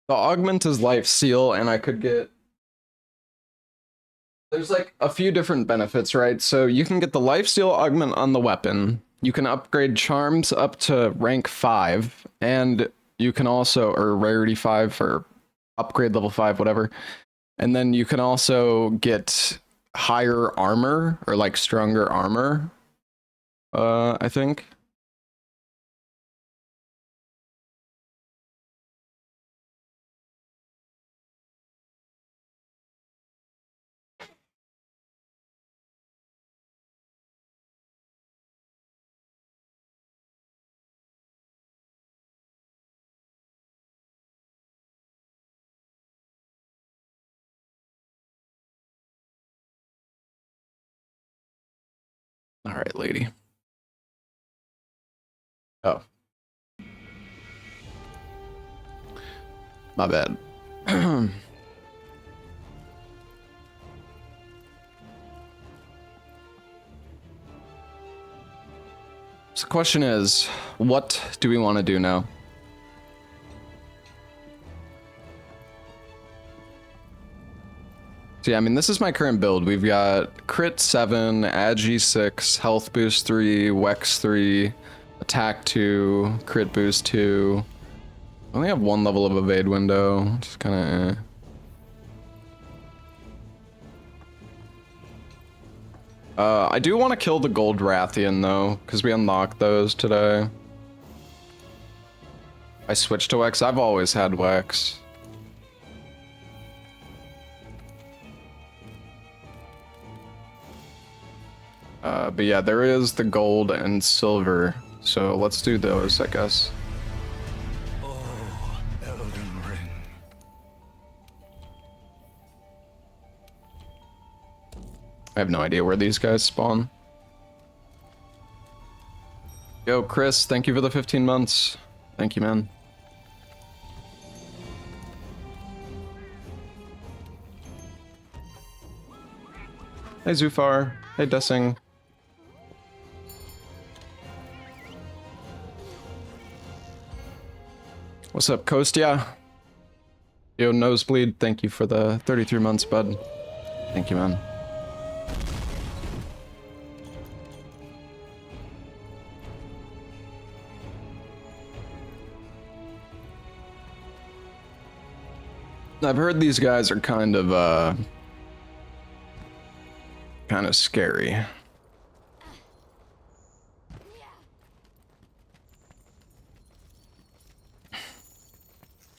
The augment is life seal, and I could get. There's like a few different benefits, right? So you can get the life steal augment on the weapon. You can upgrade charms up to rank 5, and you can also, or rarity 5 or upgrade level 5, whatever. And then you can also get higher armor or like stronger armor. I think. All right, lady. Oh. My bad. So the question is, what do we want to do now? So yeah, I mean, this is my current build. We've got crit 7, agi 6, health boost 3, wex 3, attack 2, crit boost 2. I only have 1 level of evade window, just kind of I do want to kill the gold Rathian though, because we unlocked those today. I switched to Wex. I've always had Wex. But yeah, there is the gold and silver, so let's do those, I guess. Oh, Elden Ring. I have no idea where these guys spawn. Yo, Chris, thank you for the 15 months. Thank you, man. Hey, Zufar. Hey, Dessing. What's up, Kostya? Yo, Nosebleed, thank you for the 33 months, bud. Thank you, man. I've heard these guys are kind of scary.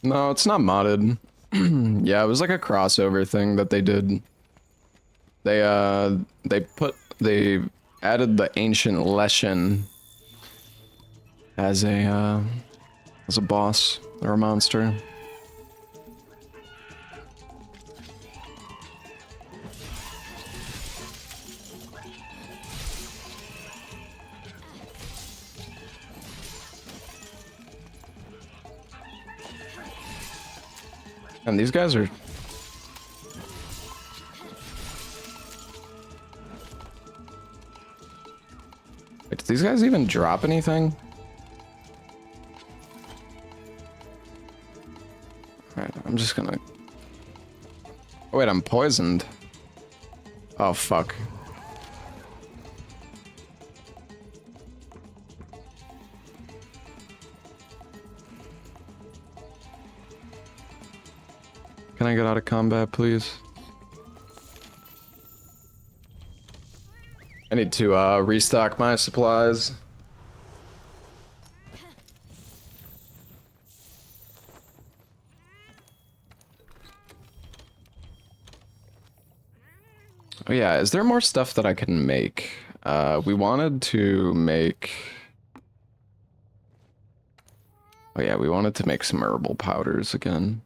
No, it's not modded. Yeah, it was like a crossover thing that they did. They added the ancient Leshen as a boss or a monster. And these guys are... Wait, did these guys even drop anything? Alright, I'm just gonna... Oh, wait, I'm poisoned. Oh, fuck. Can I get out of combat, please? I need to restock my supplies. Oh yeah, is there more stuff that I can make? We wanted to make... Oh yeah, we wanted to make some herbal powders again.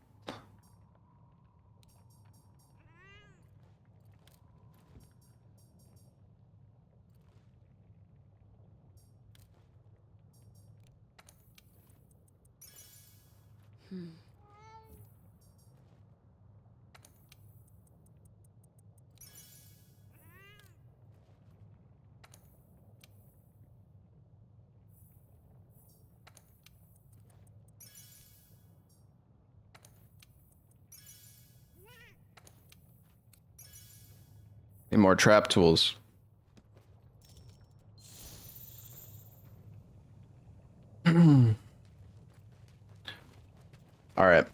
Need more trap tools. All right.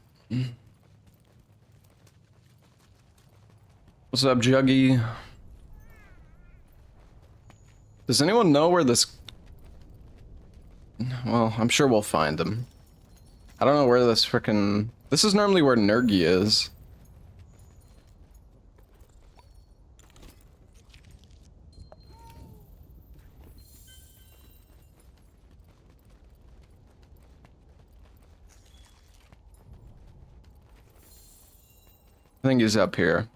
What's up, Juggy? Does anyone know where this... Well, I'm sure we'll find him. I don't know where this frickin'... This is normally where Nergi is. I think he's up here.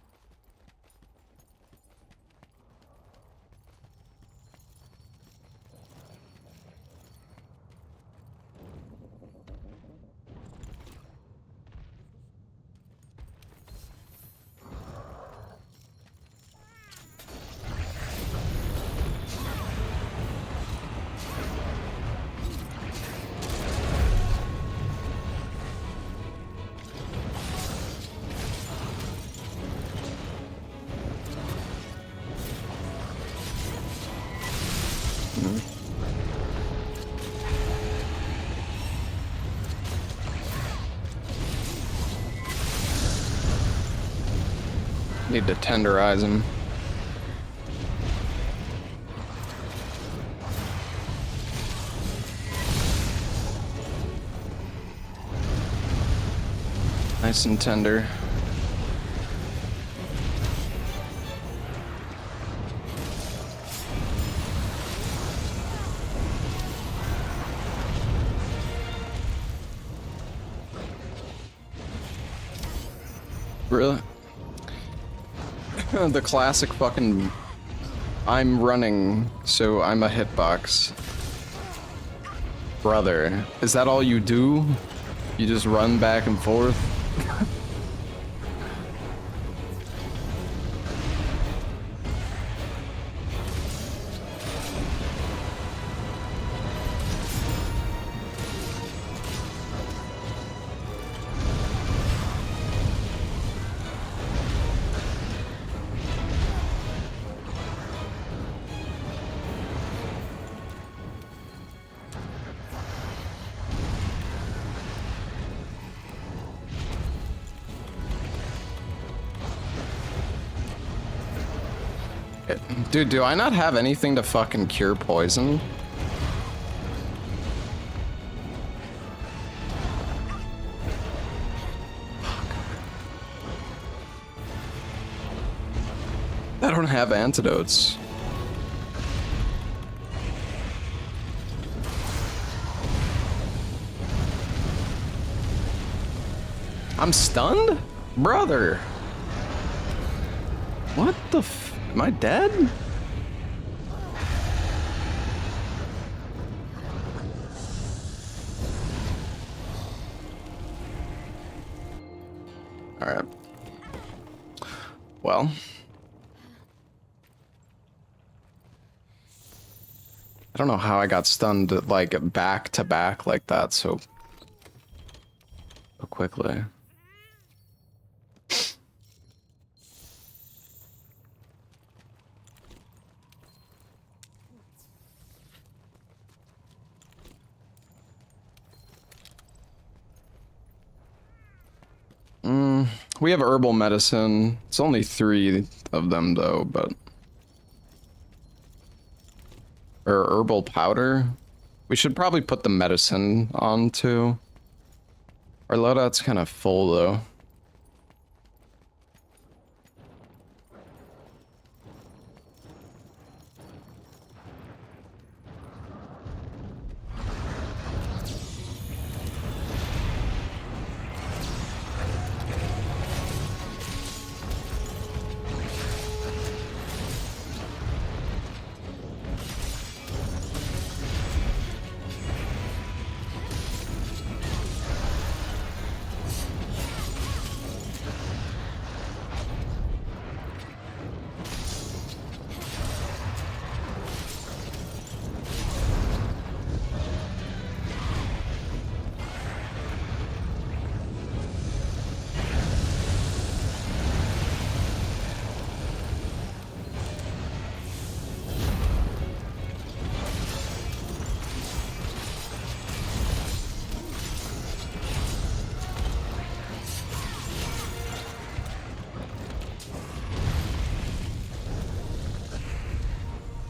Need to tenderize him. Nice and tender. Really? The classic fucking... I'm running, so I'm a hitbox. Brother, is that all you do? You just run back and forth? Dude, do I not have anything to fucking cure poison? I don't have antidotes. I'm stunned? Brother. What the f... Am I dead? Alright. Well. I don't know how I got stunned, like, back to back like that so quickly. We have herbal medicine. It's only 3 of them though, but... Or herbal powder. We should probably put the medicine on too. Our loadout's kind of full though.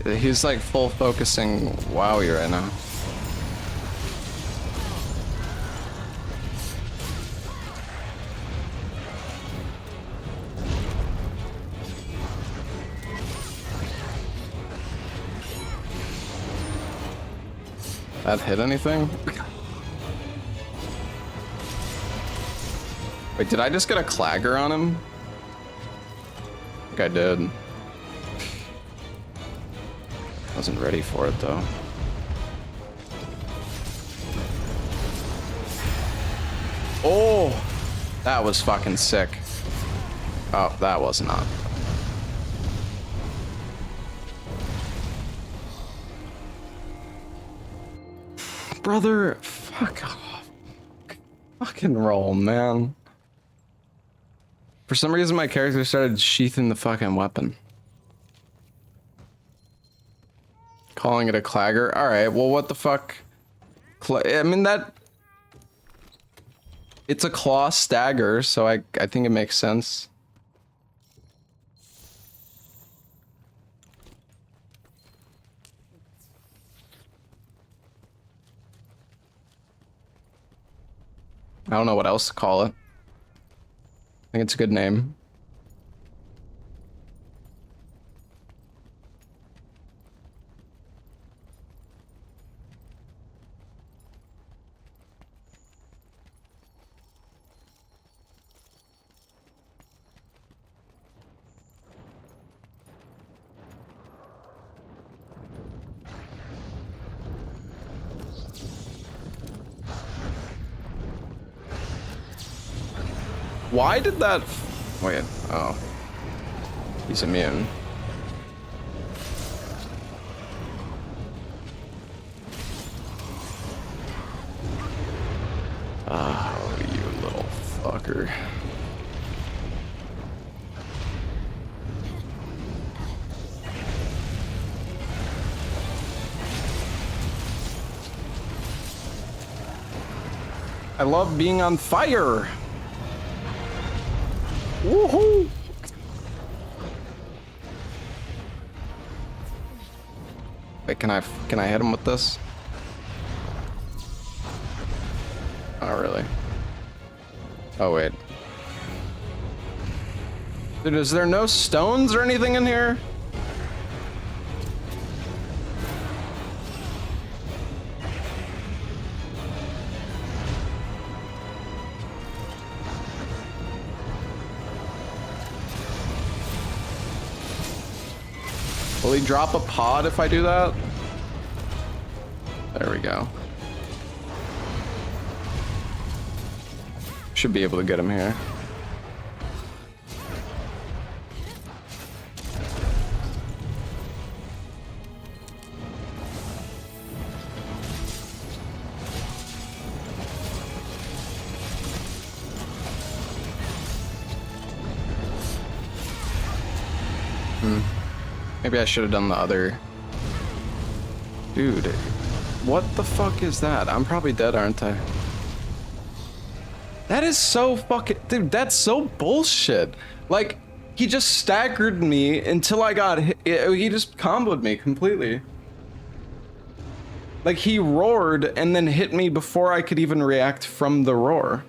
He's like full focusing Wowie right now. That hit anything? Wait, did I just get a clagger on him? I think I did. Wasn't ready for it though. Oh, that was fucking sick. Oh, that was not. Brother, fuck off. Fucking roll, man. For some reason, my character started sheathing the fucking weapon. Calling it a clagger. Alright, well, what the fuck? I mean, that... It's a claw stagger, so I think it makes sense. I don't know what else to call it. I think it's a good name. Why did that... Wait, oh. He's immune. Oh, you little fucker. I love being on fire! Woohoo! Wait, can I hit him with this? Oh, really? Oh, wait. Dude, is there no stones or anything in here? Will he drop a pod if I do that? There we go. Should be able to get him here. Maybe I should have done the other. Dude, what the fuck is that? I'm probably dead, aren't I? That is so fucking... Dude, that's so bullshit. Like, he just staggered me until I got hit. He just comboed me completely. Like, he roared and then hit me before I could even react from the roar.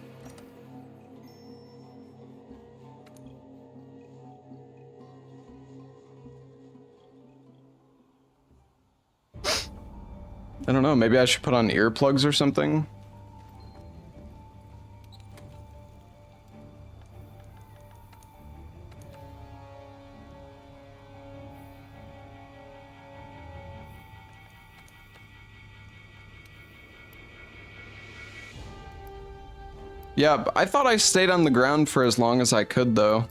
I don't know, maybe I should put on earplugs or something. Yeah, I thought I stayed on the ground for as long as I could, though.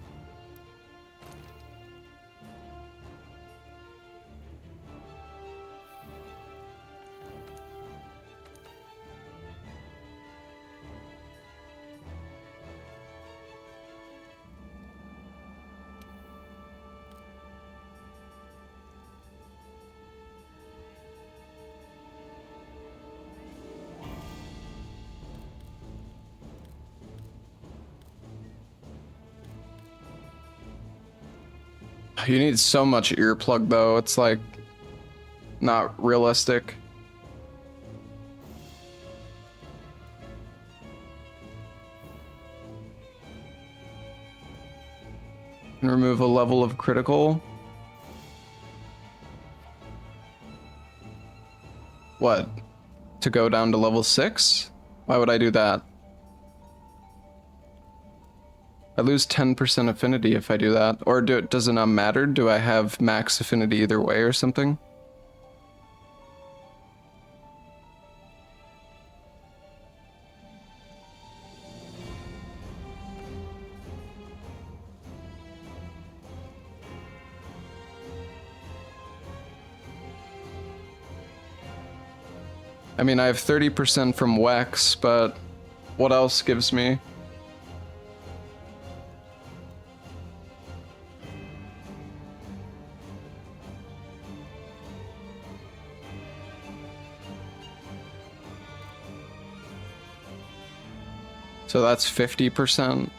You need so much earplug though, it's like not realistic. And remove a level of critical. What? To go down to level 6? Why would I do that? I lose 10% affinity if I do that. Or does it not matter? Do I have max affinity either way or something? I mean, I have 30% from Wex, but what else gives me? So that's 50%.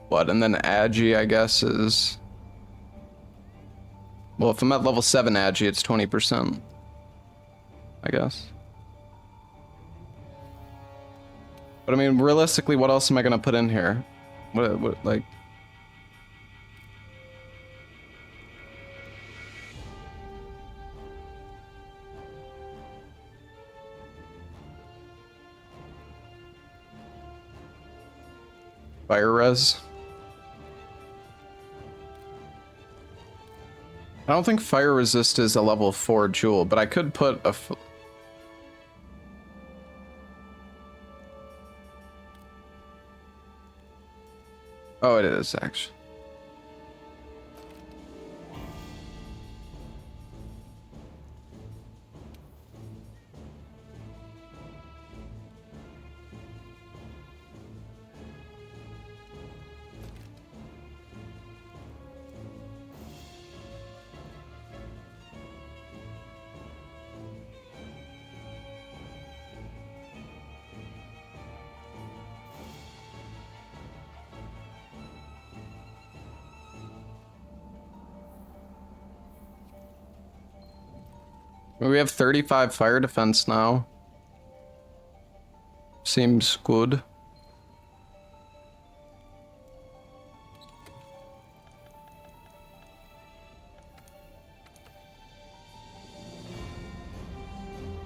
What, and then Agi, I guess, is... Well, if I'm at level 7 Agi, it's 20%. I guess. But I mean, realistically, what else am I gonna put in here? What like... Fire res? I don't think fire resist is a level 4 jewel, but I could put a... Oh, it is, actually. We have 35 fire defense now. Seems good.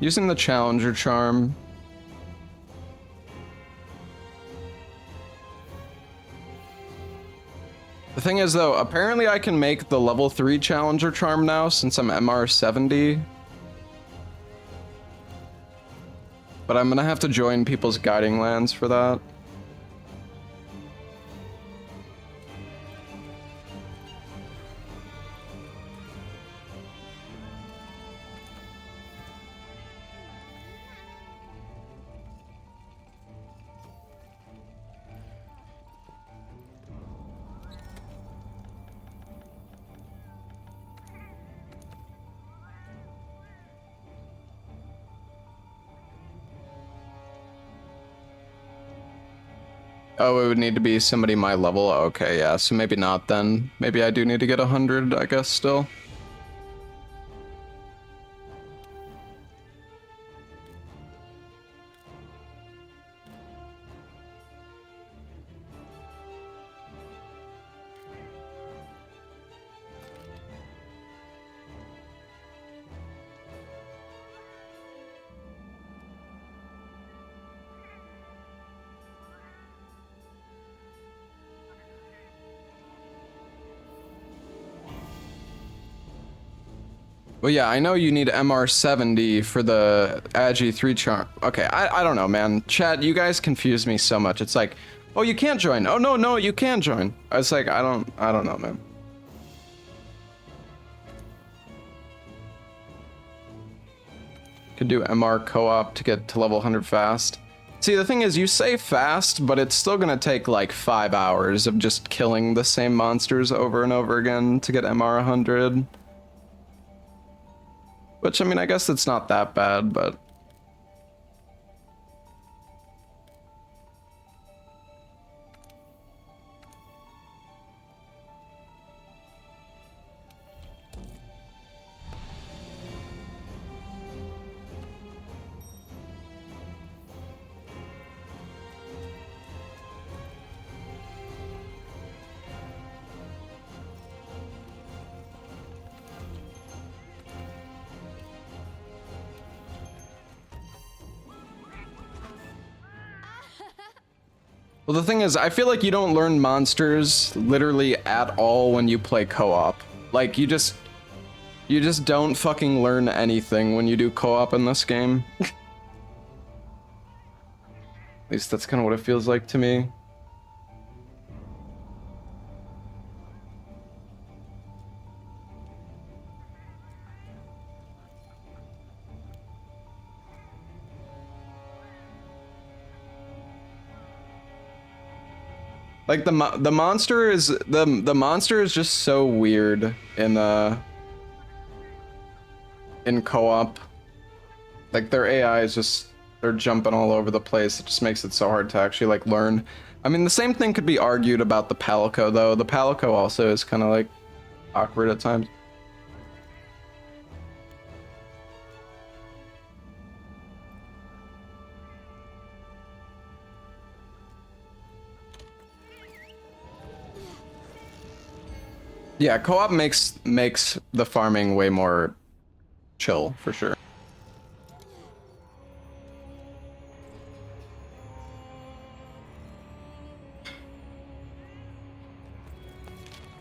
Using the challenger charm. The thing is though, apparently I can make the level 3 challenger charm now since I'm MR 70. But I'm gonna have to join people's guiding lands for that. Oh, it would need to be somebody my level? Okay, yeah, so maybe not then. Maybe I do need to get 100, I guess, still. Well, yeah, I know you need MR 70 for the Agi 3 charm. Okay, I don't know, man. Chat, you guys confuse me so much. It's like, oh, you can't join. Oh, no, you can join. It's like, I don't know, man. Could do MR co-op to get to level 100 fast. See, the thing is, you say fast, but it's still gonna take like 5 hours of just killing the same monsters over and over again to get MR 100. Which, I mean, I guess it's not that bad, but... Well, the thing is, I feel like you don't learn monsters literally at all when you play co-op. Like, you just don't fucking learn anything when you do co-op in this game. At least that's kind of what it feels like to me. Like the monster is the monster is just so weird in co-op. Like their AI is just, they're jumping all over the place. It just makes it so hard to actually like learn. I mean, the same thing could be argued about the Palico though. The Palico also is kind of like awkward at times. Yeah, co-op makes the farming way more chill, for sure.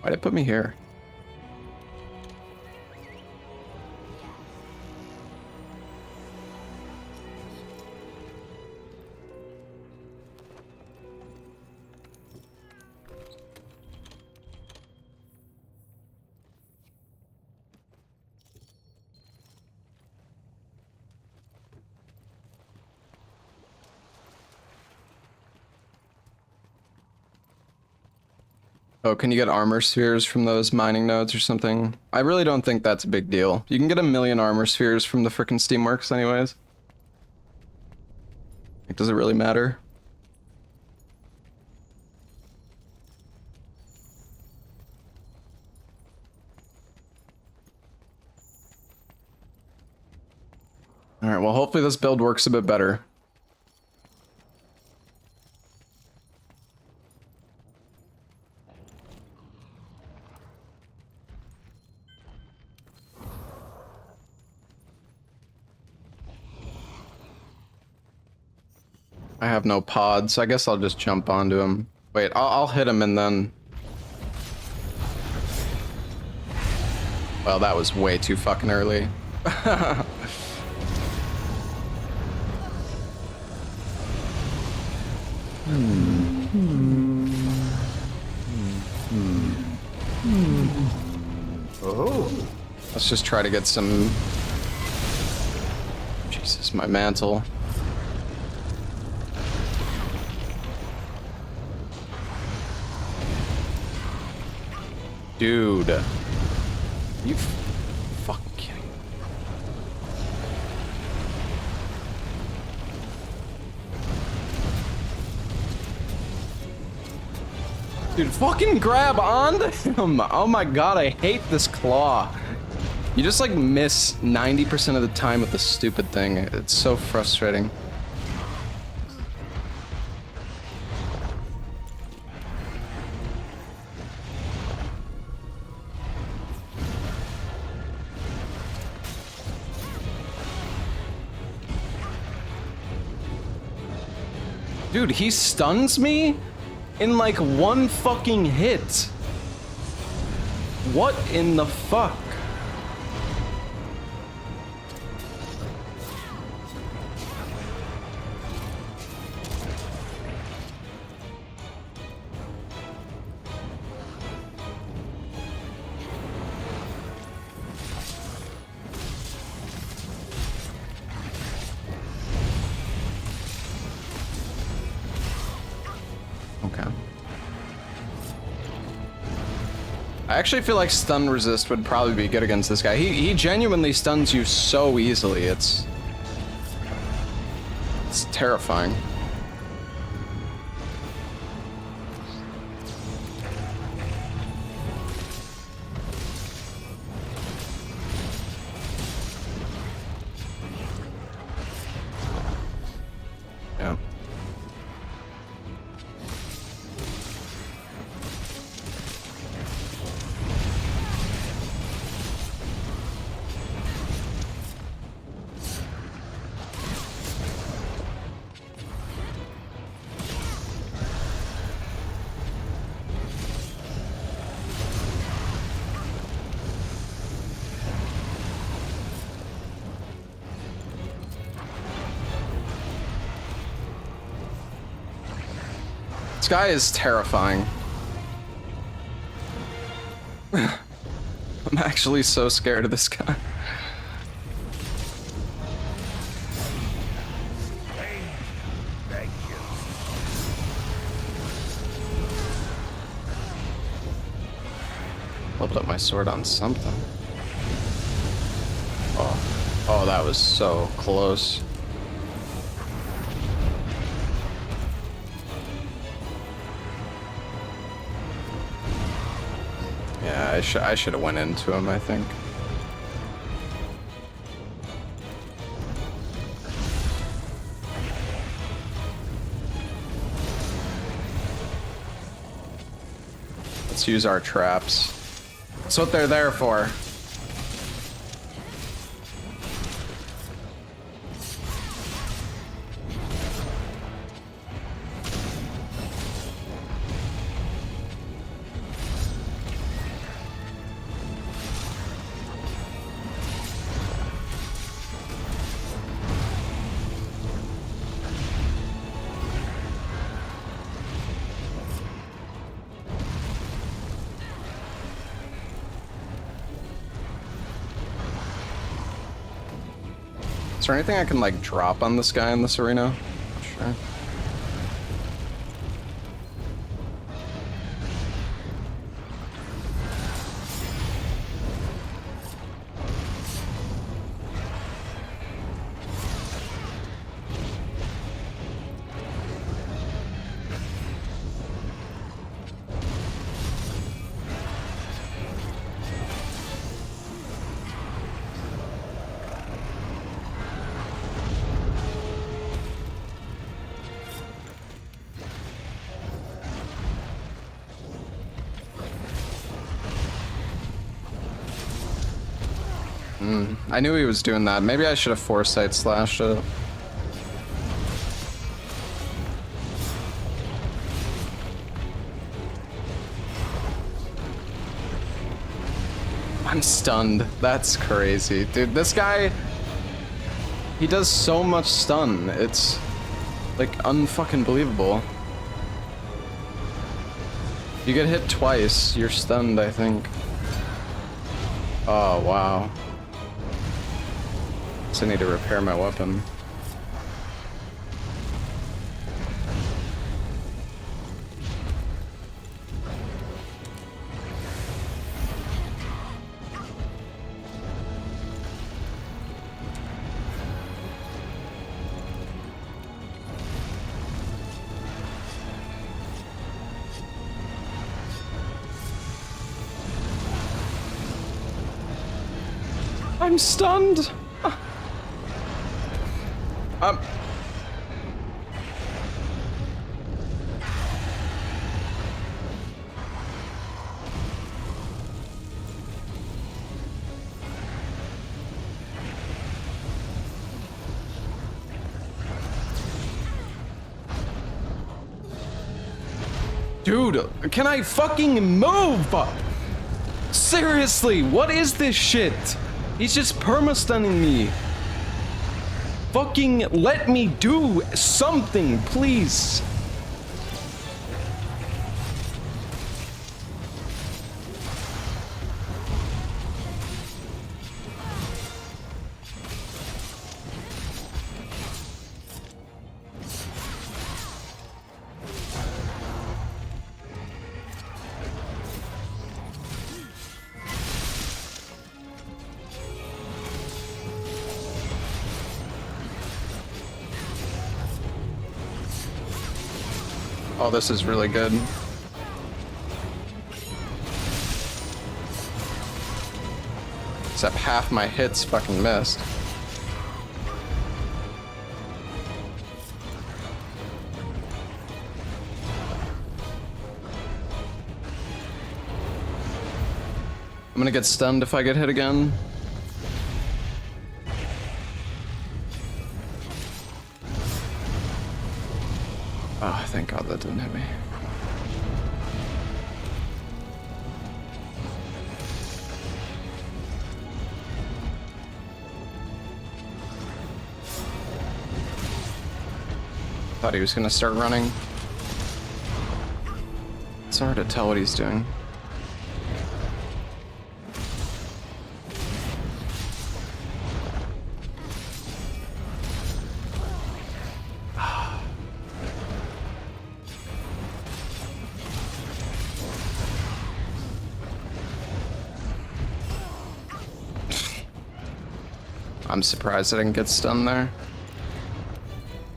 Why'd it put me here? Oh, can you get armor spheres from those mining nodes or something? I really don't think that's a big deal. You can get 1,000,000 armor spheres from the frickin' Steamworks anyways. Like, does it really matter? Alright, well hopefully this build works a bit better. I have no pods. I guess I'll just jump onto him. Wait, I'll hit him and then... Well, that was way too fucking early. Oh. Let's just try to get some... Jesus, my mantle. Dude. You fucking kidding me? Dude, fucking grab onto him! Oh my god, I hate this claw. You just like miss 90% of the time with this stupid thing. It's so frustrating. Dude, he stuns me in like one fucking hit. What in the fuck? I actually feel like stun resist would probably be good against this guy. He genuinely stuns you so easily. It's terrifying. Yeah. This guy is terrifying. I'm actually so scared of this guy. Leveled up my sword on something. Oh, that was so close. Yeah, I should have went into him, I think. Let's use our traps. That's what they're there for. Is there anything I can, like, drop on this guy in this arena? Sure. I knew he was doing that. Maybe I should have foresight slashed it. I'm stunned. That's crazy. Dude, this guy, he does so much stun. It's like unfucking believable. You get hit twice, you're stunned, I think. Oh, wow. So I need to repair my weapon. I'm stunned. Dude, can I fucking move? Seriously, what is this shit? He's just perma-stunning me. Fucking let me do something, please. Oh, this is really good. Except half my hits fucking missed. I'm gonna get stunned if I get hit again. Oh, thank God that didn't hit me. Thought he was gonna start running. It's hard to tell what he's doing. I'm surprised I didn't get stunned there.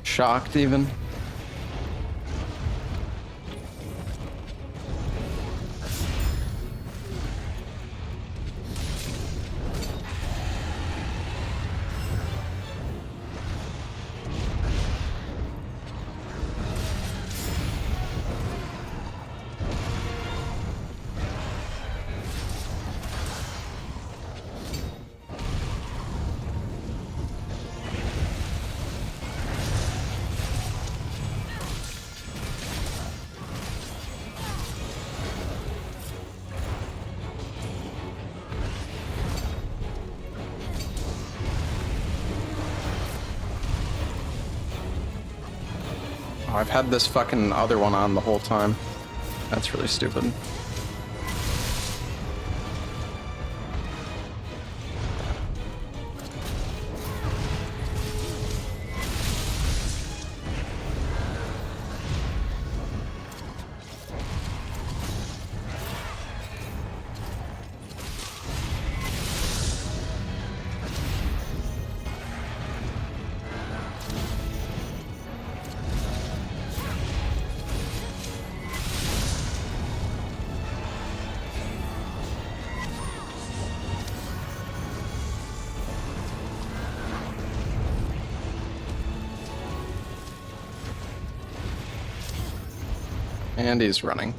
Shocked even. Oh, I've had this fucking other one on the whole time. That's really stupid. And he's running.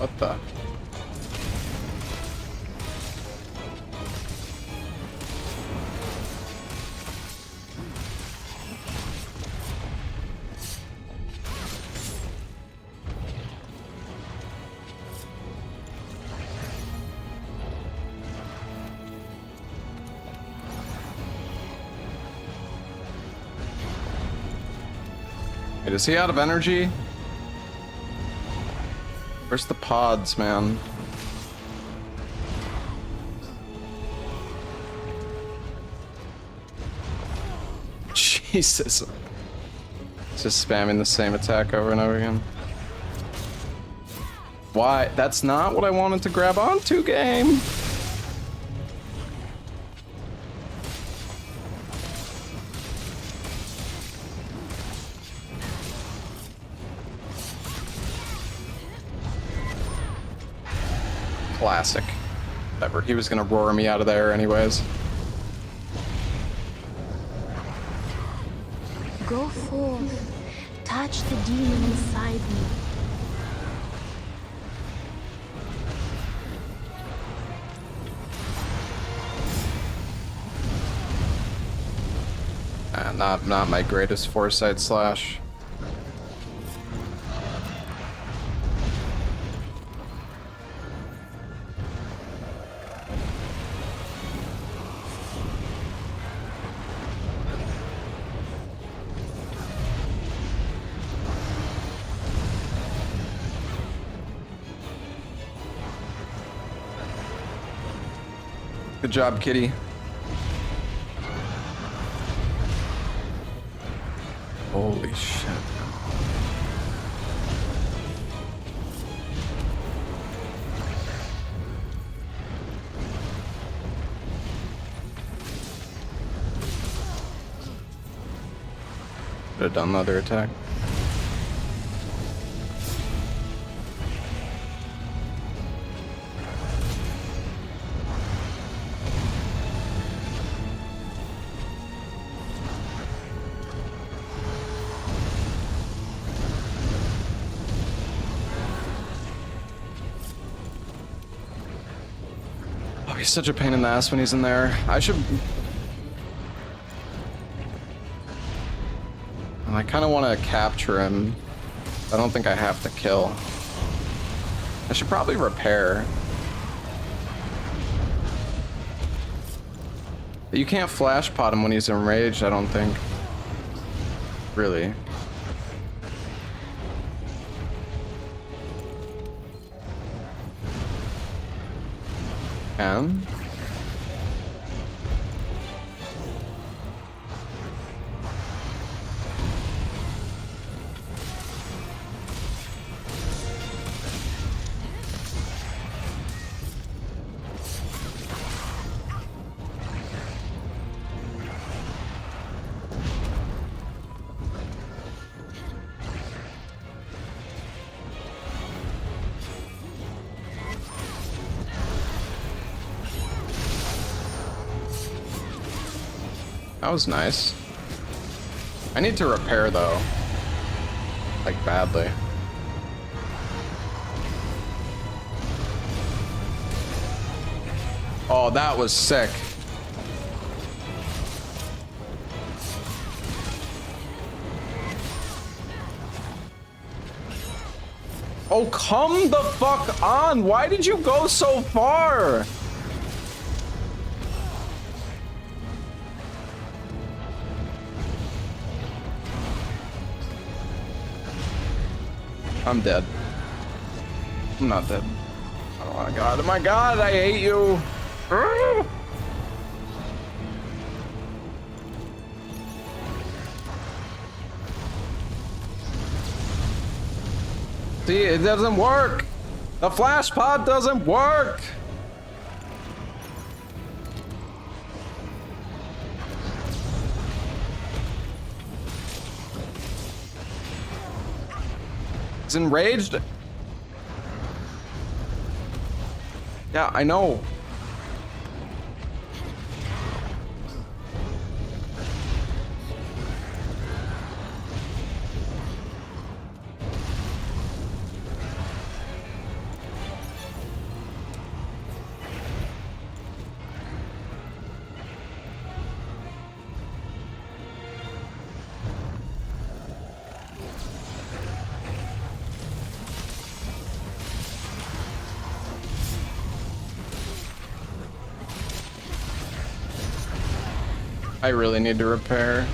What the? Wait, is he out of energy? Where's the pods, man? Jesus. Just spamming the same attack over and over again. Why? That's not what I wanted to grab onto, game. Classic. Whatever, he was gonna roar me out of there anyways. Go forth. Touch the demon inside me. Not my greatest foresight slash. Good job, kitty. Holy shit. Could have done the other attack. Oh, he's such a pain in the ass when he's in there. I should... I kind of want to capture him. I don't think I have to kill. I should probably repair. You can't flash pot him when he's enraged, I don't think. Really. Can? That was nice. I need to repair though. Like badly. Oh, that was sick. Oh, come the fuck on! Why did you go so far? I'm dead. I'm not dead. Oh my god, oh my god, I hate you. See, it doesn't work. The flash pod doesn't work. It's enraged. Yeah, I know. I really need to repair.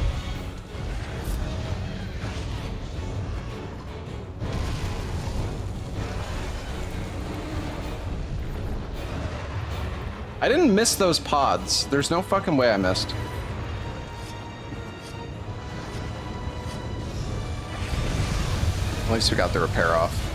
I didn't miss those pods. There's no fucking way I missed. At least we got the repair off.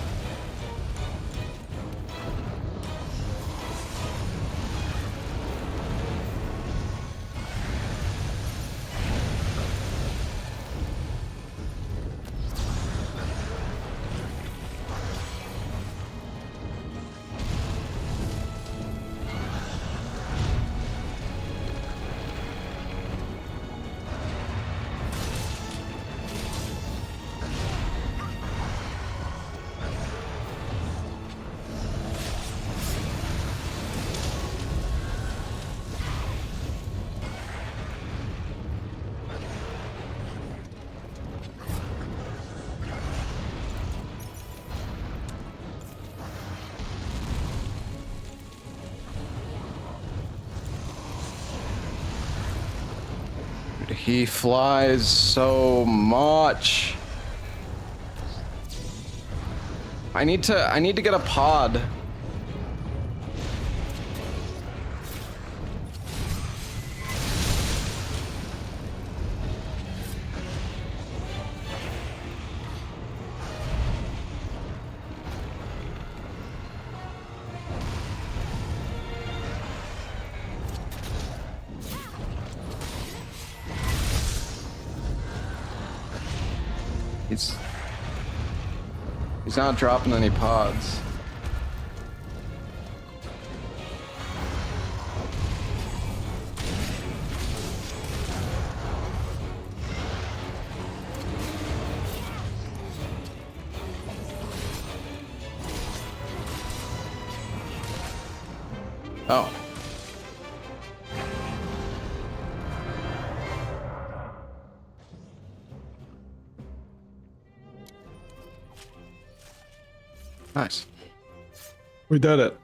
He flies so much. I need to get a pod. He's not dropping any pods. Oh. Nice. We did it.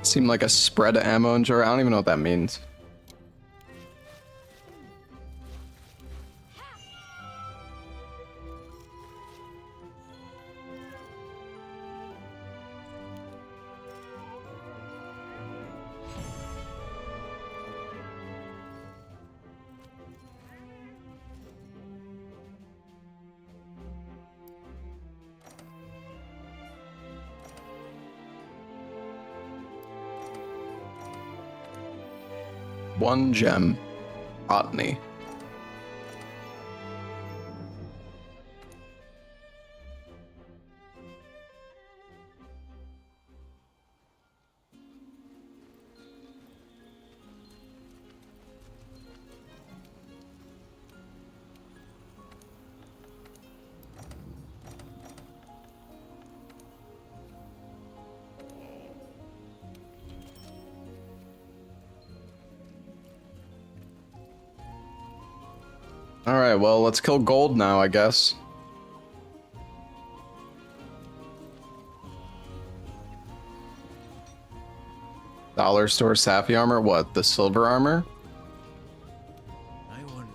Seemed like a spread of ammo and drawer. I don't even know what that means. One gem. Botany. Alright, well, let's kill gold now, I guess. Dollar store Safi armor? What, the silver armor? I wonder.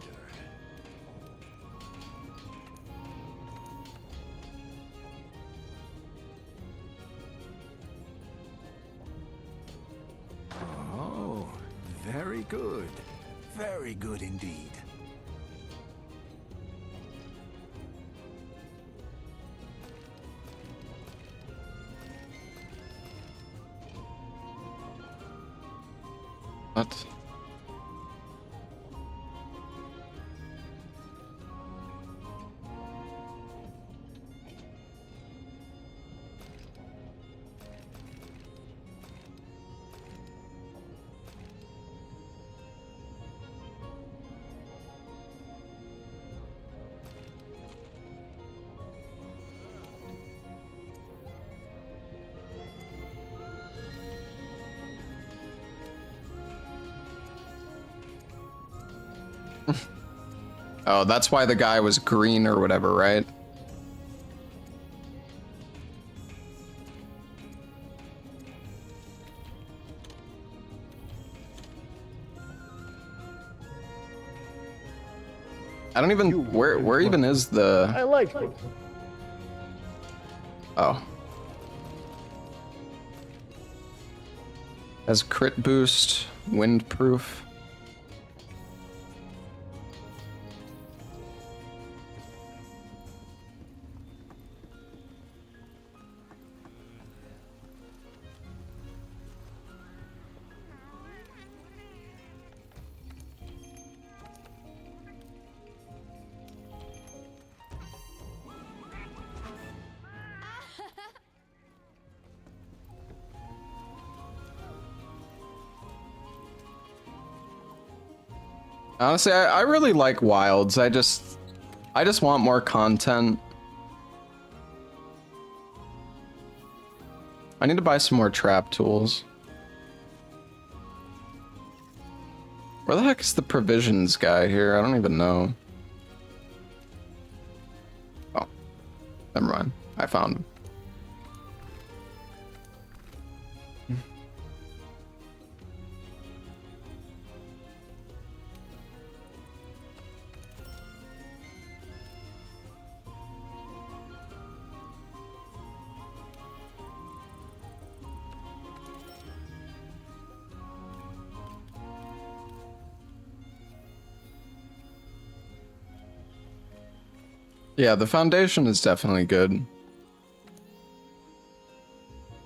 Oh, very good. Very good indeed. What? Oh, that's why the guy was green or whatever, right? I don't even where even is the I like it. Oh. Has crit boost, windproof. Honestly, I really like wilds. I just want more content. I need to buy some more trap tools. Where the heck is the provisions guy here? I don't even know. Oh, never mind. I found him. Yeah, the foundation is definitely good.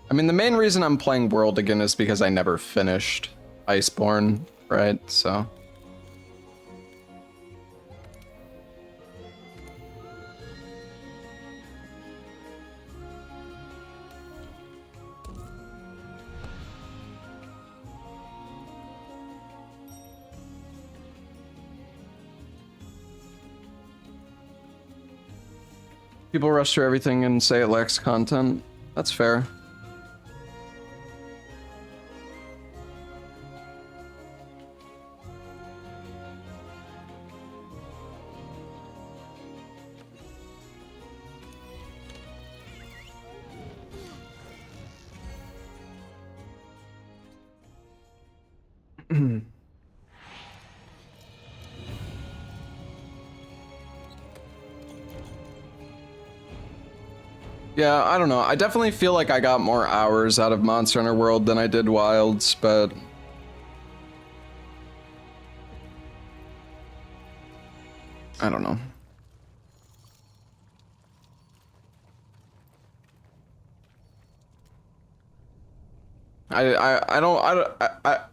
I mean, the main reason I'm playing World again is because I never finished Iceborne, right? So. People rush through everything and say it lacks content. That's fair. Yeah, I don't know. I definitely feel like I got more hours out of Monster Hunter World than I did Wilds, but I don't know.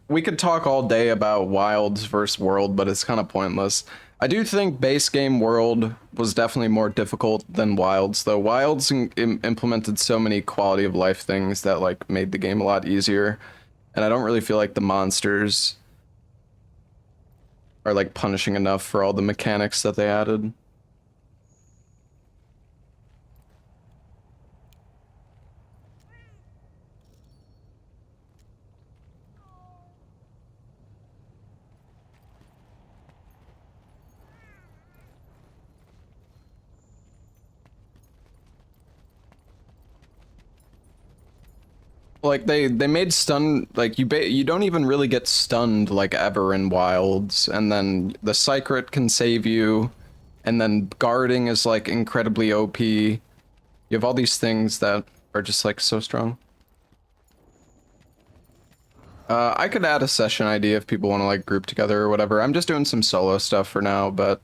We could talk all day about Wilds versus World, but it's kind of pointless. I do think base game World was definitely more difficult than Wilds, though. Wilds implemented so many quality of life things that like made the game a lot easier, and I don't really feel like the monsters are like punishing enough for all the mechanics that they added. Like they made stun like you don't even really get stunned like ever in Wilds, and then the Secret can save you, and then guarding is like incredibly OP. You have all these things that are just like so strong. I could add a session ID if people want to like group together or whatever. I'm just doing some solo stuff for now, but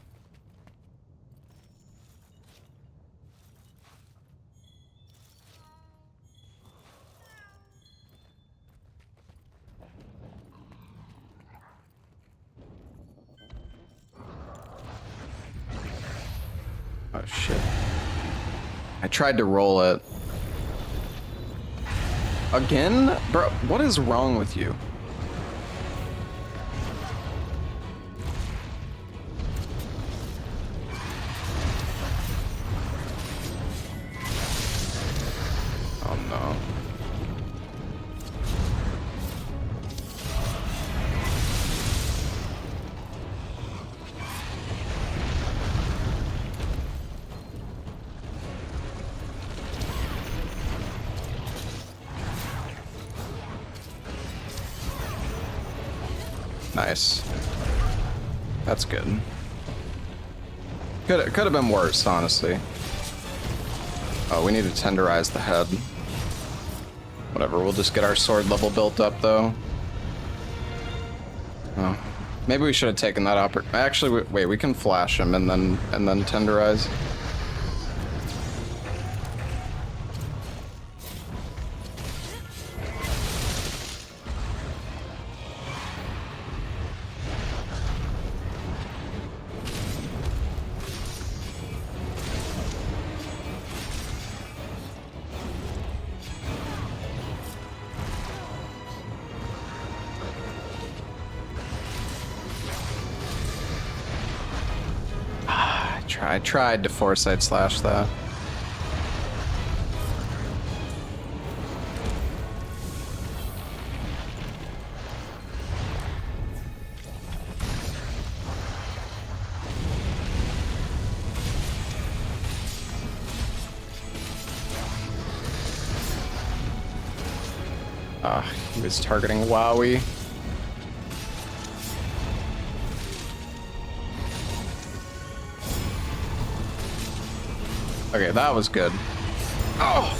oh shit. I tried to roll it. Again? Bro, what is wrong with you? Oh no. Nice. That's good. Could have been worse, honestly. Oh, we need to tenderize the head. Whatever, we'll just get our sword level built up, though. Oh, maybe we should have taken that Actually, wait, we can flash him and then tenderize. I tried to foresight slash that. He was targeting Wowie. Okay, that was good. Oh!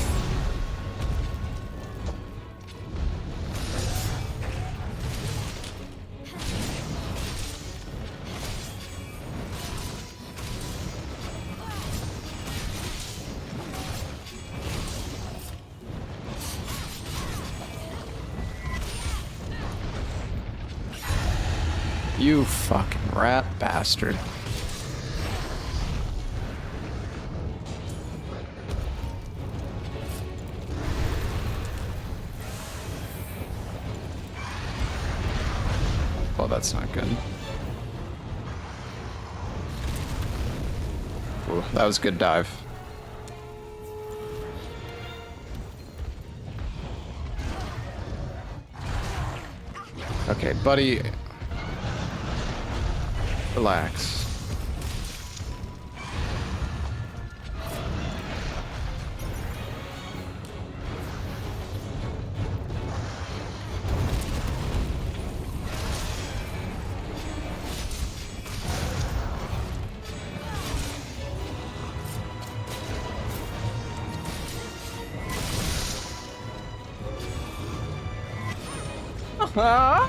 You fucking rat bastard. Oh, that's not good. Ooh, that was a good dive. Okay, buddy. Relax. Huh?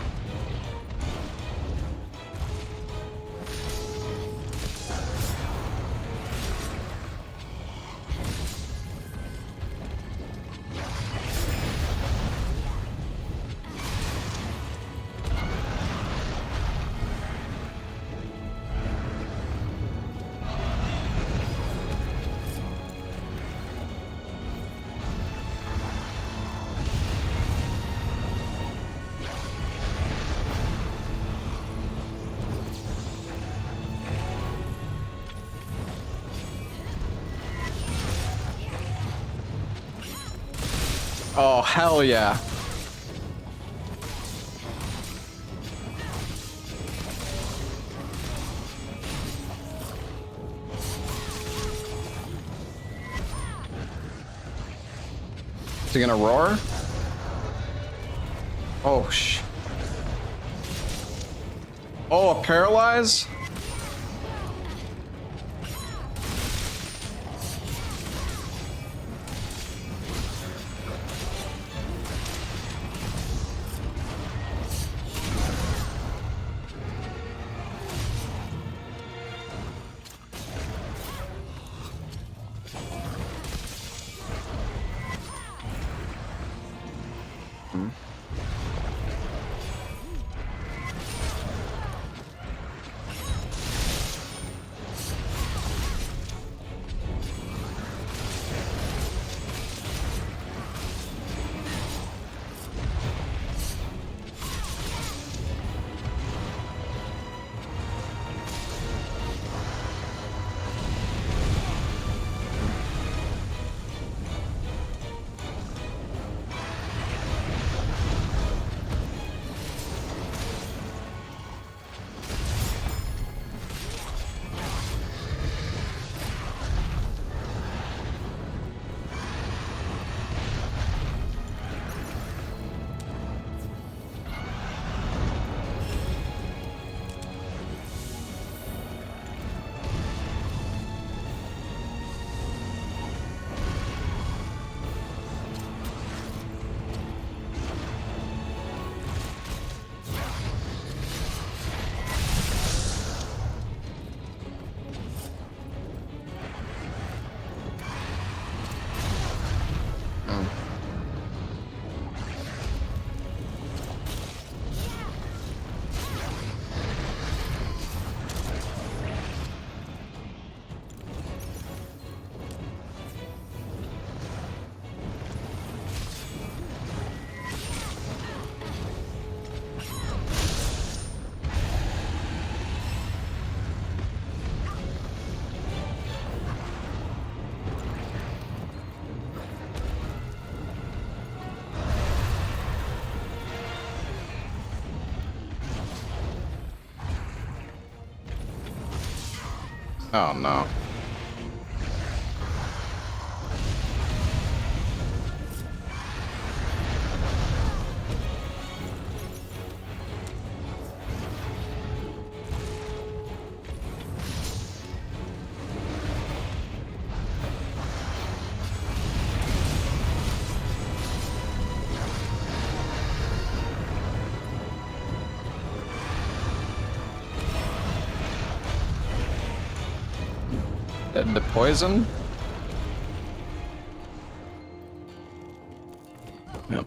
Oh, hell yeah. Is he gonna roar? Oh, Oh, a paralyze? Oh no. Dead to poison? Yep.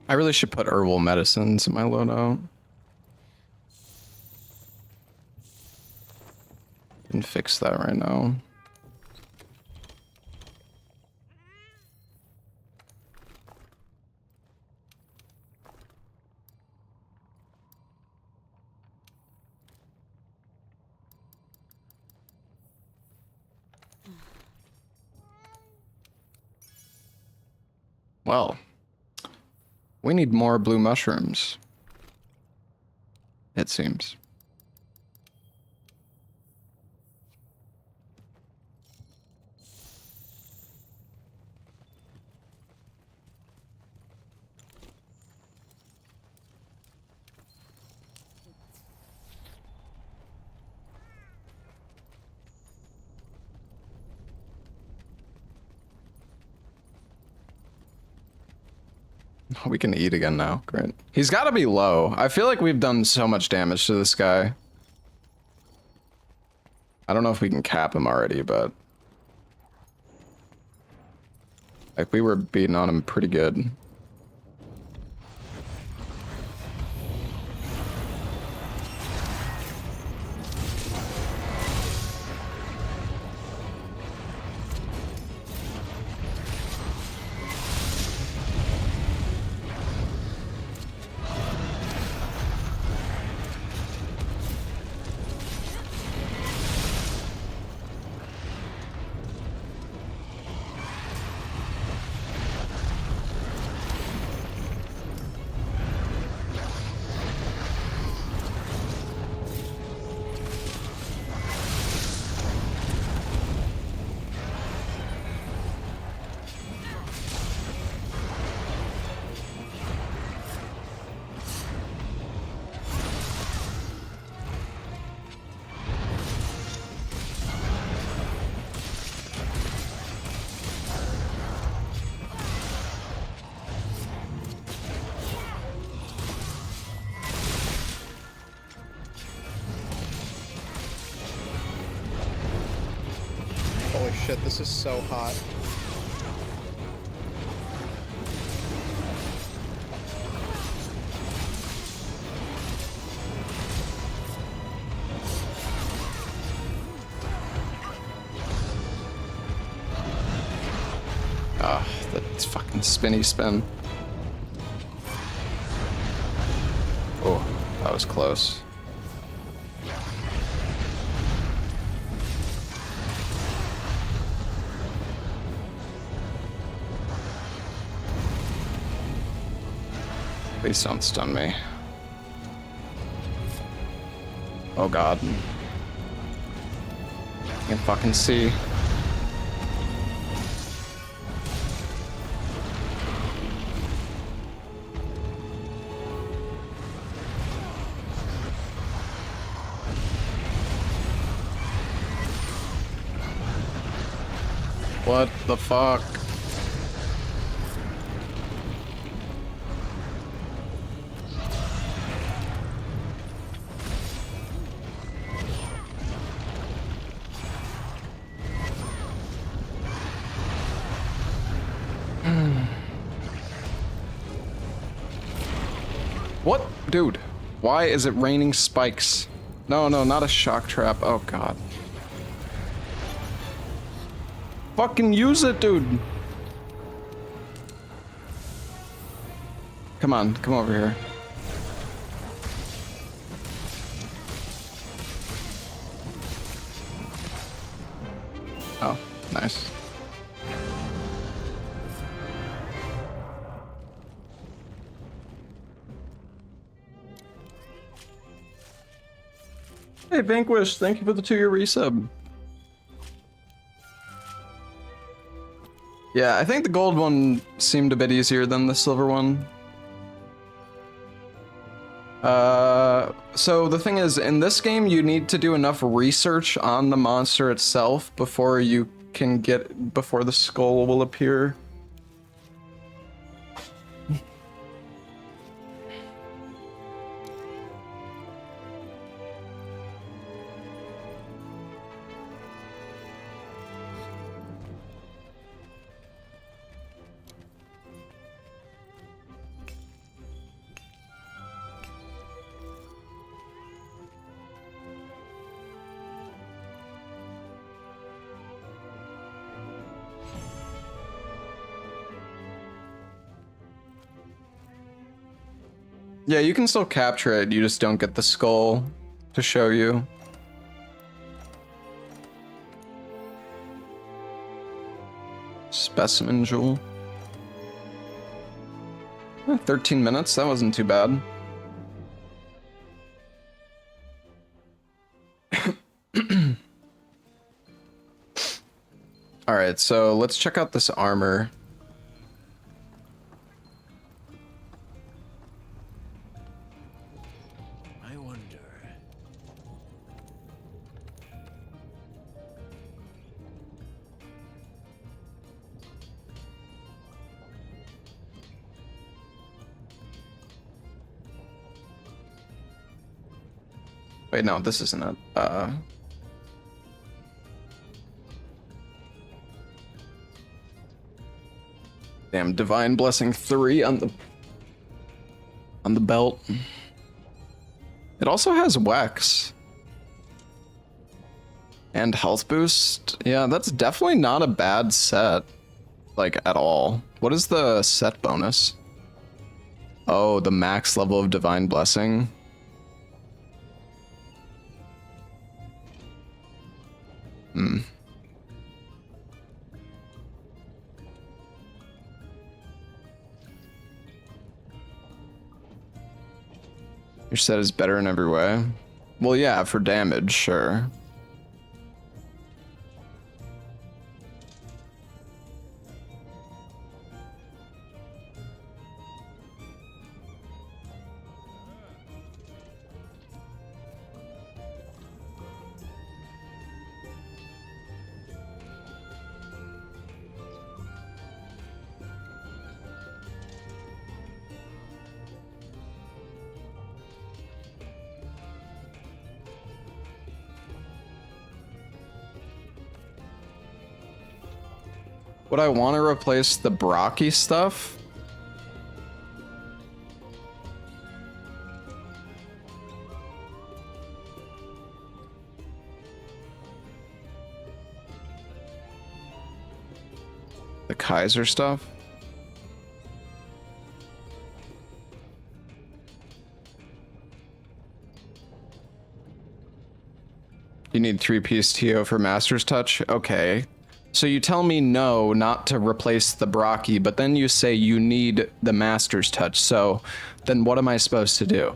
I really should put herbal medicines in my loadout. Can fix that right now. Well, we need more blue mushrooms, it seems. We can eat again now. Great. He's got to be low. I feel like we've done so much damage to this guy. I don't know if we can cap him already, but... like, we were beating on him pretty good. Holy shit, this is so hot. Ah, that's fucking spinny spin. Oh, that was close. Please don't stun me. Oh god. I can fucking see. What the fuck? What? Dude, why is it raining spikes? No, no, not a shock trap. Oh god. Fucking use it, dude. Come on, come over here. Oh, nice. Hey, Vanquish, thank you for the 2-year resub. Yeah, I think the gold one seemed a bit easier than the silver one. So the thing is, in this game, you need to do enough research on the monster itself before you can before the skull will appear. Yeah, you can still capture it, you just don't get the skull to show you. Specimen jewel. 13 minutes, that wasn't too bad. Alright, so let's check out this armor. I wonder. Wait, no, this isn't it. Damn, Divine Blessing 3 on the belt. It also has Wex. And health boost. Yeah, that's definitely not a bad set. Like, at all. What is the set bonus? Oh, the max level of Divine Blessing. Hmm. Your set is better in every way. Well, yeah, for damage, sure. Would I want to replace the Brocky stuff? The Kaiser stuff? You need 3-piece TO for Master's Touch? Okay. So you tell me no, not to replace the Brocky, but then you say you need the Master's Touch, so then what am I supposed to do?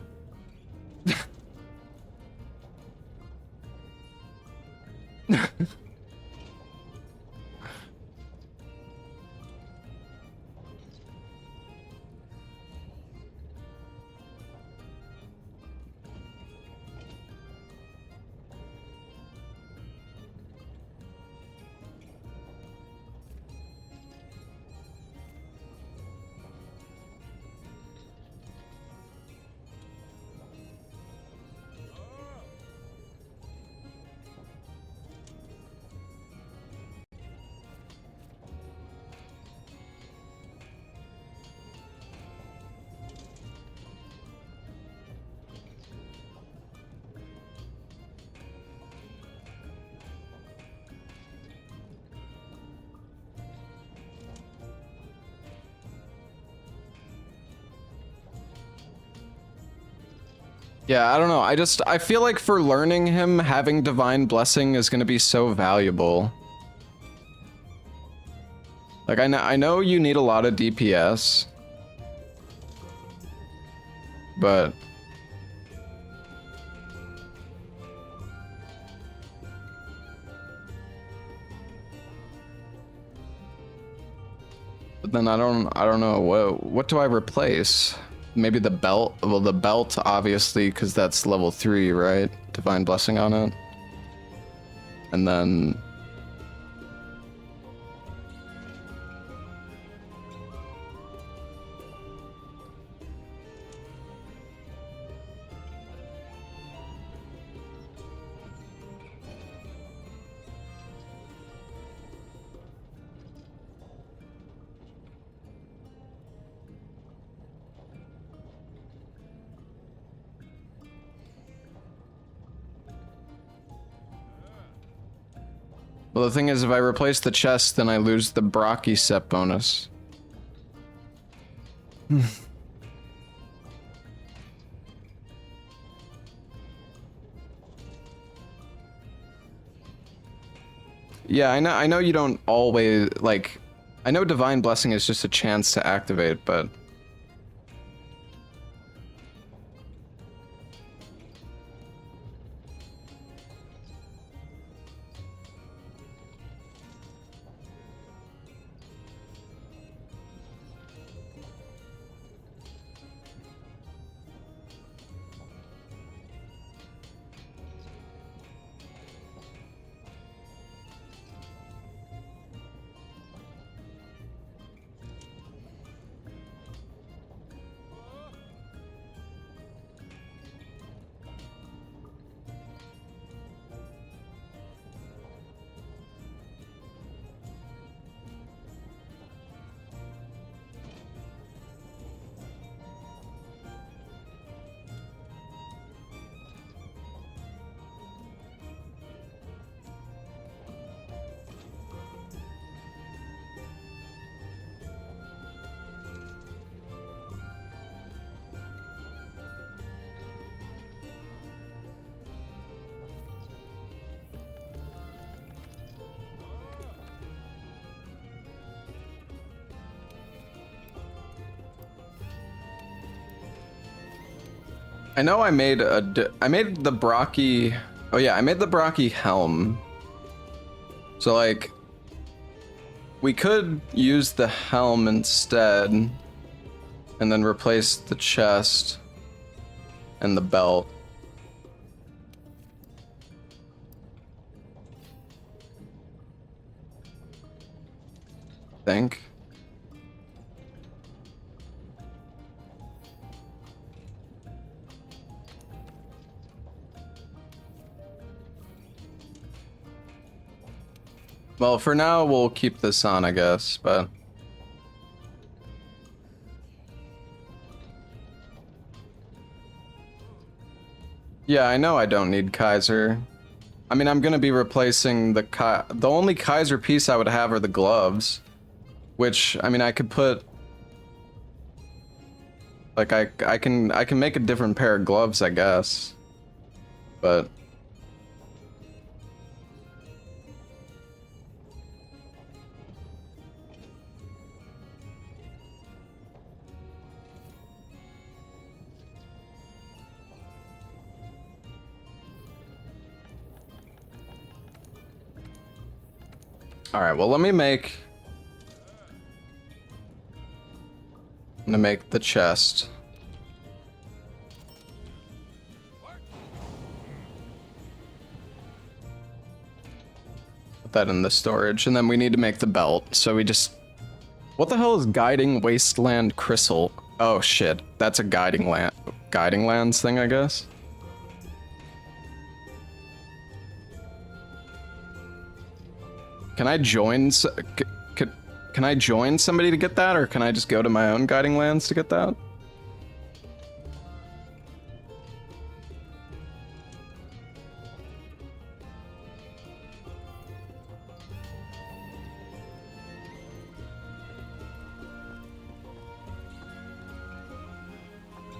Yeah, I don't know. I feel like for learning him, having Divine Blessing is going to be so valuable. Like, I know you need a lot of DPS. But then I don't know what do I replace? Maybe the belt. Well, the belt obviously, because that's level 3, right? Divine Blessing on it. And then well, the thing is, if I replace the chest, then I lose the Brocky set bonus. Yeah, I know you don't always, like, I know Divine Blessing is just a chance to activate, but... I know I made I made the Brocky... Oh yeah, I made the Brocky helm. So like, we could use the helm instead, and then replace the chest and the belt. I think. Well, for now, we'll keep this on, I guess, but... Yeah, I know I don't need Kaiser. I mean, I'm gonna be replacing the the only Kaiser piece I would have are the gloves. Which, I mean, I could put... Like, I can make a different pair of gloves, I guess. But... Alright, well, let me make... I'm gonna make the chest. Put that in the storage, and then we need to make the belt, so we just... What the hell is Guiding Wasteland Crystal? Oh shit, that's a Guiding Lands thing, I guess? Can I join... Can I join somebody to get that, or can I just go to my own Guiding Lands to get that?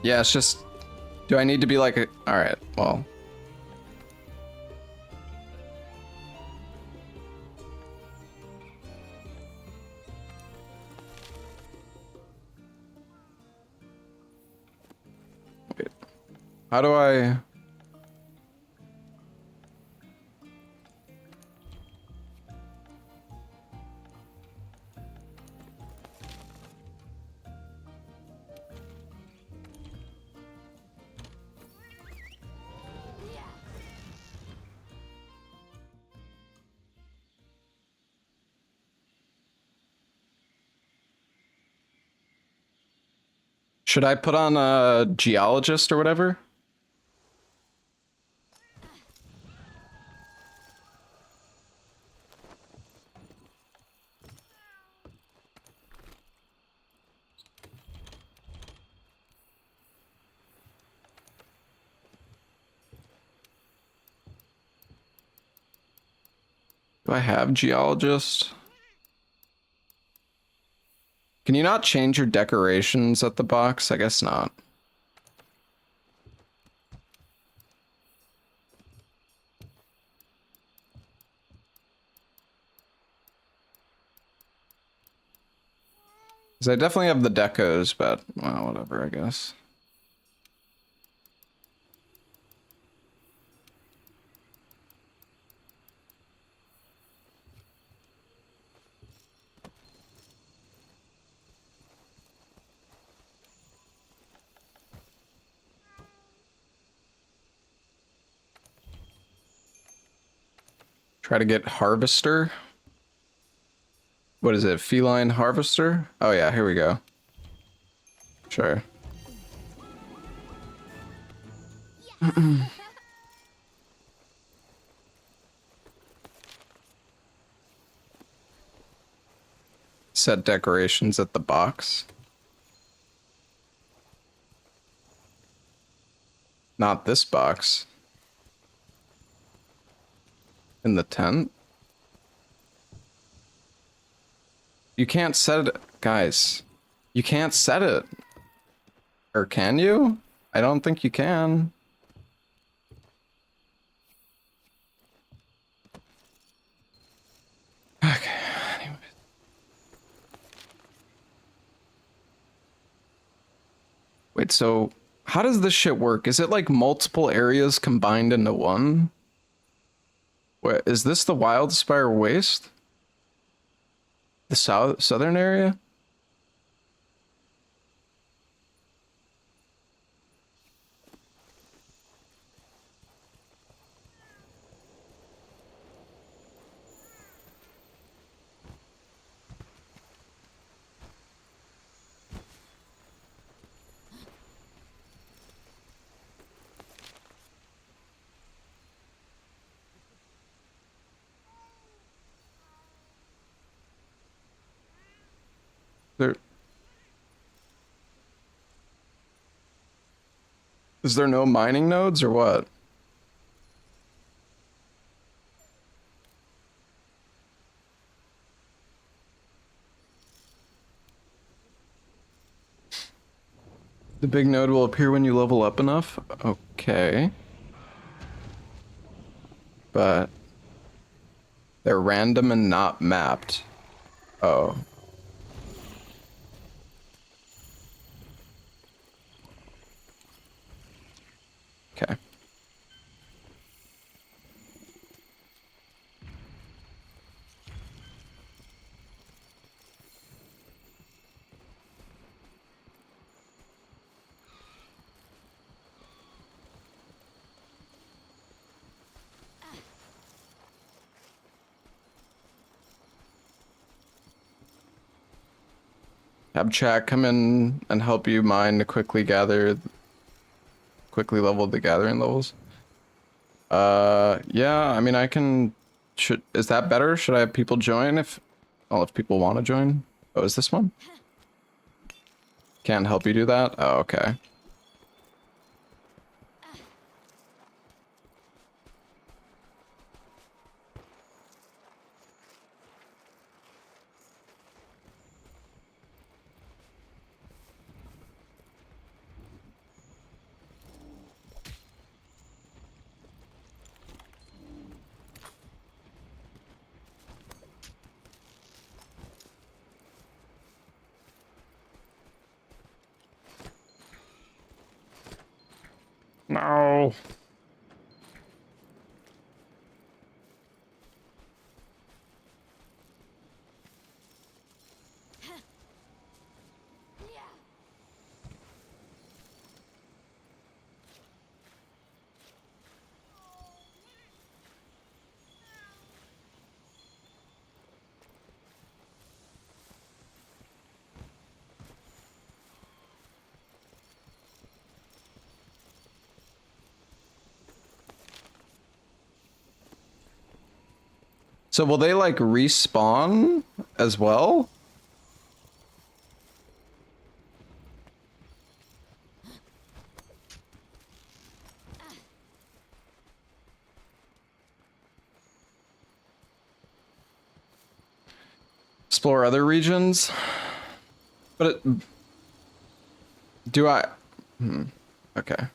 Yeah, it's just... Do I need to be like a... Alright, well... Wait. How do I... Should I put on a geologist or whatever? Do I have geologist? Can you not change your decorations at the box? I guess not. Because I definitely have the decos, but, well, whatever, I guess. Try to get Harvester. What is it? Feline Harvester? Oh yeah, here we go. Sure. Set decorations at the box. Not this box. In the tent? You can't set it, guys. You can't set it. Or can you? I don't think you can. Okay, anyway. Wait, so how does this shit work? Is it like multiple areas combined into one? Wait, is this the Wildspire Waste? The southern area? There is there no mining nodes or what? The big node will appear when you level up enough? Okay. But they're random and not mapped. Oh. Okay. Have chat come in and help you mine to quickly level the gathering levels. Yeah, I mean I can, is that better? Should I have people join if people want to join? Oh, is this one? Can't help you do that? Oh, okay. No. So will they like respawn as well? Explore other regions? But do I? Okay.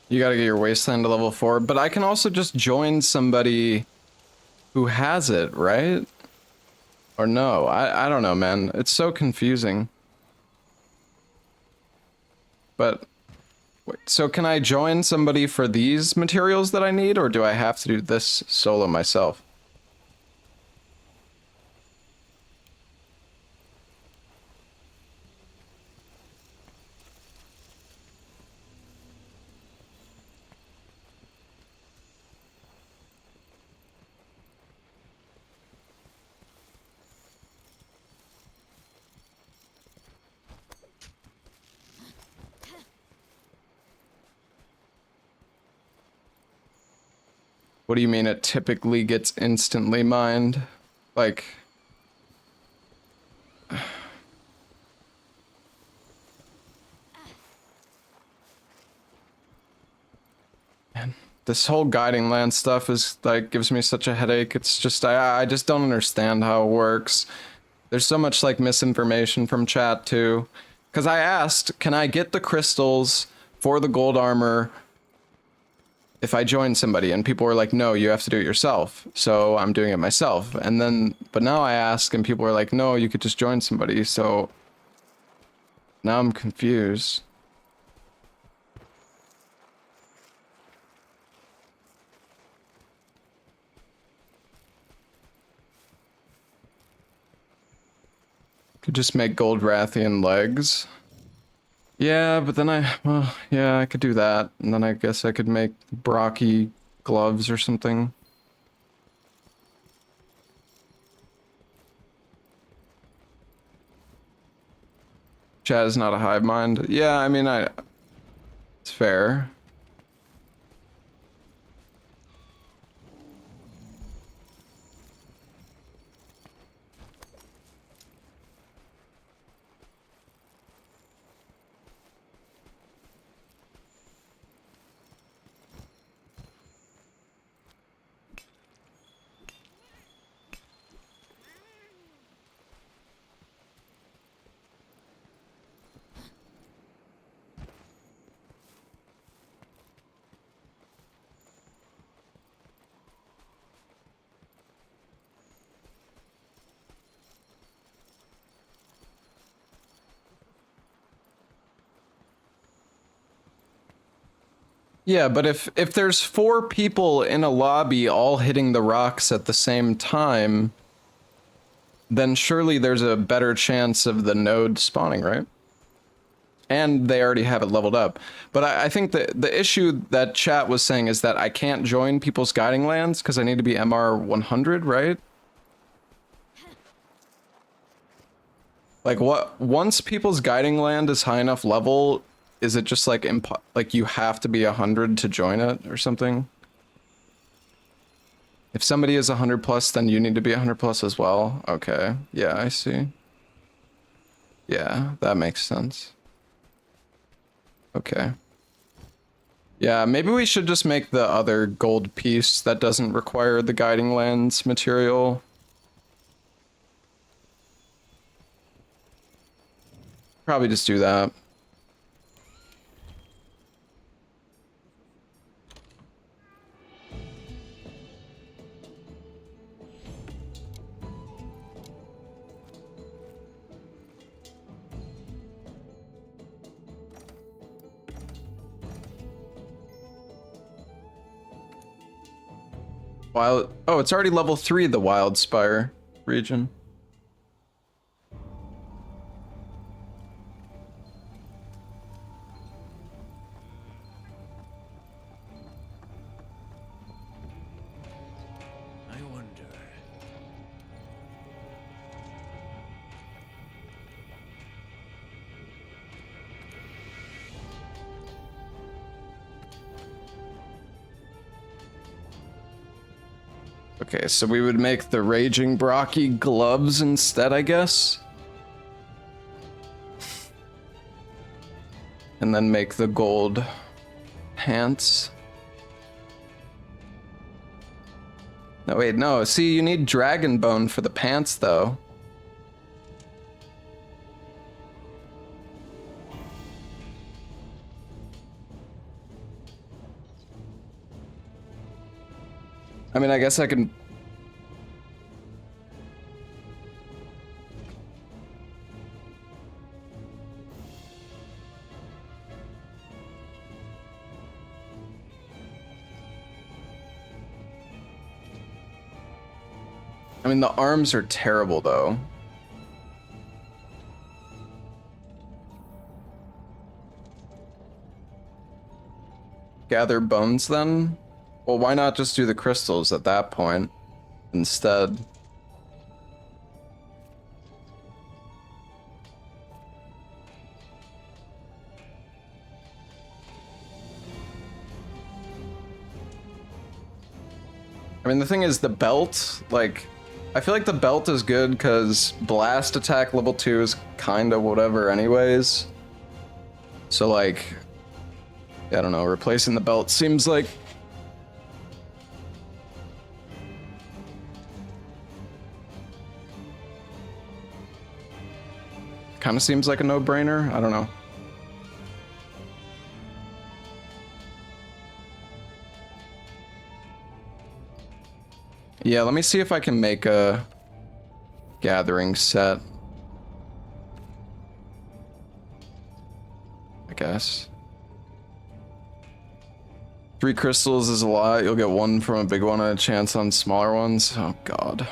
You gotta get your wasteland to level 4, but I can also just join somebody who has it, right? Or no, I don't know, man. It's so confusing. But, wait, so can I join somebody for these materials that I need, or do I have to do this solo myself? What do you mean it typically gets instantly mined? Like... Man, this whole guiding land stuff is like gives me such a headache. It's just I just don't understand how it works. There's so much like misinformation from chat too. Cause I asked, can I get the crystals for the gold armor if I join somebody? And people were like, no, you have to do it yourself. So I'm doing it myself. And then, but now I ask and people are like, no, you could just join somebody. So now I'm confused. Could just make gold Rathian legs. Yeah, but then well, yeah, I could do that. And then I guess I could make Brocky gloves or something. Chad is not a hive mind. Yeah, I mean, it's fair. Yeah, but if there's 4 people in a lobby all hitting the rocks at the same time, then surely there's a better chance of the node spawning, right? And they already have it leveled up. But I think the issue that chat was saying is that I can't join people's guiding lands because I need to be MR 100, right? Like what? Once people's guiding land is high enough level, is it just like like you have to be 100 to join it or something? If somebody is 100 plus, then you need to be 100 plus as well. Okay, yeah, I see. Yeah, that makes sense. Okay. Yeah, maybe we should just make the other gold piece that doesn't require the guiding lands material. Probably just do that. Wild. Oh, it's already level 3, the Wild Spire region. I wonder. Okay, so we would make the Raging Brocky gloves instead, I guess. And then make the gold pants. No, wait, no. See, you need dragon bone for the pants, though. I mean, I guess I can... I mean, the arms are terrible, though. Gather bones, then? Well, why not just do the crystals at that point instead? I mean, the thing is, the belt, like... I feel like the belt is good because blast attack level 2 is kind of whatever anyways. So, like... I don't know, replacing the belt seems like... Kind of seems like a no-brainer. I don't know. Yeah, let me see if I can make a gathering set. I guess. 3 crystals is a lot. You'll get 1 from a big one and a chance on smaller ones. Oh, God.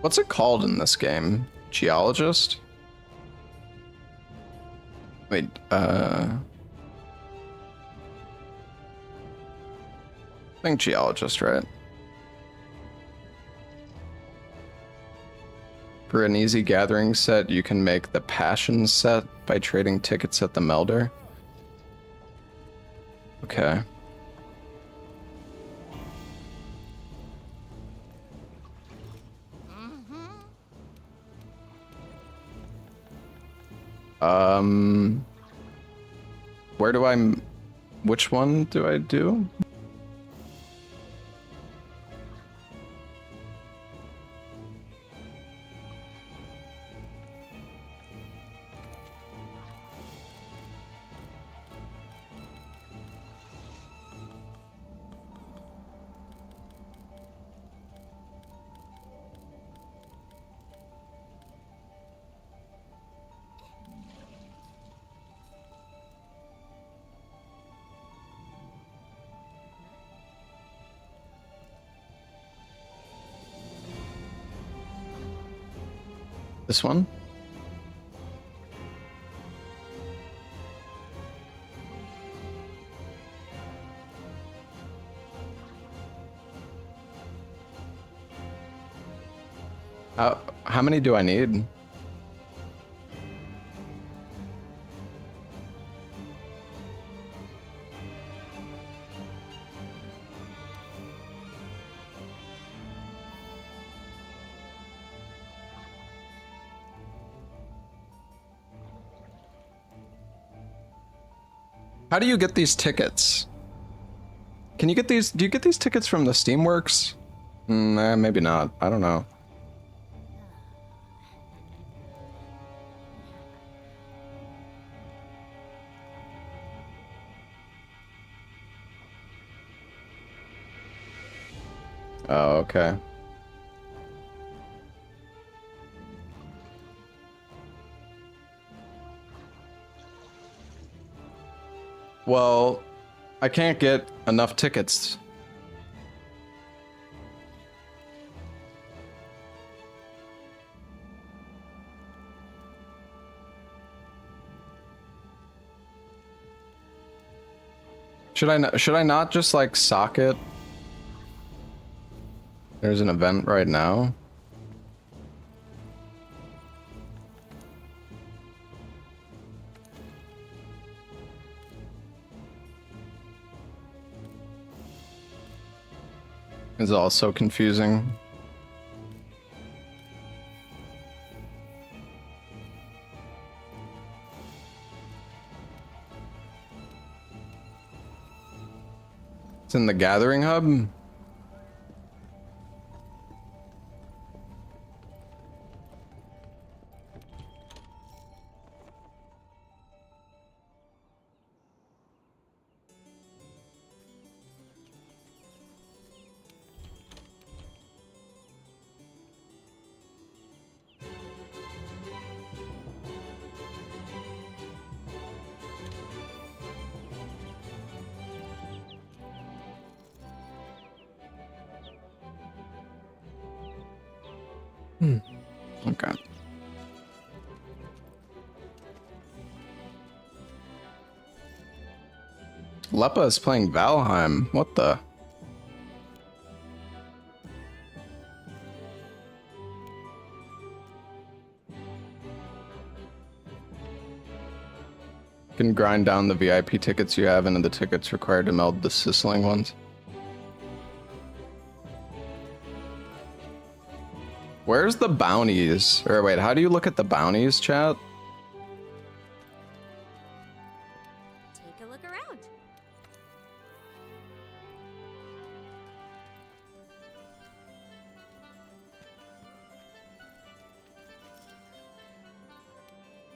What's it called in this game? Geologist? Wait, I think geologist, right? For an easy gathering set, you can make the passion set by trading tickets at the melder. Okay. Where do which one do I do? This one? How many do I need? How do you get these tickets? Can you get these? Do you get these tickets from the Steamworks? Maybe not. I don't know. Oh, okay. Well, I can't get enough tickets. Should I not just like sock it? There's an event right now. It's all so confusing. It's in the gathering hub. Okay. Leppa is playing Valheim. What the? You can grind down the VIP tickets you have into the tickets required to meld the sizzling ones. Where's the bounties? Or wait, how do you look at the bounties, chat? Take a look around.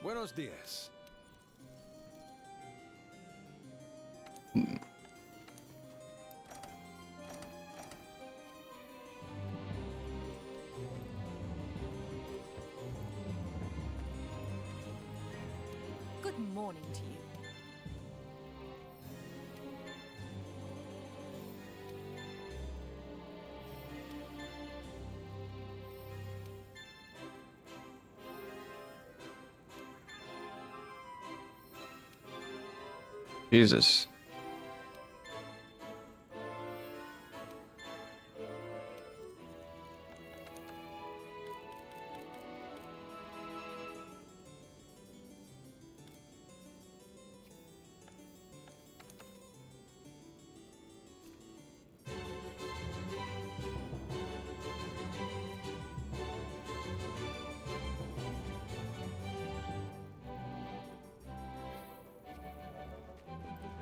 Buenos dias. Good morning to you. Jesus.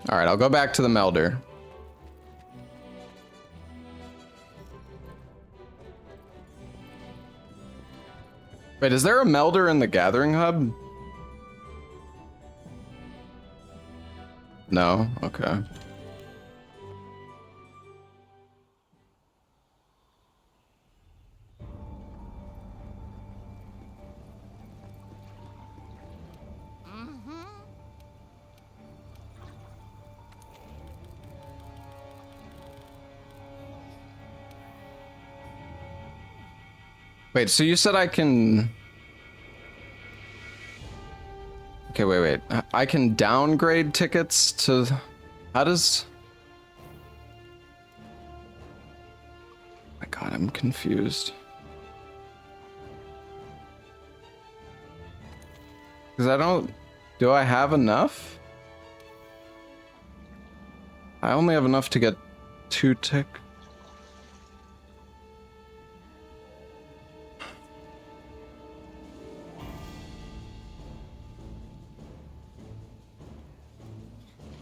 All right, I'll go back to the melder. Wait, is there a melder in the gathering hub? No? Okay. Wait, so you said I can... Okay, wait. I can downgrade tickets to... How does... My God, I'm confused. Because I don't... Do I have enough? I only have enough to get 2 tick...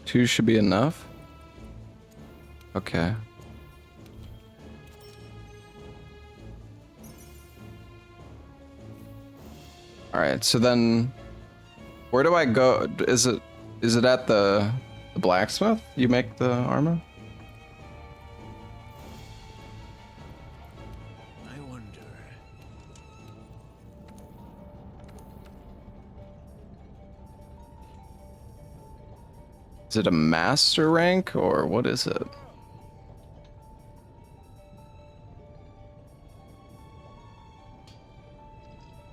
Two should be enough. Okay. All right. So then, where do I go? Is it at the blacksmith? You make the armor? I wonder. Is it a master rank or what is it?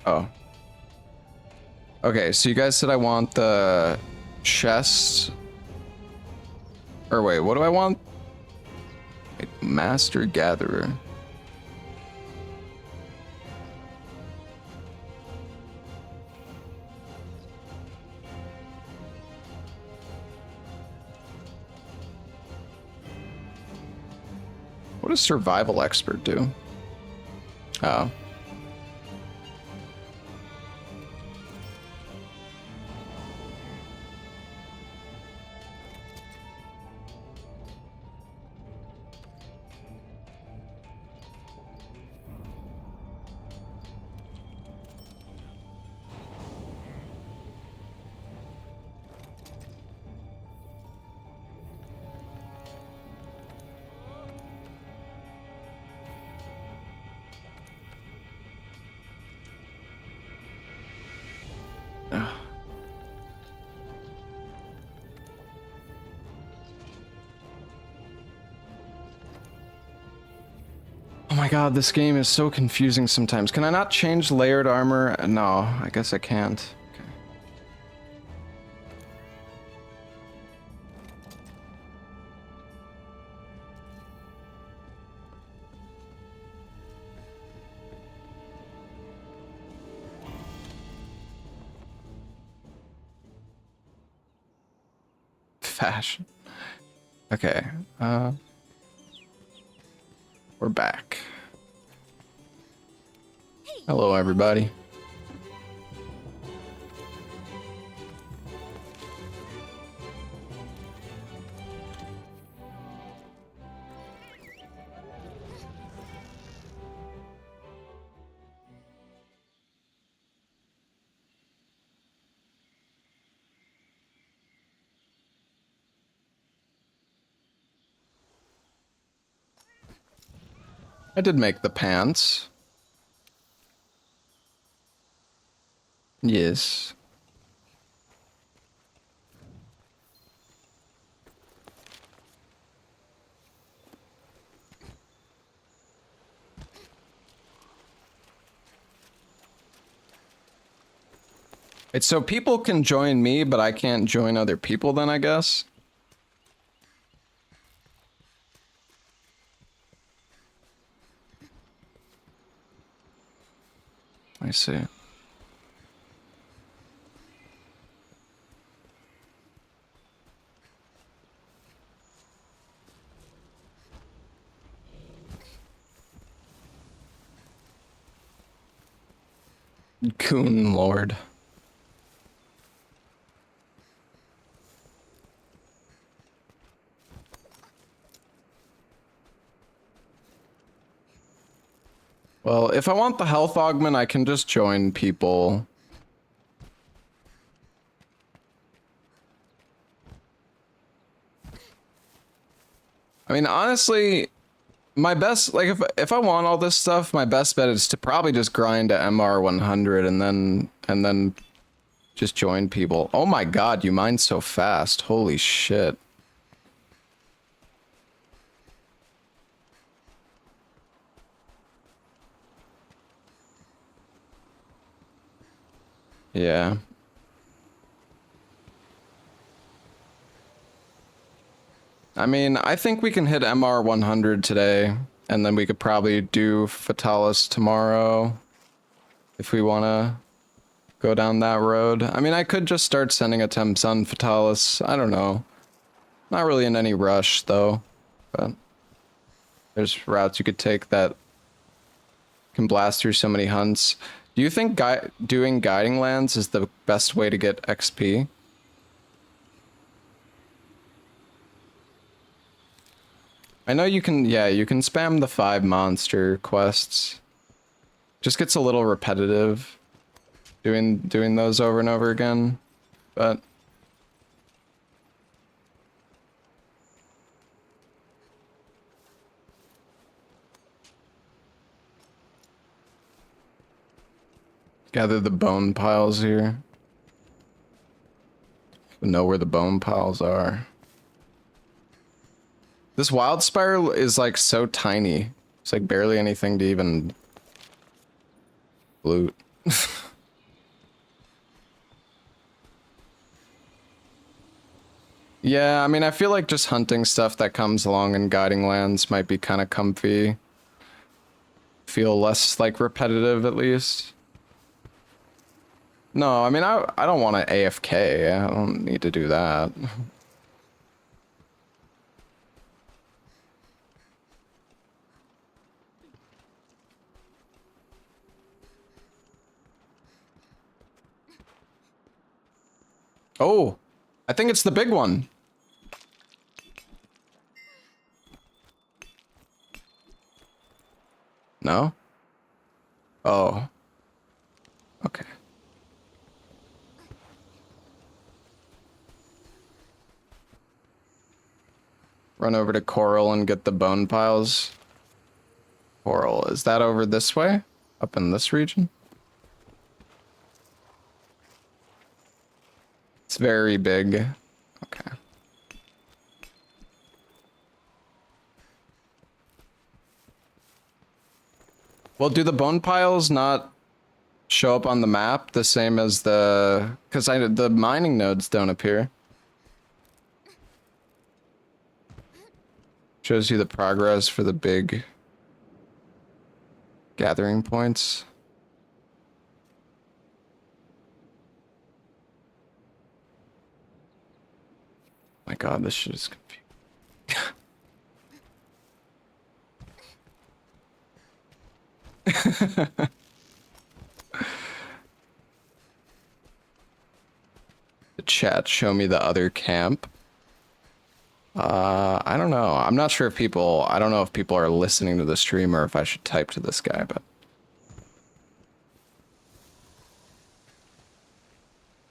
Oh. Okay, so you guys said I want the chest. Or wait, what do I want? Wait, master gatherer. What does survival expert do? Oh. my god, this game is so confusing sometimes. Can I not change layered armor? No, I guess I can't. Okay. Fashion. Okay, we're back. Hello, everybody. I did make the pants. Yes. It's so people can join me, but I can't join other people then, I guess. I see. Coon Lord. Well, if I want the health augment, I can just join people. I mean, honestly, my best, like, if I want all this stuff, my best bet is to probably just grind to MR 100 and then just join people. Oh my god, you mine so fast. Holy shit. Yeah. I mean, I think we can hit MR 100 today, and then we could probably do Fatalis tomorrow if we want to go down that road. I mean, I could just start sending attempts on Fatalis. I don't know. Not really in any rush, though. But there's routes you could take that can blast through so many hunts. Do you think doing guiding lands is the best way to get XP? I know you can, yeah, you can spam the 5 monster quests. Just gets a little repetitive doing those over and over again, but gather the bone piles here. Know where the bone piles are. This wild spiral is like so tiny. It's like barely anything to even loot. Yeah, I mean, I feel like just hunting stuff that comes along in guiding lands might be kind of comfy. Feel less like repetitive at least. No, I mean, I don't want to AFK. I don't need to do that. Oh, I think it's the big one. No? Oh. Okay. Run over to Coral and get the bone piles. Coral, is that over this way? Up in this region? It's very big. Okay. Well, do the bone piles not show up on the map the same as the... Because the mining nodes don't appear. Shows you the progress for the big gathering points. My god, this shit is confusing. The chat, show me the other camp. I don't know. I'm not sure if people, I don't know if people are listening to the stream or if I should type to this guy, but.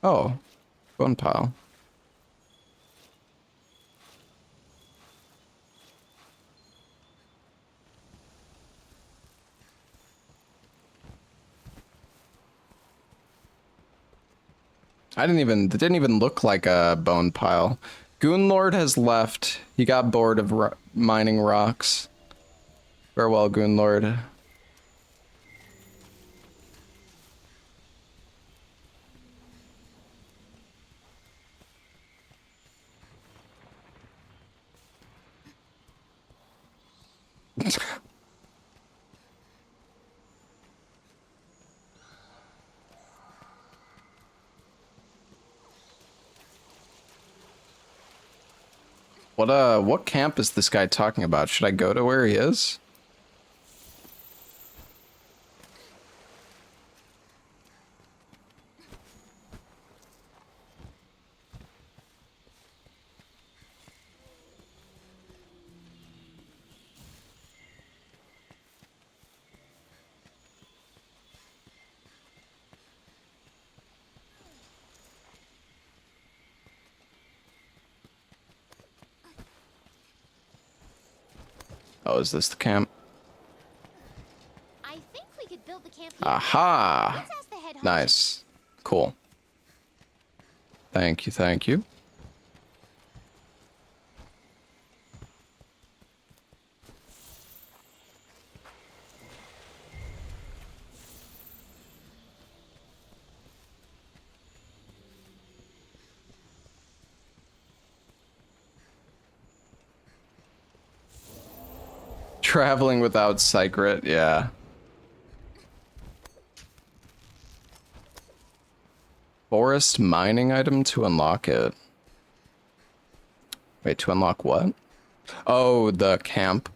Oh, bone pile. It didn't even look like a bone pile. Goonlord has left. He got bored of mining rocks. Farewell, Goonlord. What camp is this guy talking about? Should I go to where he is? Oh, is this the camp? I think we could build the camp here. Aha! Let's ask the head honcho. Nice. Cool. Thank you, thank you. Traveling without Secret, yeah. Forest mining item to unlock it. Wait, to unlock what? Oh, the camp.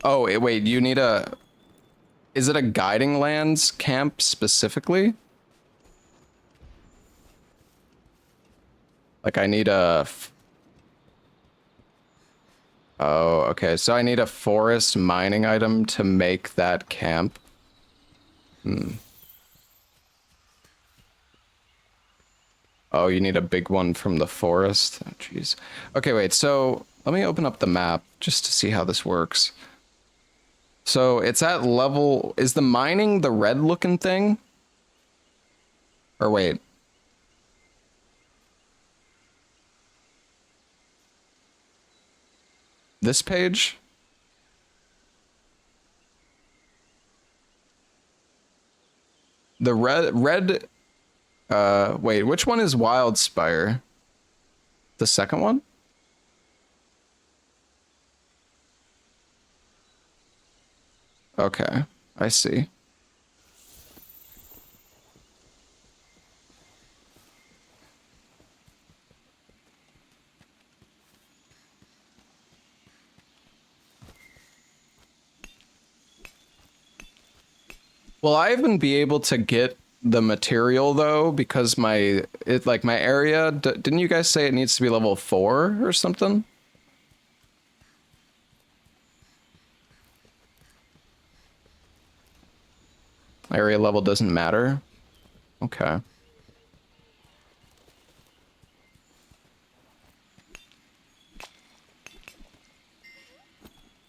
Oh, wait, you need a... Is it a guiding lands camp specifically? Like I need a... Oh, okay. So I need a forest mining item to make that camp. Oh, you need a big one from the forest? Oh, jeez. Okay, wait. So let me open up the map just to see how this works. So it's at level... Is the mining the red looking thing? Or wait. This page? The red, wait, which one is Wildspire? The second one? Okay, I see. Will I even be able to get the material though? Because my area, didn't you guys say it needs to be level 4 or something? Area level doesn't matter? Okay.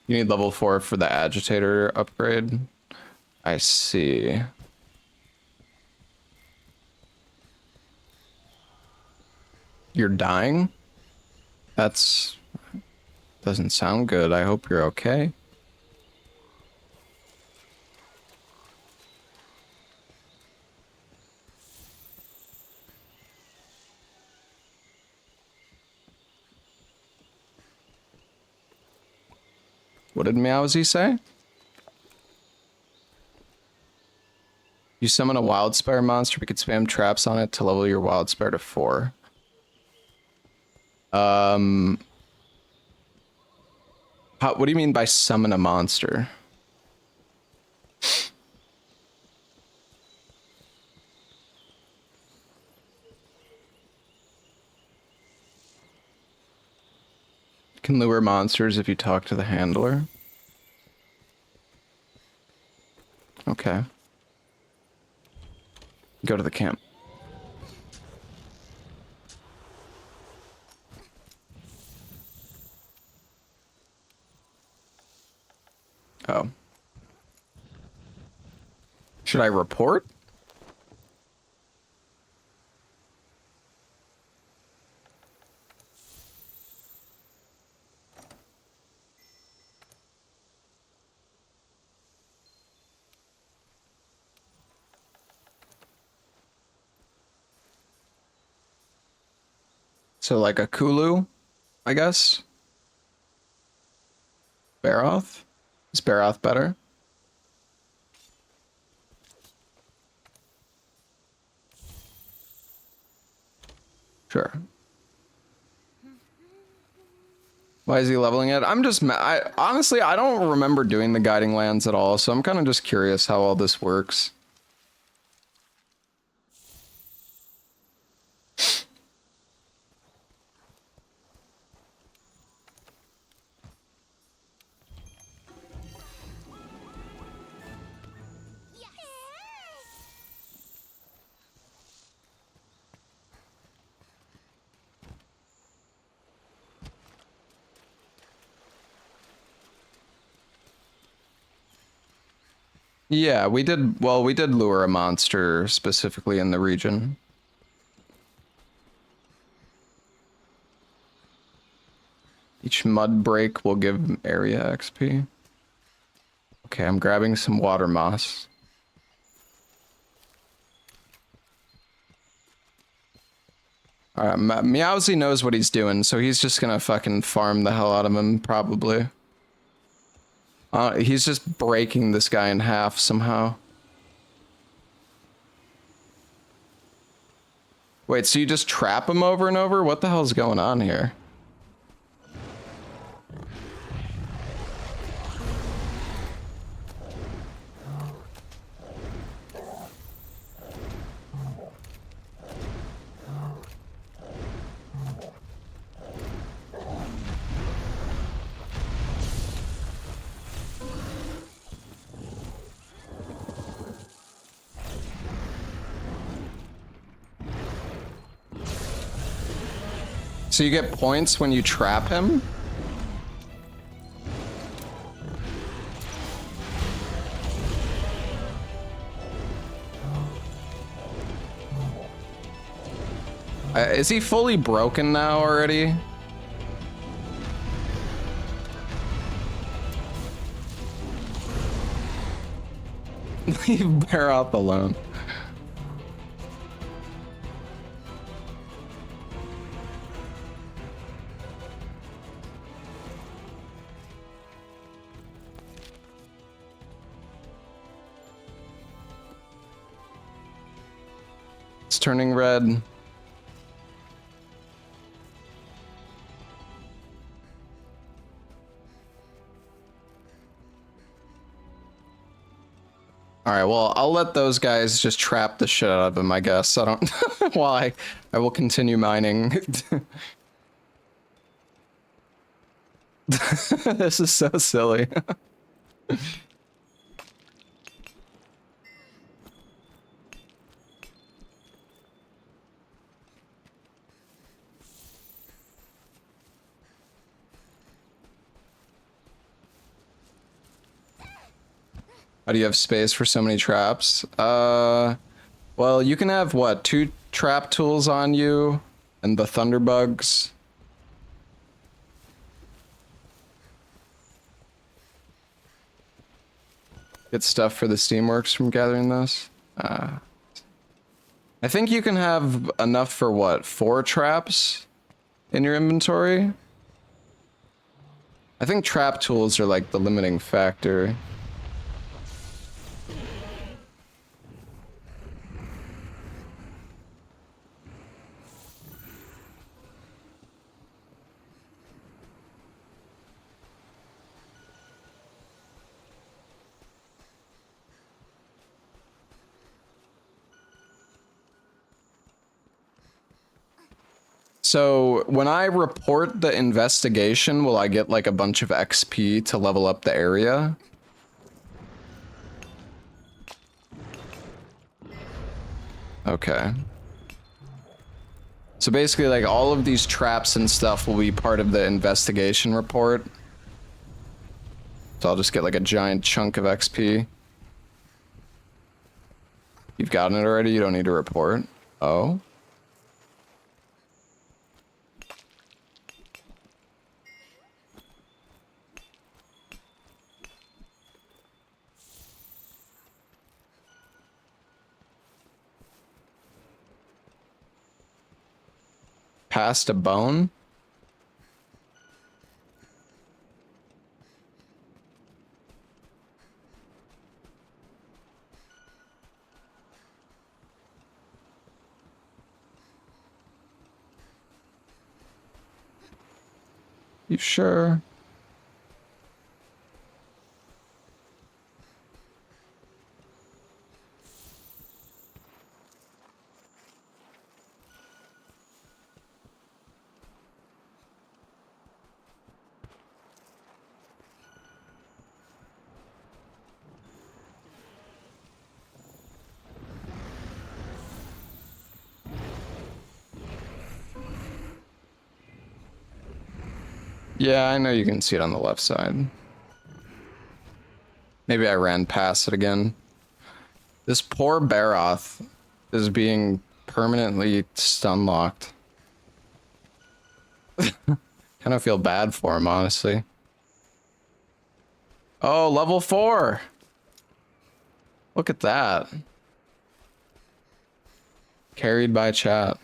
You need level 4 for the agitator upgrade? I see. You're dying? That's... doesn't sound good. I hope you're okay. What did Meowsy say? You summon a wild spire monster, we could spam traps on it to level your wild spire to 4. What do you mean by summon a monster? Can lure monsters if you talk to the handler. Okay. Go to the camp. Oh. Should I report? So like a Kulu, I guess? Baroth? Is Baroth better? Sure. Why is he leveling it? I'm just, honestly, I don't remember doing the guiding lands at all, so I'm kind of just curious how all this works. Yeah, we did, well, we did lure a monster specifically in the region. Each mud break will give area XP. Okay, I'm grabbing some water moss. Alright, Meowsy knows what he's doing, so he's just gonna fucking farm the hell out of him, probably. He's just breaking this guy in half somehow. Wait, so you just trap him over and over? What the hell's going on here? So you get points when you trap him? Is he fully broken now already? Leave Baroth alone. It's turning red. Alright, well, I'll let those guys just trap the shit out of him, I guess. I don't... Why? I will continue mining. This is so silly. How do you have space for so many traps? Well, you can have, what, 2 trap tools on you? And the thunderbugs? Get stuff for the Steamworks from gathering this? I think you can have enough for, what, 4 traps in your inventory? I think trap tools are like the limiting factor. So when I report the investigation, will I get like a bunch of XP to level up the area? Okay. So basically like all of these traps and stuff will be part of the investigation report. So I'll just get like a giant chunk of XP. You've gotten it already, you don't need to report. Oh. Passed a bone? You sure? Yeah, I know you can see it on the left side. Maybe I ran past it again. This poor Baroth is being permanently stun locked. Kind of feel bad for him, honestly. Oh, level 4. Look at that. Carried by chat.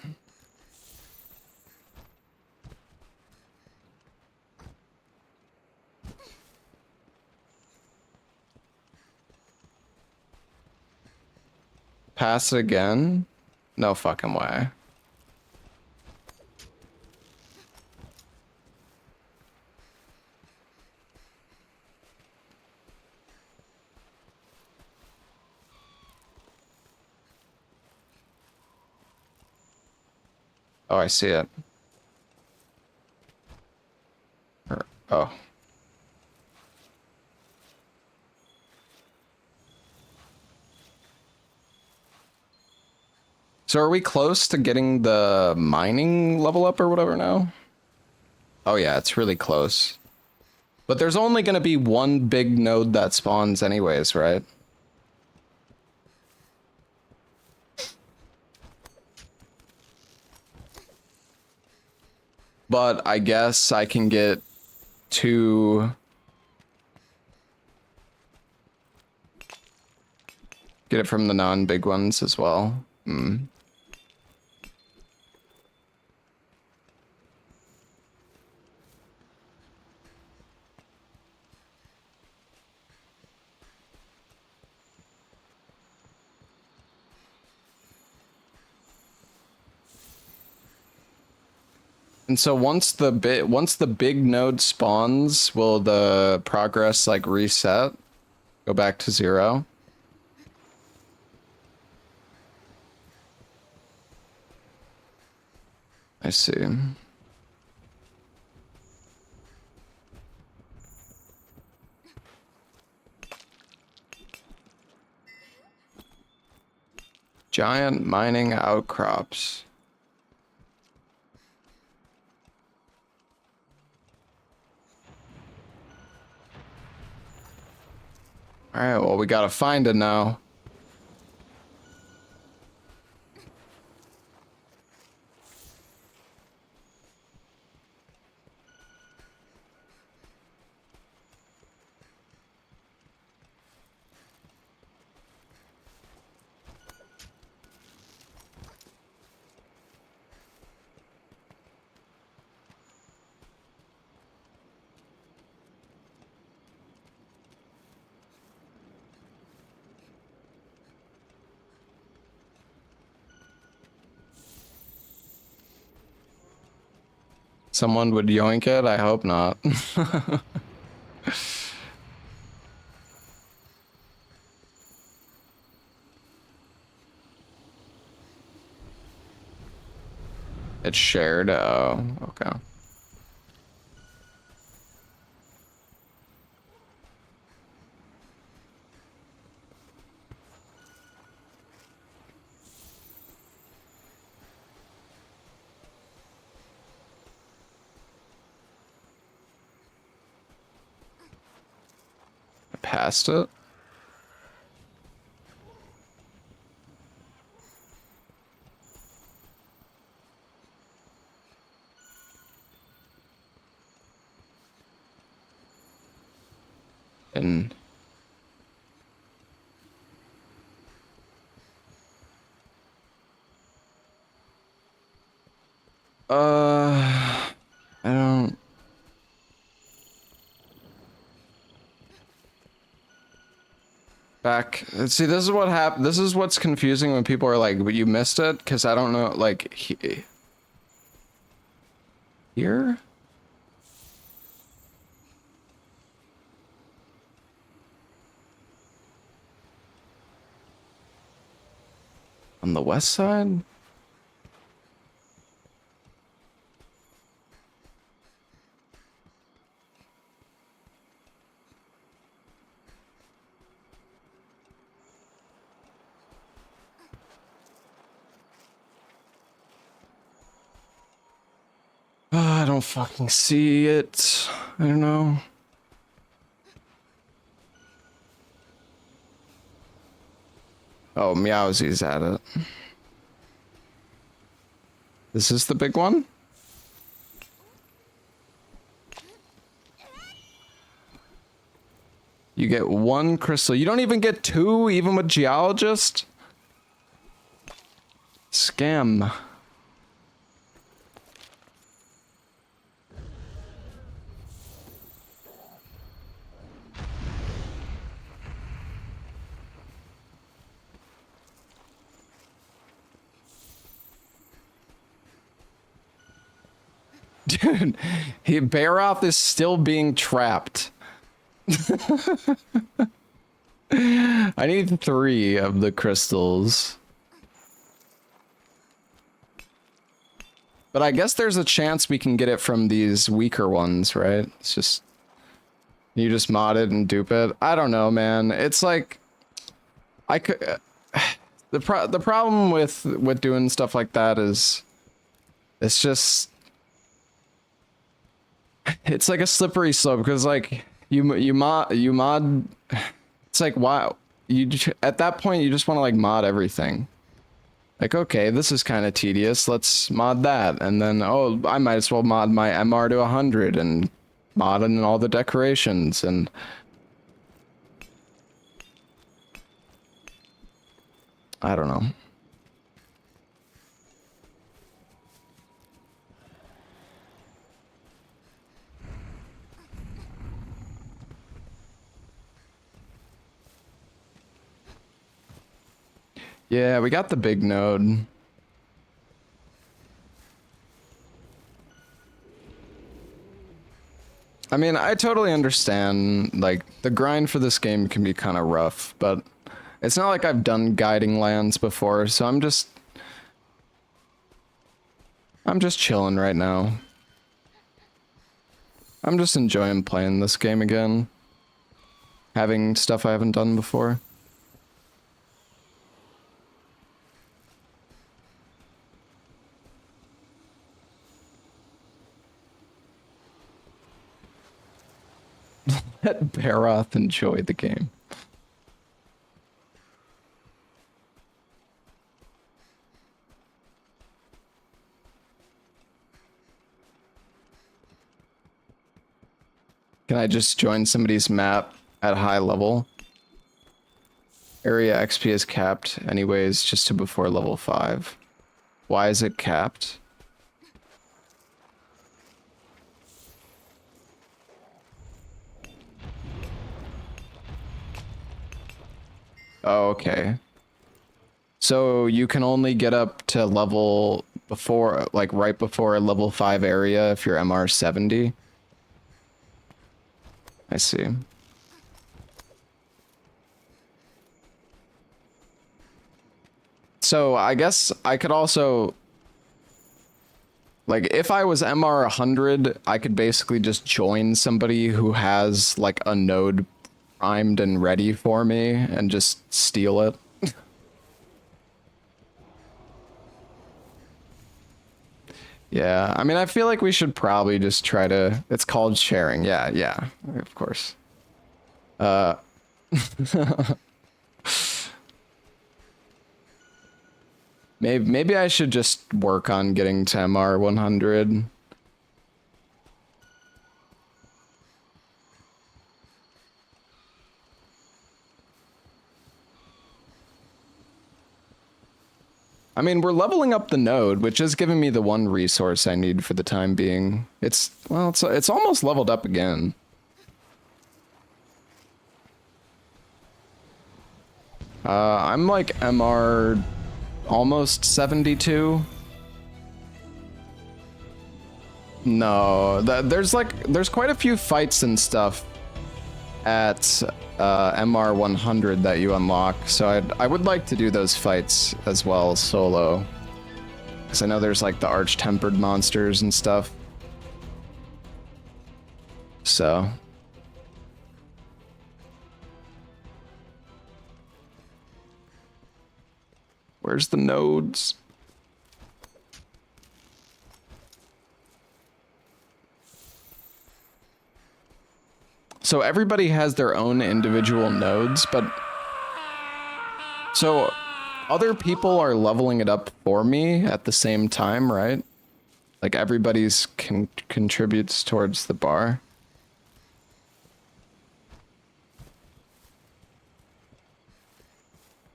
Pass it again? No fucking way. Oh, I see it. Oh. So are we close to getting the mining level up or whatever now? Oh yeah, it's really close. But there's only going to be one big node that spawns anyways, right? But I guess I can get two... Get it from the non-big ones as well. Hmm. And so once the big node spawns, will the progress like reset? Go back to 0? I see. Giant mining outcrops. Alright, well, we gotta find it now. Someone would yoink it? I hope not. It's shared. Oh, okay. I passed it. And I don't. Back. See, this is what happened. This is what's confusing when people are like, "But you missed it," because I don't know. Like here. On the west side? I don't fucking see it. I don't know. Oh, Meowsy's at it. This is the big one? You get one crystal. You don't even get two, even with geologist? Scam. Dude, Baroth is still being trapped. I need 3 of the crystals. But I guess there's a chance we can get it from these weaker ones, right? It's just... You just mod it and dupe it. I don't know, man. It's like... I could... The problem with doing stuff like that is... It's just... It's like a slippery slope because like you mod it's like wow at that point you just want to like mod everything, like okay, this is kind of tedious, let's mod that, and then oh, I might as well mod my MR to 100 and mod in all the decorations, and I don't know. Yeah, we got the big node. I mean, I totally understand, like, the grind for this game can be kind of rough, but it's not like I've done guiding lands before, so I'm just chilling right now. I'm just enjoying playing this game again. Having stuff I haven't done before. Let Baroth enjoy the game. Can I just join somebody's map at high level? Area XP is capped anyways, just to before level 5. Why is it capped? Oh, okay. So you can only get up to level before, like right before a level 5 area if you're MR 70. I see. So I guess I could also, like, if I was MR 100, I could basically just join somebody who has like a node primed and ready for me and just steal it. Yeah, I mean, I feel like we should probably just try to, it's called sharing. Yeah, yeah, of course. Maybe I should just work on getting to MR 100. I mean, we're leveling up the node, which is giving me the one resource I need for the time being. It's, well, it's almost leveled up again. I'm like MR almost 72. No, there's quite a few fights and stuff at MR 100 that you unlock, so I would like to do those fights as well solo, because I know there's like the arch-tempered monsters and stuff. So where's the nodes? So everybody has their own individual nodes, but so other people are leveling it up for me at the same time, right? Like everybody's contributes towards the bar.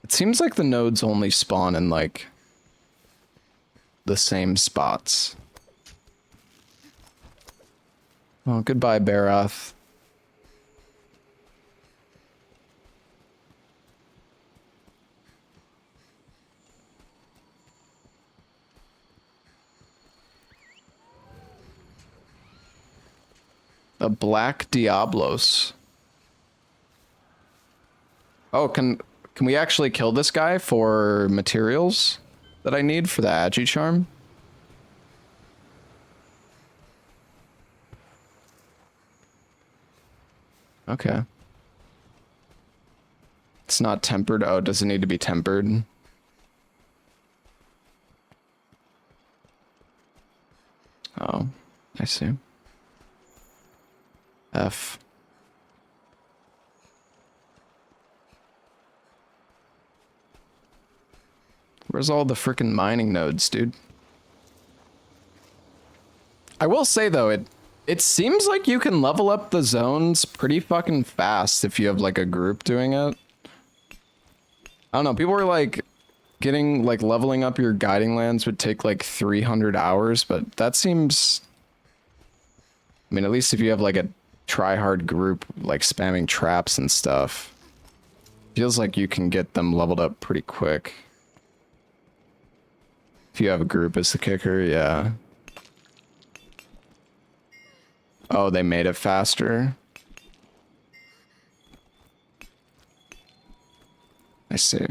It seems like the nodes only spawn in like the same spots. Oh, goodbye, Barath. A black Diablos. Oh, can we actually kill this guy for materials that I need for the Agi charm? Okay. It's not tempered. Oh, does it need to be tempered? Oh, I see. F. Where's all the frickin' mining nodes, dude? I will say though, it seems like you can level up the zones pretty fucking fast if you have like a group doing it. I don't know, people were like getting like leveling up your guiding lands would take like 300 hours, but that seems, I mean, at least if you have like a try-hard group like spamming traps and stuff, feels like you can get them leveled up pretty quick. If you have a group as the kicker, yeah. Oh, they made it faster. I see.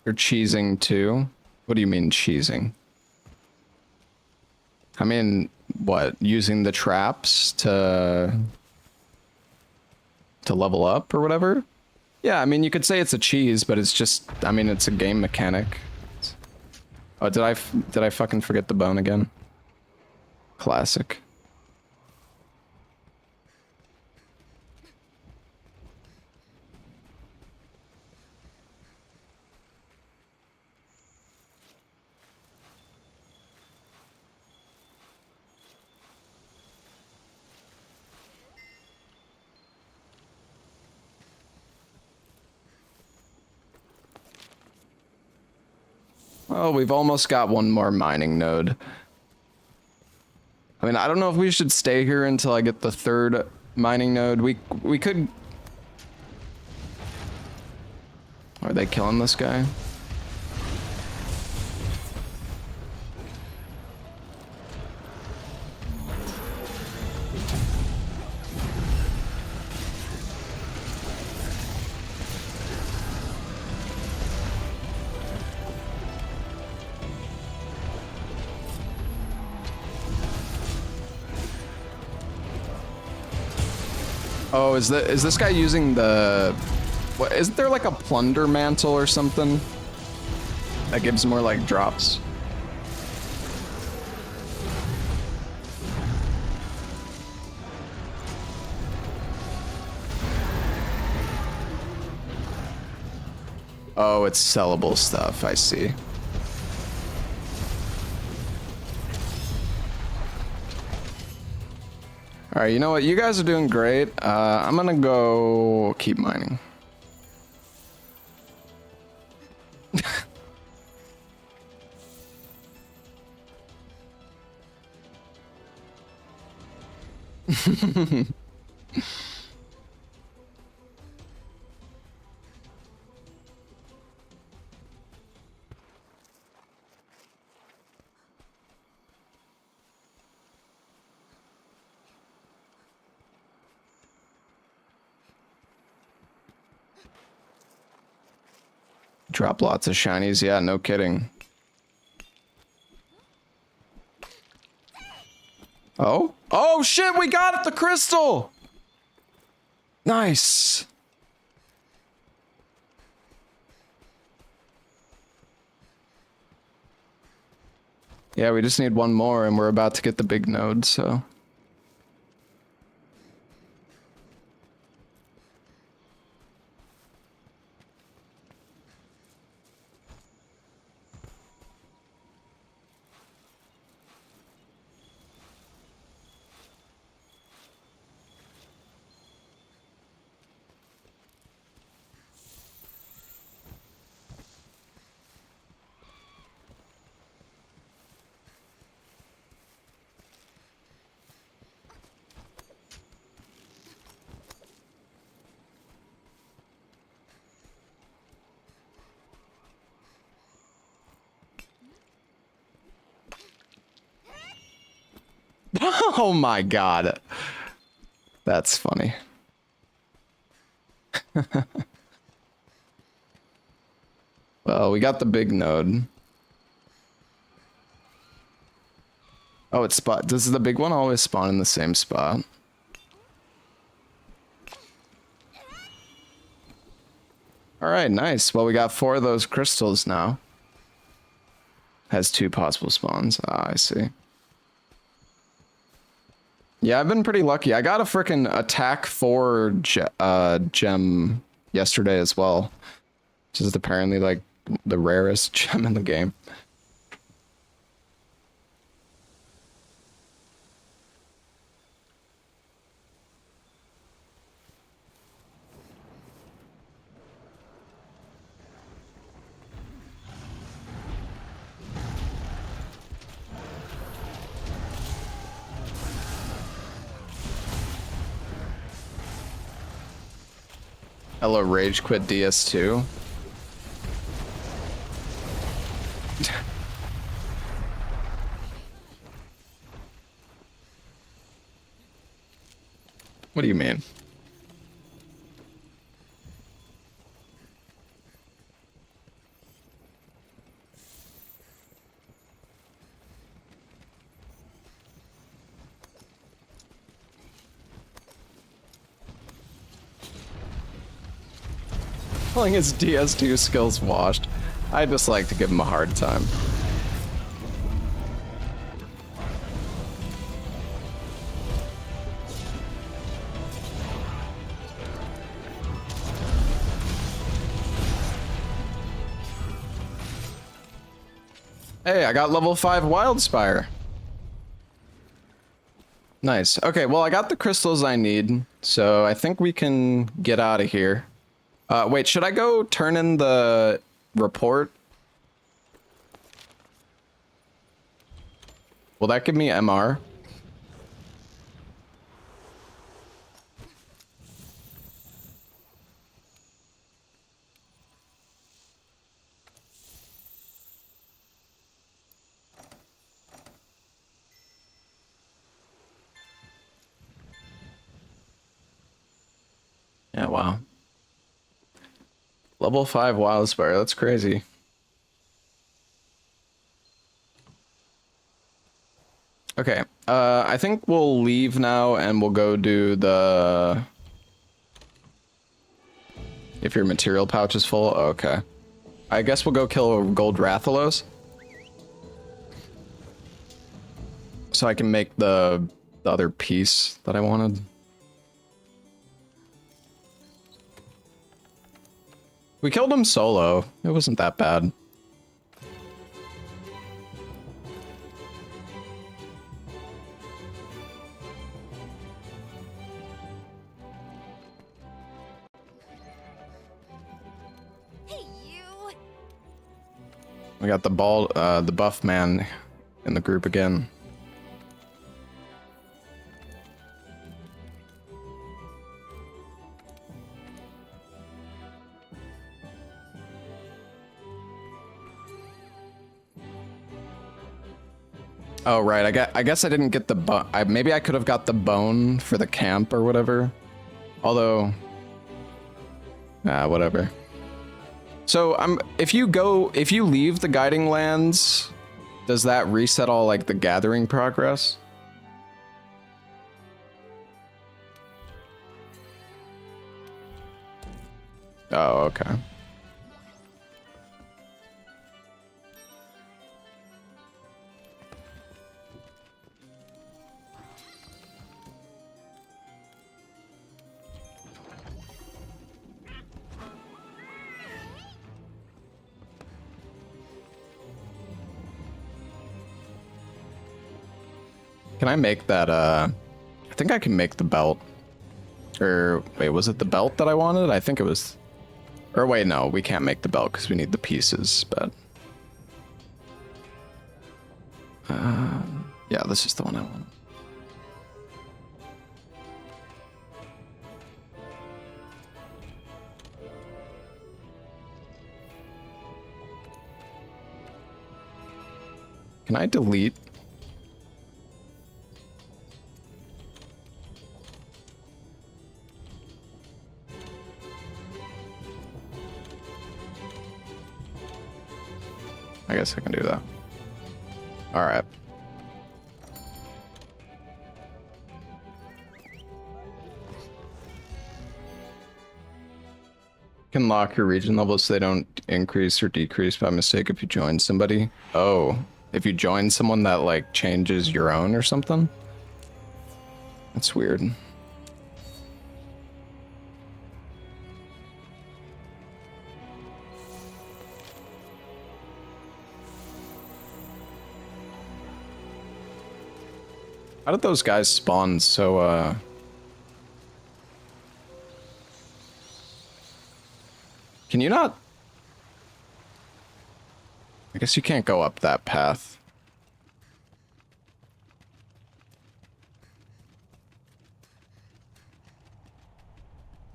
You're cheesing too? What do you mean cheesing? I mean, what? Using the traps to level up or whatever? Yeah, I mean, you could say it's a cheese, but it's just, I mean, it's a game mechanic. Oh, did I fucking forget the bone again? Classic. Oh, we've almost got one more mining node. I mean, I don't know if we should stay here until I get the third mining node. We could... Or they killing this guy? Oh, is this guy using the... What, isn't there like a plunder mantle or something? That gives more like drops. Oh, it's sellable stuff, I see. All right, you know what? You guys are doing great. I'm gonna go keep mining. Drop lots of shinies. Yeah, no kidding. Oh? Oh shit, we got the crystal! Nice. Yeah, we just need one more and we're about to get the big node, so. Oh my god. That's funny. Well, we got the big node. Oh, it's spot. Does the big one always spawn in the same spot? Alright, nice. Well, we got 4 of those crystals now. Has 2 possible spawns. Ah, I see. Yeah, I've been pretty lucky. I got a frickin' attack 4 gem yesterday as well. Which is apparently like the rarest gem in the game. Hello, rage quit DS2. What do you mean? Calling his DS2 skills washed. I just like to give him a hard time. Hey, I got level 5 Wildspire. Nice. Okay, well, I got the crystals I need, so I think we can get out of here. Wait, should I go turn in the report? Will that give me MR? Yeah, wow. Level 5 Wildspire, that's crazy. Okay, I think we'll leave now and we'll go do the... If your material pouch is full, okay. I guess we'll go kill gold Rathalos. So I can make the other piece that I wanted. We killed him solo. It wasn't that bad. Hey, you. We got the buff man in the group again. Oh, right. I guess I didn't get the maybe I could have got the bone for the camp or whatever. Although, whatever. So if you leave the guiding lands, does that reset all like the gathering progress? Oh, okay. Can I make that, I think I can make the belt. Or, wait, was it the belt that I wanted? I think it was... Or wait, no, we can't make the belt because we need the pieces, but... yeah, this is the one I want. Can I delete? I guess I can do that. All right. Can lock your region levels so they don't increase or decrease by mistake if you join somebody. Oh, if you join someone that like changes your own or something? That's weird. How did those guys spawn so, Can you not? I guess you can't go up that path.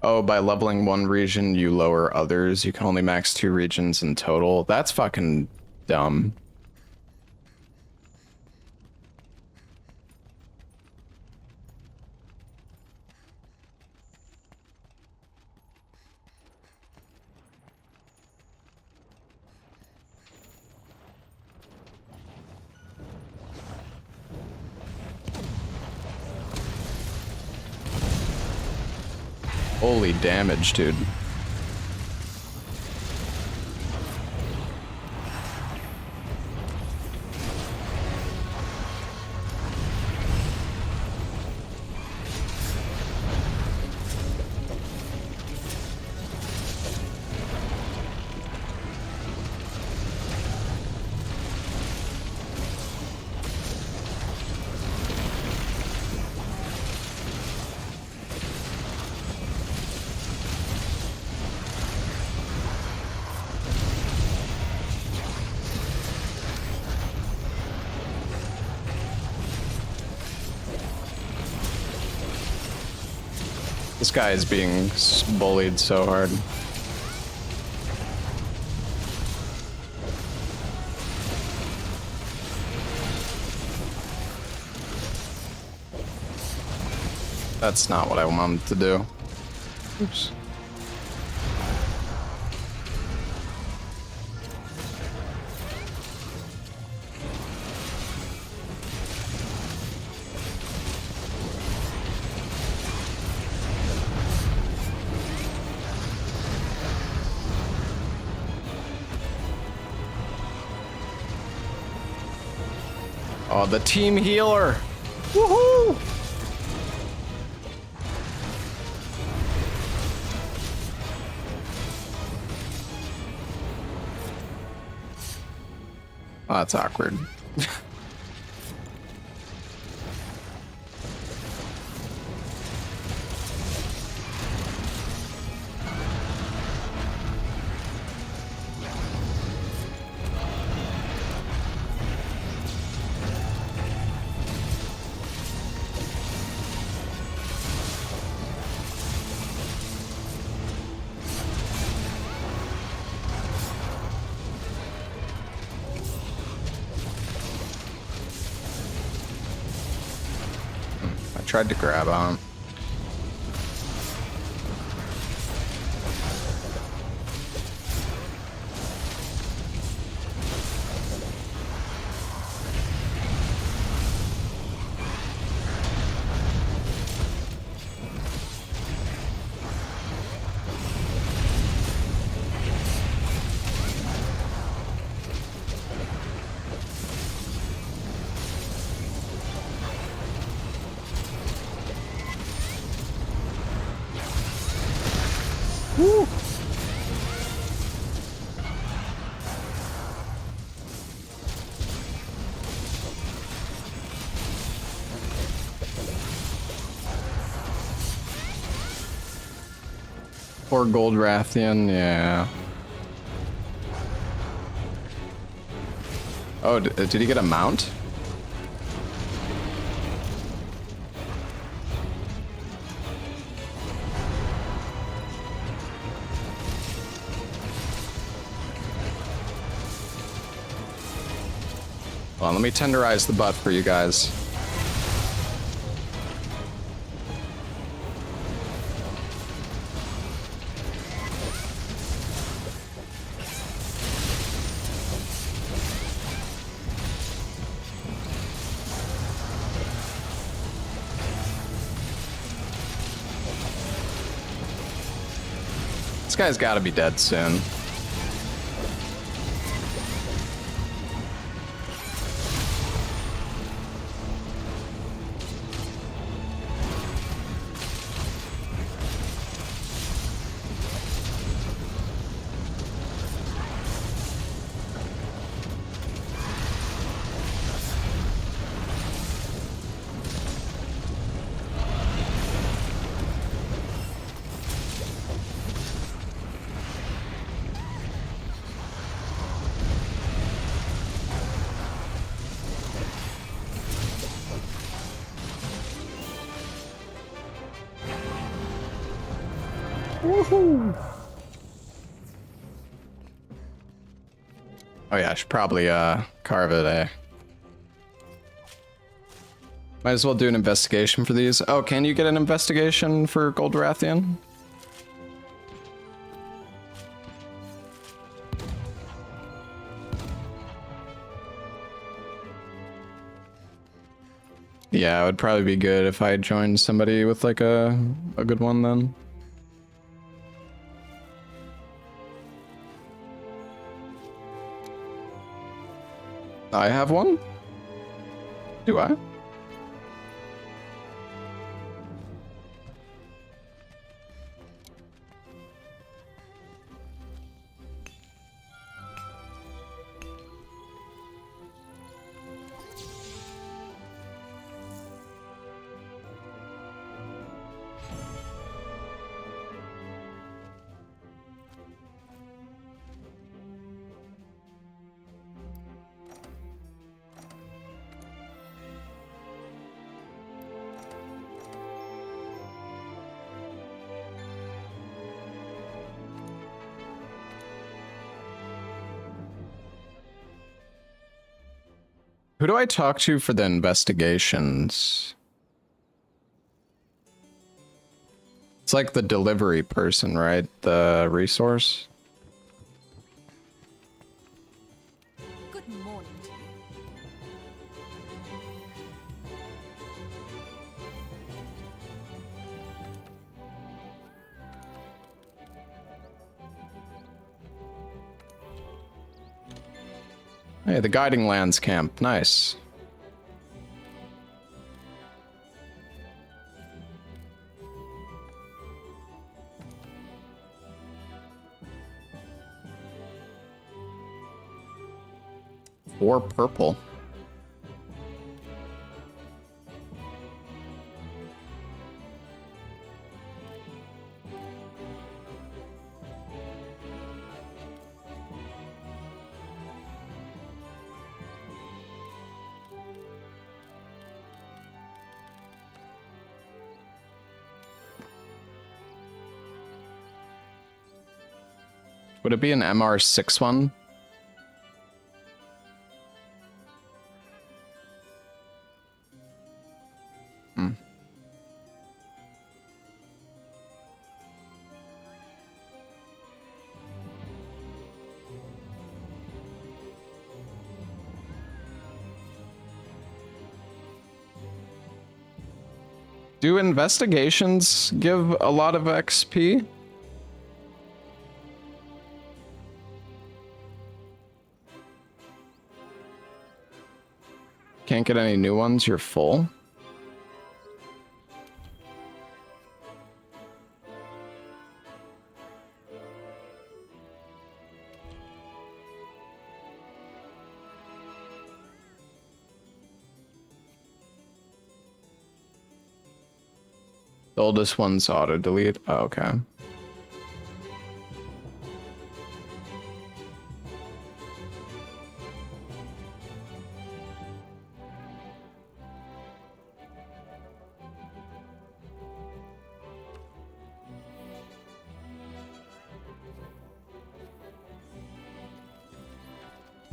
Oh, by leveling one region, you lower others. You can only max 2 regions in total. That's fucking dumb. Holy damage, dude. This guy is being bullied so hard. That's not what I wanted to do. Oops. Oh, the team healer! Woohoo! Oh, that's awkward. I tried to grab on. Woo! Poor gold Rathian, yeah. Oh, did he get a mount? Hold on, let me tenderize the butt for you guys. This guy's gotta be dead soon. Woohoo! Oh yeah, I should probably carve it, eh? Might as well do an investigation for these. Oh, can you get an investigation for Gold Rathian? Yeah, it would probably be good if I joined somebody with like a good one then. I have one? Do I? Who do I talk to for the investigations? It's like the delivery person, right? The resource. Good morning to you. Hey, the Guiding Lands camp. Nice. Or purple. Would it be an MR6 one? Hmm. Do investigations give a lot of XP? Can't get any new ones, you're full? The oldest one's auto-delete? Oh, okay.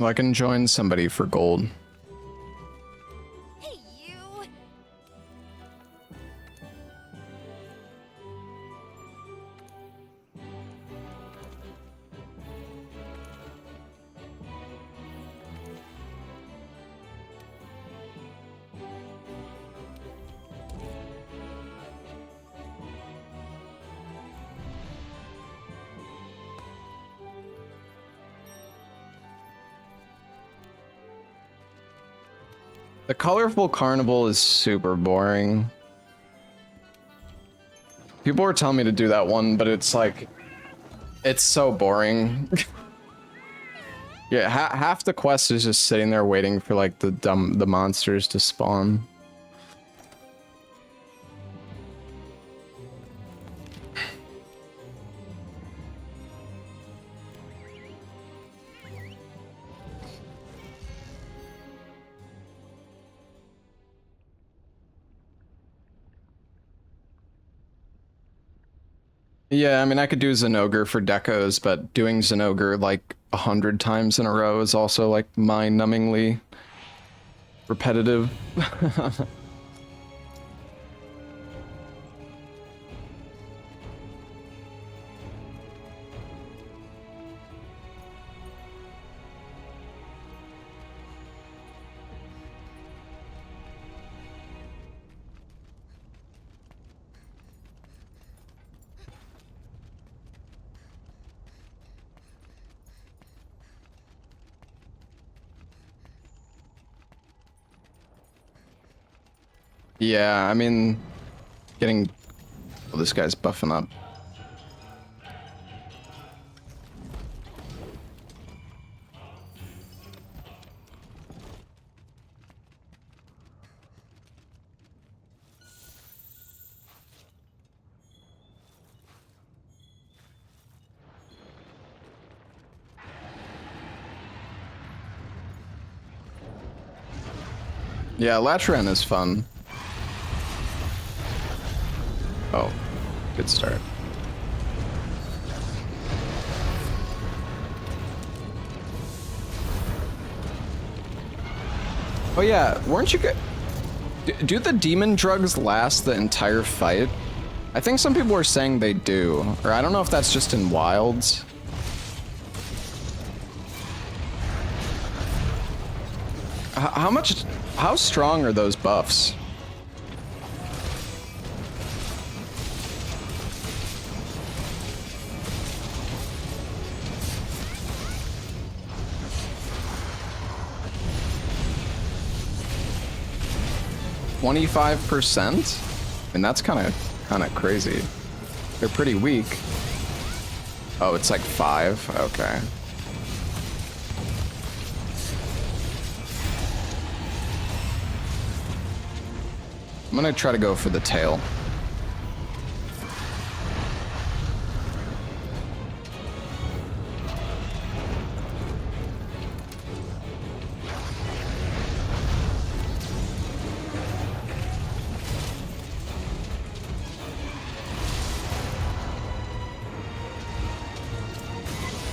Well, I can join somebody for gold. Hey, you. The colorful carnival is super boring. People were telling me to do that one, but it's like, it's so boring. Yeah, half the quest is just sitting there waiting for like the monsters to spawn. Yeah, I mean, I could do Zenogre for decos, but doing Zenogre like 100 times in a row is also like mind-numbingly repetitive. Yeah, I mean, getting... Oh, this guy's buffing up. Yeah, Alatreon is fun. Oh, good start. Oh yeah, weren't you good? Do the demon drugs last the entire fight? I think some people were saying they do, or I don't know if that's just in wilds. How strong are those buffs? %? And that's kind of crazy. They're pretty weak. Oh, it's like 5. Okay. I'm gonna try to go for the tail.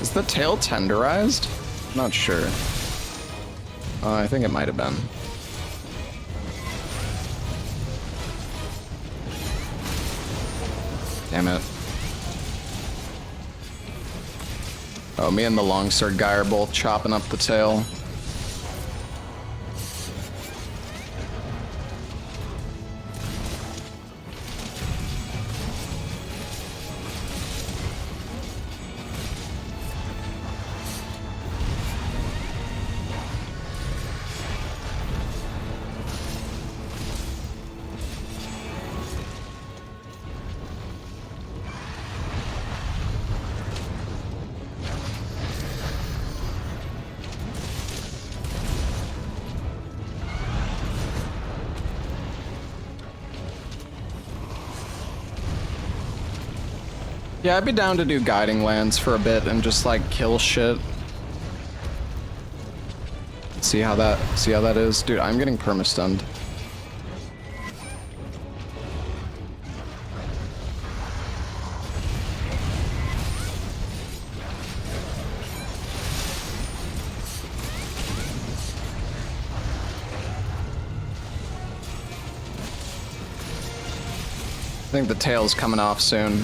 Is the tail tenderized? Not sure. I think it might have been. Damn it. Oh, me and the longsword guy are both chopping up the tail. Yeah, I'd be down to do guiding lands for a bit and just like kill shit. See how that is? Dude, I'm getting permastunned. I think the tail's coming off soon.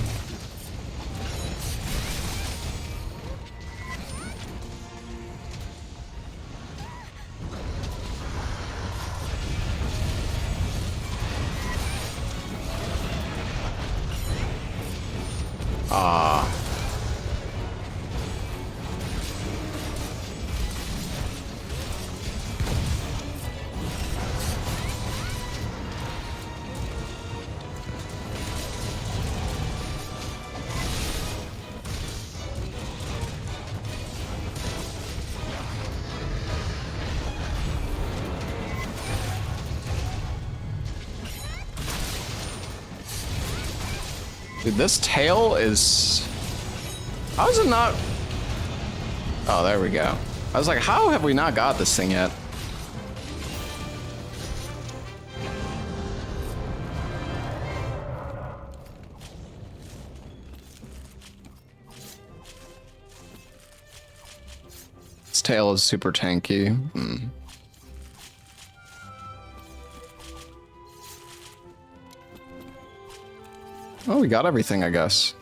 Dude, this tail is... How is it not... Oh, there we go. I was like, how have we not got this thing yet? This tail is super tanky. Oh, we got everything, I guess.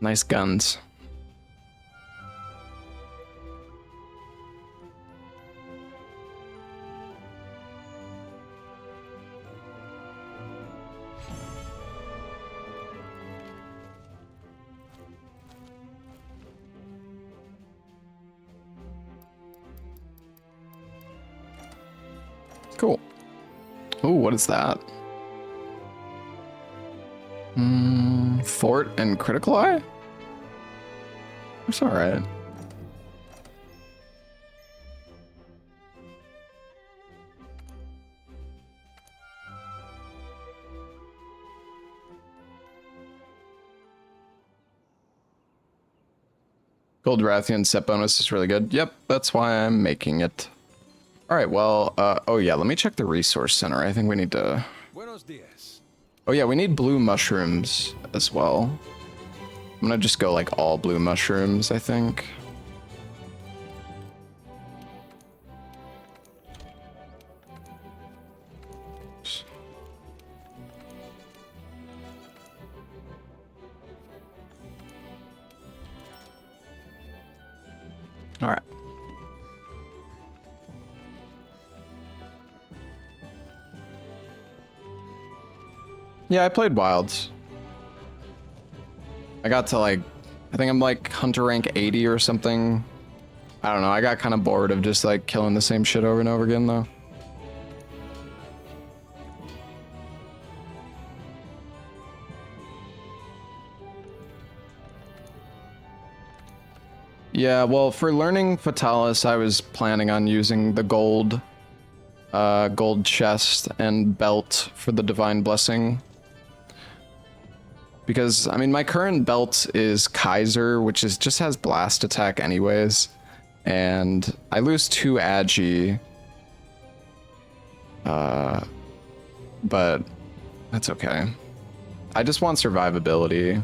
Nice guns. Cool. Ooh, what is that? Fort and critical eye? It's alright. Gold Rathian set bonus is really good. Yep, that's why I'm making it. All right, well, oh yeah, let me check the resource center. I think we need to... Buenos dias. Oh yeah, we need blue mushrooms as well. I'm gonna just go like all blue mushrooms, I think. All right. Yeah, I played Wilds. I got to like, I think I'm like hunter rank 80 or something. I don't know, I got kind of bored of just like killing the same shit over and over again though. Yeah, well, for learning Fatalis, I was planning on using the gold chest and belt for the Divine Blessing. Because, I mean, my current belt is Kaiser, which is just has blast attack anyways. And I lose 2 Agi. But that's okay. I just want survivability.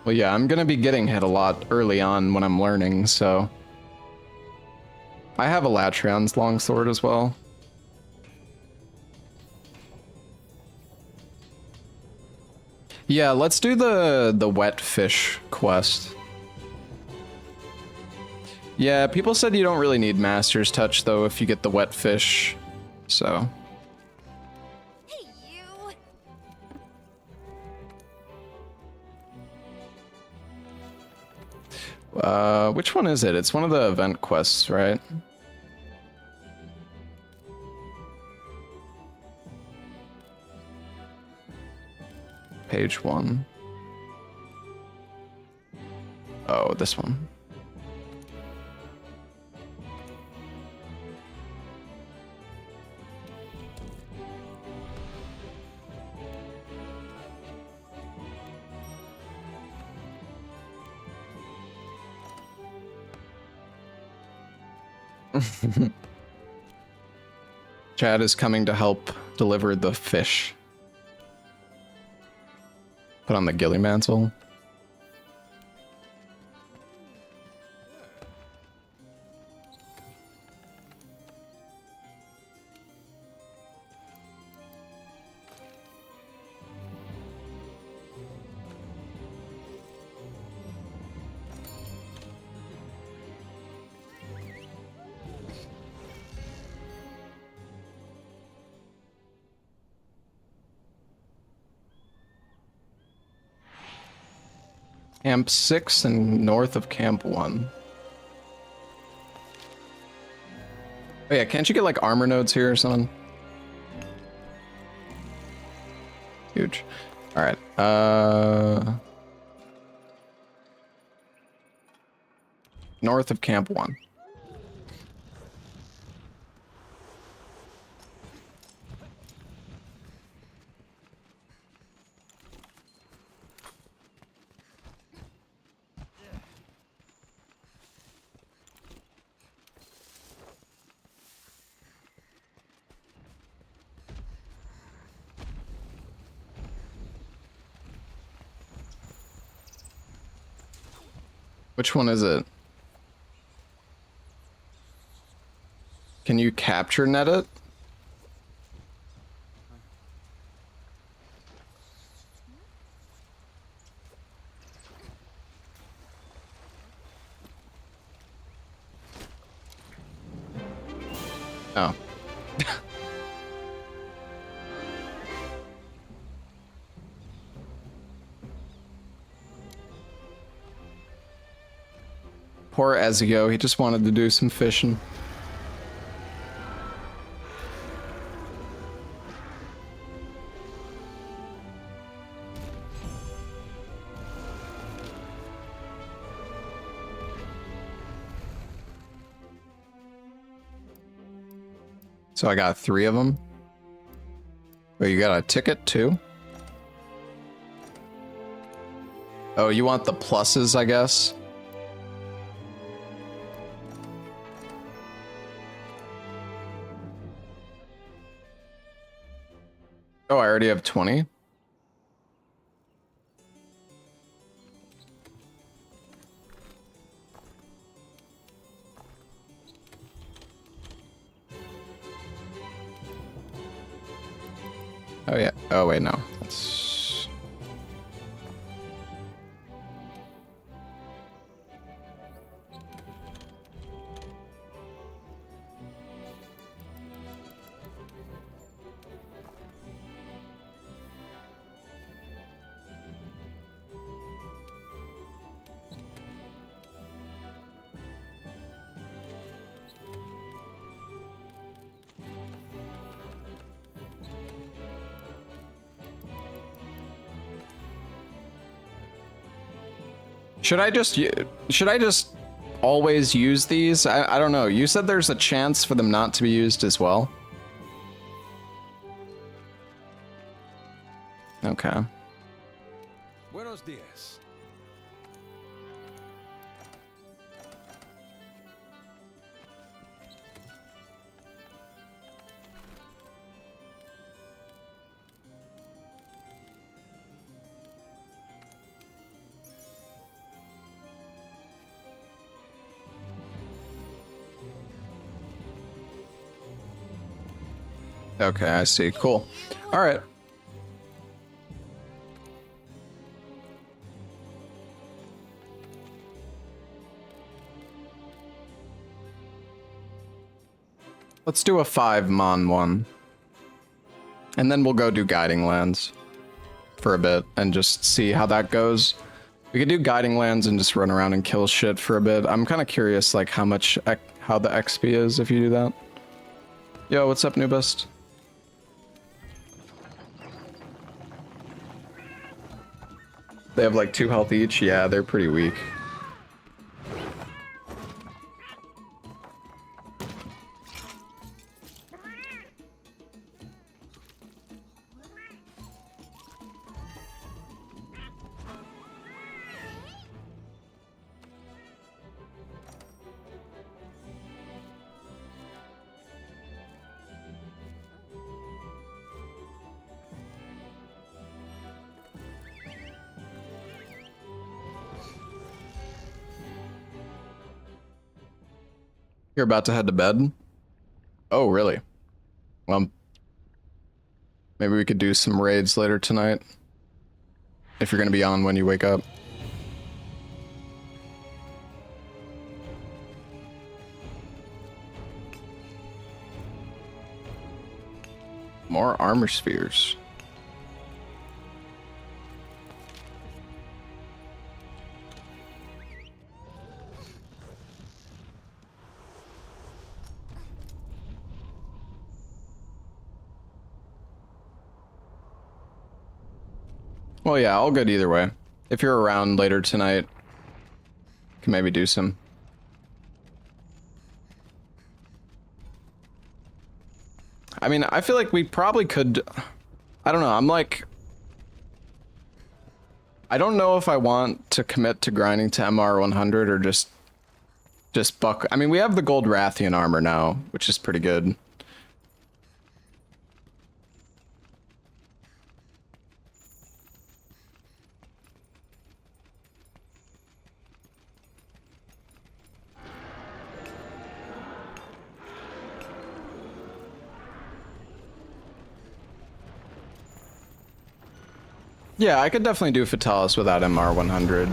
Well, yeah, I'm gonna be getting hit a lot early on when I'm learning, so... I have Alatreon's longsword as well. Yeah, let's do the wet fish quest. Yeah, people said you don't really need Master's Touch, though, if you get the wet fish, so... Hey, you! Which one is it? It's one of the event quests, right? Page 1. Oh, this one. Chad is coming to help deliver the fish. Put on the ghillie mantle. Camp 6 and north of Camp 1. Oh yeah, can't you get like armor nodes here or something? Huge. Alright, north of Camp 1. Which one is it? Can you capture net it? Oh. Poor Ezio, he just wanted to do some fishing. So I got 3 of them. Wait, you got a ticket too? Oh, you want the pluses, I guess? Oh, I already have 20? Oh yeah. Oh wait, no. That's... Should I just always use these? I don't know. You said there's a chance for them not to be used as well. Okay. Buenos dias. Okay, I see. Cool. All right. Let's do a 5 Mon one. And then we'll go do Guiding Lands for a bit and just see how that goes. We could do Guiding Lands and just run around and kill shit for a bit. I'm kind of curious, like, how the XP is if you do that. Yo, what's up, Nubist? They have like 2 health each. Yeah, they're pretty weak. You're about to head to bed? Oh, really? Well, maybe we could do some raids later tonight. If you're gonna be on when you wake up. More armor spheres. Well, yeah, all good either way. If you're around later tonight, can maybe do some. I mean, I feel like we probably could... I don't know, I'm like... I don't know if I want to commit to grinding to MR 100 or just buck... I mean, we have the gold Rathian armor now, which is pretty good. Yeah, I could definitely do Fatalis without MR 100.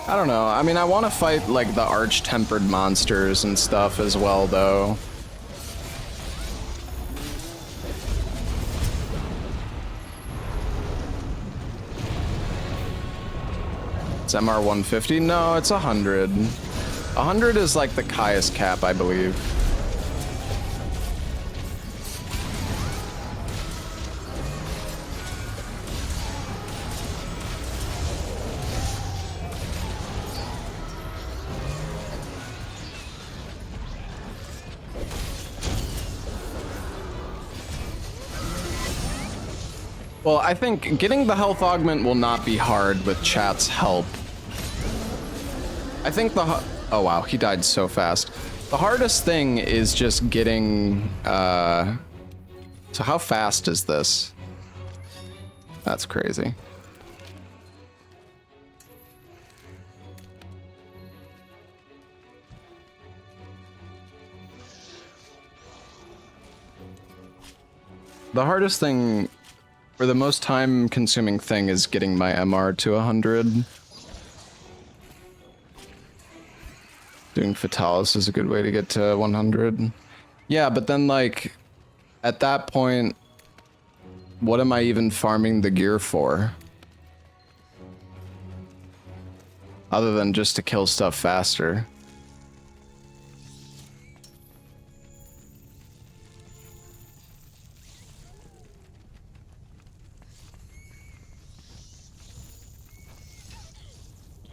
I don't know. I mean, I want to fight, like, the arch-tempered monsters and stuff as well, though. It's MR 150? No, it's 100. 100 is, like, the Caius cap, I believe. Well, I think getting the health augment will not be hard with chat's help. I think oh wow, he died so fast. The hardest thing is just getting, so how fast is this? That's crazy. The hardest thing, or the most time-consuming thing, is getting my MR to 100. Doing Fatalis is a good way to get to 100. Yeah, but then, like, at that point, what am I even farming the gear for? Other than just to kill stuff faster.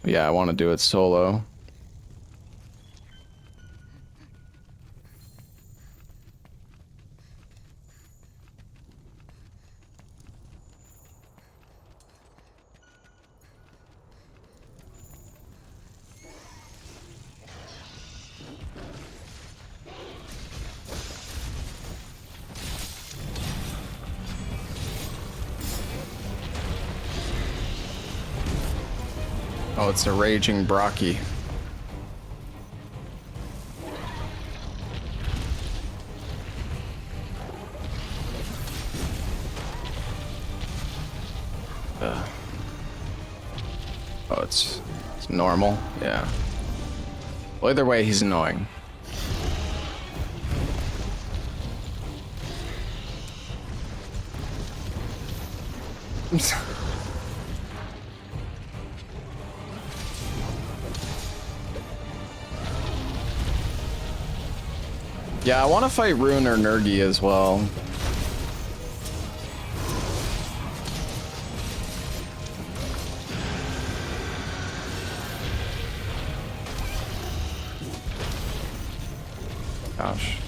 Yeah, I want to do it solo. Oh, it's a raging Brocky. Oh, it's normal. Yeah. Well, either way, he's annoying. Yeah, I want to fight Rune or Nergi as well. Gosh.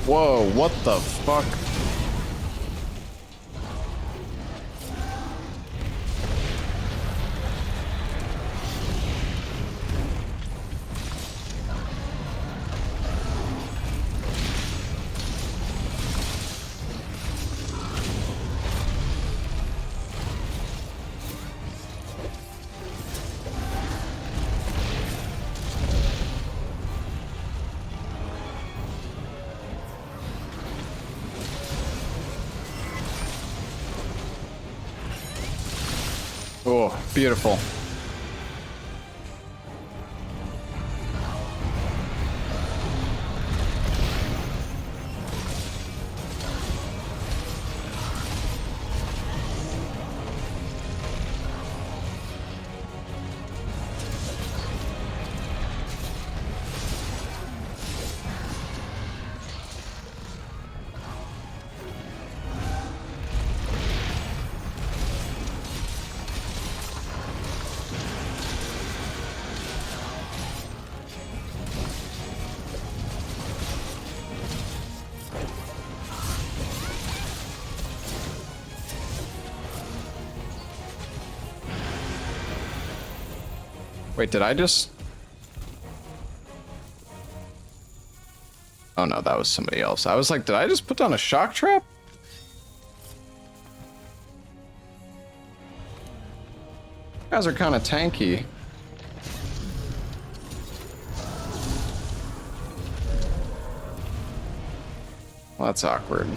Whoa, what the fuck? Oh, beautiful. Wait, did I just... Oh no, that was somebody else. I was like, did I just put down a shock trap? You guys are kind of tanky. Well, that's awkward.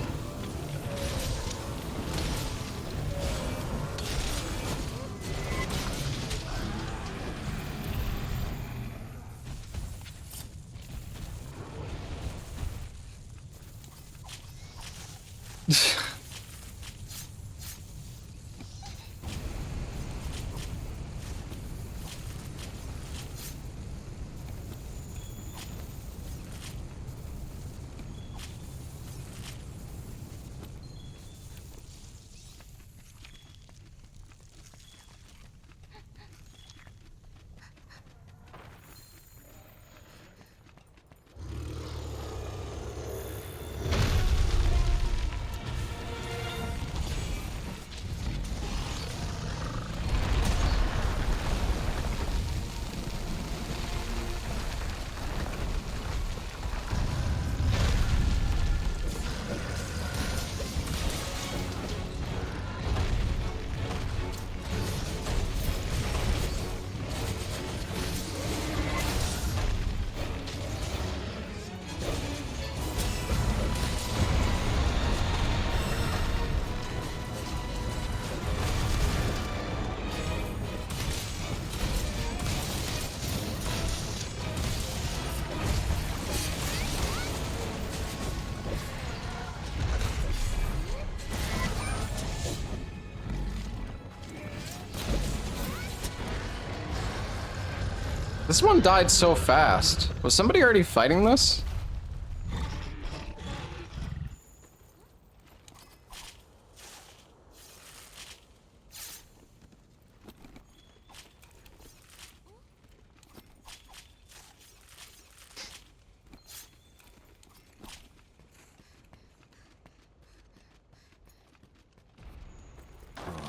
This one died so fast. Was somebody already fighting this?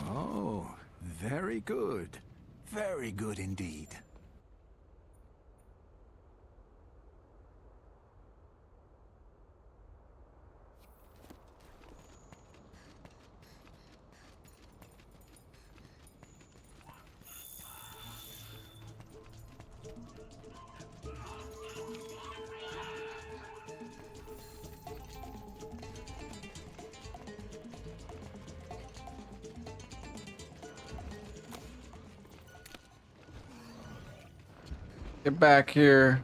Oh, very good. Very good indeed. Get back here.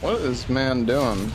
What is this man doing?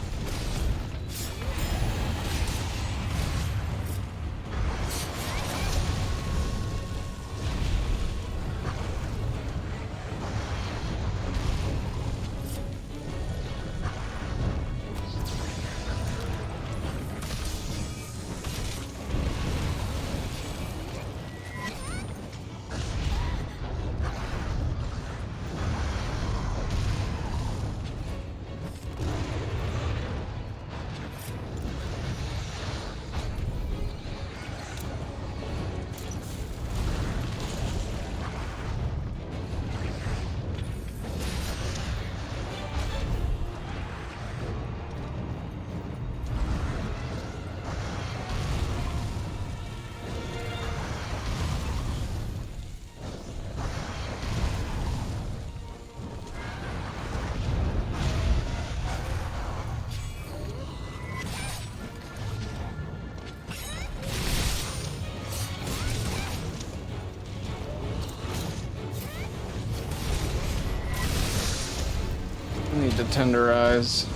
I need to tenderize.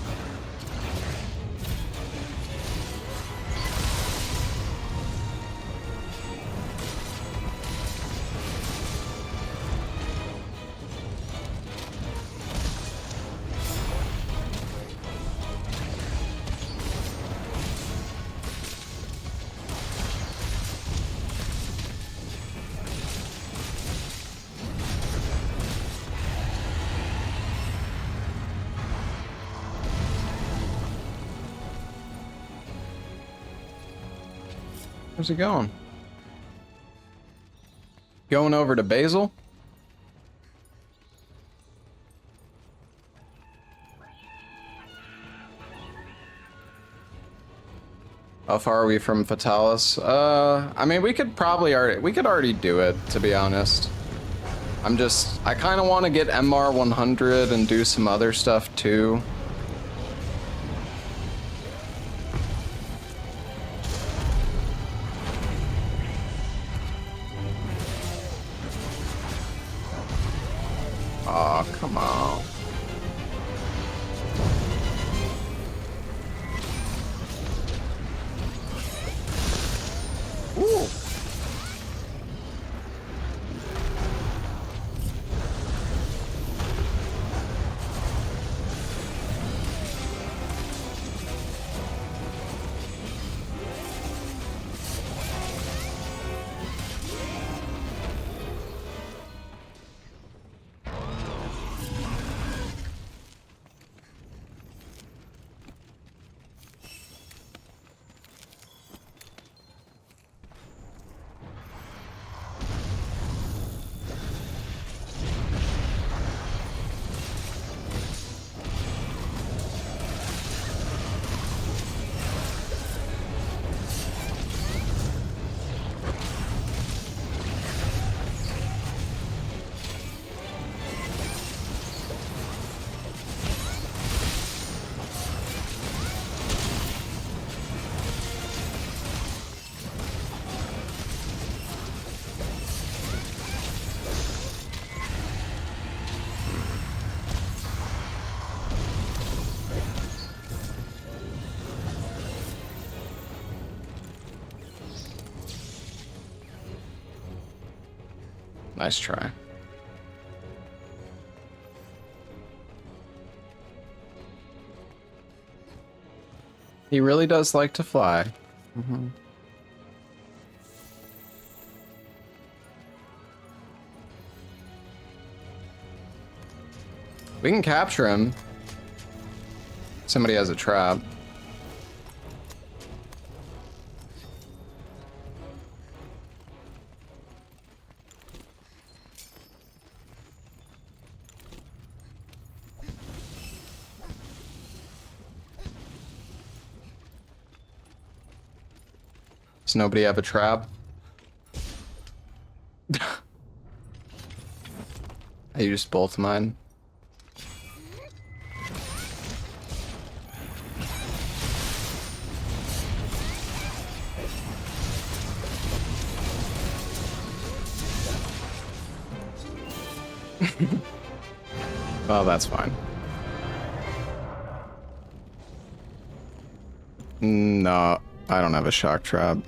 Where's he going? Going over to Basil. How far are we from Fatalis? I mean, we could already do it, to be honest. I kind of want to get MR 100 and do some other stuff too. Aw, come on. Ooh. Nice try. He really does like to fly. Mm-hmm. We can capture him. Somebody has a trap. Does nobody have a trap? I used both mine. Well, that's fine. No, I don't have a shock trap.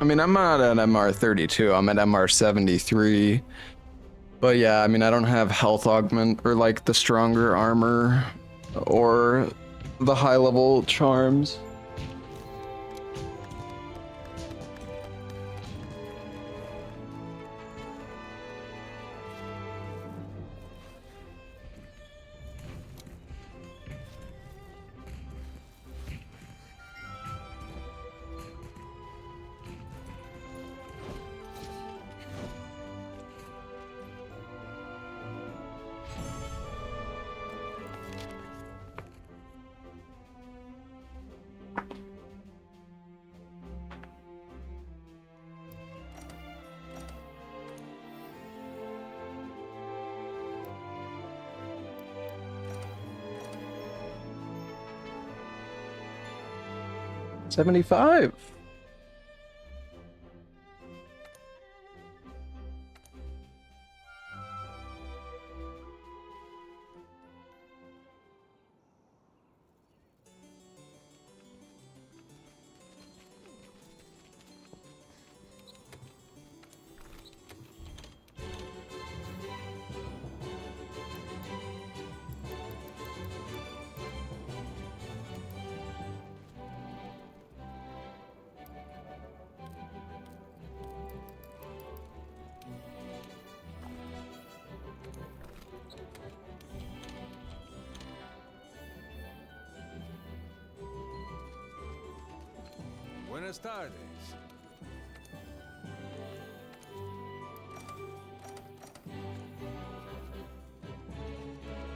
I mean, I'm not at MR 32, I'm at MR 73. But yeah, I mean, I don't have health augment or like the stronger armor or the high level charms. $75. Buenas tardes.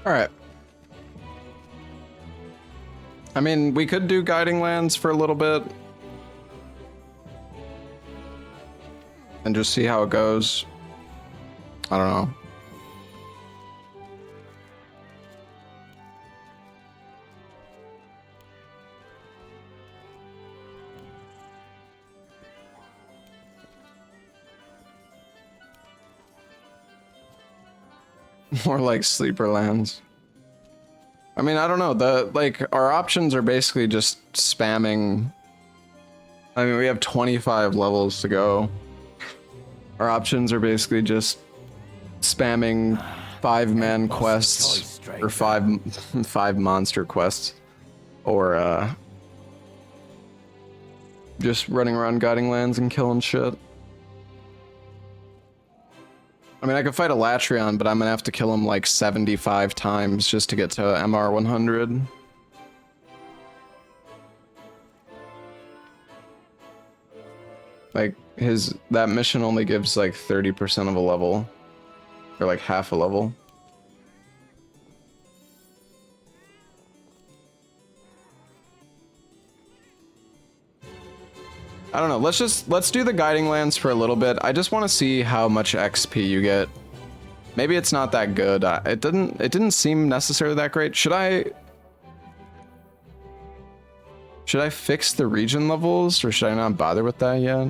All right. I mean, we could do guiding lands for a little bit and just see how it goes. I don't know. More like sleeper lands. I mean, I don't know. Our options are basically just spamming. I mean, we have 25 levels to go. Our options are basically just spamming 5-man quests or five monster quests, or just running around guiding lands and killing shit. I mean, I could fight Alatreon, but I'm gonna have to kill him like 75 times just to get to MR 100. Like, that mission only gives like 30% of a level. Or like half a level. I don't know, let's do the guiding lands for a little bit. I just want to see how much XP you get. Maybe it's not that good. It didn't seem necessarily that great. Should I fix the region levels, or should I not bother with that yet?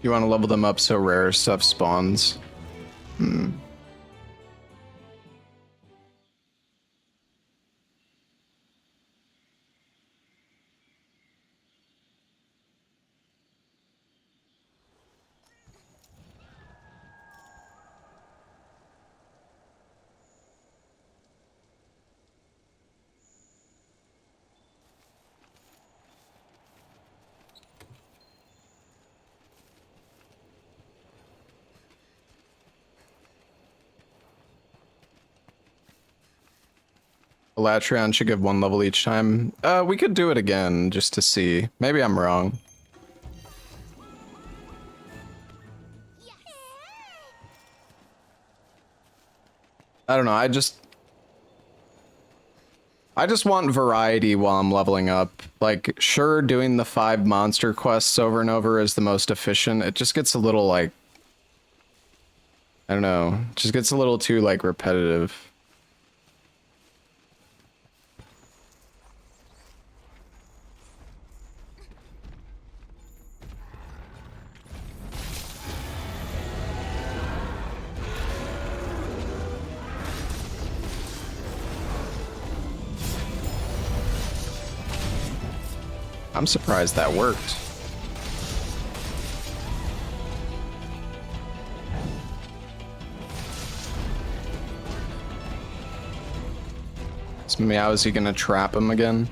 You want to level them up so rare stuff spawns. Alatreon should give 1 level each time. We could do it again just to see. Maybe I'm wrong. I don't know, I just want variety while I'm leveling up. Like, sure, doing the 5 monster quests over and over is the most efficient. It just gets a little, like, I don't know, it just gets a little too, like, repetitive. I'm surprised that worked. So how is he gonna trap him again?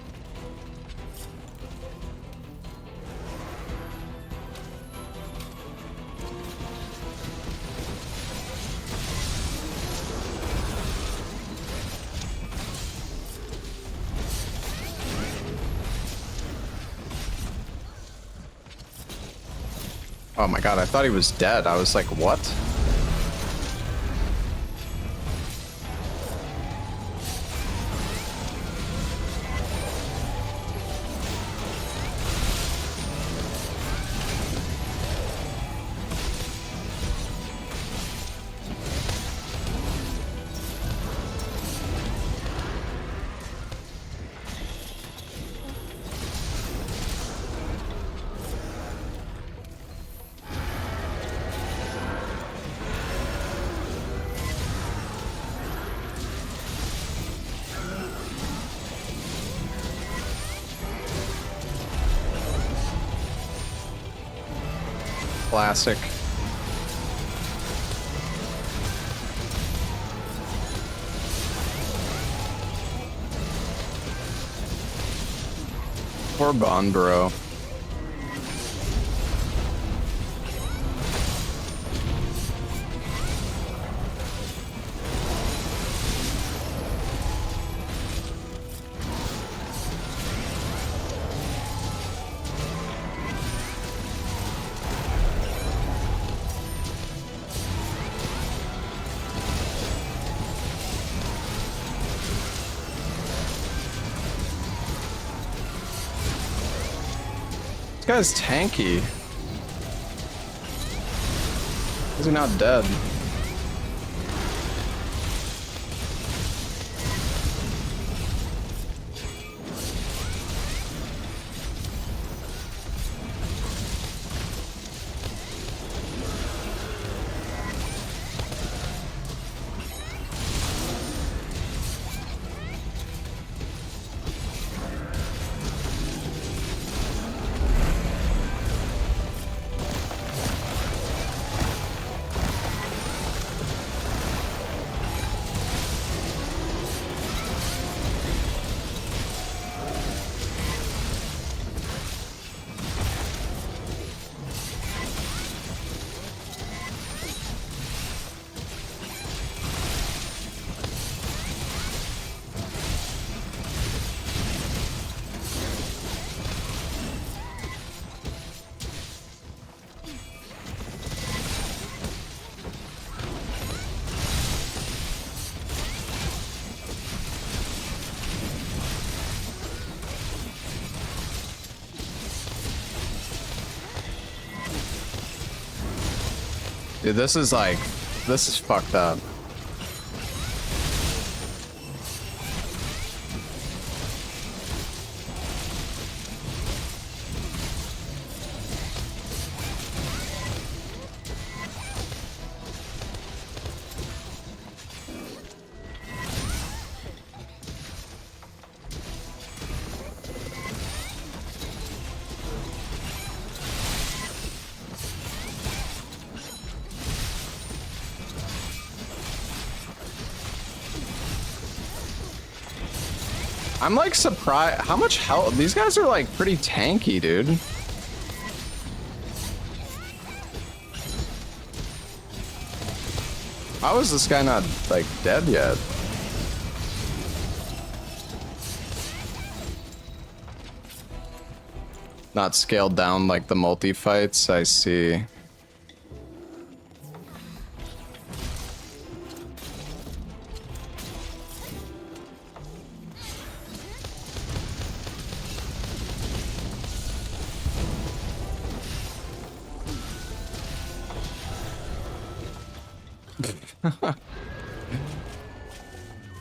Oh my god, I thought he was dead. I was like, what? Classic. Poor Bond, bro. This guy's tanky. Is he not dead? Dude, this is fucked up. I'm like surprised how much health these guys are, like pretty tanky, dude. How is this guy not like dead yet? Not scaled down like the multi fights, I see.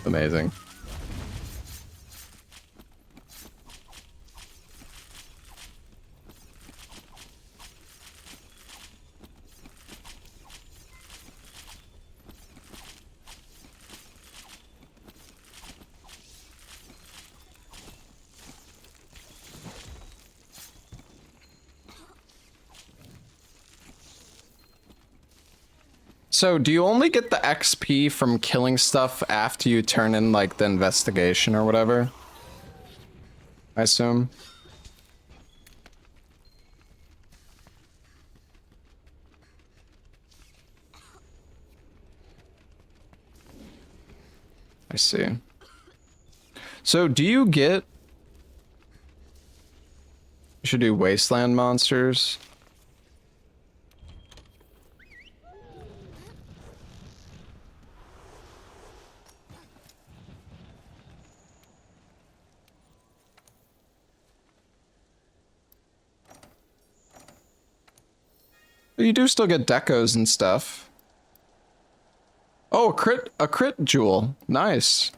Amazing. So, do you only get the XP from killing stuff after you turn in, like, the investigation or whatever? I assume. I see. So, do you get... You should do wasteland monsters. But you do still get decos and stuff. Oh, a crit jewel. Nice.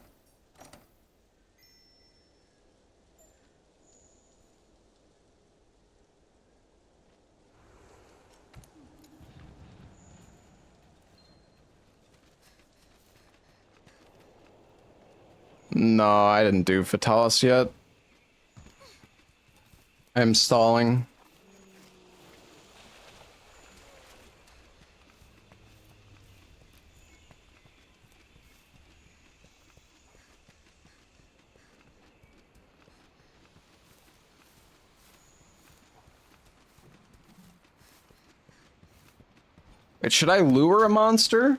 No, I didn't do Fatalis yet. I'm stalling. Wait, should I lure a monster?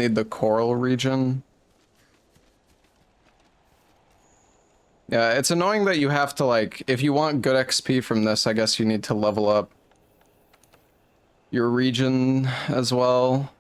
Need the coral region. Yeah, it's annoying that you have to, like, if you want good XP from this, I guess you need to level up your region as well.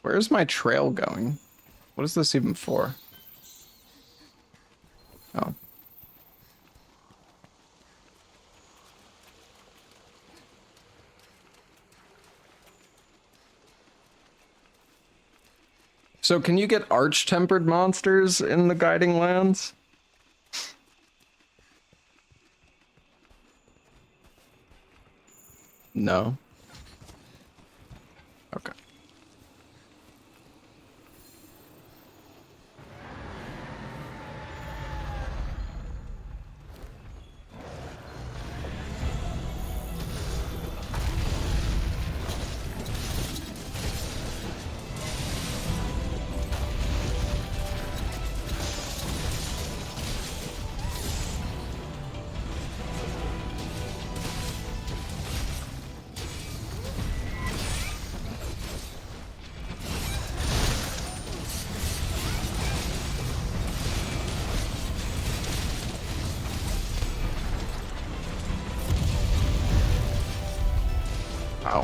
Where's my trail going? What is this even for? Oh. So can you get arch-tempered monsters in the Guiding Lands? No. Okay. Ow.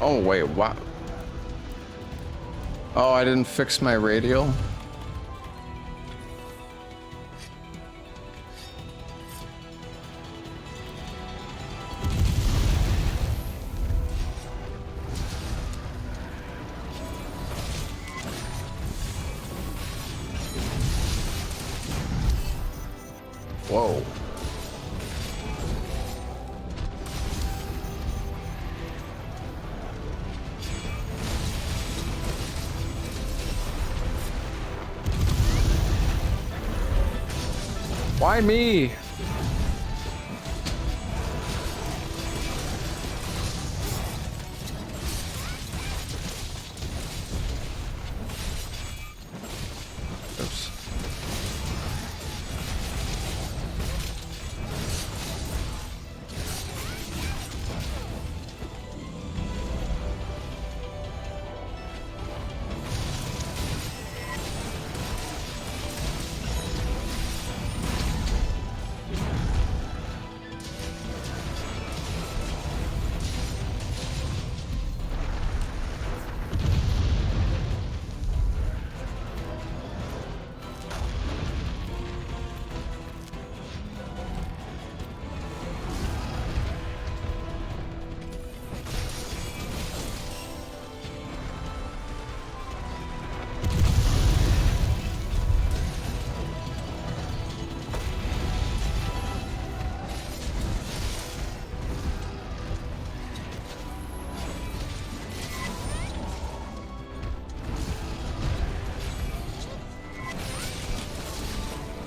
Oh, wait, what? Oh, I didn't fix my radial? Whoa. Why me? Oops.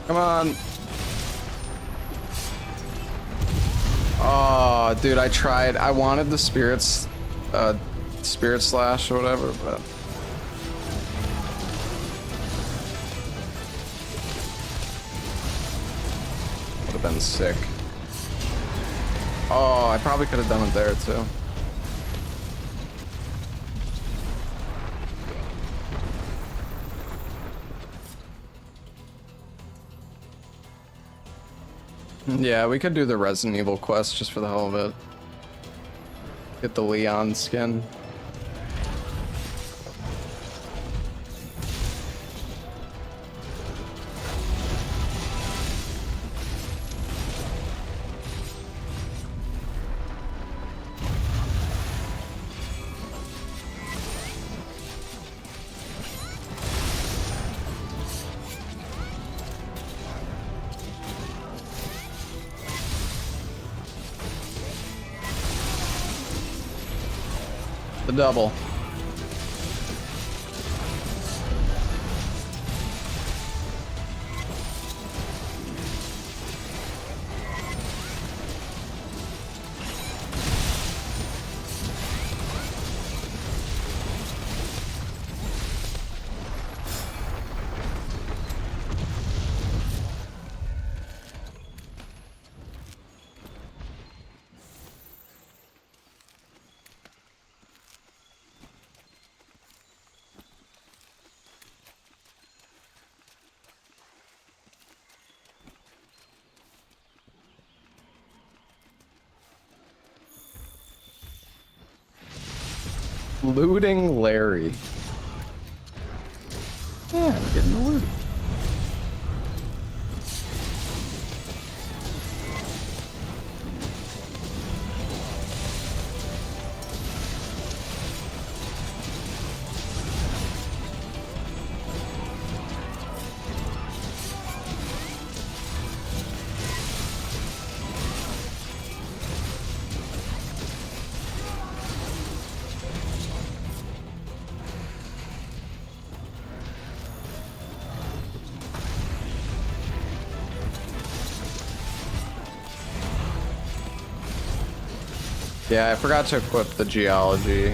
Come on. Oh, dude, I tried. I wanted the spirit slash or whatever, but would have been sick. Oh, I probably could have done it there too. Yeah, we could do the Resident Evil quest just for the hell of it. Get the Leon skin. The double. Looting Larry. Yeah, I'm getting the loot. Yeah, I forgot to equip the geology.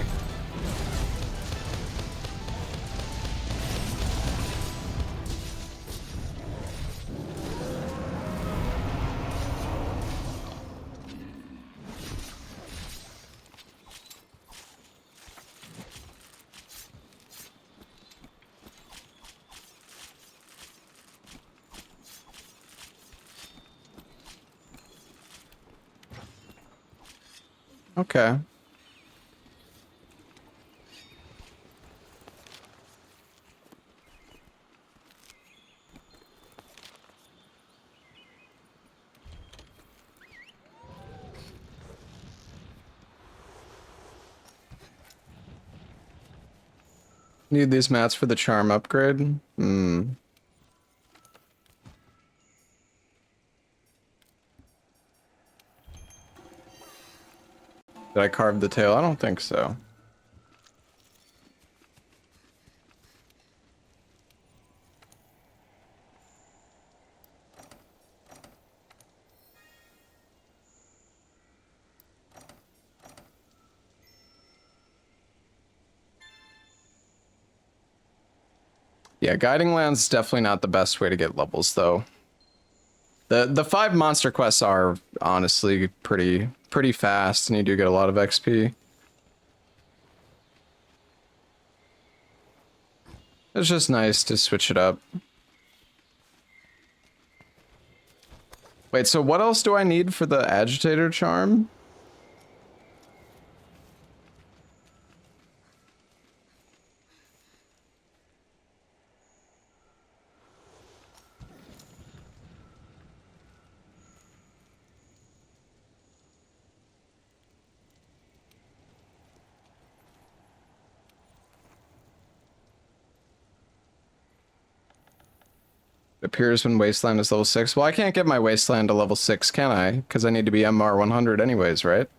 Okay. Need these mats for the charm upgrade? Hmm. Did I carve the tail? I don't think so. Yeah, guiding land's definitely not the best way to get levels though. The 5 monster quests are honestly pretty fast and you do get a lot of XP. It's just nice to switch it up. Wait, so what else do I need for the agitator charm? It appears when Wasteland is level 6. Well, I can't get my Wasteland to level 6, can I? Because I need to be MR 100 anyways, right?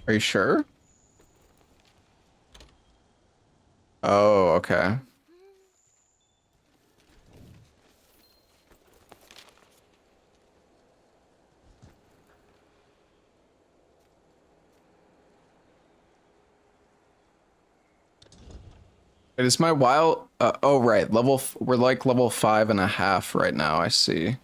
Are you sure? Oh, okay. It is my wild. Oh, right. We're like level 5.5 right now. I see.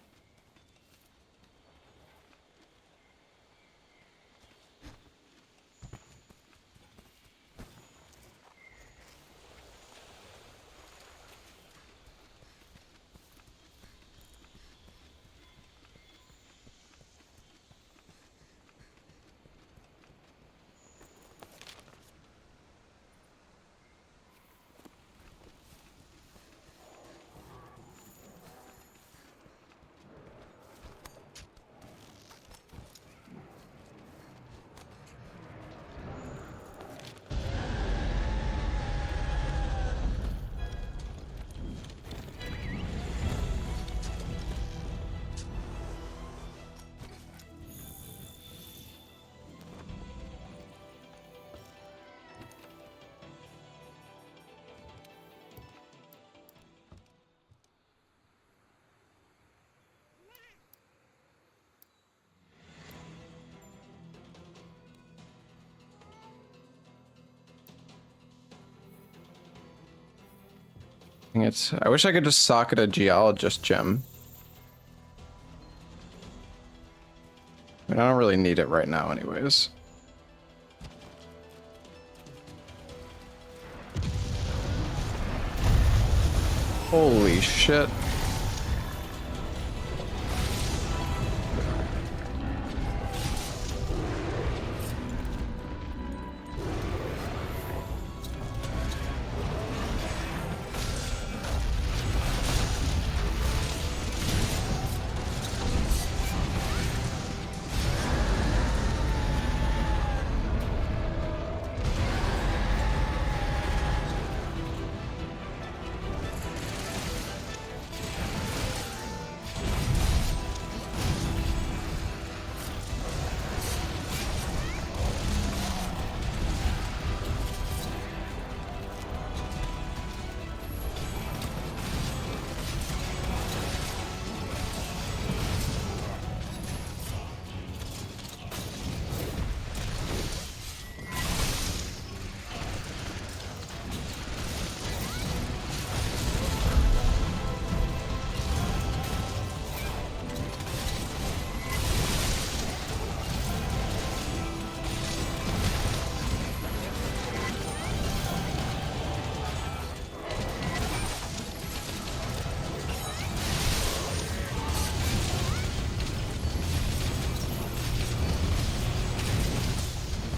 I wish I could just socket a geologist gem. I mean, I don't really need it right now anyways. Holy shit.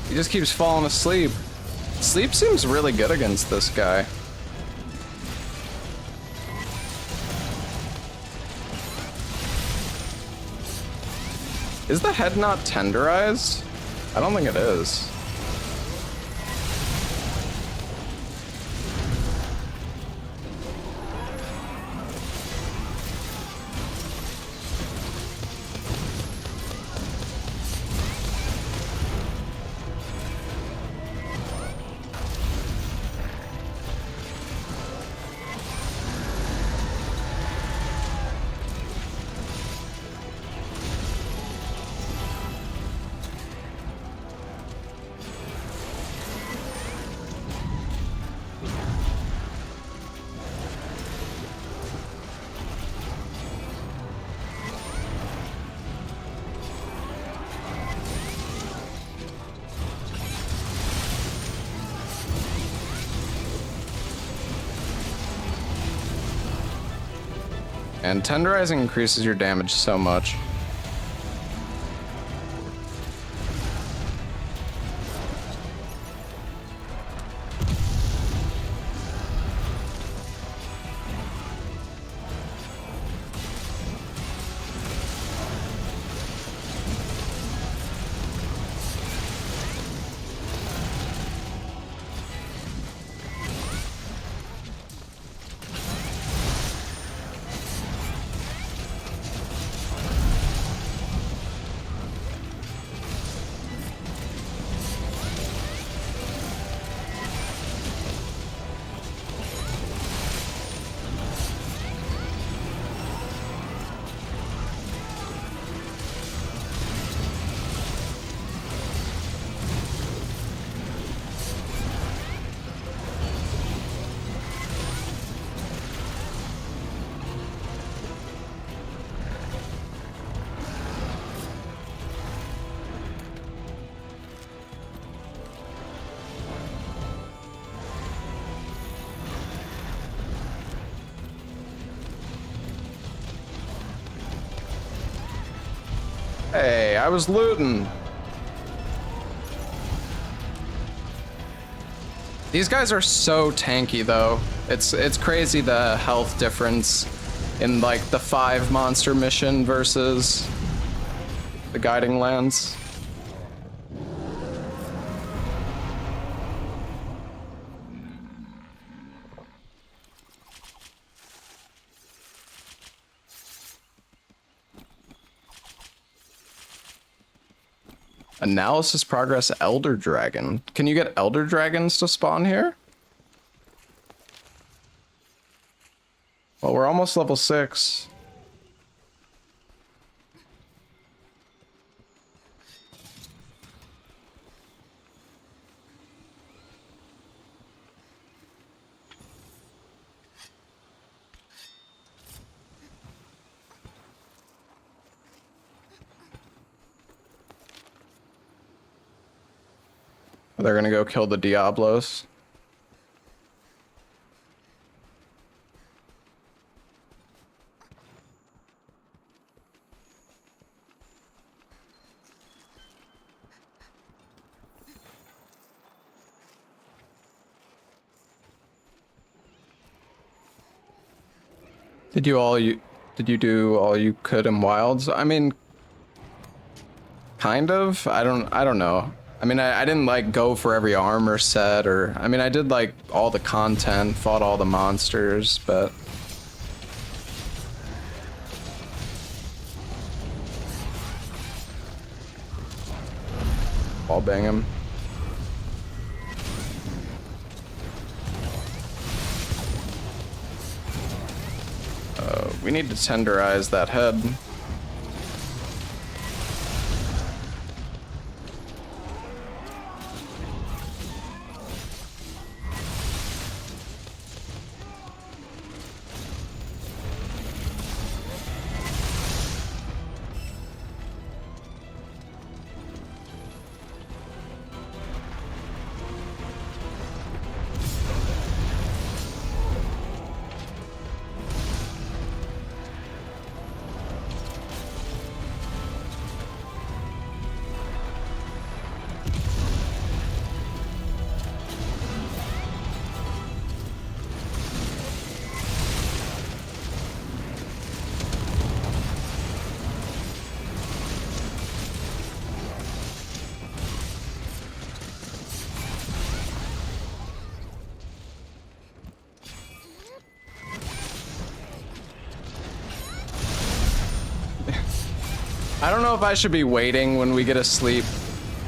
He just keeps falling asleep. Sleep seems really good against this guy. Is the head not tenderized? I don't think it is. And tenderizing increases your damage so much. Hey, I was looting. These guys are so tanky though. It's crazy the health difference in like the 5 monster mission versus the guiding lands. Analysis progress Elder Dragon. Can you get Elder Dragons to spawn here? Well, we're almost level 6. They're gonna go kill the Diablos. Did you do all you could in wilds? I mean, kind of. I don't know. I mean, I didn't like go for every armor set, or I mean, I did like all the content, fought all the monsters, but wall bang him. We need to tenderize that head. I don't know if I should be waiting when we get asleep.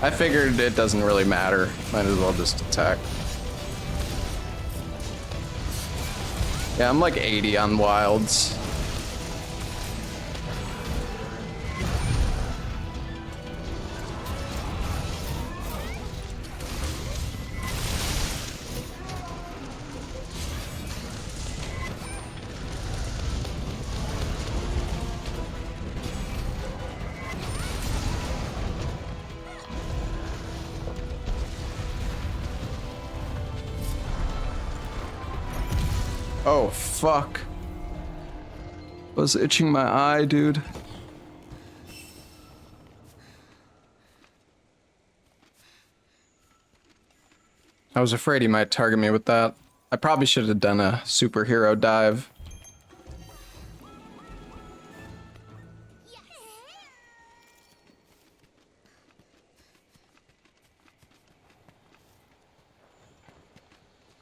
I figured it doesn't really matter. Might as well just attack. Yeah, I'm like 80 on wilds. Oh, fuck. Was itching my eye, dude. I was afraid he might target me with that. I probably should have done a superhero dive.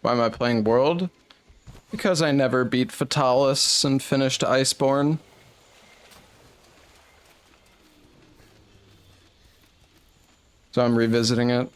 Why am I playing World? Because I never beat Fatalis and finished Iceborne. So I'm revisiting it.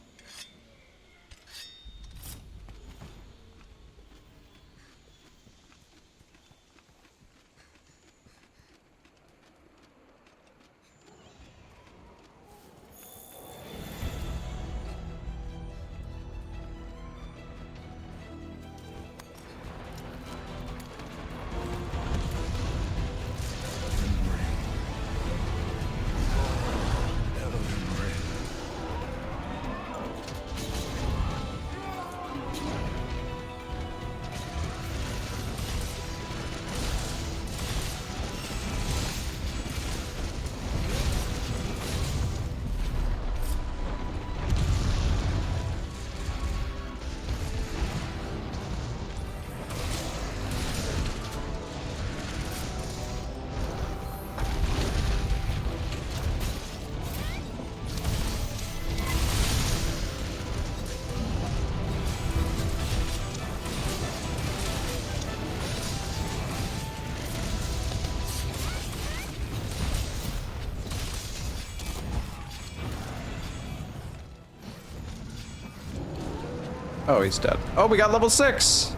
Oh, he's dead. Oh, we got level 6.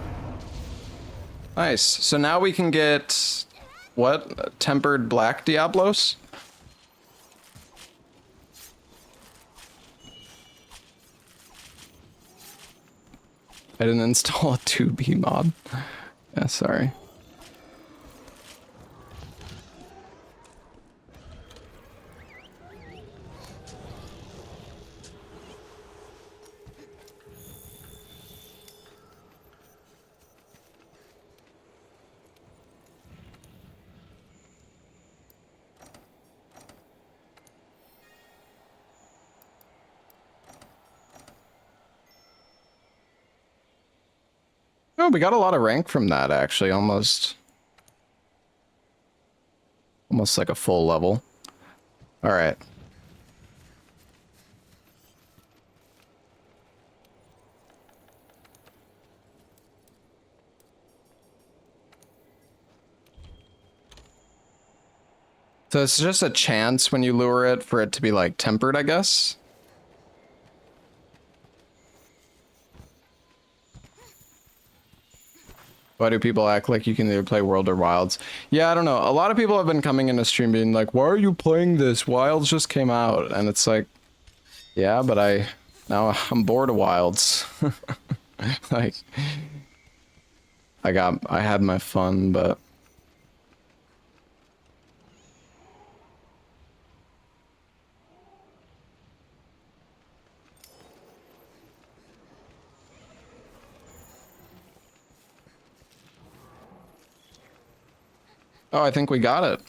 Nice. So now we can get what? Tempered Black Diablos? I didn't install a 2B mod. Yeah, sorry. Oh, we got a lot of rank from that, actually. Almost like a full level. All right. So it's just a chance when you lure it for it to be like tempered, I guess. Why do people act like you can either play World or Wilds? Yeah, I don't know. A lot of people have been coming into stream being like, why are you playing this? Wilds just came out. And it's like, yeah, but now I'm bored of Wilds. Like, I had my fun, but. Oh, I think we got it.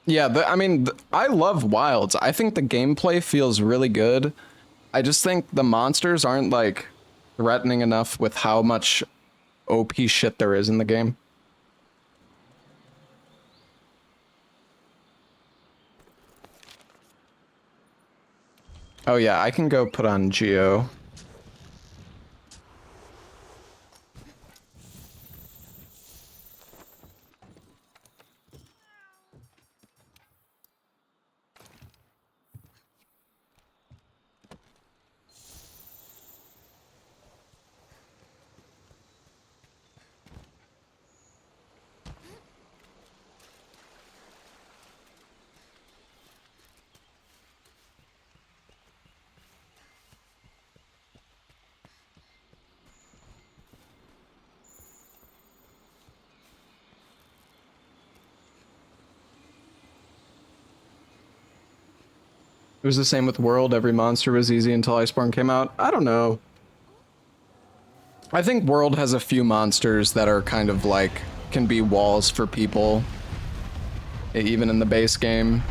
Yeah, I love Wilds. I think the gameplay feels really good. I just think the monsters aren't, like, threatening enough with how much OP shit there is in the game. Oh yeah, I can go put on Geo. It was the same with World. Every monster was easy until Iceborne came out. I don't know. I think World has a few monsters that are kind of like, can be walls for people. Even in the base game.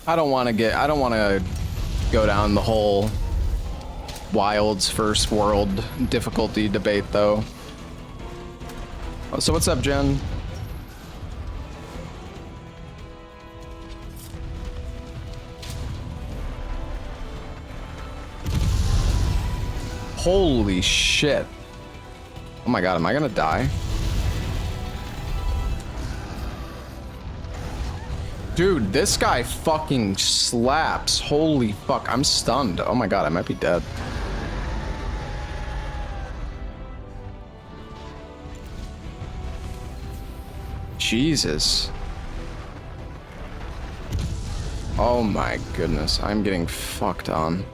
I don't want to go down the whole Wilds versus World difficulty debate though. So what's up, Jen? Holy shit. Oh my god, am I gonna die? Dude, this guy fucking slaps. Holy fuck, I'm stunned. Oh my god, I might be dead. Jesus. Oh my goodness, I'm getting fucked on.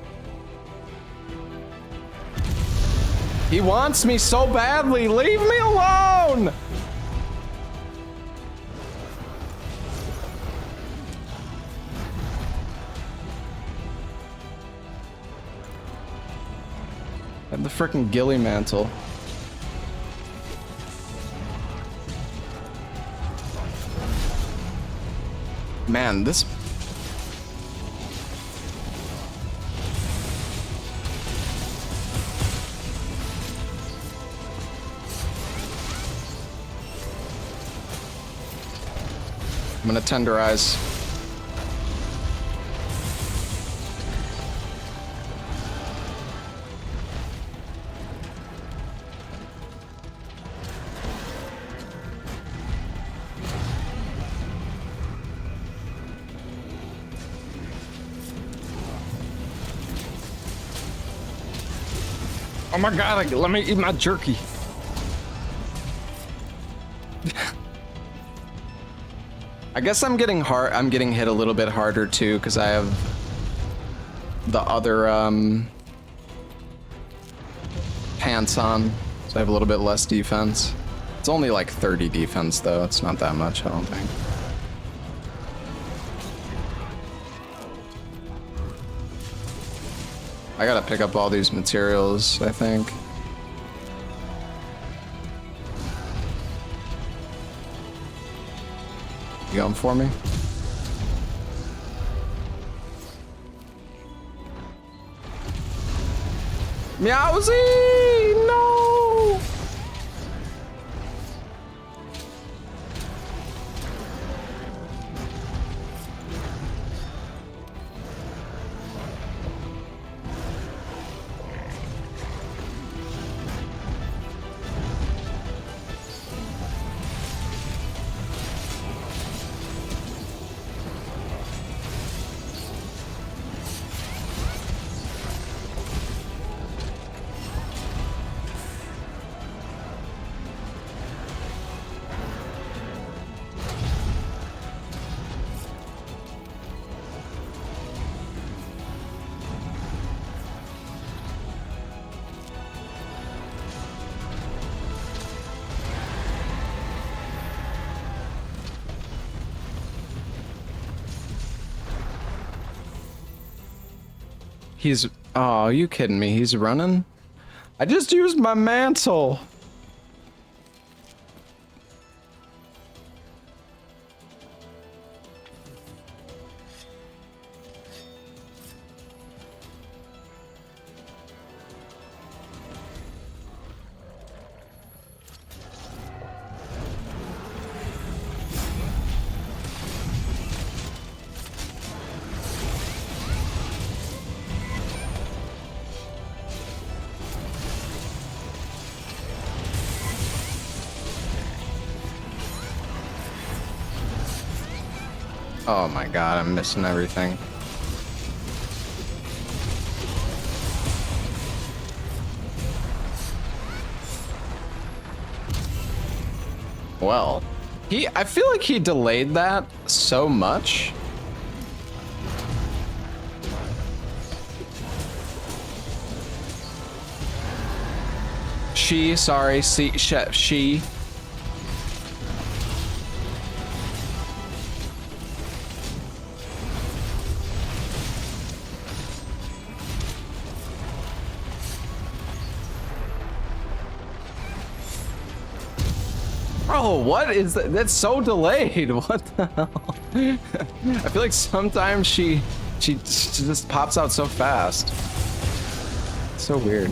He wants me so badly, leave me alone! And the frickin' ghillie mantle. Man, this... I'm gonna tenderize. Oh my god, let me eat my jerky. I guess I'm getting hit a little bit harder too, because I have the other pants on, so I have a little bit less defense. It's only like 30 defense though, it's not that much, I don't think. I gotta pick up all these materials, I think. You going for me? Meowsy! No! He's... Oh, you kidding me? He's running? I just used my mantle. Oh my god, I'm missing everything. Well, I feel like he delayed that so much. Sorry, she. Bro, what is that? That's so delayed. What the hell? I feel like sometimes she just pops out so fast. So weird.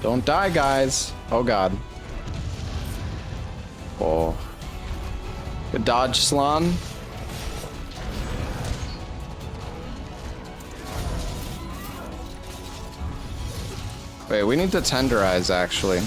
Don't die, guys. Oh god. Oh. Good dodge, Slan. Wait, we need to tenderize, actually.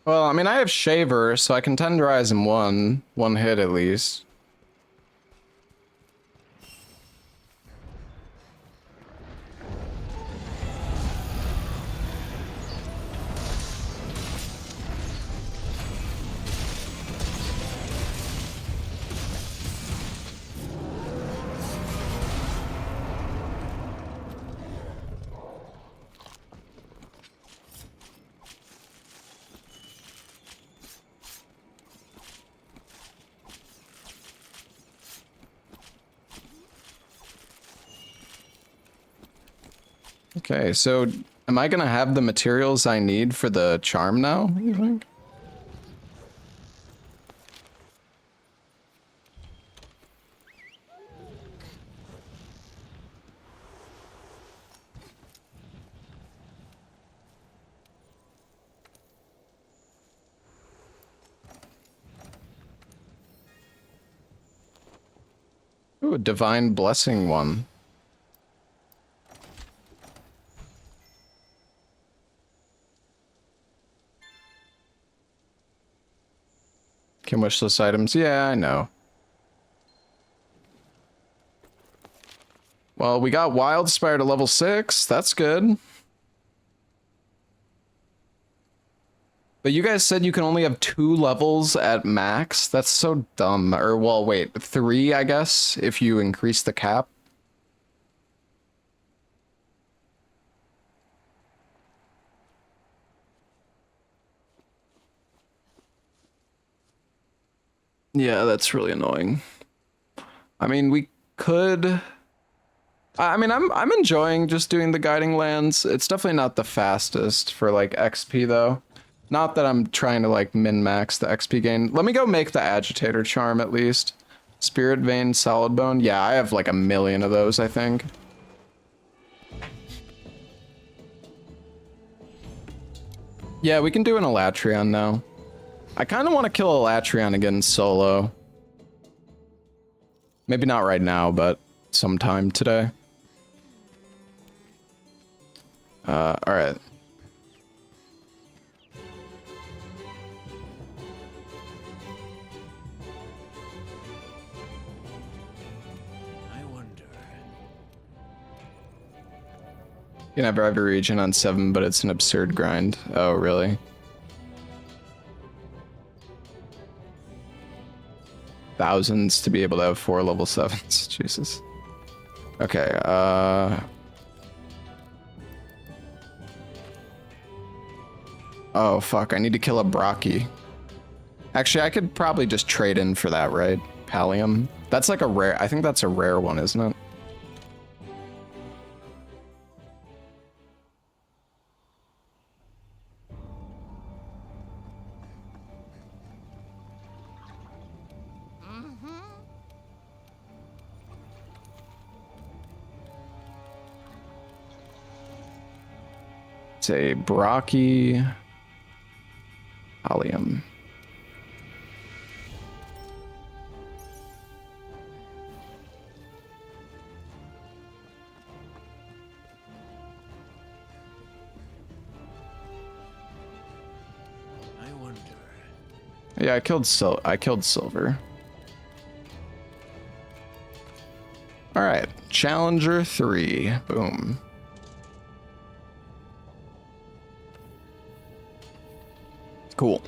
Well, I mean, I have Shaver, so I can tenderize him one hit at least. Okay, so am I gonna have the materials I need for the charm now, you think? Ooh, divine blessing one. Can wishlist items. Yeah, I know. Well, we got Wild Spire to level 6. That's good. But you guys said you can only have 2 levels at max? That's so dumb. Or, well, wait, 3, I guess, if you increase the cap. Yeah, that's really annoying. I mean, we could... I mean, I'm enjoying just doing the guiding lands. It's definitely not the fastest for, like, XP, though. Not that I'm trying to, like, min-max the XP gain. Let me go make the Agitator Charm, at least. Spirit Vein, Solid Bone. Yeah, I have, like, 1,000,000 of those, I think. Yeah, we can do an Alatreon now. I kind of want to kill Alatreon again solo. Maybe not right now, but sometime today. Alright. I wonder. You can have every region on 7, but it's an absurd grind. Oh, really? Thousands to be able to have 4 level 7s. Jesus. Okay, oh, fuck. I need to kill a Brocky. Actually, I could probably just trade in for that, right? Pallium. That's like a rare... I think that's a rare one, isn't it? It's a Brocky Pallium. I wonder. Yeah, I killed Silver. All right, Challenger 3. Boom. Cool.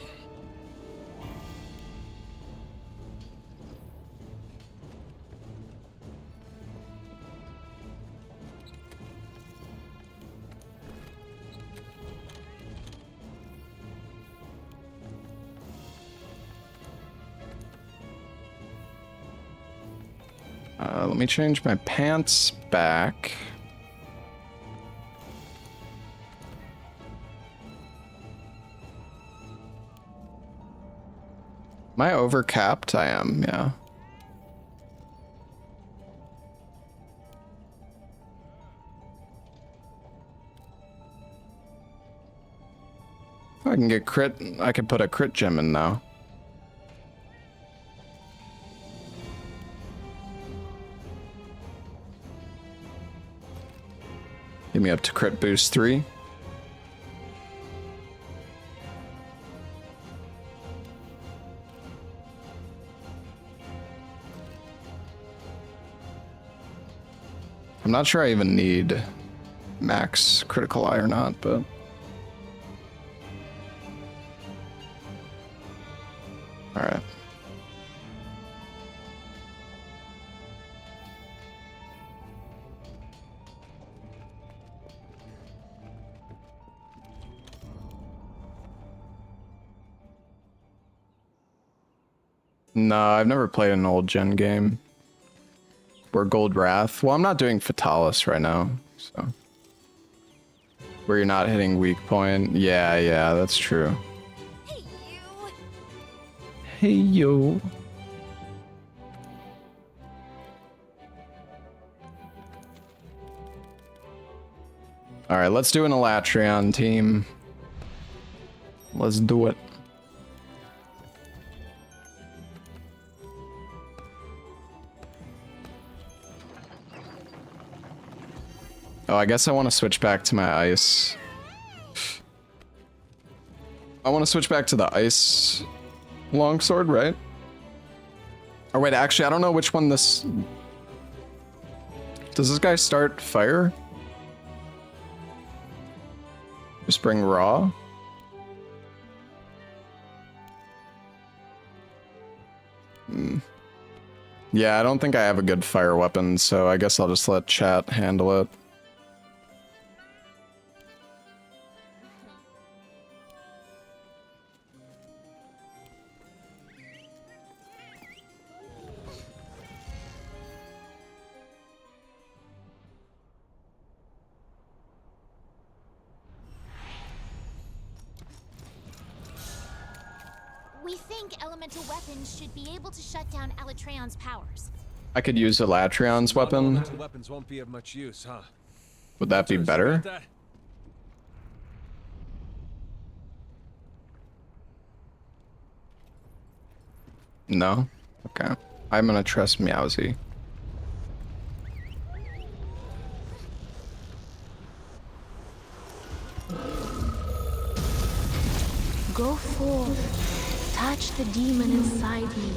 Let me change my pants back. Am I overcapped? I am, yeah. I can get crit. I could put a crit gem in now. Get me up to crit boost 3. I'm not sure I even need max critical eye or not, but... Alright. No, I've never played an old gen game. Or Gold Wrath. Well, I'm not doing Fatalis right now, so. Where you're not hitting weak point. Yeah, that's true. Hey, you. Hey, yo. Alright, let's do an Alatreon team. Let's do it. Oh, I guess I want to switch back to my ice. I want to switch back to the ice longsword, right? Or wait, actually, I don't know which one this... Does this guy start fire? Just bring raw? Yeah, I don't think I have a good fire weapon, so I guess I'll just let chat handle it. We think elemental weapons should be able to shut down Alatreon's powers. I could use Alatreon's weapon. Elemental weapons won't be of much use, huh? Would that be better? That? No? Okay. I'm gonna trust Meowsy. Go forth. Touch the demon inside me.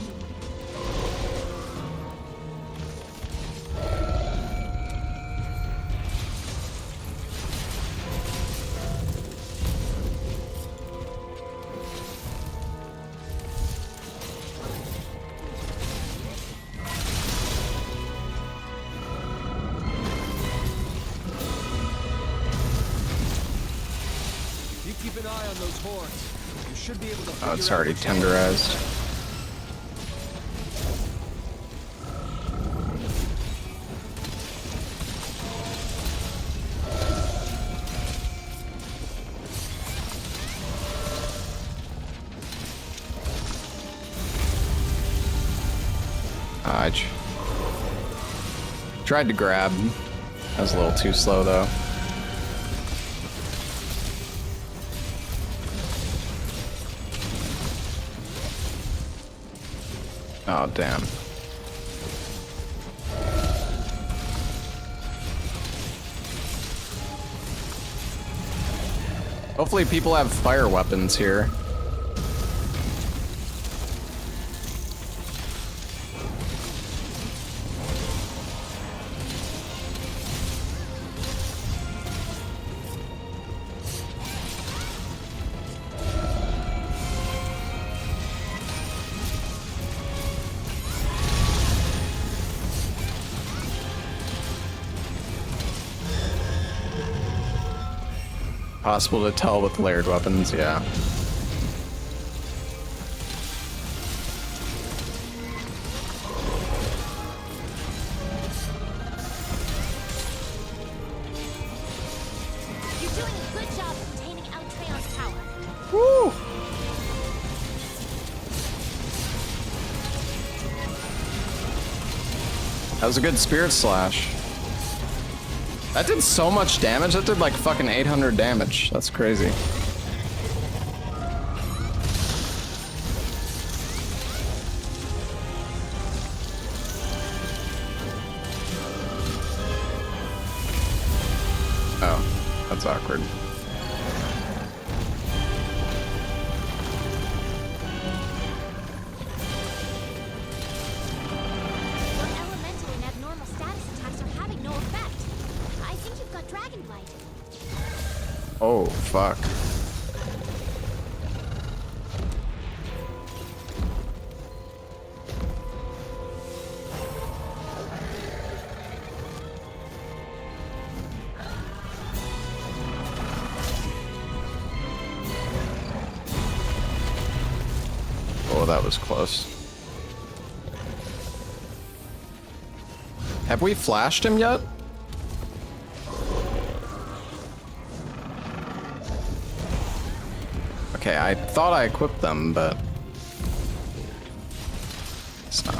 You keep an eye on those horns. You should be able to. Oh, it's figure out already which tenderized. I tried to grab. I was a little too slow though. Oh, damn. Hopefully people have fire weapons here. Possible to tell with layered weapons, yeah. You're doing a good job containing Alatreon's power. Woo! That was a good spirit slash. That did so much damage. That did like fucking 800 damage. That's crazy. Oh, that's awkward. Your elemental and abnormal status attacks are having no effect. I think you've got dragon blight. Oh, fuck. Oh, that was close. Have we flashed him yet? Okay, I thought I equipped them, but it's not.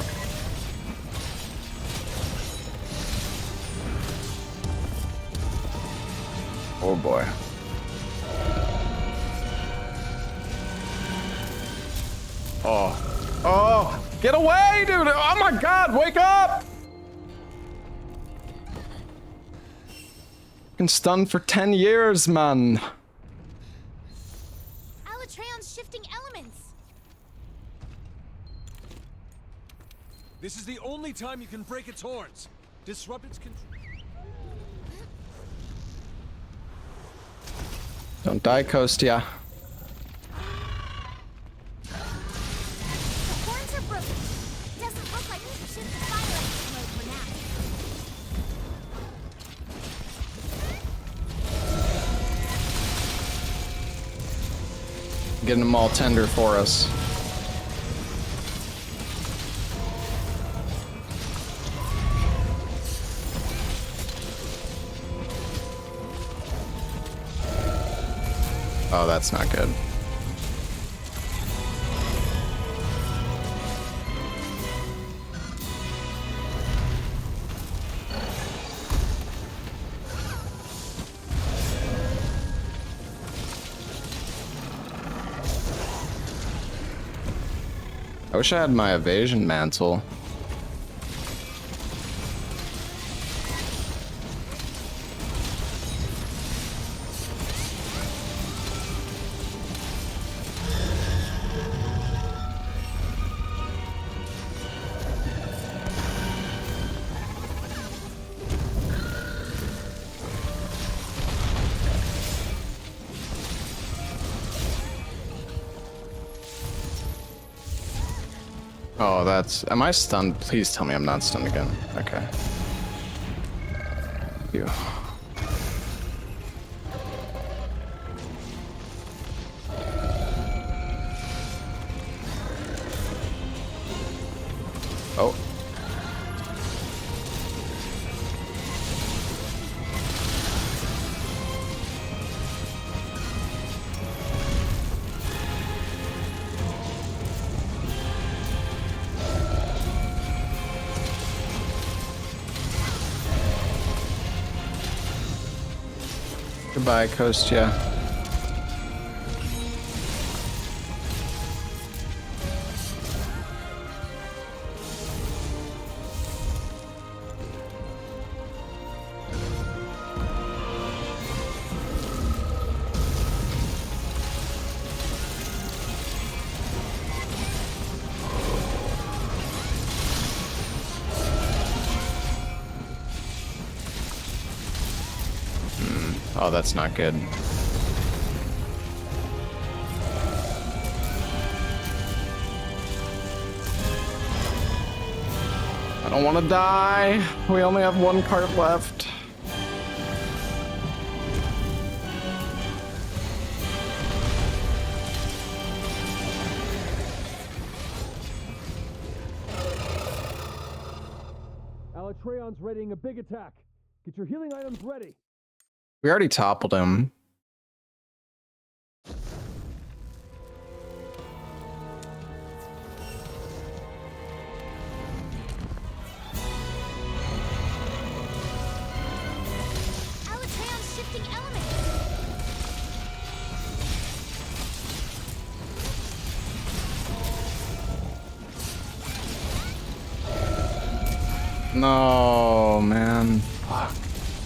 Oh boy. Oh. Oh! Get away, dude! Oh my god, wake up! Been stunned for 10 years, man. Alatreon's shifting elements. This is the only time you can break its horns. Disrupt its control. Don't die, Kostya. The horns are broken. Doesn't look like we can shift the fire exit mode for now. Getting them all tender for us. Oh, that's not good. I wish I had my evasion mantle. Oh, that's... Am I stunned? Please tell me I'm not stunned again. Okay. You. Oh. Goodbye, Kostya. Oh, that's not good. I don't want to die. We only have one card left. Alatreon's readying a big attack. Get your healing items ready. We already toppled him. Alatreon's shifting elements. No, man. Fuck.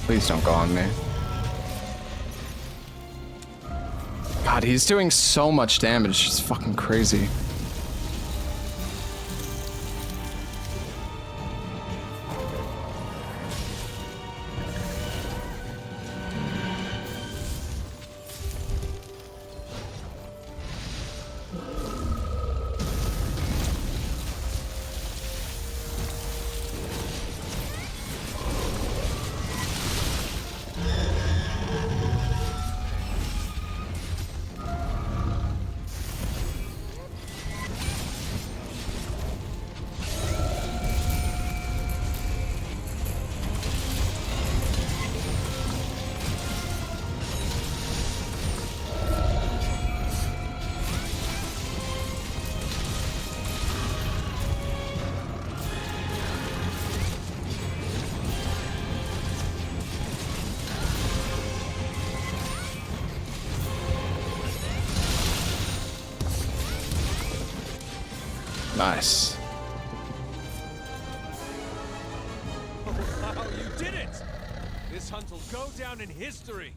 Please don't go on me. God, he's doing so much damage. It's fucking crazy. Nice. Wow, you did it! This hunt will go down in history.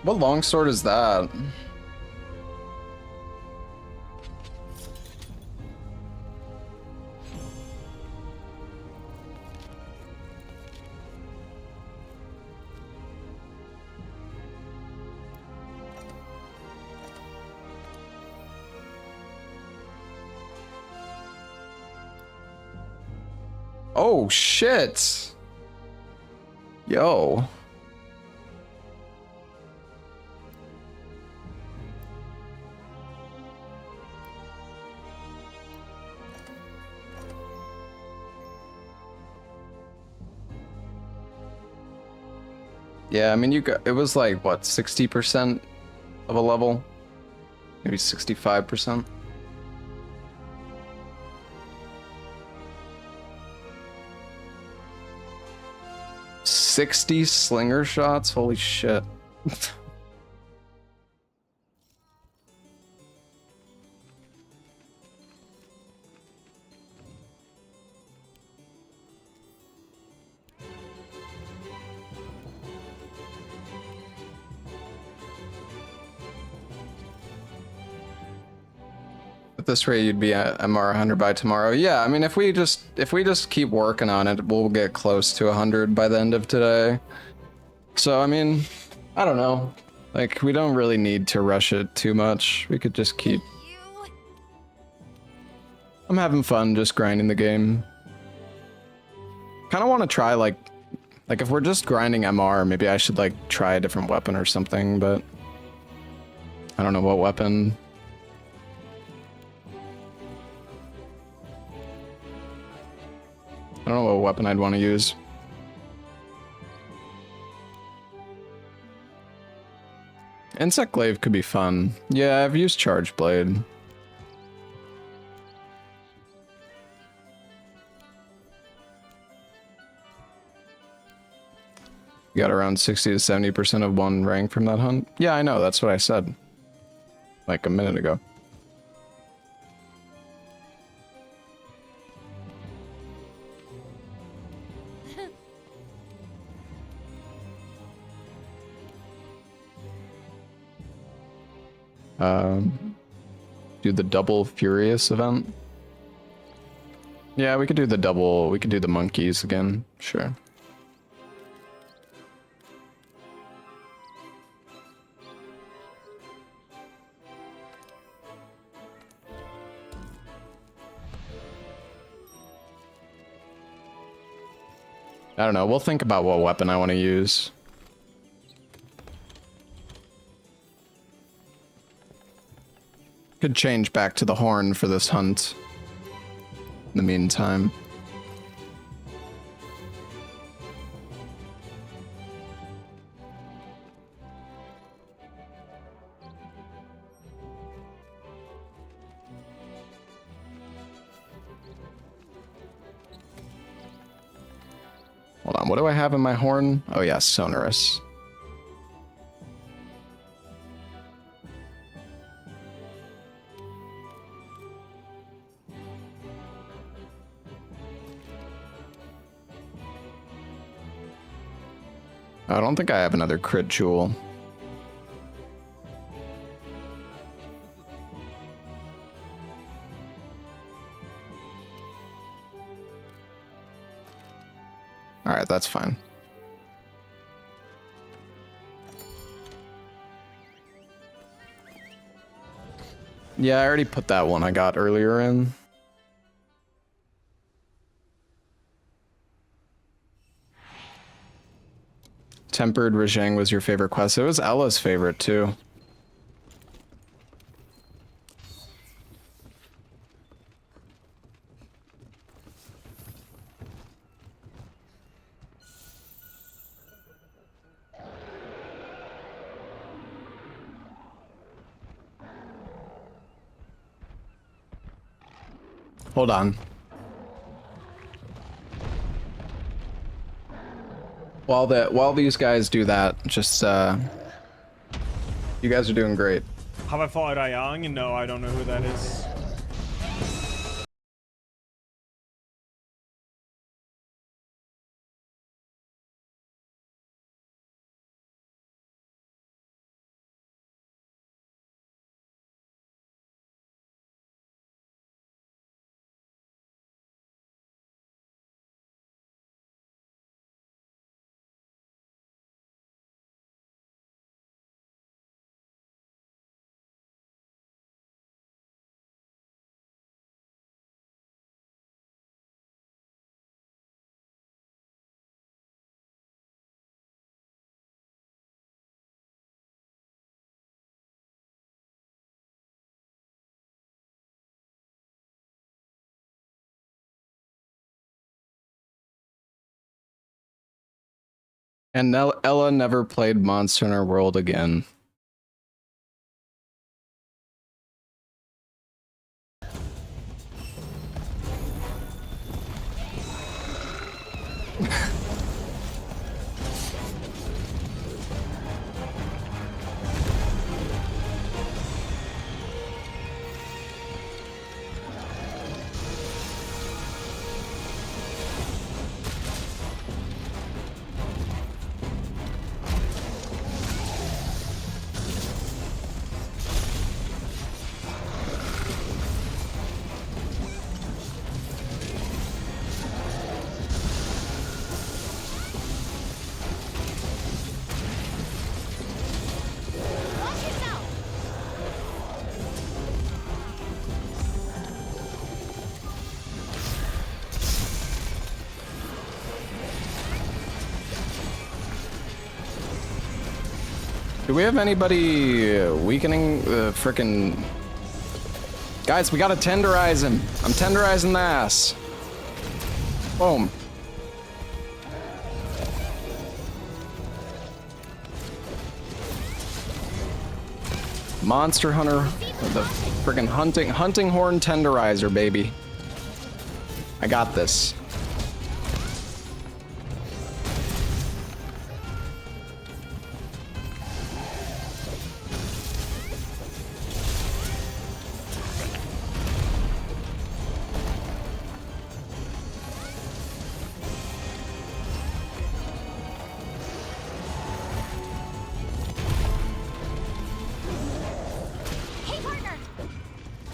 What longsword is that? Oh shit. Yo. Yeah, I mean, you got, it was like, what, 60% of a level? Maybe 65%? $60 slinger shots? Holy shit. At this rate, you'd be at MR 100 by tomorrow. Yeah, I mean, if we just keep working on it, we'll get close to 100 by the end of today. So, I mean, I don't know. Like, we don't really need to rush it too much. We could just keep... I'm having fun just grinding the game. Kind of want to try, like, if we're just grinding MR, maybe I should, like, try a different weapon or something, but... I don't know what weapon... I don't know what weapon I'd want to use. Insect Glaive could be fun. Yeah, I've used Charge Blade. You got around 60 to 70% of one rank from that hunt. Yeah, I know, that's what I said. Like a minute ago. Do the double Furious event. Yeah, we could do the double, we could do the monkeys again, sure. I don't know, we'll think about what weapon I want to use. Could change back to the horn for this hunt. In the meantime. Hold on, what do I have in my horn? Oh yeah, Sonorous. I don't think I have another crit jewel. Alright, that's fine. Yeah, I already put that one I got earlier in. Tempered Rajang was your favorite quest. It was Ella's favorite too. Hold on. While these guys do that, just you guys are doing great. Have I fought Rayang? No, I don't know who that is. And Ella never played Monster Hunter World again. Watch yourself! Do we have anybody weakening the frickin'... Guys, we gotta tenderize him. I'm tenderizing the ass. Boom. Monster Hunter, the frickin' hunting horn tenderizer, baby. I got this.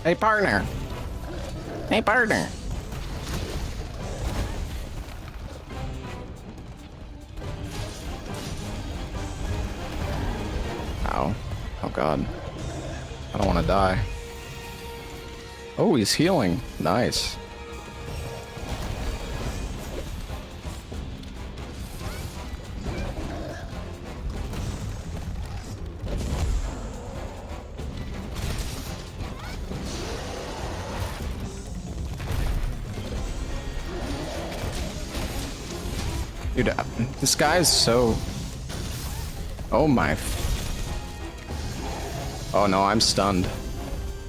Hey, partner! Hey, partner. Hey, partner. Ow. Oh, God. I don't want to die. Oh, he's healing. Nice. Dude, this guy is so... Oh my... Oh no, I'm stunned.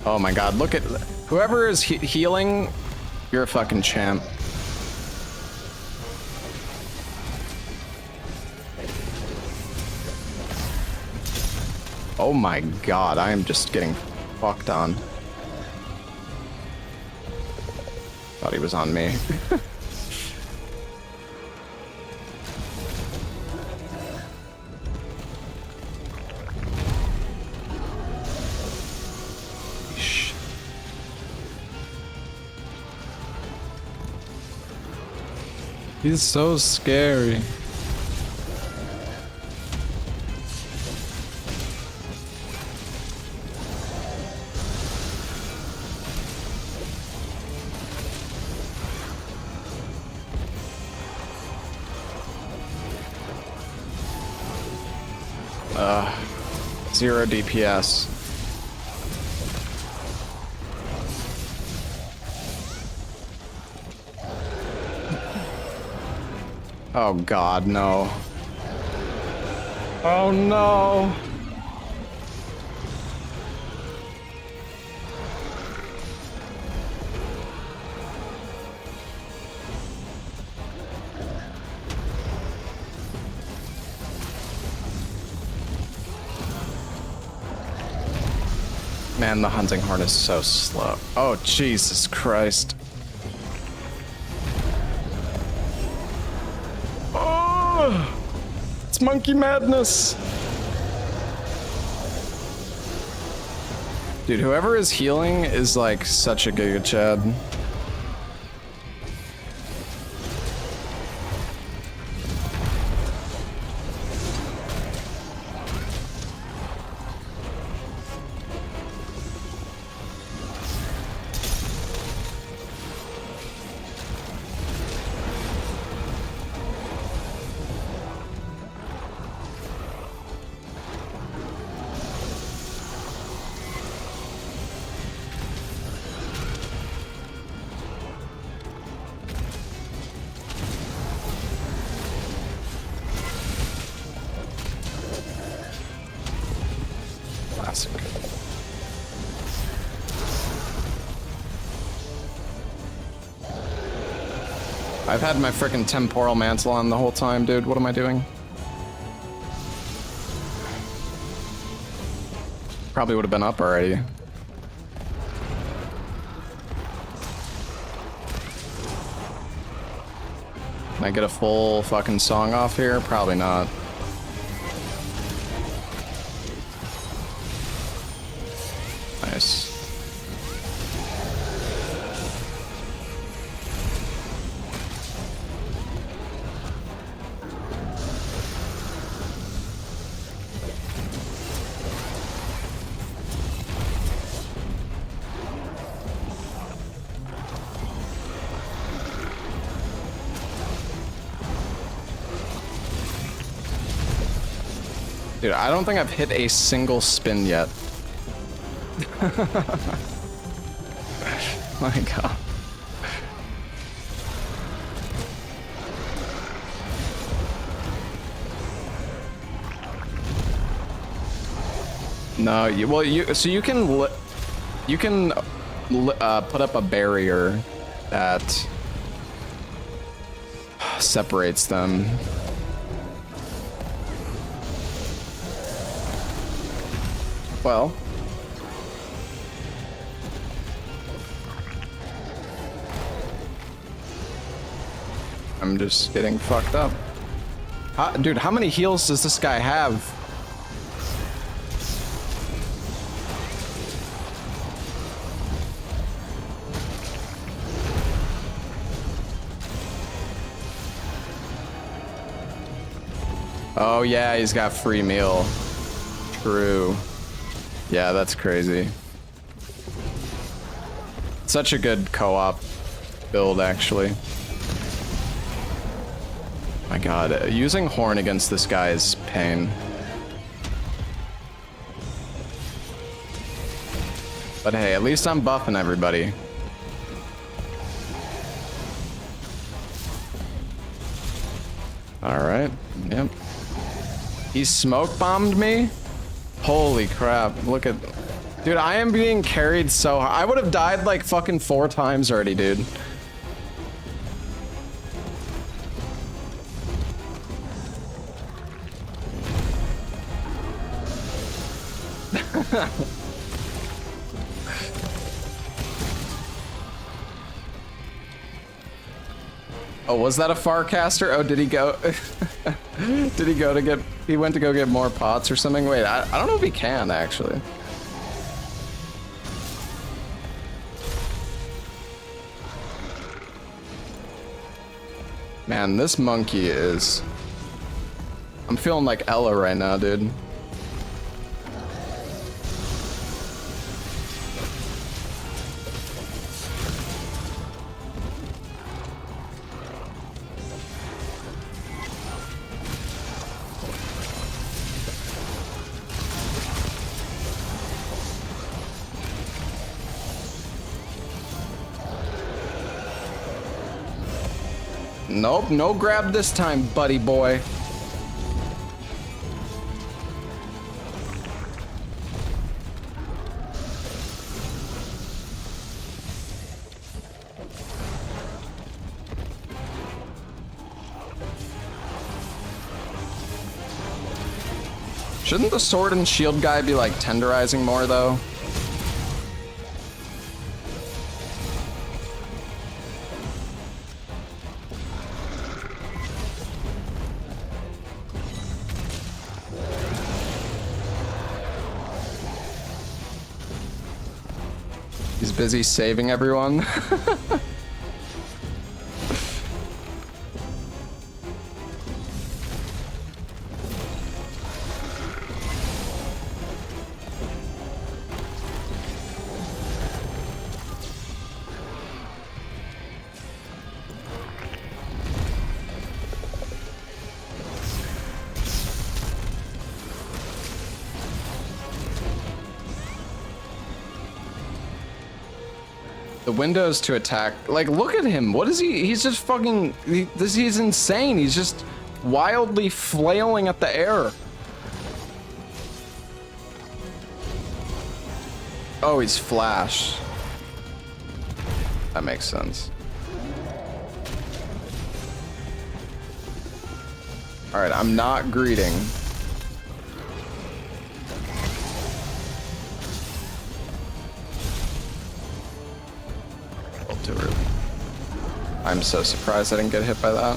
Oh my god, look at... Whoever is healing, you're a fucking champ. Oh my god, I am just getting fucked on. Thought he was on me. He's so scary. 0 DPS. Oh god, no. Oh no. Man, the hunting horn is so slow. Oh, Jesus Christ. Oh, it's monkey madness. Dude, whoever is healing is like such a Giga Chad. Classic. I've had my frickin' temporal mantle on the whole time, dude. What am I doing? Probably would have been up already. Can I get a full fucking song off here? Probably not. Nice. Dude, I don't think I've hit a single spin yet. My god. No, so you can put up a barrier that separates them. Well, I'm just getting fucked up. Dude, how many heals does this guy have? Oh yeah, he's got free meal. True. Yeah, that's crazy. Such a good co-op build, actually. My god, using Horn against this guy is pain. But hey, at least I'm buffing everybody. Alright, yep. He smoke bombed me? Holy crap, look at... Dude, I am being carried so hard. I would have died like fucking 4 times already, dude. Oh, was that a Farcaster? Oh, did he go? Did he go to get... He went to go get more pots or something? Wait, I don't know if he can, actually. Man, this monkey is... I'm feeling like Ella right now, dude. Nope, no grab this time, buddy boy. Shouldn't the sword and shield guy be like tenderizing more though? He's busy saving everyone. The windows to attack, like, look at him. What is he? He's just fucking, he's insane. He's just wildly flailing at the air. Oh, he's Flash. That makes sense. All right, I'm not greeting. Too early. I'm so surprised I didn't get hit by that.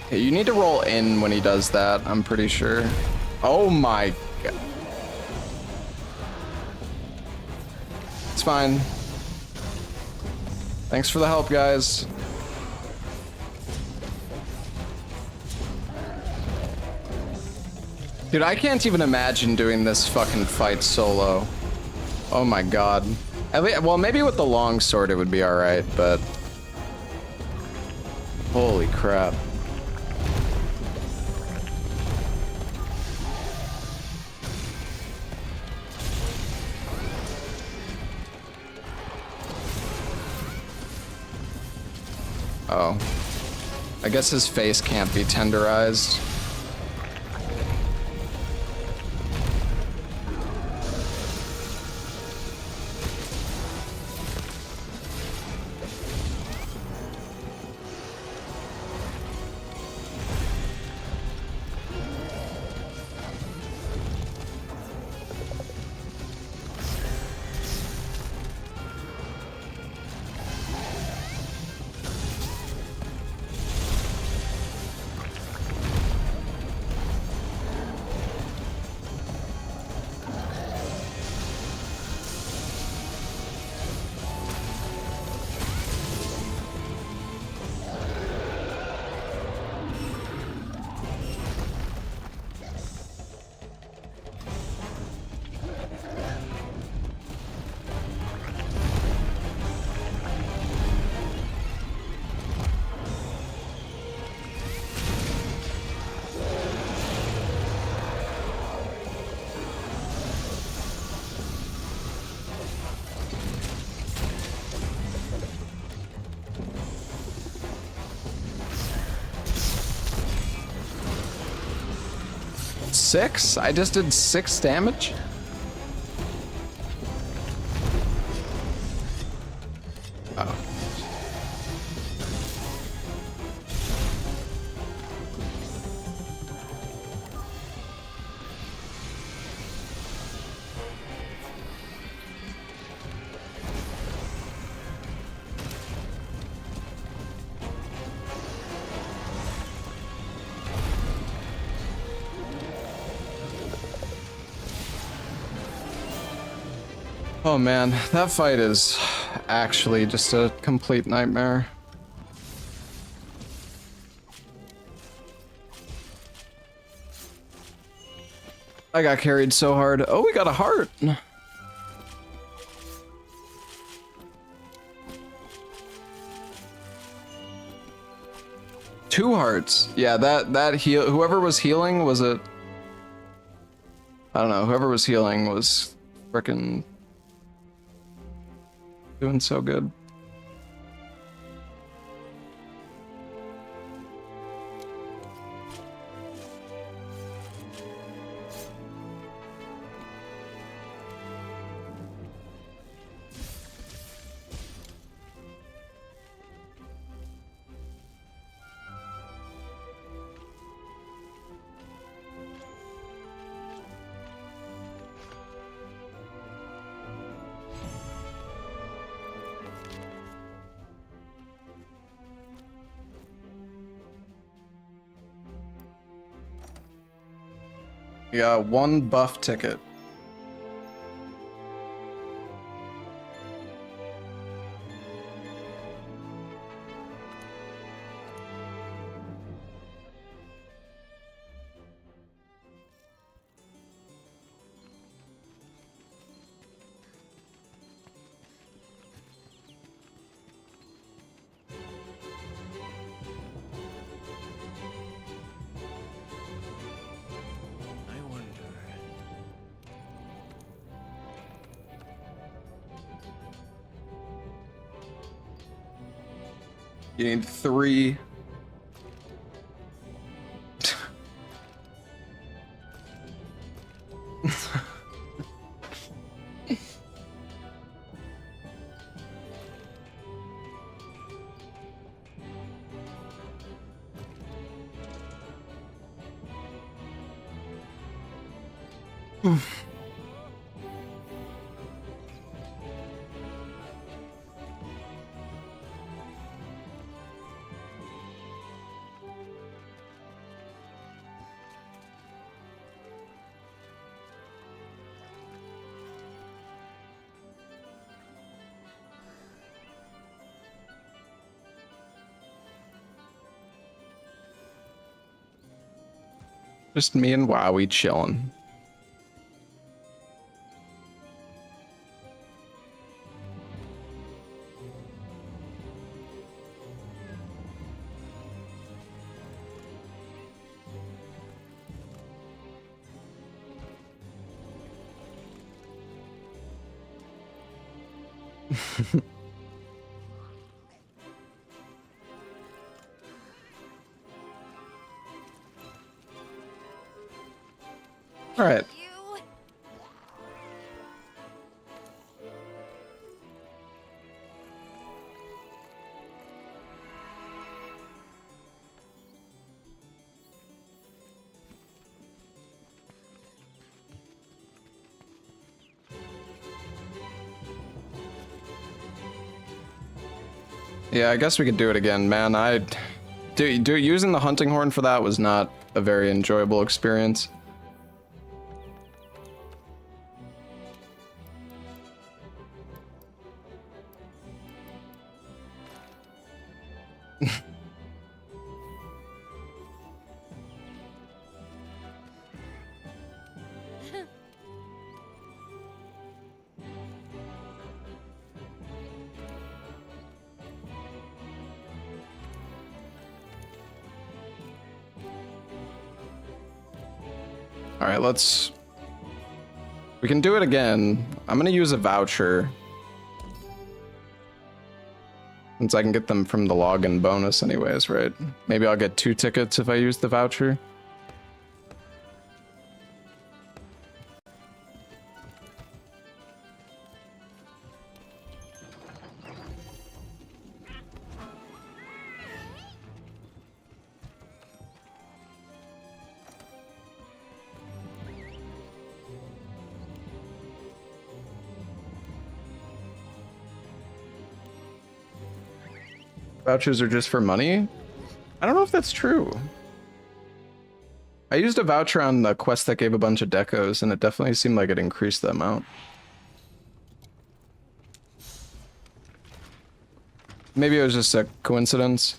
Okay, you need to roll in when he does that, I'm pretty sure. Oh my god. It's fine. Thanks for the help, guys. Dude, I can't even imagine doing this fucking fight solo. Oh my god. At least, well, maybe with the long sword it would be alright, but... Holy crap. Oh. I guess his face can't be tenderized. Six? I just did 6 damage? Oh. Oh man, that fight is actually just a complete nightmare. I got carried so hard. Oh, we got a heart. 2 hearts. Yeah, that heal. Whoever was healing was a. I don't know. Whoever was healing was frickin' doing so good. Yeah, 1 buff ticket. I wonder. You need 3. Just me and Wowie chilling. All right. You. Yeah, I guess we could do it again, man. Using the hunting horn for that was not a very enjoyable experience. All right, we can do it again. I'm gonna use a voucher, since I can get them from the login bonus anyways, right? Maybe I'll get 2 tickets if I use the voucher. Vouchers are just for money? I don't know if that's true. I used a voucher on the quest that gave a bunch of decos, and it definitely seemed like it increased the amount. Maybe it was just a coincidence.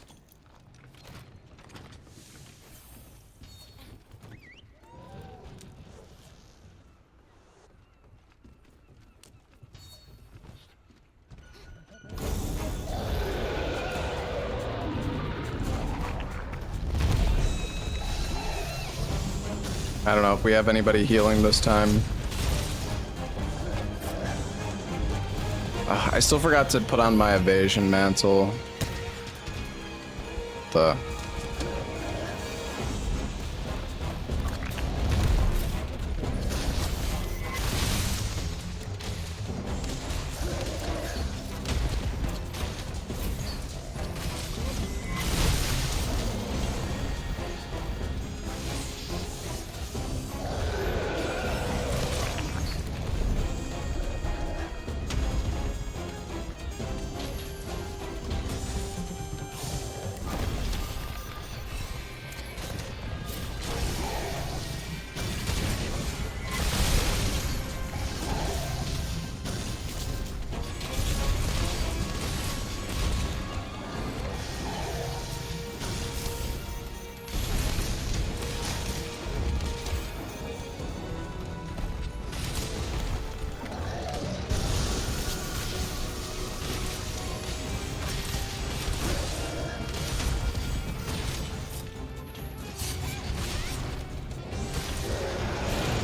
I don't know if we have anybody healing this time. I still forgot to put on my evasion mantle. The...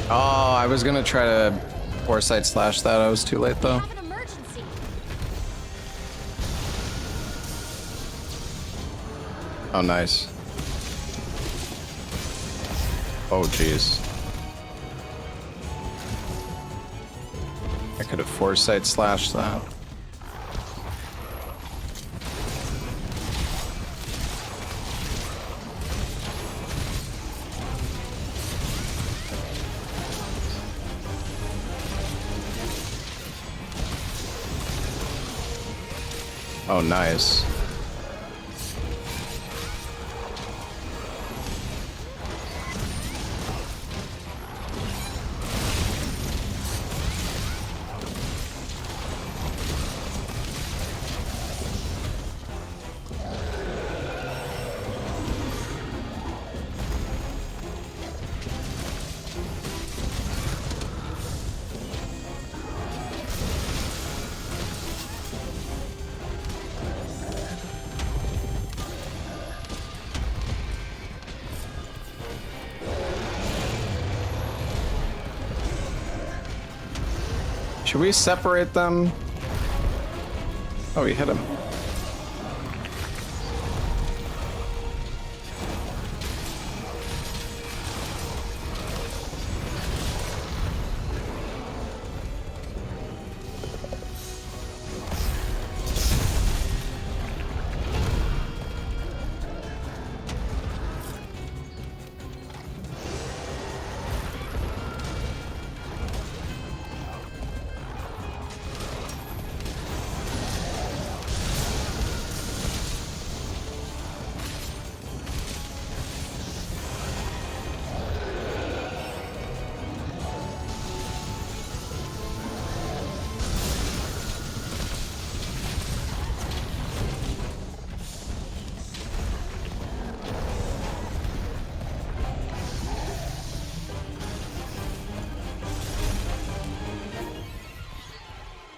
Oh, I was gonna try to foresight slash that. I was too late though. Have an emergency. Oh, nice. Oh, jeez. I could have foresight slashed that. Oh, nice. Should we separate them? Oh, he hit him.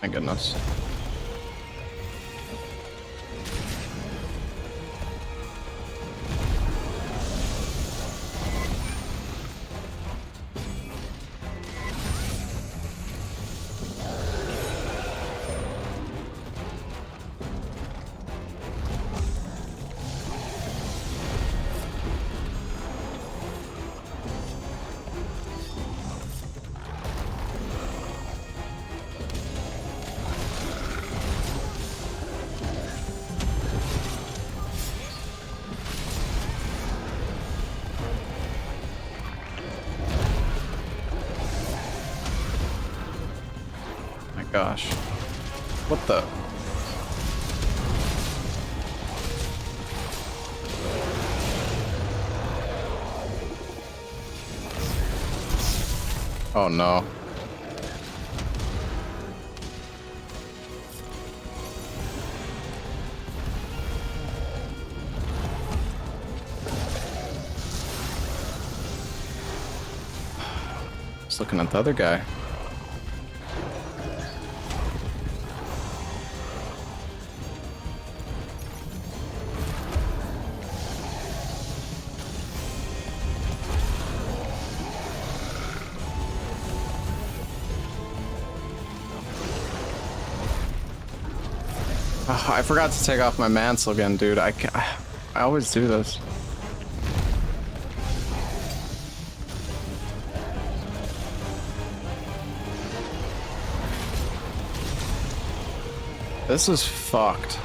My goodness. Gosh. What the? Oh no. Just looking at the other guy. Oh, I forgot to take off my mantle again, dude. I always do this. This is fucked.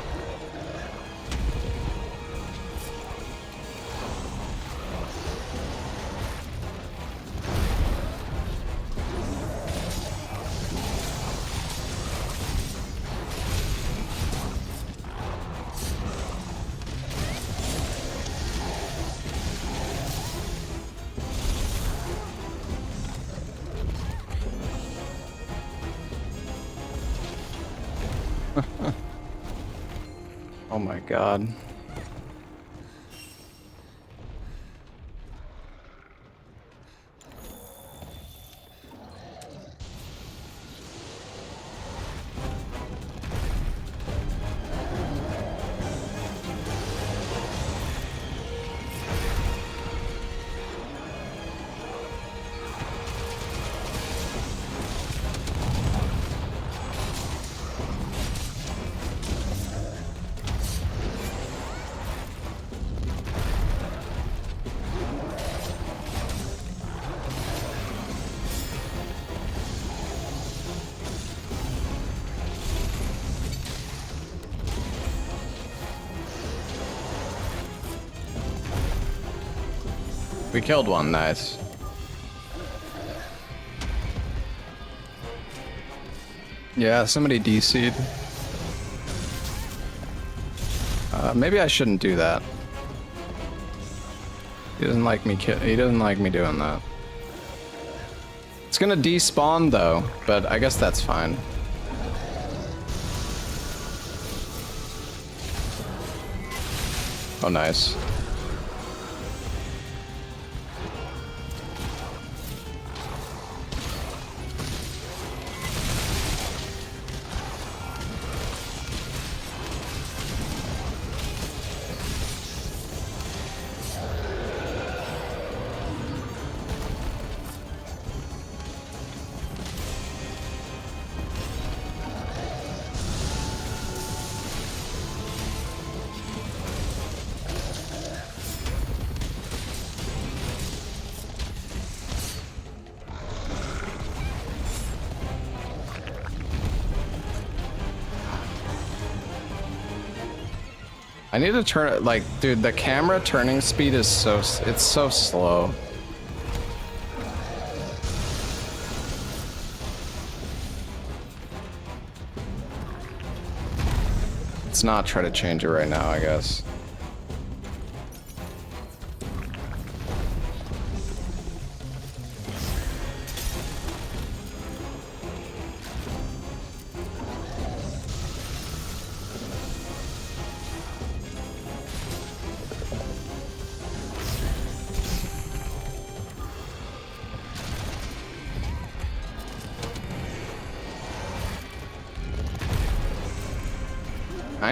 Oh my god. We killed one, nice. Yeah, somebody DC'd. Maybe I shouldn't do that. He doesn't like me. He doesn't like me doing that. It's gonna despawn though, but I guess that's fine. Oh, nice. I need to turn it, like, dude, the camera turning speed is it's so slow. Let's not try to change it right now, I guess.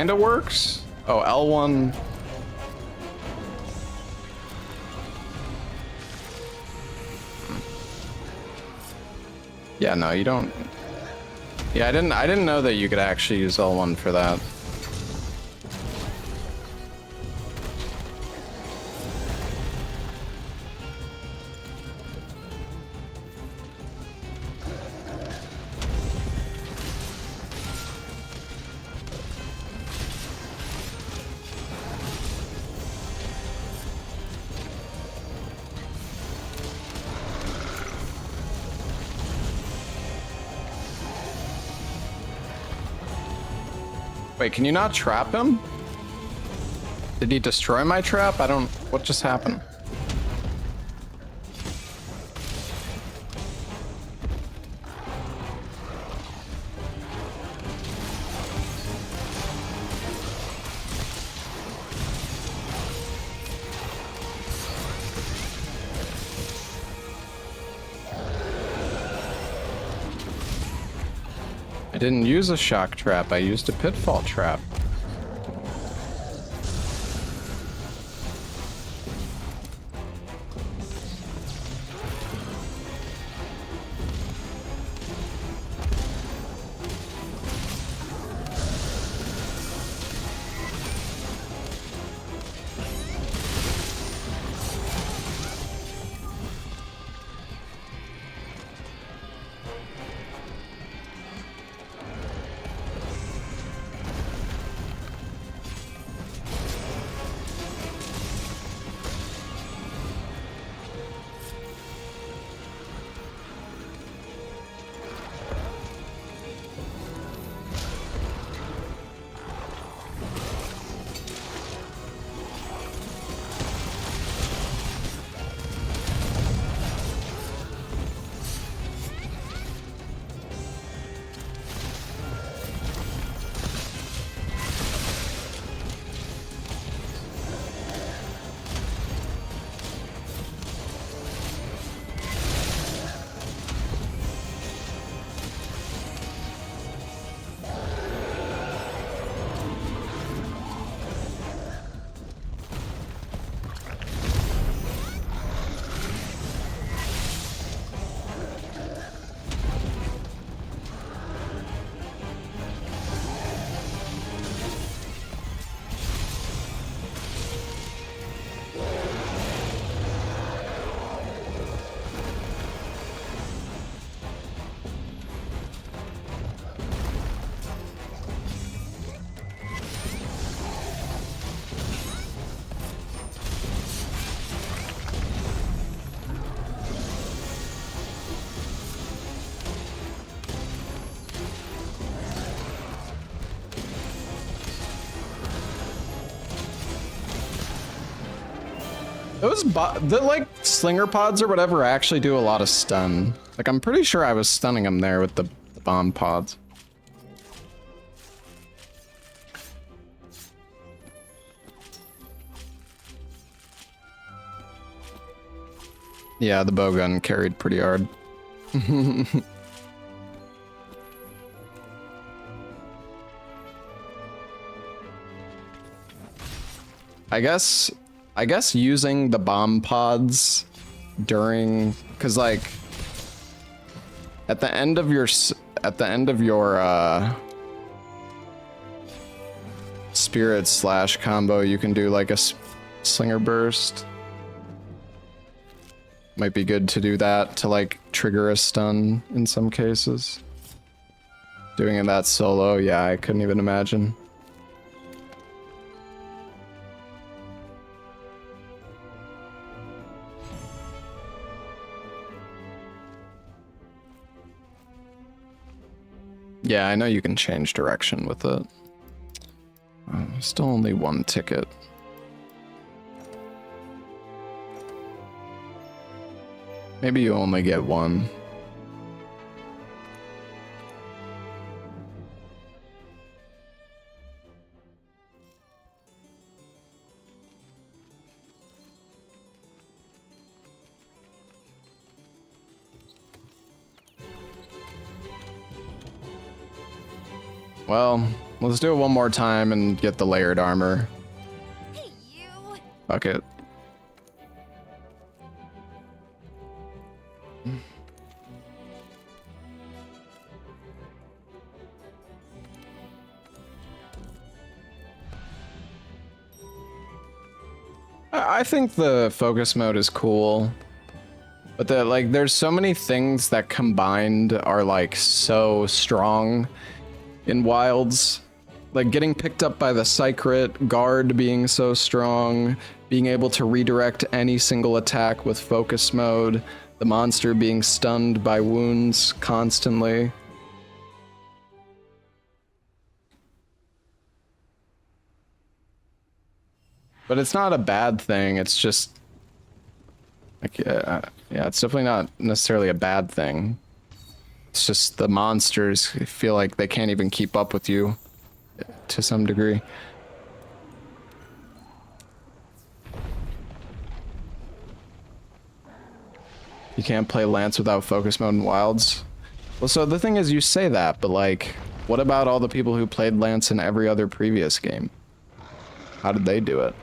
Kinda works. Oh, L1. Yeah, no, you don't. Yeah, I didn't know that you could actually use L1 for that. Wait, can you not trap him? Did he destroy my trap? I don't... What just happened? I didn't use a shock trap, I used a pitfall trap. The like slinger pods or whatever actually do a lot of stun. Like I'm pretty sure I was stunning them there with the bomb pods. Yeah, the bowgun carried pretty hard. I guess using the bomb pods during, cause like at the end of your spirit slash combo, you can do like a slinger burst. Might be good to do that to like trigger a stun in some cases. Doing it that solo, yeah, I couldn't even imagine. Yeah, I know you can change direction with it. Still only one ticket. Maybe you only get one. Well, let's do it one more time and get the layered armor. Hey, you. Fuck it. I think the focus mode is cool, but there's so many things that combined are like so strong in Wilds. Like getting picked up by the Secret, guard being so strong, being able to redirect any single attack with focus mode, the monster being stunned by wounds constantly. But it's not a bad thing, it's just like, yeah, it's definitely not necessarily a bad thing. It's just the monsters feel like they can't even keep up with you to some degree. You can't play Lance without focus mode in Wilds. Well, so the thing is, you say that, but like, what about all the people who played Lance in every other previous game? How did they do it?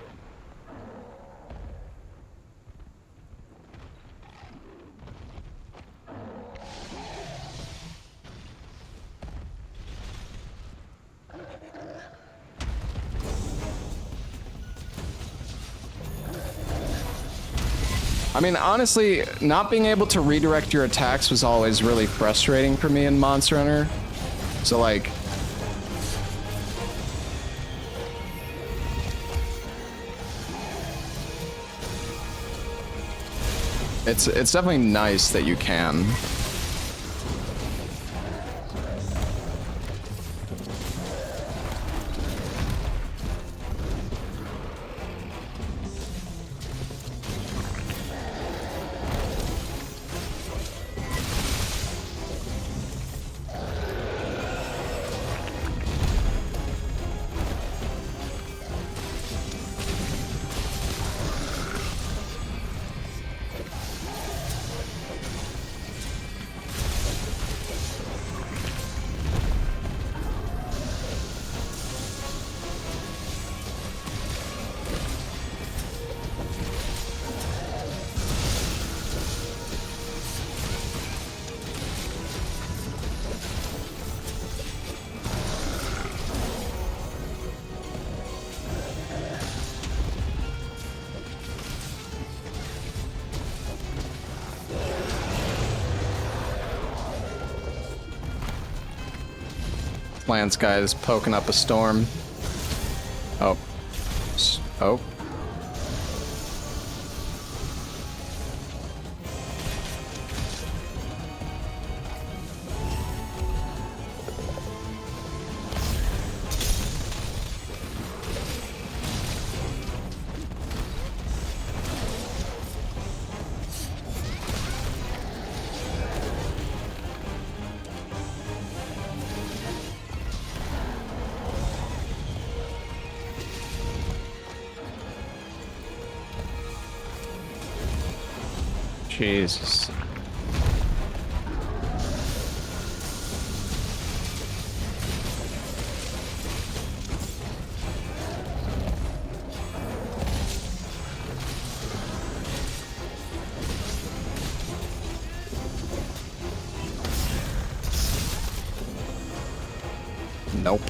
I mean, honestly, not being able to redirect your attacks was always really frustrating for me in Monster Hunter. So like, it's definitely nice that you can. Lance guy is poking up a storm. Oh. Oh. Jesus. Nope.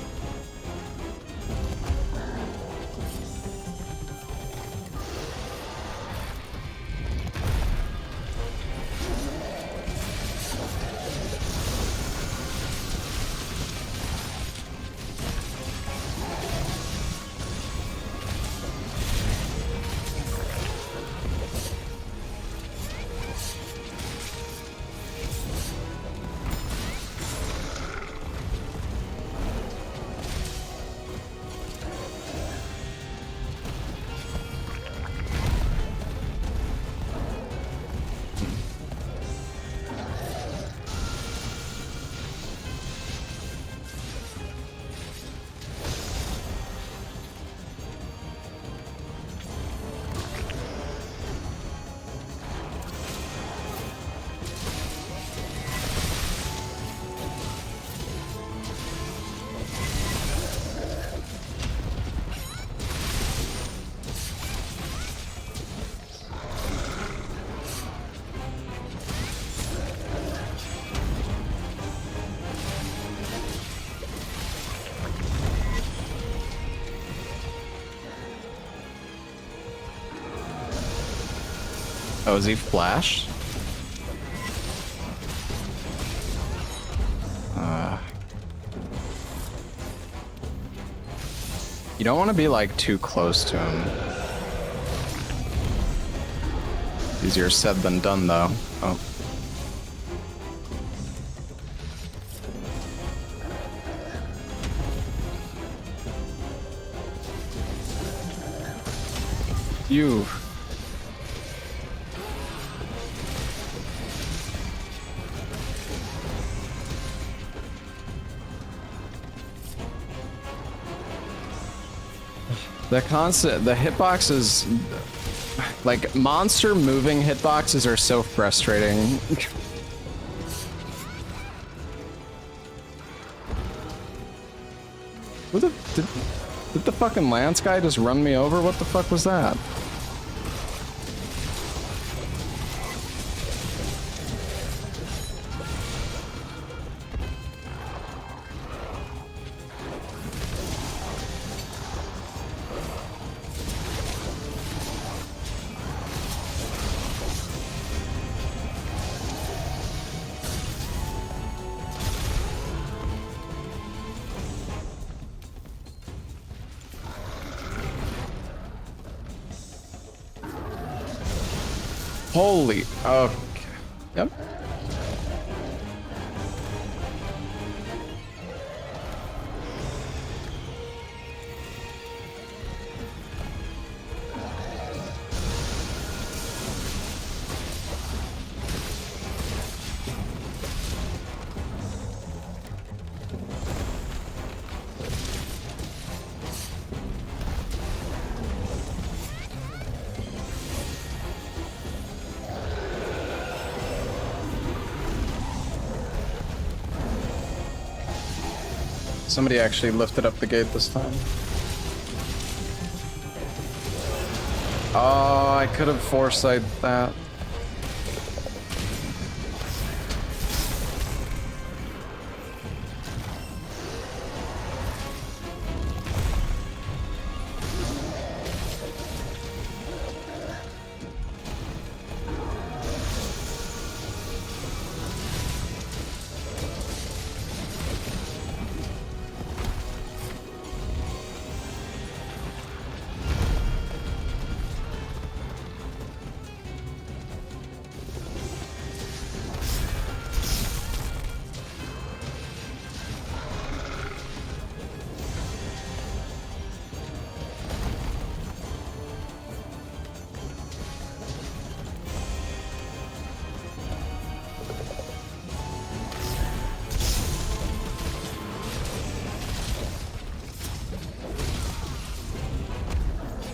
Oh, is he flashed? You don't want to be like too close to him. Easier said than done though. Oh. You. The hitboxes, like monster moving hitboxes are so frustrating. Did the fucking lance guy just run me over? What the fuck was that? Holy, okay, yep. Somebody actually lifted up the gate this time. Oh, I could have foresight that.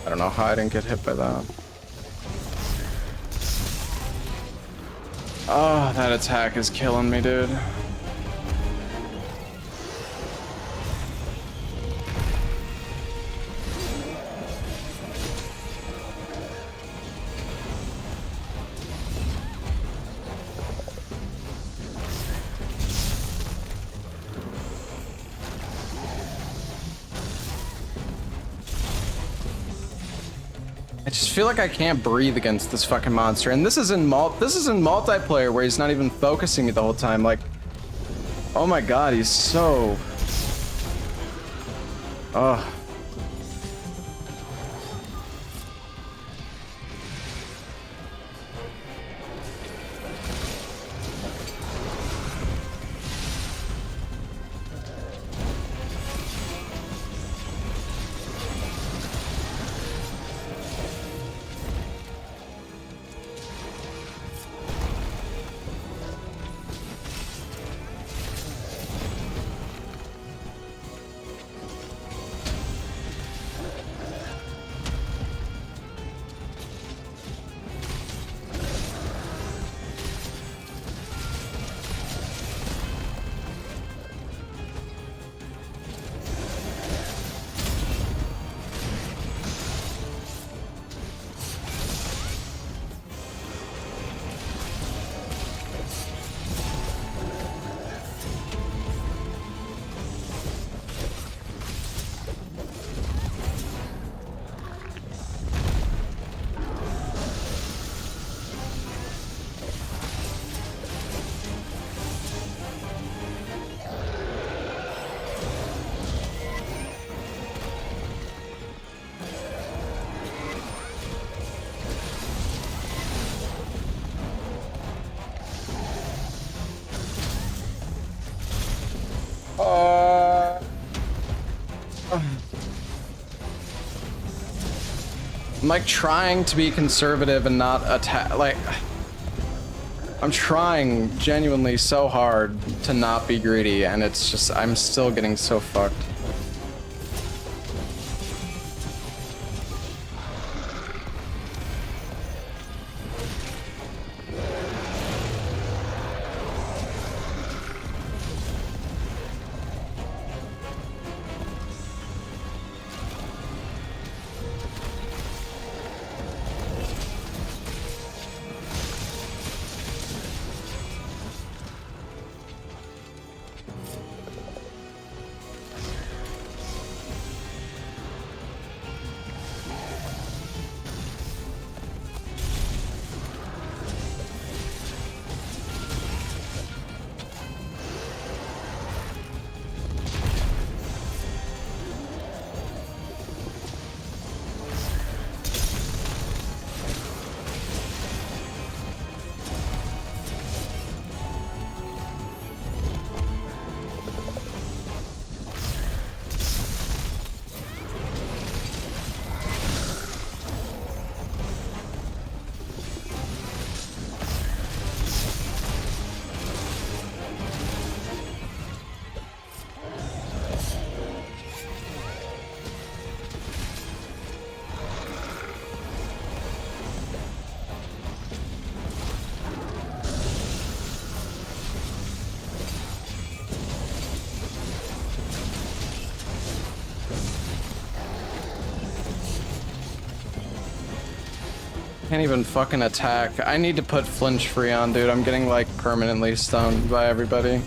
I don't know how I didn't get hit by that. Oh, that attack is killing me, dude. I just feel like I can't breathe against this fucking monster, and this is in multiplayer where he's not even focusing me the whole time. Like, oh my god, he's so. Ugh. I'm like trying to be conservative and not attack. Like, I'm trying genuinely so hard to not be greedy, and it's just, I'm still getting so fucked. Can't even fucking attack. I need to put flinch free on, dude. I'm getting like permanently stoned by everybody.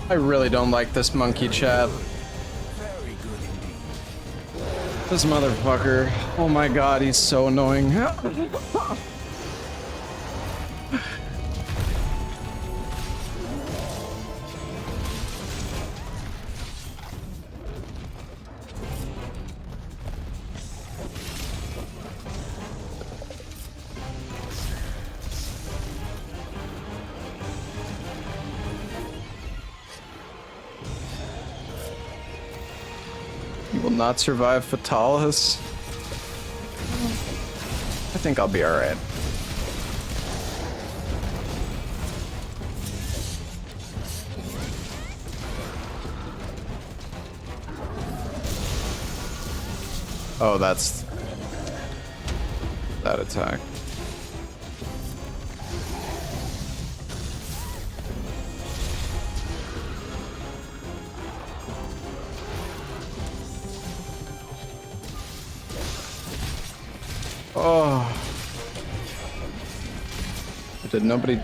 I really don't like this monkey, chat. Very good indeed. This motherfucker. Oh my god, he's so annoying. You will not survive Fatalis. I think I'll be alright. Oh, that's that attack. Oh. Did nobody...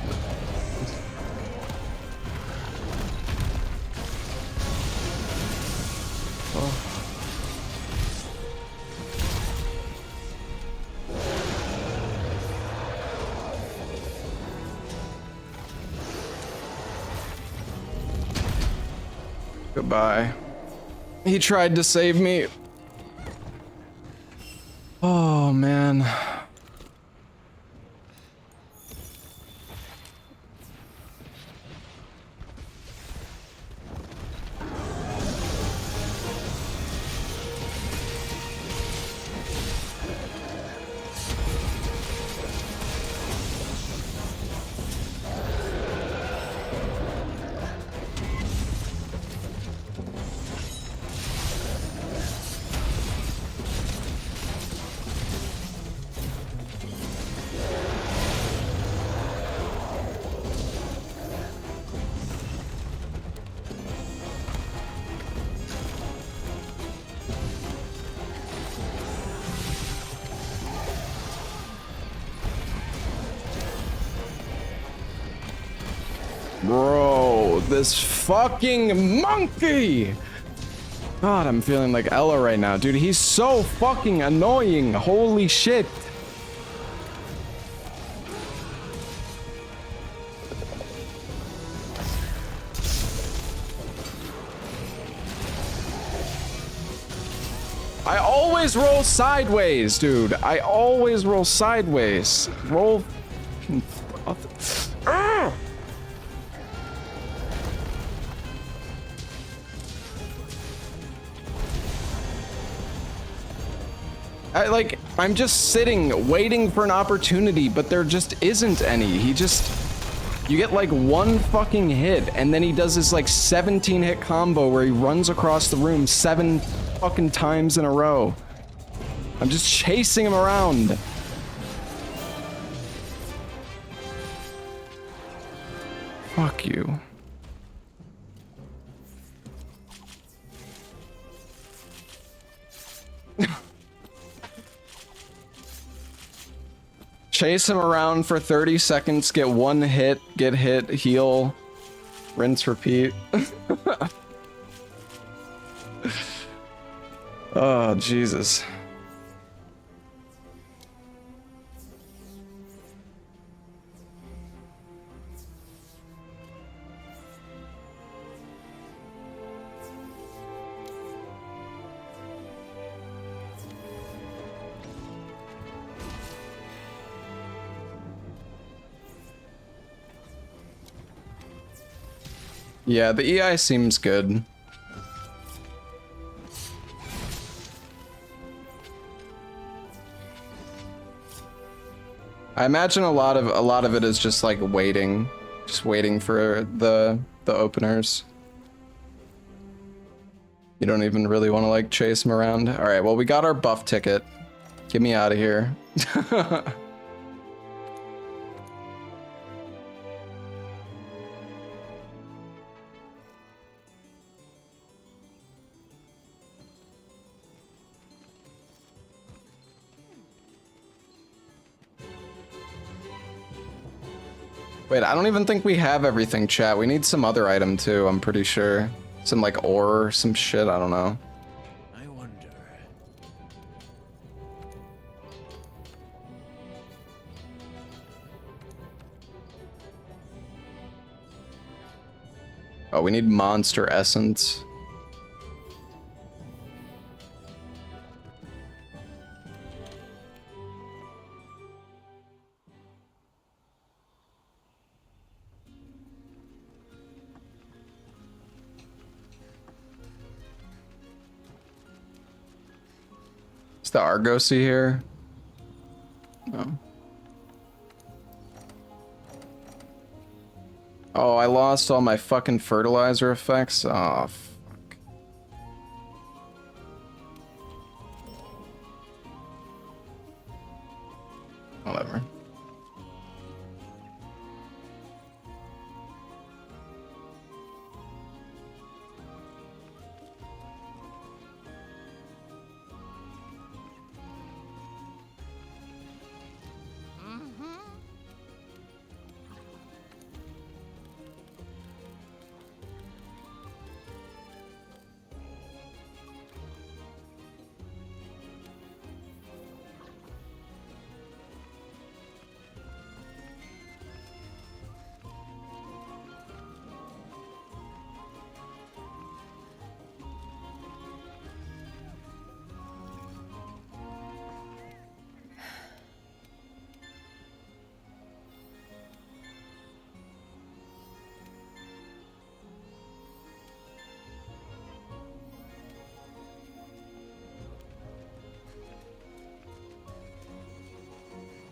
Oh. Goodbye. He tried to save me. Oh, man. Bro, this fucking monkey! God, I'm feeling like Ella right now. Dude, he's so fucking annoying. Holy shit. I always roll sideways, dude. I always roll sideways. Roll... Ah! I'm just sitting, waiting for an opportunity, but there just isn't any. He just... You get like one fucking hit, and then he does this like 17 hit combo where he runs across the room 7 fucking times in a row. I'm just chasing him around. Fuck you. Chase him around for 30 seconds, get one hit, get hit, heal, rinse, repeat. Oh, Jesus. Yeah, the EI seems good. I imagine a lot of it is just like waiting, just waiting for the openers. You don't even really want to like chase them around. All right, well we got our buff ticket. Get me out of here. Wait, I don't even think we have everything, chat. We need some other item too, I'm pretty sure. Some like ore or some shit, I don't know. I wonder. Oh, we need monster essence. Is the Argosy here? No. Oh, I lost all my fucking fertilizer effects? Oh, fuck. Whatever.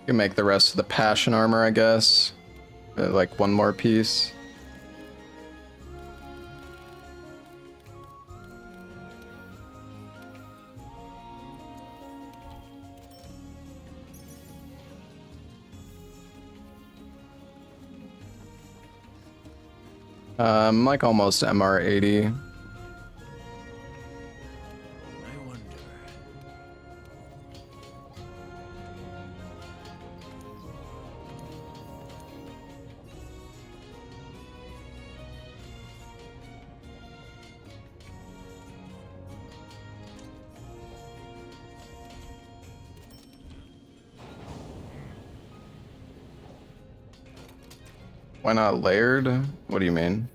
Can make the rest of the passion armor, I guess. Like one more piece. I'm like almost MR80. I wonder. Why not layered? What do you mean?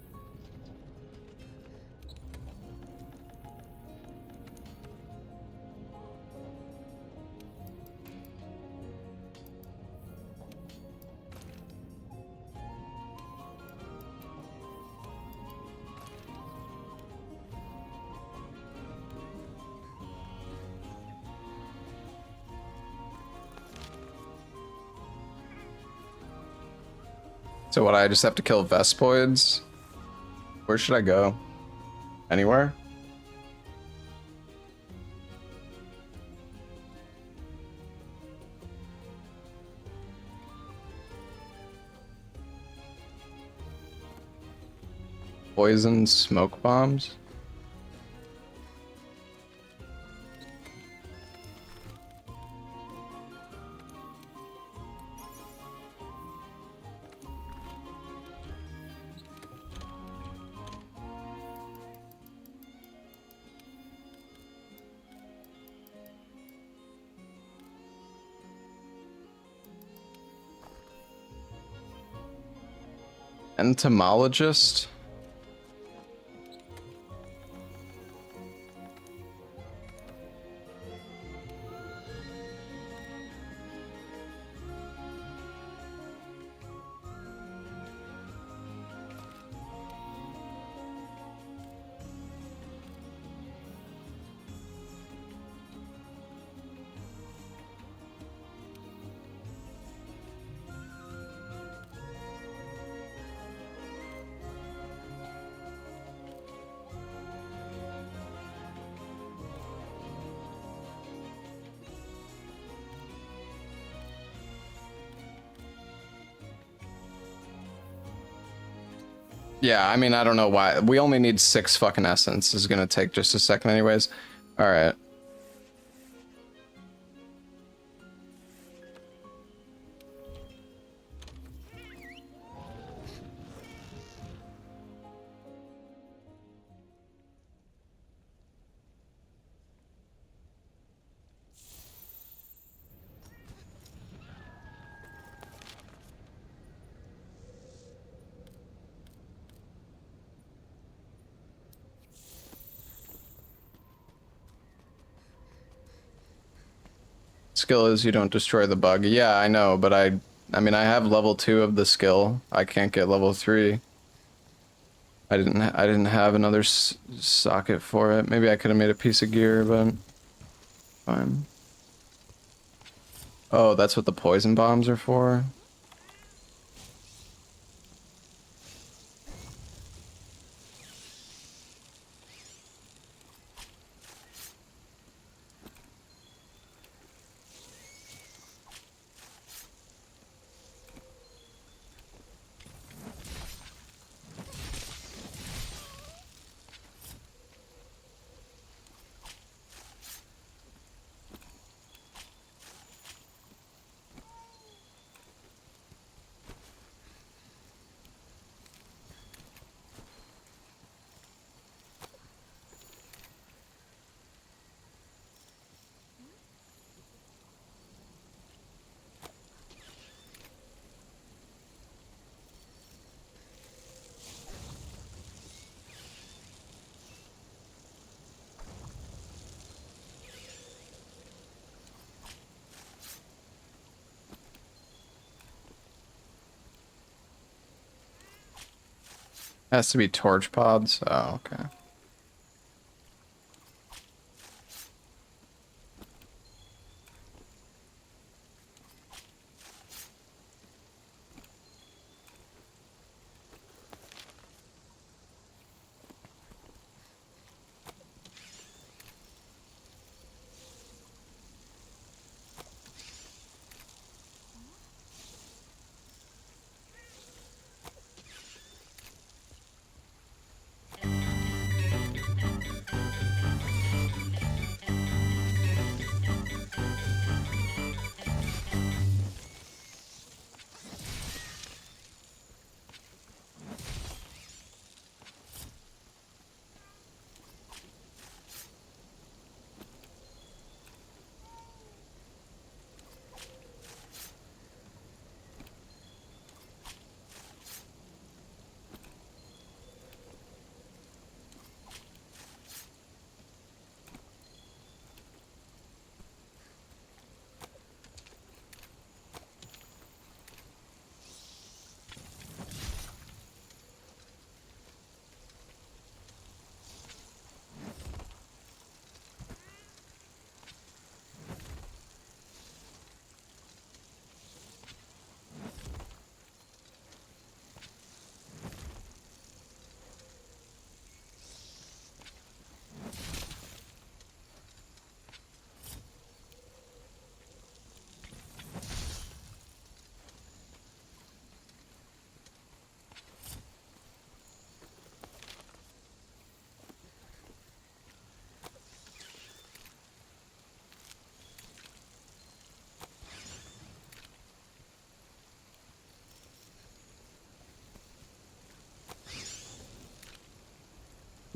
So what, I just have to kill Vespoids? Where should I go? Anywhere? Poison smoke bombs? Entomologist? Yeah, I mean, I don't know why. We only need 6 fucking essence. This is gonna take just a second anyways. Alright. skill is you don't destroy the bug. Yeah, I know, but I mean, I have level 2 of the skill. I can't get level 3. I didn't have another socket for it. Maybe I could have made a piece of gear, but fine. Oh, that's what the poison bombs are for? Has to be torch pods. Oh, okay.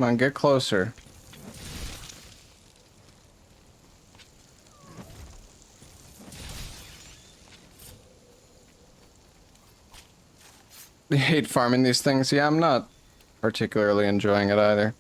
Come on, get closer. I hate farming these things. Yeah, I'm not particularly enjoying it either.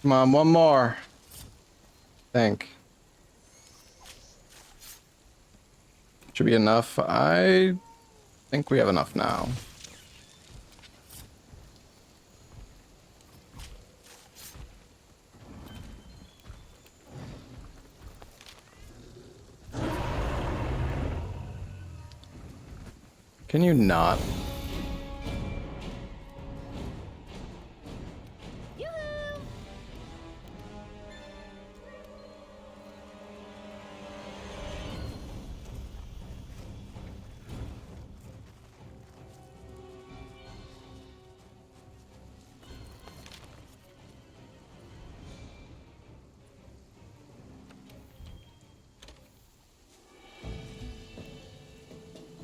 Come on, one more. Think. Should be enough. I think we have enough now. Can you not?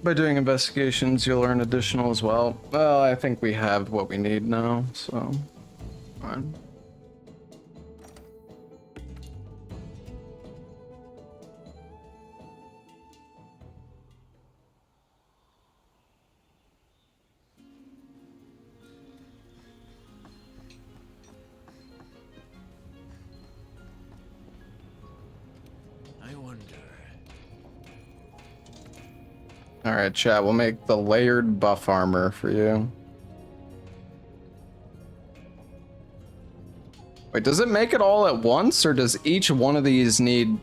By doing investigations, you'll earn additional as well. Well, I think we have what we need now, so fine. I wonder. Alright, chat, we'll make the layered buff armor for you. Wait, does it make it all at once, or does each one of these need...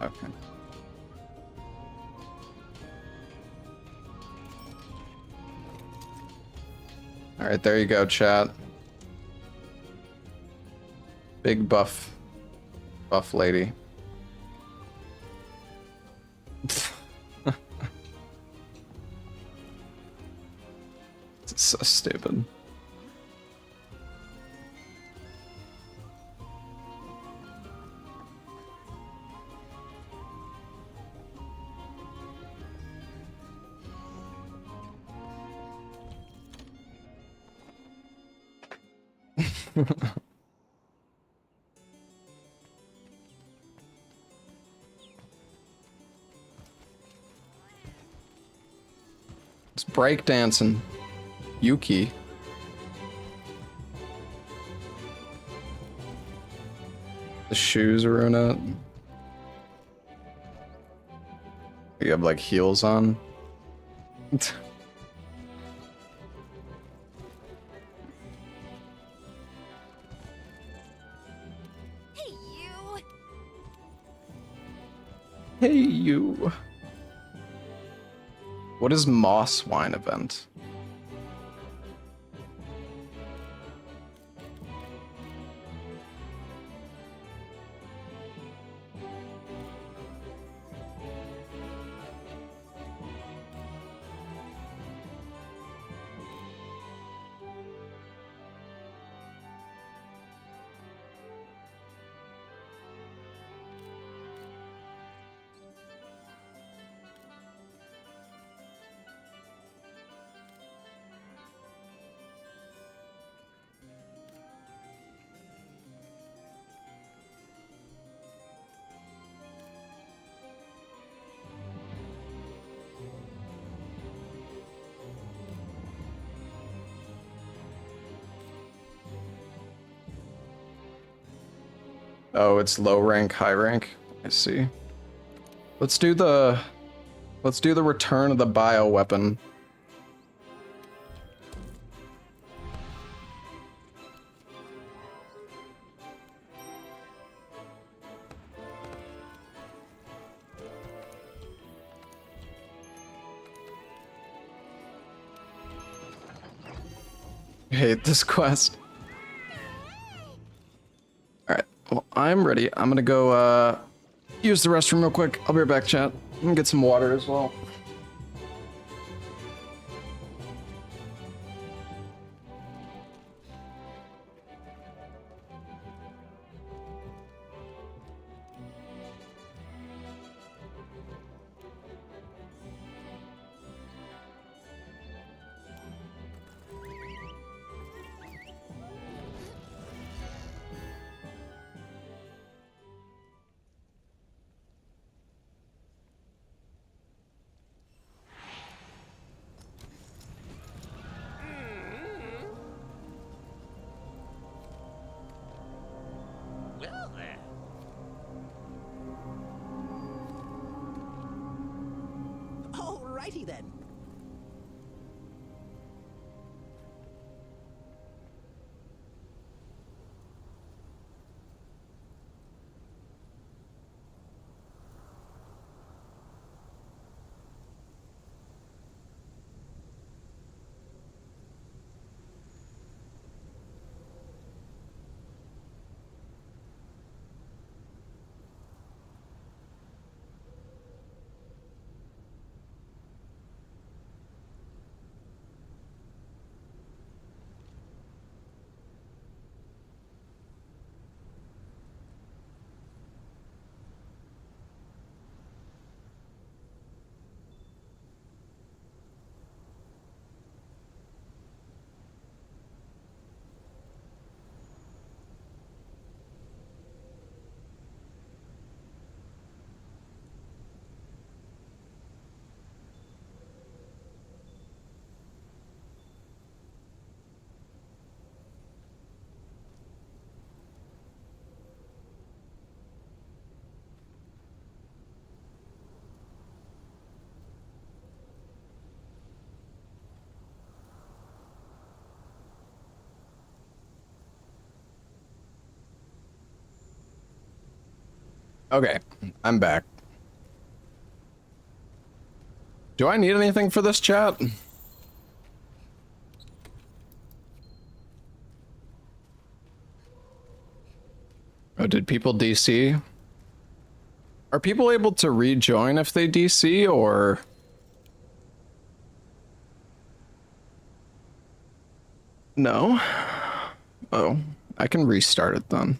Okay. Alright, there you go, chat. Big buff lady. It's so stupid. It's breakdancing. Yuki. The shoes ruin it. You have like heels on. Hey, you! Hey, you. What is Moss Wine event? Oh, it's low rank, high rank. I see. Let's do the return of the bio weapon. I hate this quest. Alright, well, I'm ready. I'm gonna go, use the restroom real quick. I'll be right back, chat. I'm gonna get some water as well. Well then. Alrighty then. Okay, I'm back. Do I need anything for this chat? Oh, did people DC? Are people able to rejoin if they DC, or... No? Oh, I can restart it then.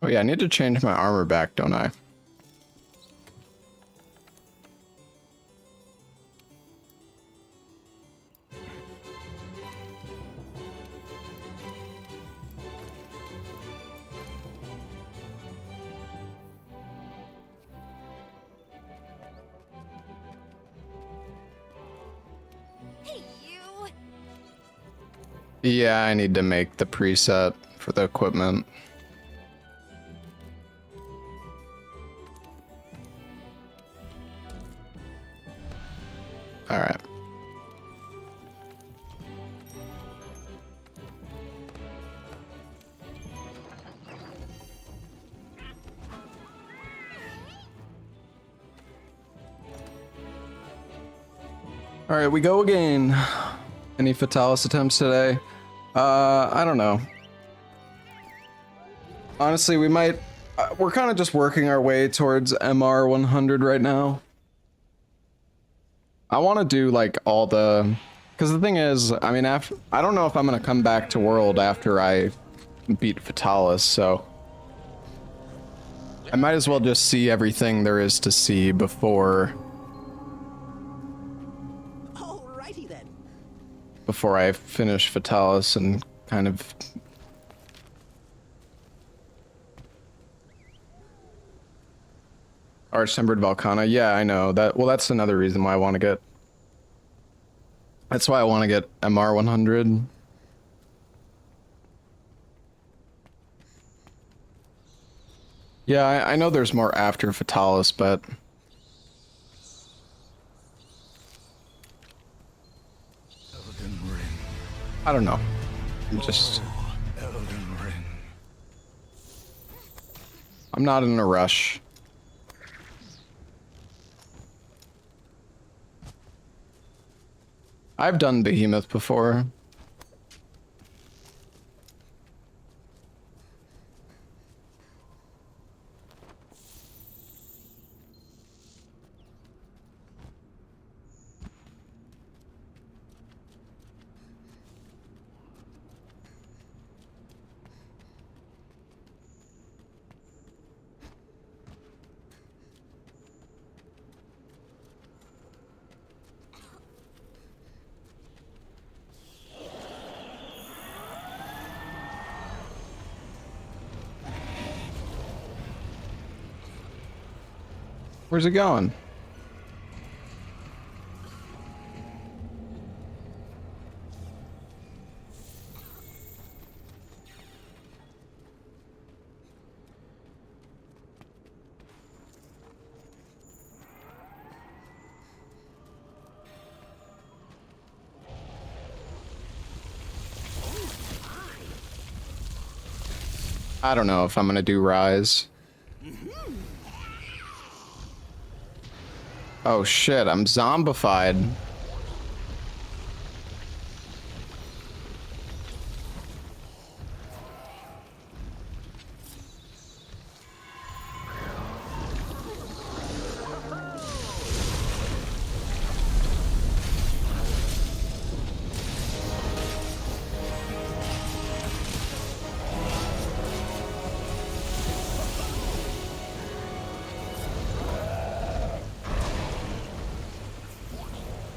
Oh yeah, I need to change my armor back, don't I? Hey, you! Yeah, I need to make the preset for the equipment. All right. All right, we go again. Any Fatalis attempts today? I don't know. Honestly, we might... we're kind of just working our way towards MR 100 right now. I want to do, like, all the... Because the thing is, I mean, after... I don't know if I'm going to come back to World after I beat Fatalis, so... I might as well just see everything there is to see before... Alrighty then. Before I finish Fatalis and kind of... Arch-Tempered Volcana, yeah, I know. That. Well, that's another reason why I want to get... That's why I want to get MR 100. Yeah, I know there's more after Fatalis, but... Elden Ring. I don't know. I'm just... Elden Ring. I'm not in a rush. I've done Behemoth before. Where's it going? I don't know if I'm gonna do Rise. Oh shit, I'm zombified.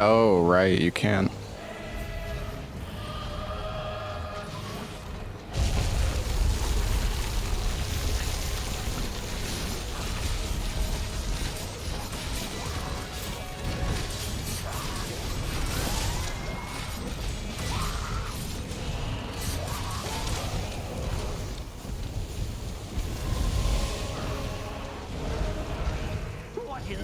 Oh, right, you can't. What in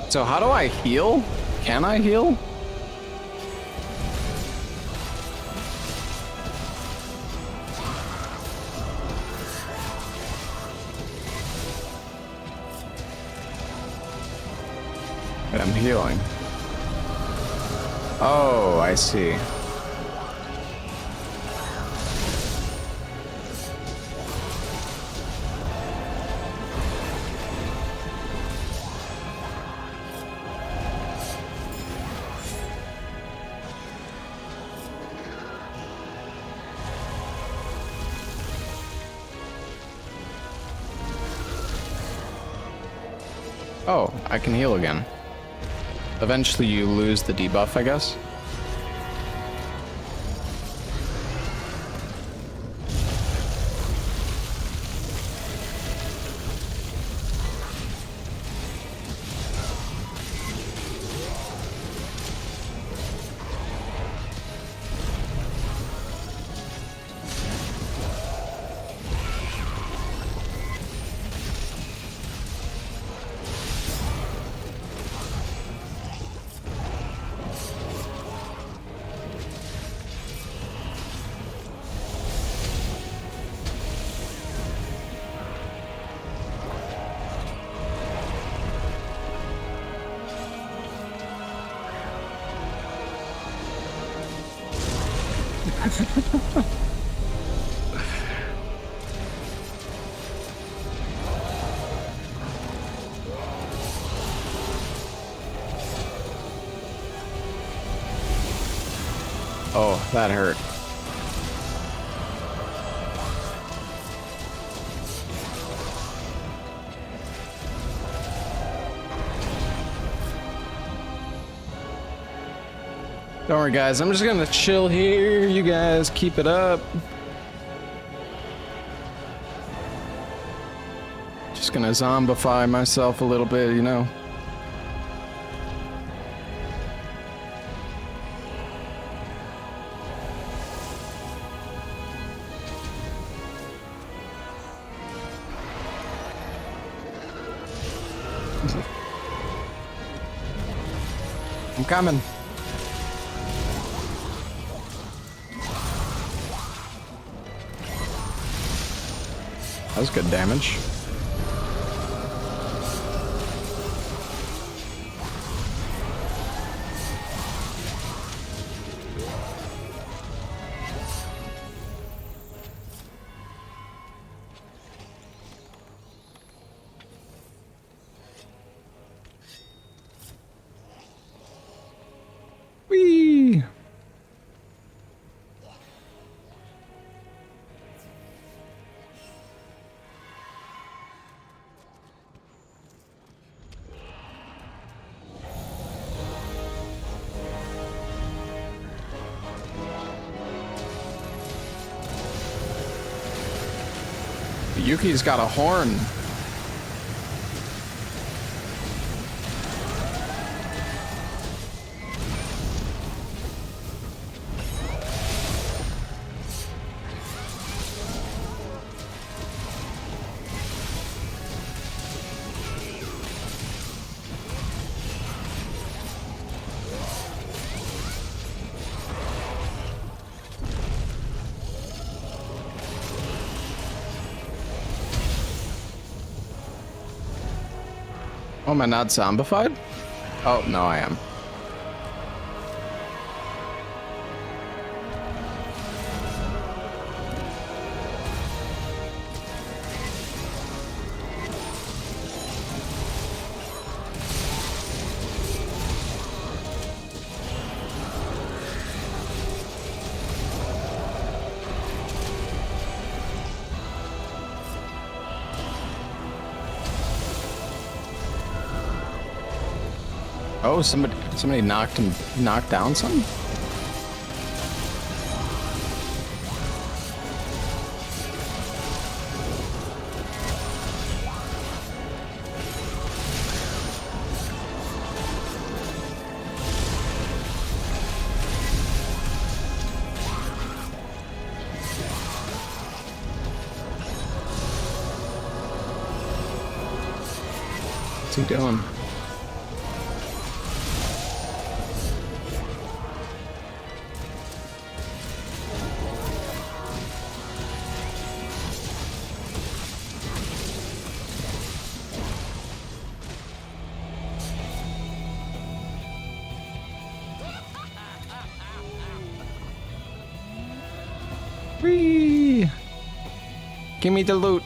So how do I heal? Can I heal? I'm healing. Oh, I see. Oh, I can heal again. Eventually you lose the debuff, I guess. Oh, that hurt. Don't worry, guys. I'm just gonna chill here. You guys keep it up. Just gonna zombify myself a little bit, you know. I'm coming. That was good damage. Whee! Yuki's got a horn. Oh, am I not zombified? Oh, no, I am. Oh, somebody knocked down something? What's he doing? Give me the loot.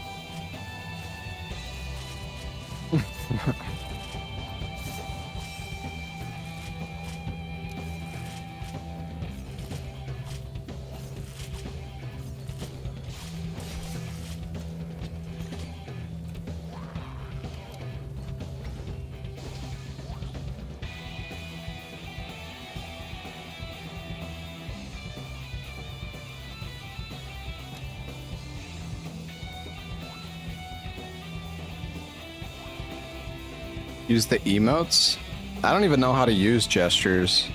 Use the emotes? I don't even know how to use gestures.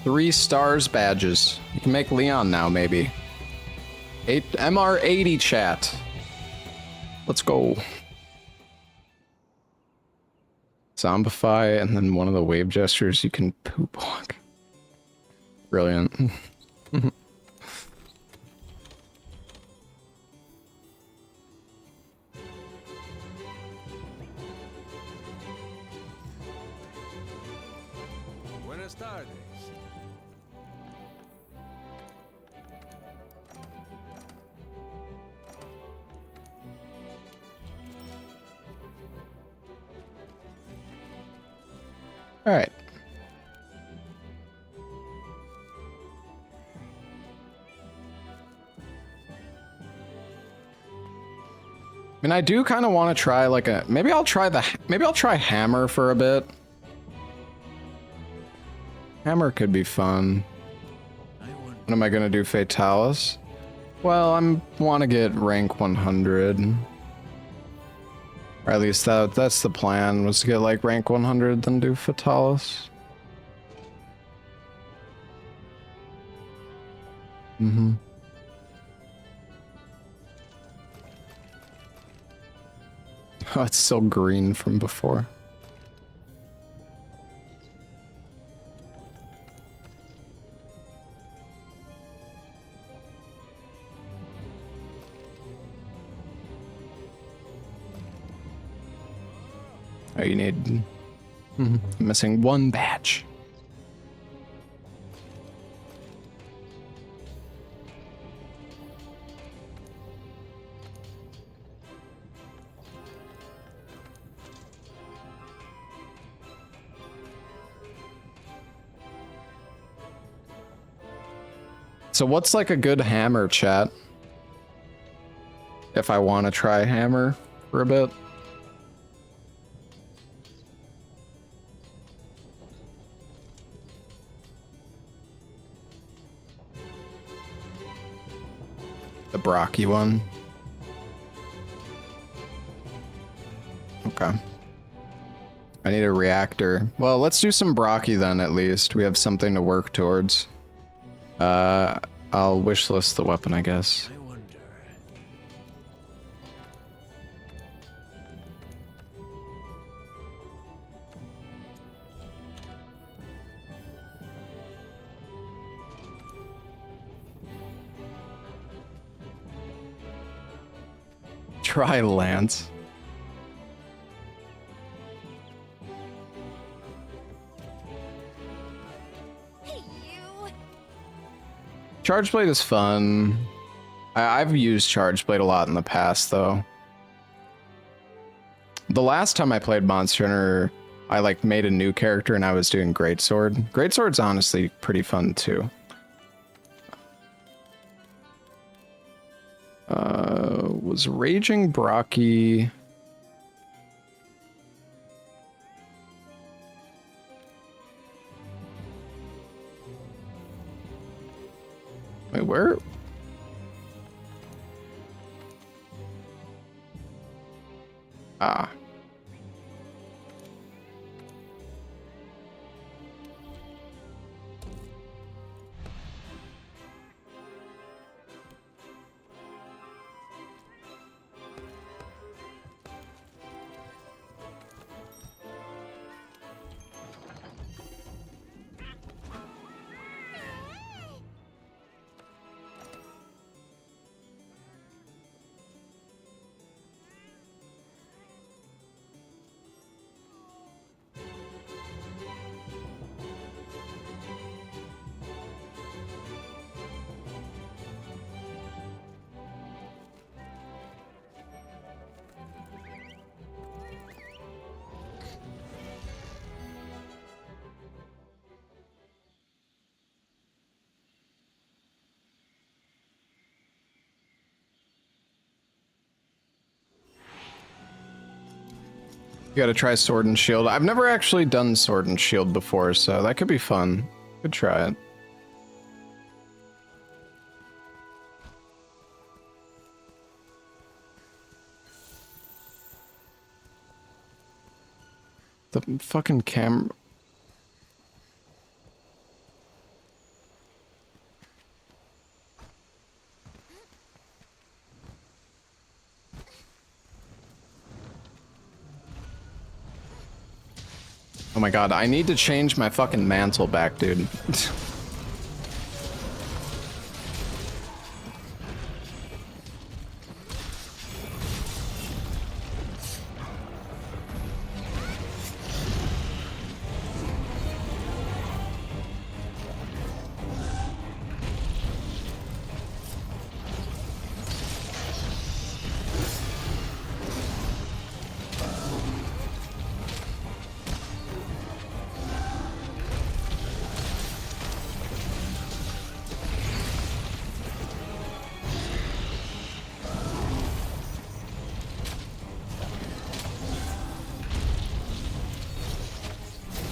Three stars badges. You can make Leon now, maybe. MR80 chat. Let's go. Zombify, and then one of the wave gestures you can poop walk. Brilliant. Buenas tardes. All right. I mean, I do kind of want to try like a, maybe I'll try hammer for a bit. Hammer could be fun. What am I gonna do, Fatalis? Well, want to get rank 100. Or at least that's the plan, was to get like rank 100, then do Fatalis. Mm-hmm. Oh, it's still green from before. Oh, you need... missing one badge. So what's like a good hammer, chat? If I want to try hammer for a bit. The Brocky one. Okay. I need a reactor. Well, let's do some Brocky then, at least. We have something to work towards. I'll wishlist the weapon, I guess. I wonder. Try Lance. Hey, you! Charge Blade is fun. I've used Charge Blade a lot in the past, though. The last time I played Monster Hunter, I like made a new character and I was doing Greatsword. Greatsword's honestly pretty fun too. Was Raging Brocky... Wait, where? Ah. You gotta try Sword and Shield. I've never actually done Sword and Shield before, so that could be fun. Could try it. The fucking camera. Oh my god, I need to change my fucking mantle back, dude.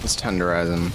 Let's tenderize him.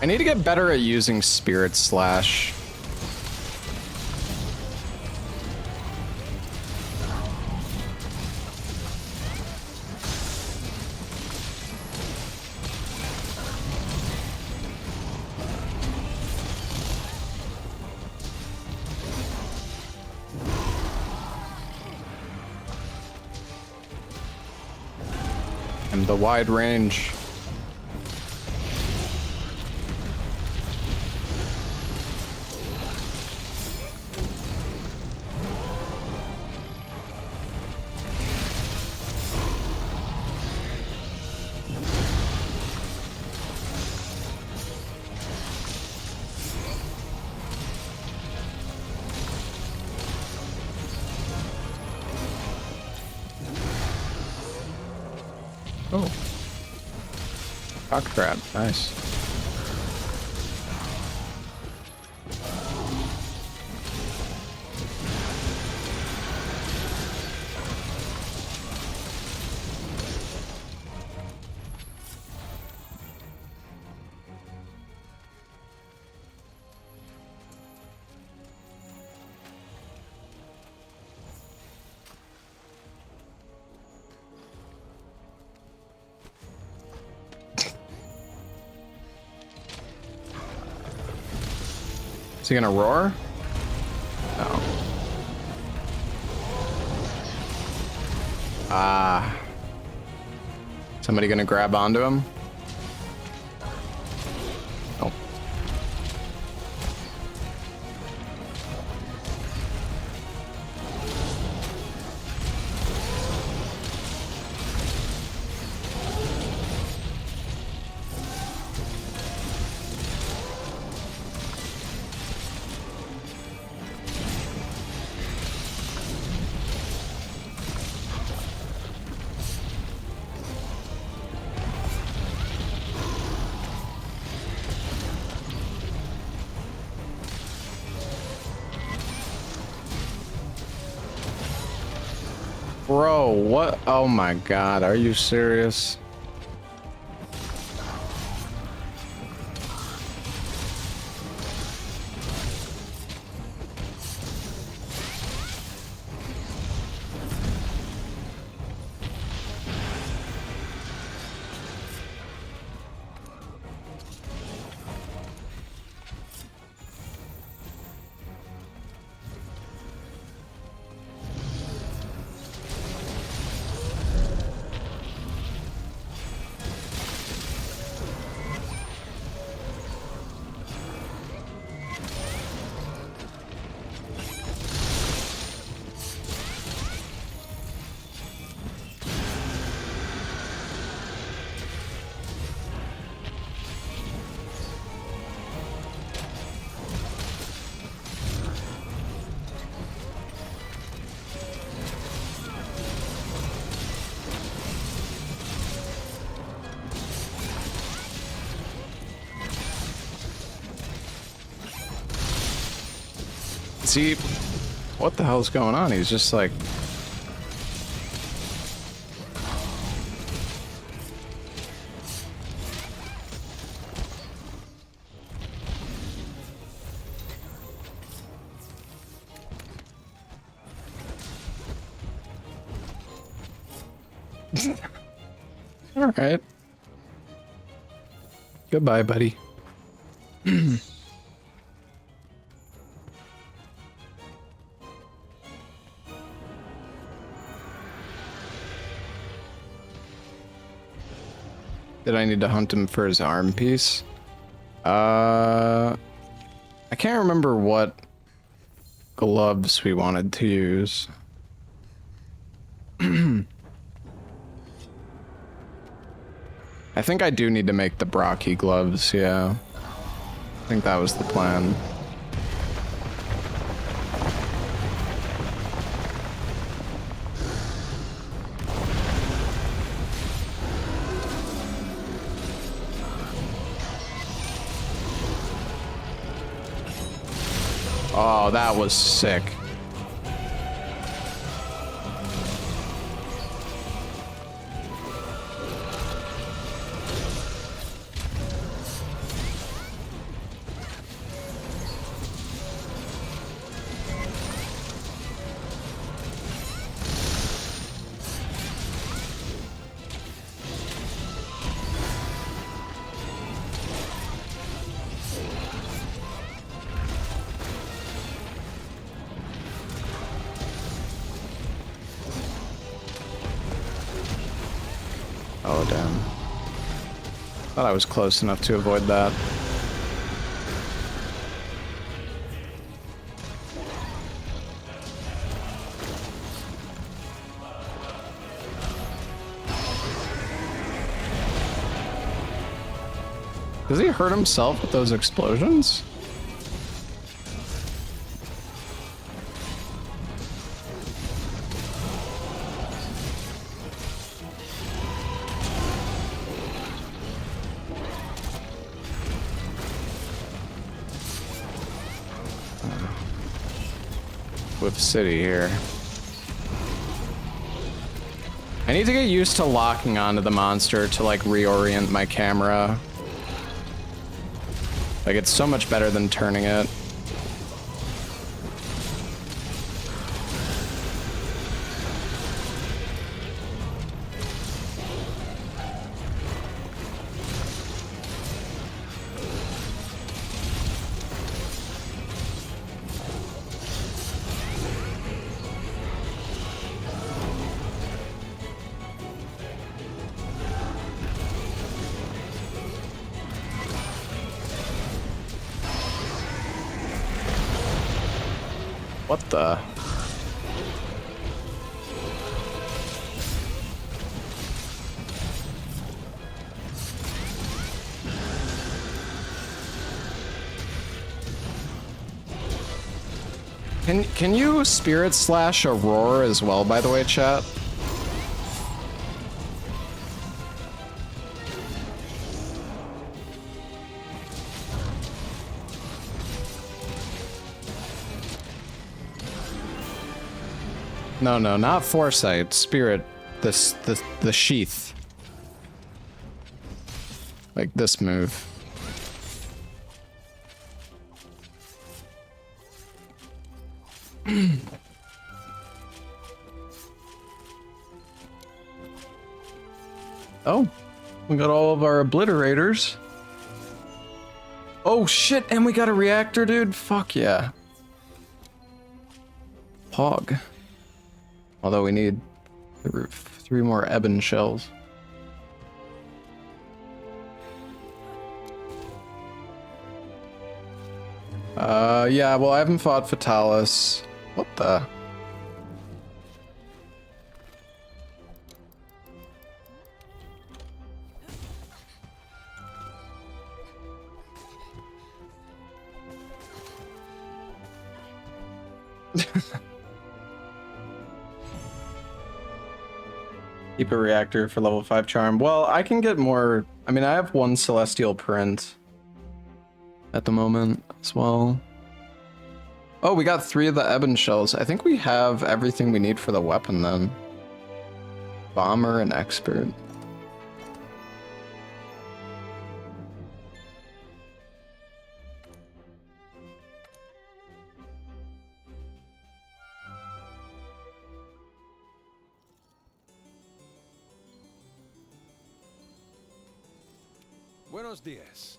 I need to get better at using Spirit Slash. And the wide range. Oh. Cock crab, nice. Is he gonna roar? No. Ah. Somebody gonna grab onto him? Oh. Bro, what? Oh my god, are you serious? See, what the hell's going on? He's just like... All right. Goodbye, buddy. Did I need to hunt him for his arm piece? I can't remember what gloves we wanted to use. I think I do need to make the Brocky gloves, yeah. I think that was the plan. Oh, that was sick. Oh, damn. Thought I was close enough to avoid that. Does he hurt himself with those explosions? With City here. I need to get used to locking onto the monster to like reorient my camera. Like it's so much better than turning it. What the? Can you spirit slash a roar as well, by the way, chat? No, no, not foresight. Spirit. The sheath. Like this move. Oh, we got all of our obliterators. Oh shit, and we got a reactor, dude. Fuck yeah. Pog. Although we need 3 more ebon shells. Yeah, well, I haven't fought Fatalis. What the? Keep a reactor for level 5 charm. Well, I can get more. I mean, I have 1 celestial print at the moment as well. Oh, we got 3 of the ebon shells. I think we have everything we need for the weapon then. Bomber and expert. Buenos dias.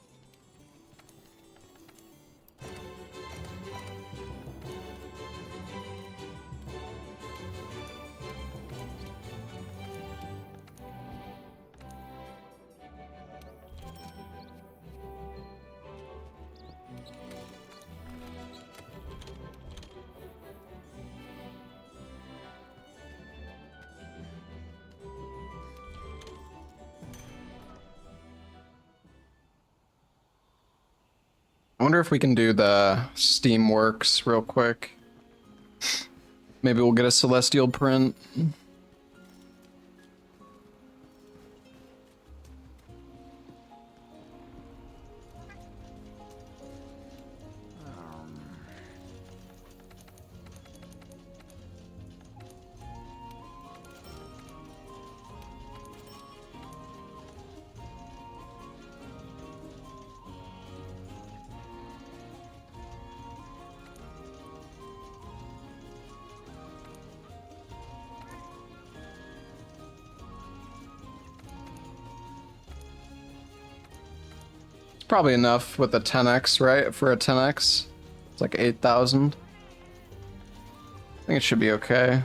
I wonder if we can do the Steamworks real quick. Maybe we'll get a Celestial print. Probably enough with a 10x, right? For a 10x. It's like 8,000. I think it should be okay.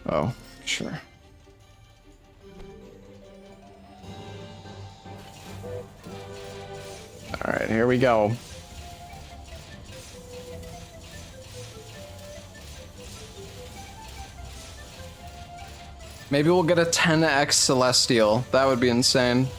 Oh, sure. Alright, here we go. Maybe we'll get a 10x Celestial. That would be insane.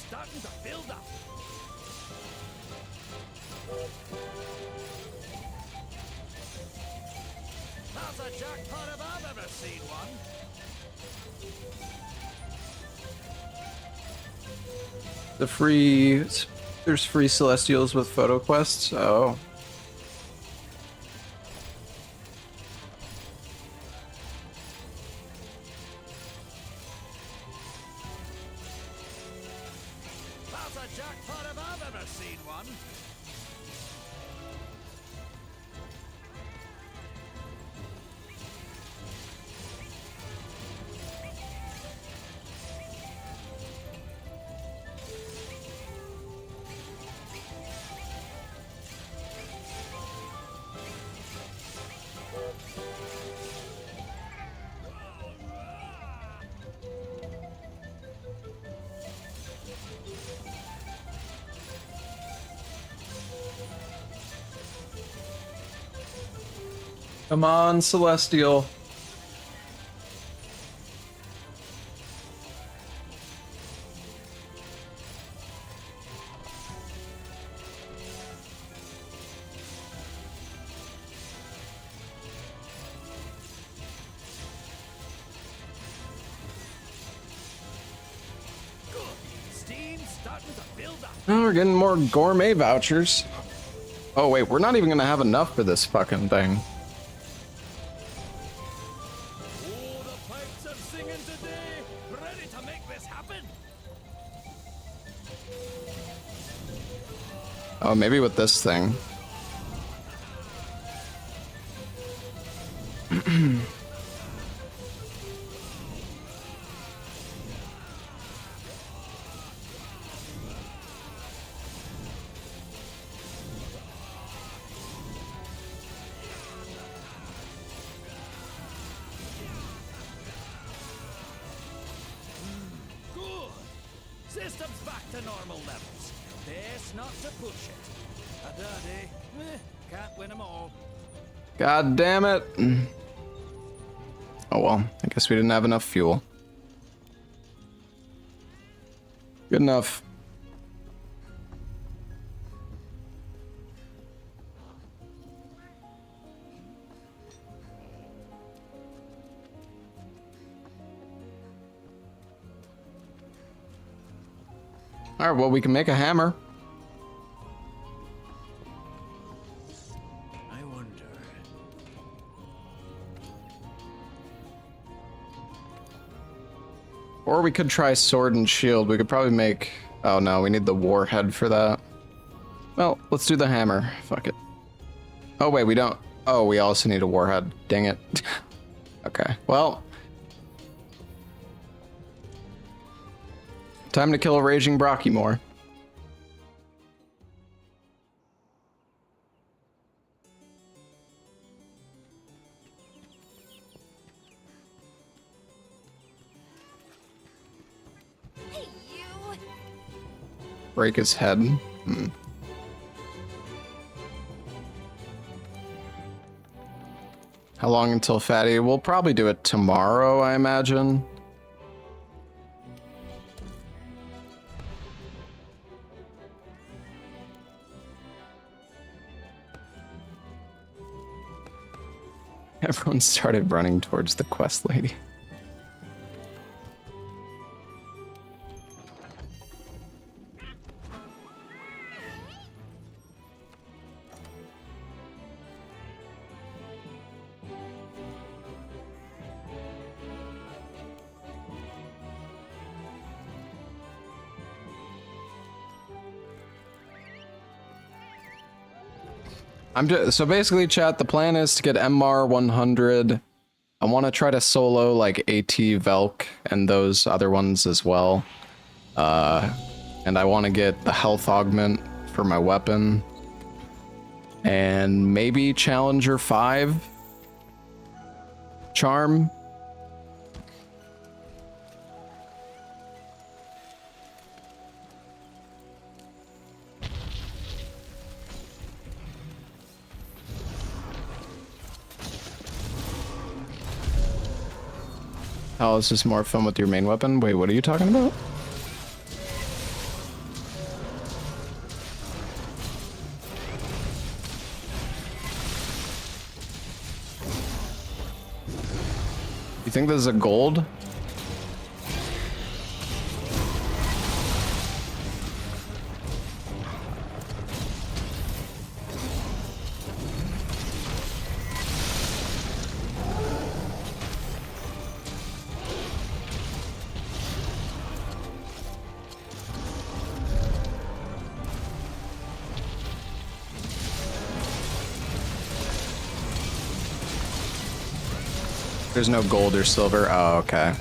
Starting to build up. That's a jackpot if I've ever seen one. The free... There's free Celestials with photo quests? Oh. That's a jackpot if I've ever seen one. Come on, Celestial. Good. Steam's starting to build up. Oh, we're getting more gourmet vouchers. Oh wait, we're not even gonna have enough for this fucking thing. Oh, the pipes are singing today. Ready to make this happen. Oh, maybe with this thing. Good. System's back to normal levels. Best not to push it. A dirty, can't win 'em all. God damn it. Oh well, I guess we didn't have enough fuel. Good enough. Alright, well, we can make a hammer. I wonder. Or we could try sword and shield. We could probably make... Oh no, we need the warhead for that. Well, let's do the hammer. Fuck it. Oh wait, we don't... Oh, we also need a warhead. Dang it. Okay, well... Time to kill a raging Brockymore. Hey, you! Break his head. How long until Fatty? We'll probably do it tomorrow, I imagine. Everyone started running towards the quest lady. So basically, chat, the plan is to get MR 100. I want to try to solo like AT Velk and those other ones as well. And I want to get the health augment for my weapon. And maybe Challenger 5 charm. Oh, is this more fun with your main weapon? Wait, what are you talking about? You think this is a gold? There's no gold or silver. Oh, okay.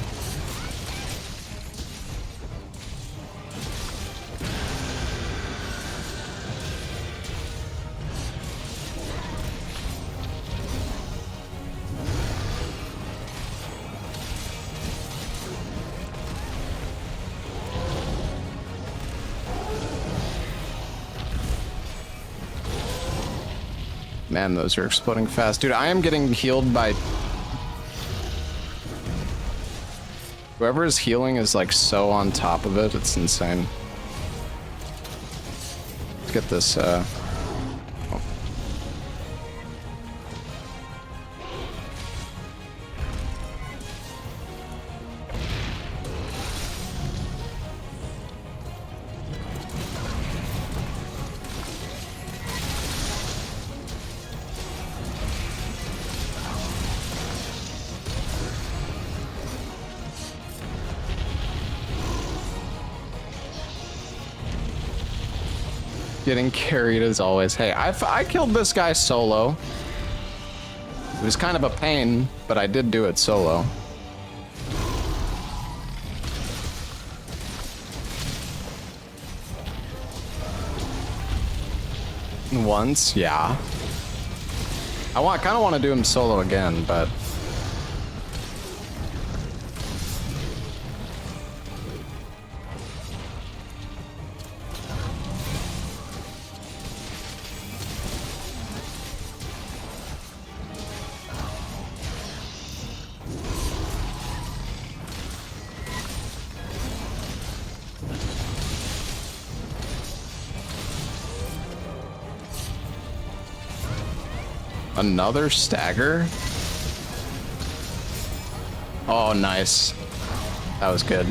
Man, those are exploding fast. Dude, I am getting healed by... Whoever is healing is like so on top of it, it's insane. Let's get this, oh. Getting carried as always. Hey, I killed this guy solo. It was kind of a pain, but I did do it solo. Once, yeah. I kind of want to do him solo again, but... Another stagger? Oh, nice. That was good.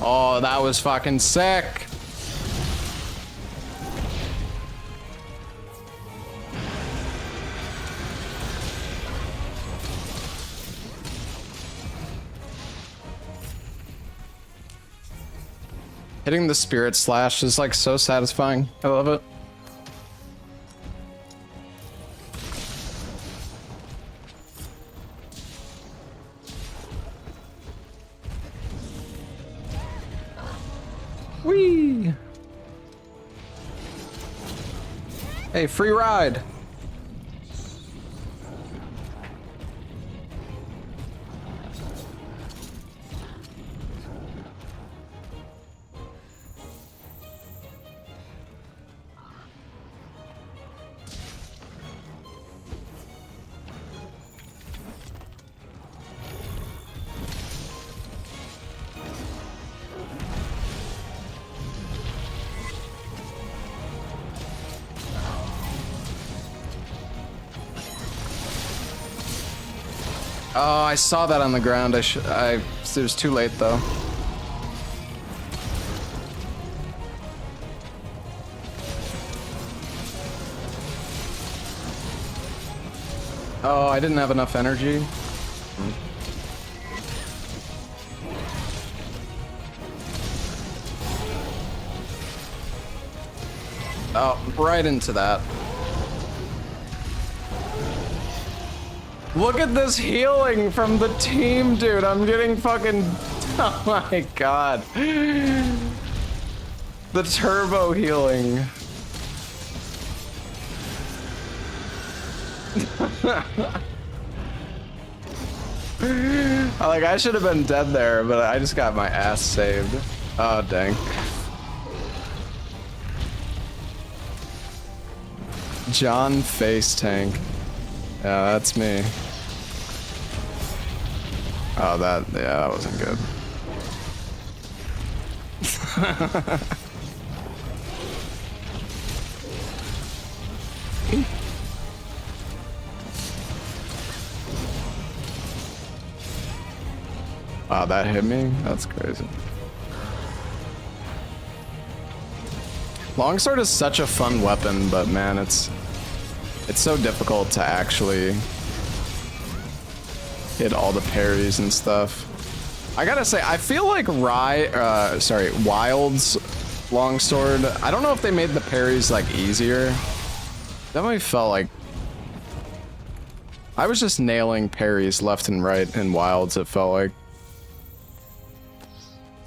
Oh, that was fucking sick. Hitting the spirit slash is like so satisfying. I love it. Whee! Hey, free ride. Oh, I saw that on the ground. It was too late though. Oh, I didn't have enough energy. Oh, right into that. Look at this healing from the team, dude. I'm getting fucking... Oh my god. The turbo healing. Like, I should have been dead there, but I just got my ass saved. Oh, dang. John Face Tank. Yeah, that's me. Oh, that wasn't good. Wow, that hit me? That's crazy. Longsword is such a fun weapon, but man, it's so difficult to actually hit all the parries and stuff. I gotta say, I feel like Wild's longsword, I don't know if they made the parries like easier. Definitely felt like I was just nailing parries left and right in Wilds, it felt like.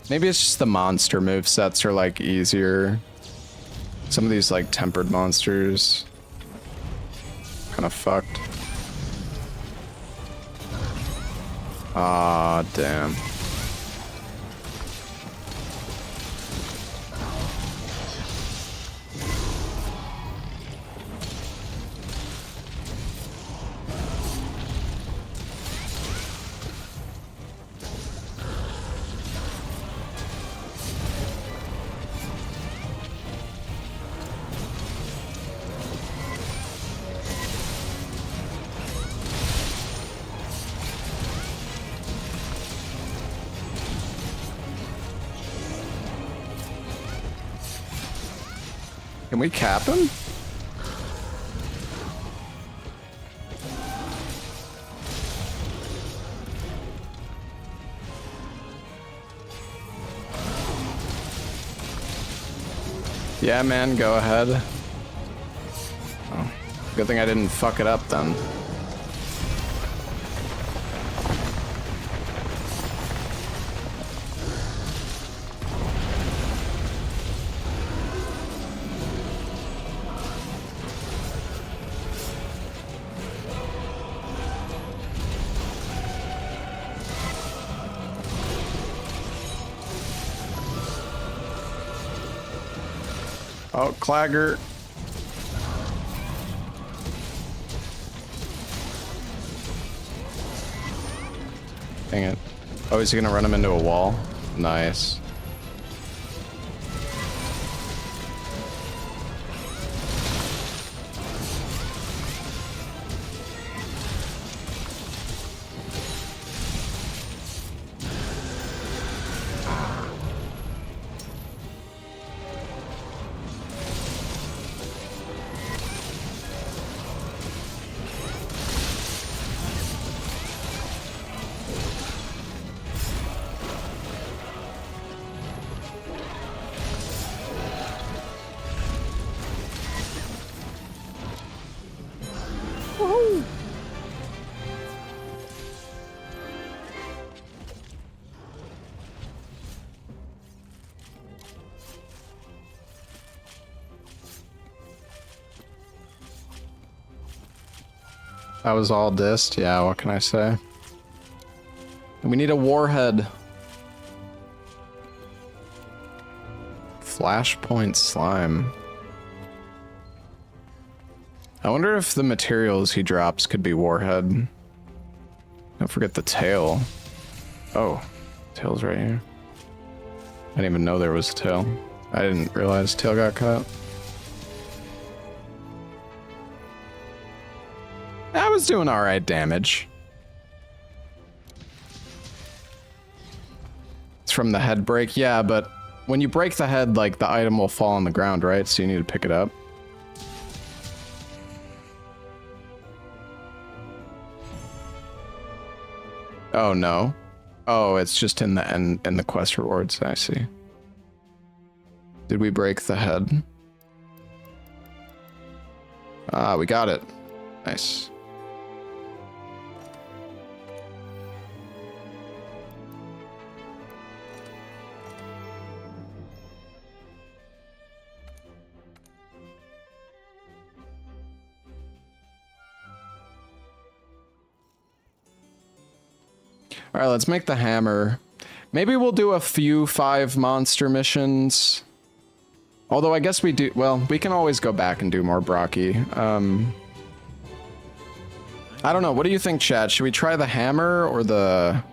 Maybe it's just the monster movesets are like easier. Some of these like tempered monsters kind of fucked. Ah, damn. Can we cap him? Yeah, man, go ahead. Oh, good thing I didn't fuck it up then. Oh, Clagger. Dang it. Oh, is he gonna run him into a wall? Nice. That was all dissed. Yeah, what can I say? We need a warhead. Flashpoint slime. I wonder if the materials he drops could be warhead. Don't forget the tail. Oh, tail's right here. I didn't even know there was a tail. I didn't realize tail got cut. I was doing alright damage. It's from the head break, yeah, but when you break the head, like, the item will fall on the ground, right? So you need to pick it up. Oh, no. Oh, it's just in the quest rewards, I see. Did we break the head? Ah, we got it. Nice. All right, let's make the hammer. Maybe we'll do a few 5 monster missions. Although I guess we do, well, we can always go back and do more Brocky. I don't know, what do you think, chat? Should we try the hammer or the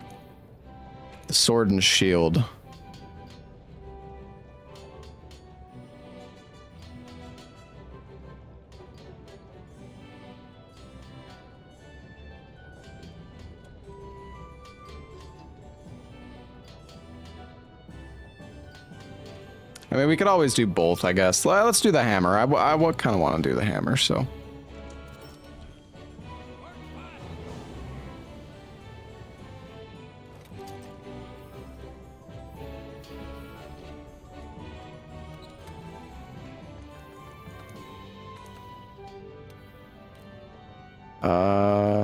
sword and shield? I mean, we could always do both, I guess. Let's do the hammer. I kind of want to do the hammer, so.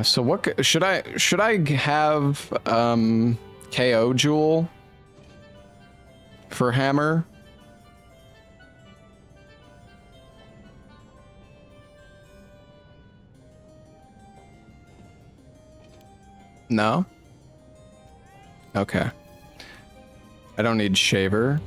So what should I have KO Jewel for hammer? No? Okay. I don't need shaver.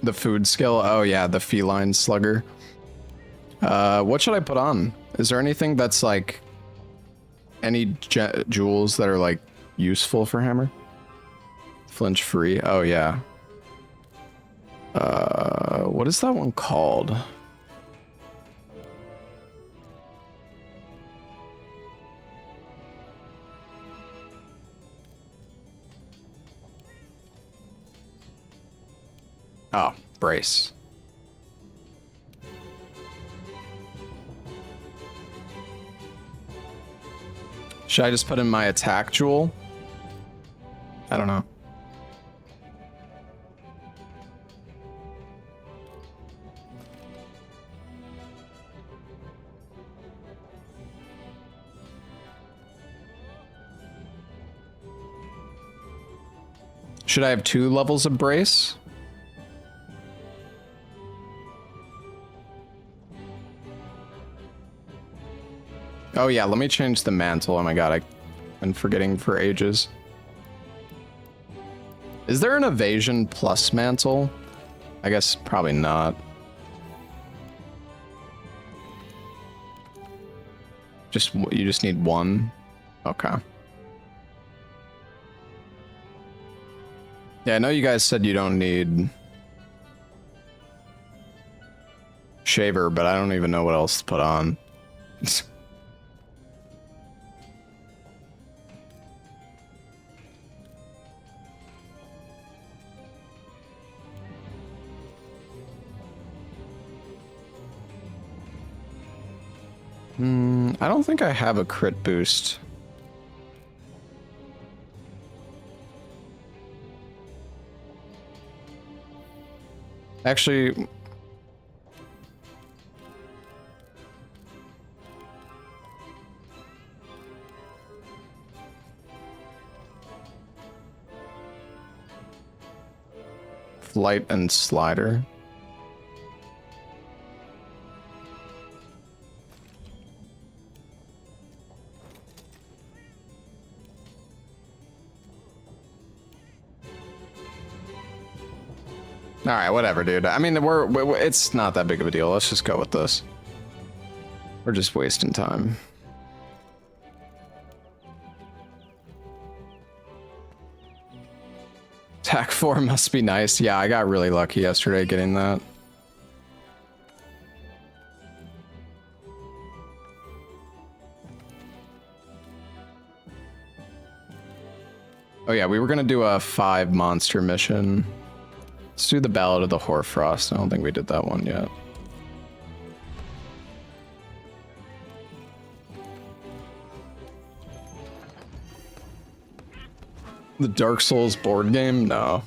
The food skill? Oh yeah, the feline slugger. What should I put on? Is there anything that's like any jewels that are like useful for hammer? Flinch free. Oh yeah. What is that one called? Oh, brace. Should I just put in my attack jewel? I don't know. Should I have 2 levels of brace? Oh yeah, let me change the mantle. Oh my god, I've been forgetting for ages. Is there an evasion plus mantle? I guess probably not. You just need one? Okay. Yeah, I know you guys said you don't need shaver, but I don't even know what else to put on. I don't think I have a crit boost. Actually, flight and slider. All right, whatever, dude. I mean, it's not that big of a deal. Let's just go with this. We're just wasting time. Attack 4 must be nice. Yeah, I got really lucky yesterday getting that. Oh yeah, we were gonna do a 5 monster mission. Let's do the Ballad of the Hoarfrost. I don't think we did that one yet. The Dark Souls board game? No.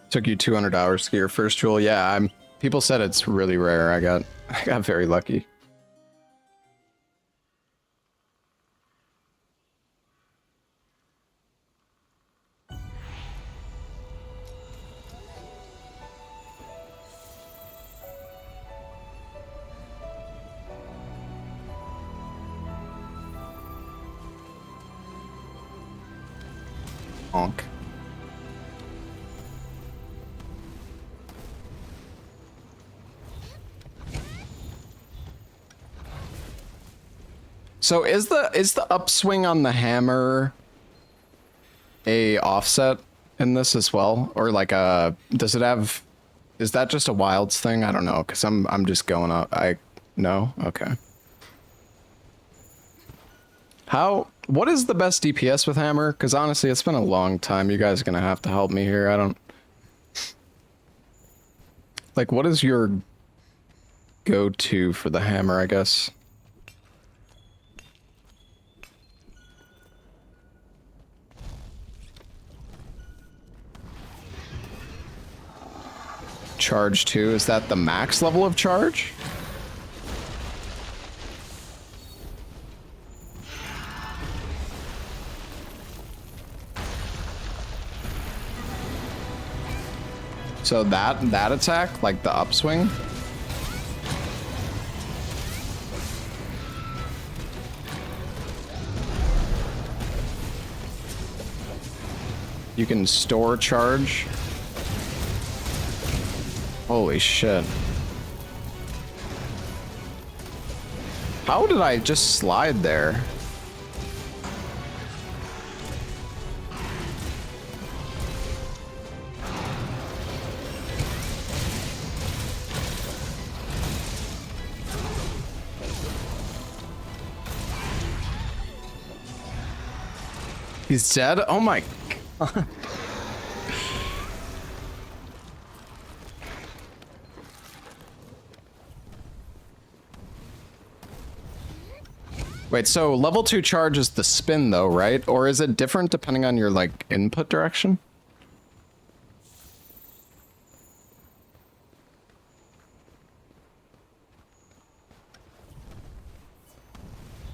Took you 200 hours to get your first jewel. Yeah, people said it's really rare. I got very lucky. Honk. So is the upswing on the hammer a offset in this as well, or like does it have? Is that just a wilds thing? I don't know, cause I'm just going up. No, okay. What is the best DPS with hammer? Cause honestly, it's been a long time. You guys are gonna have to help me here. I don't. Like, what is your go-to for the hammer? I guess. Charge 2, is that the max level of charge? So that attack, like the upswing? You can store charge. Holy shit. How did I just slide there? He's dead? Oh my god. Wait, so level 2 charge is the spin though, right? Or is it different depending on your, like, input direction?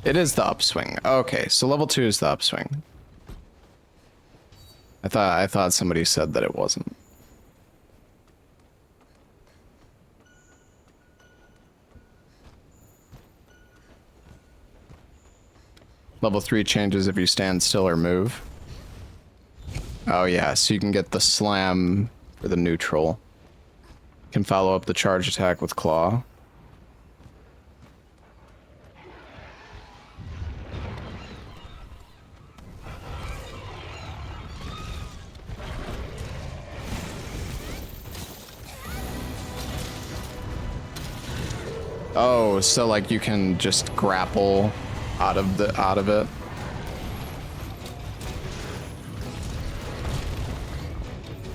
It is the upswing. Okay, so level 2 is the upswing. I thought somebody said that it wasn't. Level 3 changes if you stand still or move. Oh yeah, so you can get the slam for the neutral. Can follow up the charge attack with claw. Oh, so like you can just grapple out of it.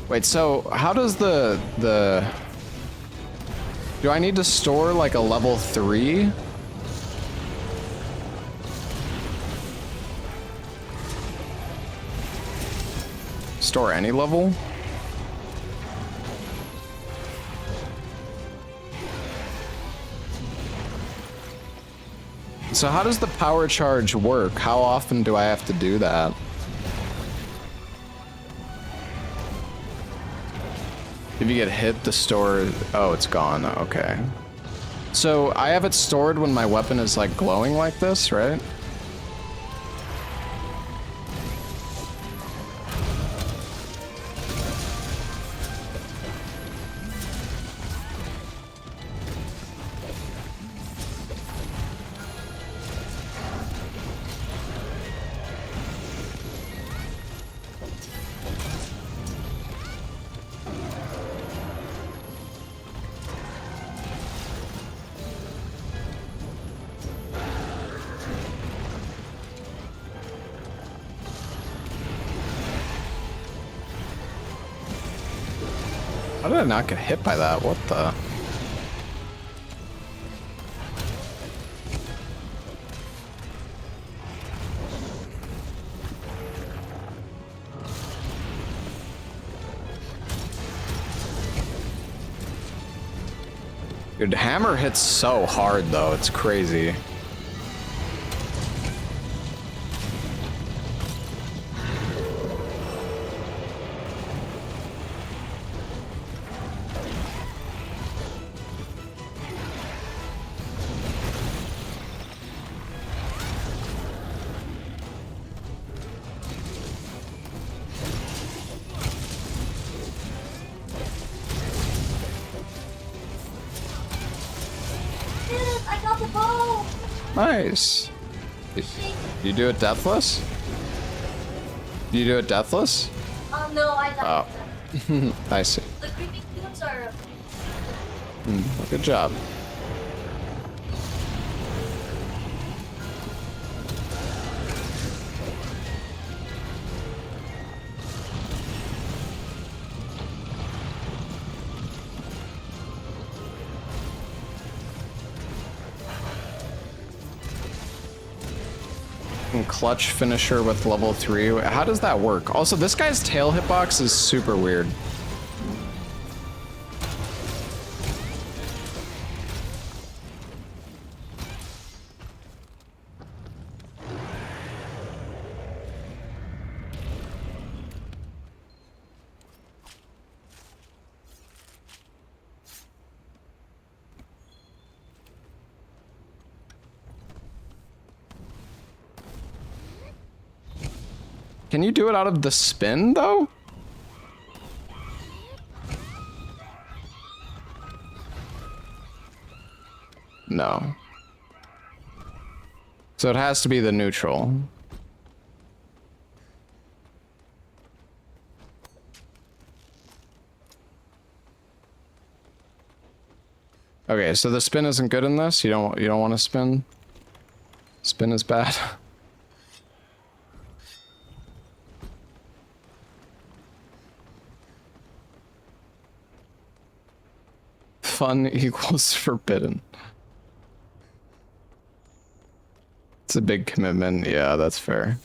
Wait, so how does the do I need to store like a level 3? Store any level? So how does the power charge work? How often do I have to do that? If you get hit, the store... Oh, it's gone. Okay. So I have it stored when my weapon is like glowing like this, right? How did I not get hit by that? What the? Dude, hammer hits so hard though, it's crazy. I got the bow! Nice. You do it deathless? You do it deathless? No, I got Oh. I see. the creepy cubes are... Good job. Clutch finisher with level 3. How does that work? Also, this guy's tail hitbox is super weird. Can you do it out of the spin, though? No. So it has to be the neutral. Okay, so the spin isn't good in this? You don't want to spin? Spin is bad. Fun equals forbidden. It's a big commitment. Yeah, that's fair.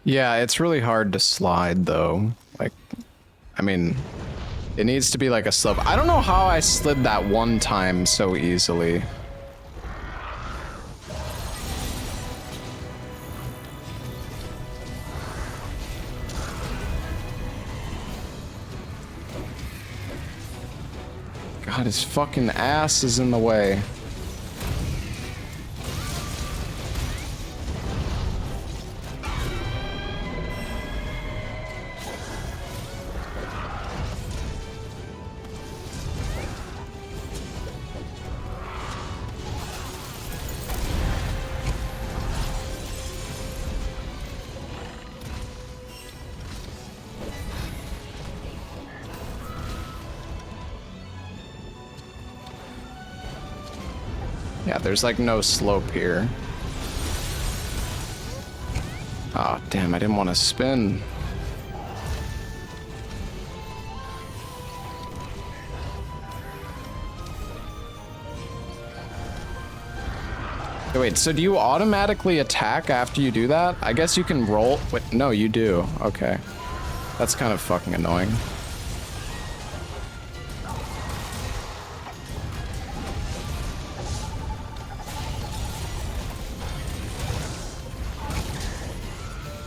Yeah, it's really hard to slide though. Like, I mean, it needs to be like a slope. I don't know how I slid that one time so easily. God, his fucking ass is in the way. Yeah, there's like no slope here. Oh, damn, I didn't want to spin. Wait, so do you automatically attack after you do that? I guess you can roll. Wait, no, you do. Okay. That's kind of fucking annoying.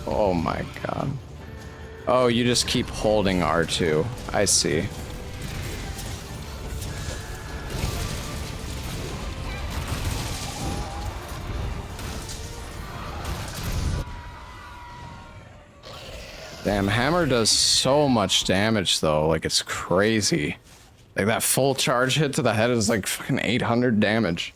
Oh my god. Oh, you just keep holding R2. I see. Damn, hammer does so much damage though, like it's crazy. Like that full charge hit to the head is like fucking 800 damage.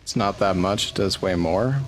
It's not that much, it does way more.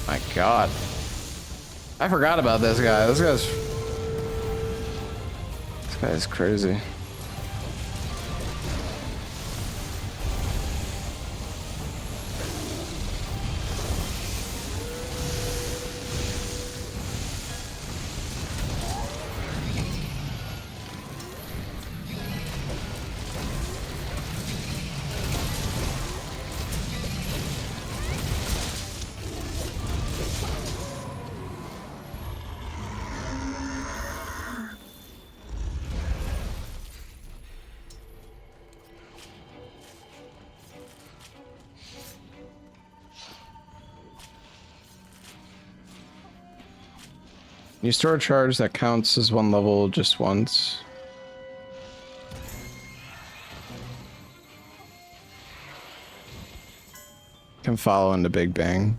My god. I forgot about this guy. This guy's crazy. You store a charge that counts as one level just once. Can follow into Big Bang.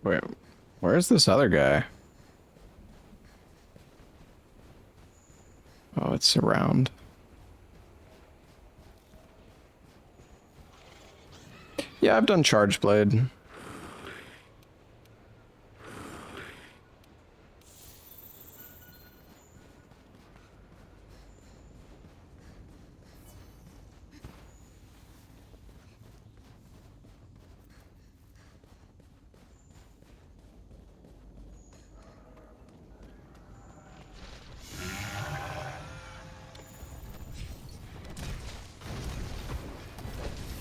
Wait, where's this other guy? Oh, it's around. Yeah, I've done Charge Blade.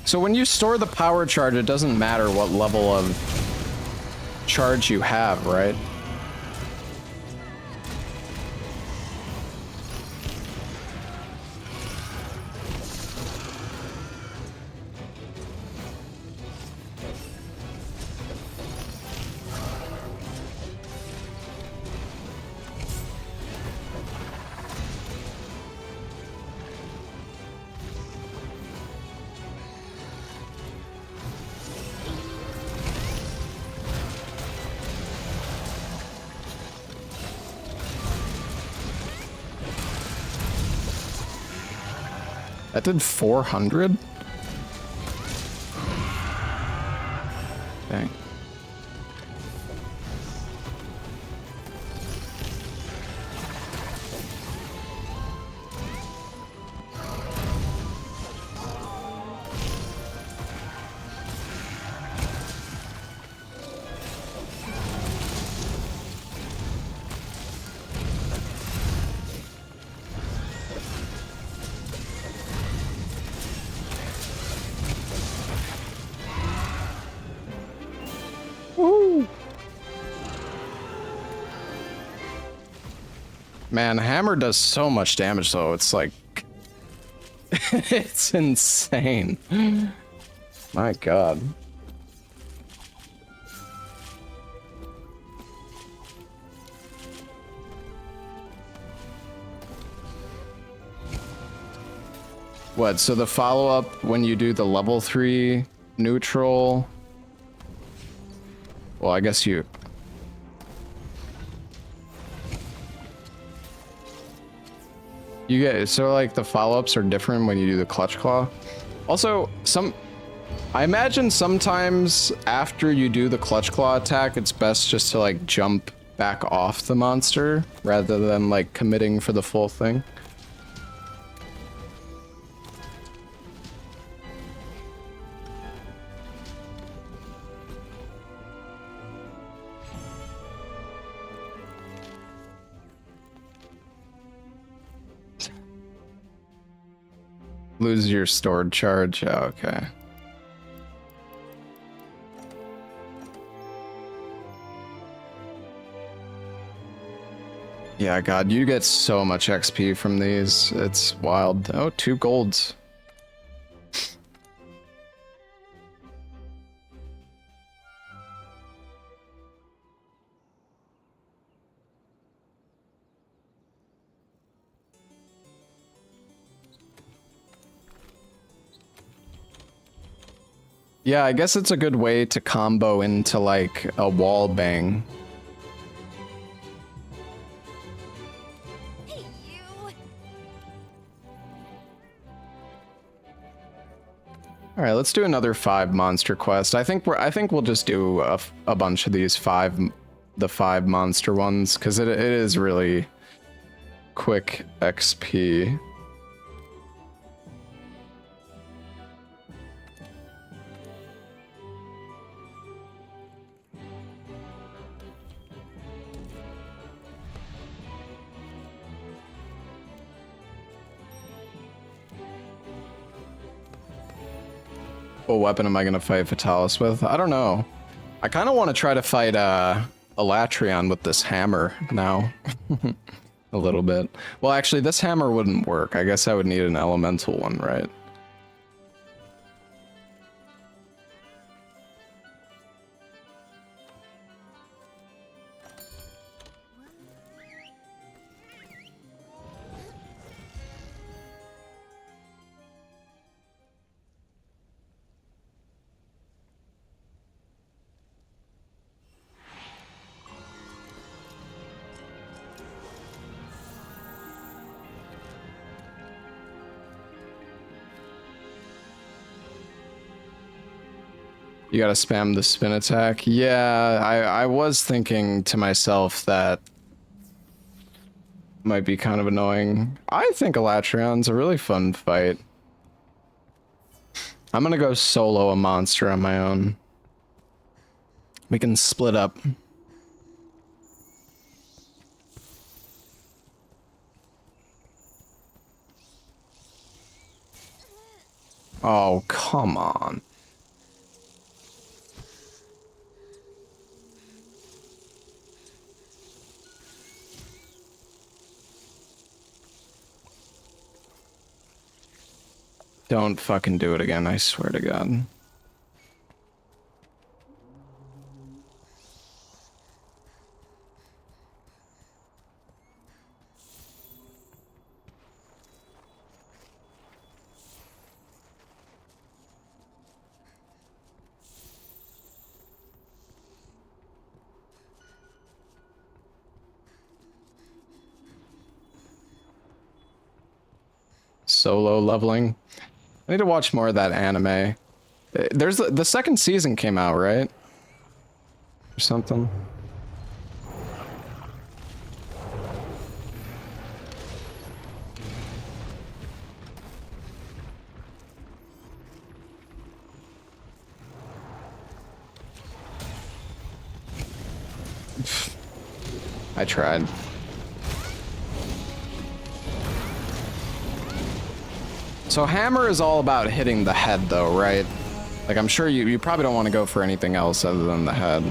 So when you store the power charge, it doesn't matter what level of charge you have, right? That did 400? Dang. Man, hammer does so much damage though, it's like... it's insane. My god. What, so the follow-up when you do the level 3 neutral... Well, I guess you... You get, so like the follow-ups are different when you do the clutch claw. Also, I imagine sometimes after you do the clutch claw attack, it's best just to like jump back off the monster rather than like committing for the full thing. Lose your stored charge. Oh, okay. Yeah, God, you get so much XP from these. It's wild. Oh, 2 golds. Yeah, I guess it's a good way to combo into like a wall bang. Hey, you. All right, let's do another 5 monster quest. I think we'll just do a bunch of these 5 monster ones because it is really quick XP. What weapon am I gonna fight Vitalis with? I don't know. I kind of want to try to fight Alatreon with this hammer now. A little bit. Well, actually, this hammer wouldn't work. I guess I would need an elemental one, right? You gotta spam the spin attack. Yeah, I was thinking to myself that might be kind of annoying. I think Alatreon's a really fun fight. I'm gonna go solo a monster on my own. We can split up. Oh, come on. Don't fucking do it again, I swear to God. Solo leveling. I need to watch more of that anime. There's the second season came out, right? Or something. I tried. So hammer is all about hitting the head though, right? Like I'm sure you probably don't want to go for anything else other than the head.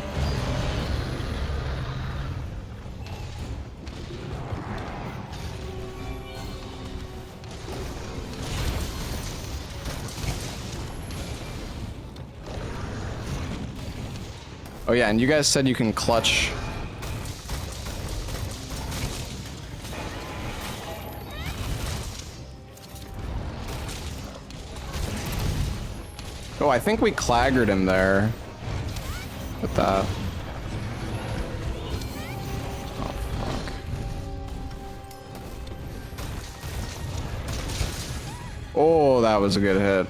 Oh yeah, and you guys said you can clutch. Oh, I think we claggered him there with that. Oh, fuck. Oh, that was a good hit.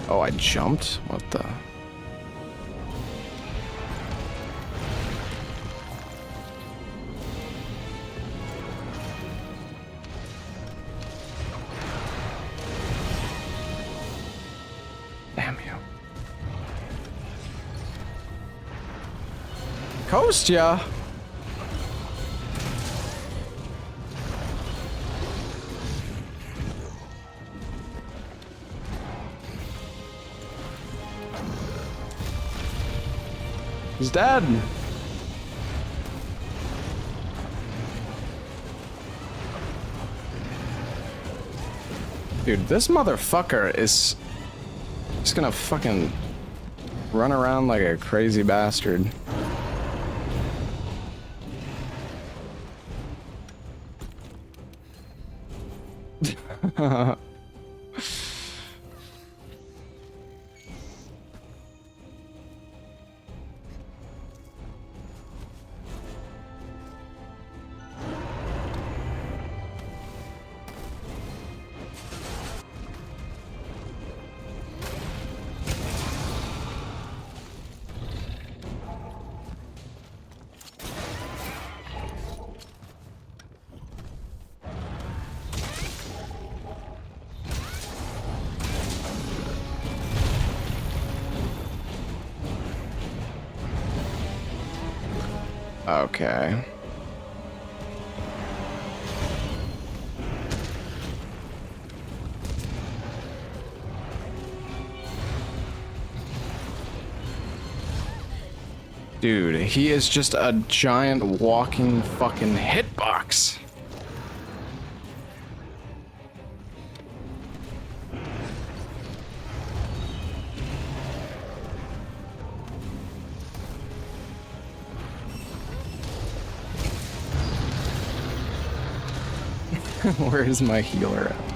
Oh, I jumped? What the? Damn you. Coast ya. He's dead. Dude, this motherfucker is just gonna fucking run around like a crazy bastard. Okay. Dude, he is just a giant walking fucking hitbox. Where is my healer at?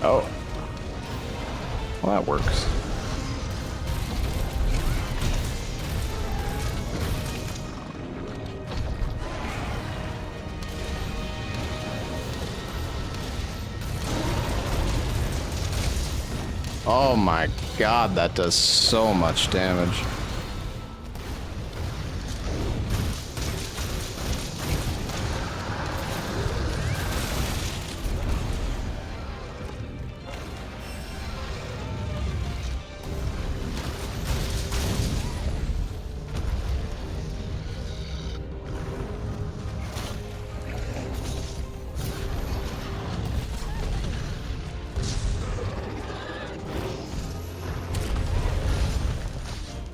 Oh. Well, that works. Oh my god, that does so much damage.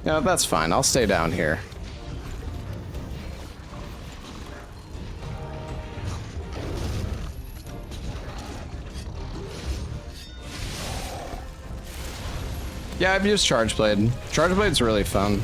No, that's fine. I'll stay down here. Yeah, I've used Charge Blade. Charge Blade's really fun.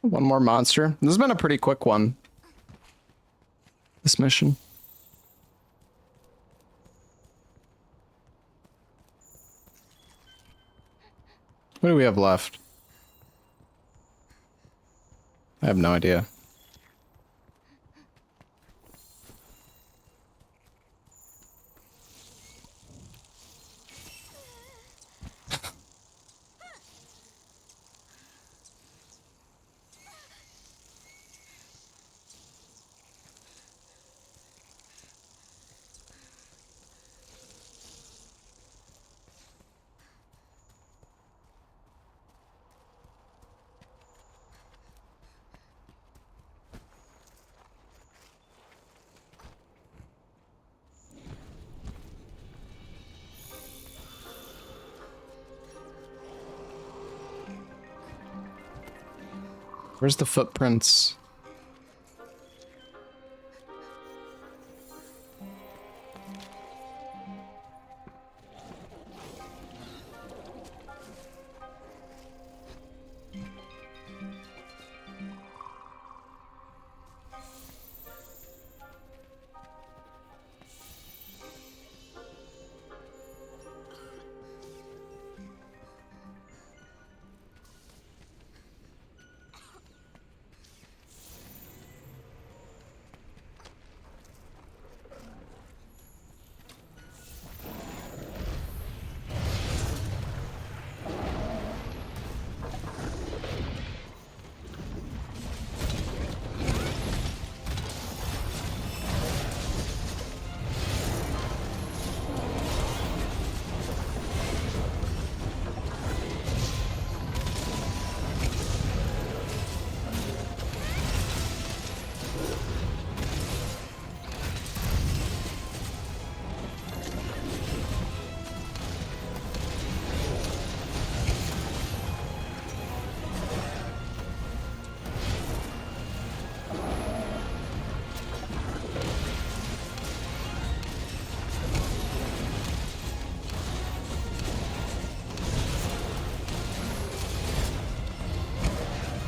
One more monster. This has been a pretty quick one. This mission. What do we have left? I have no idea. Where's the footprints?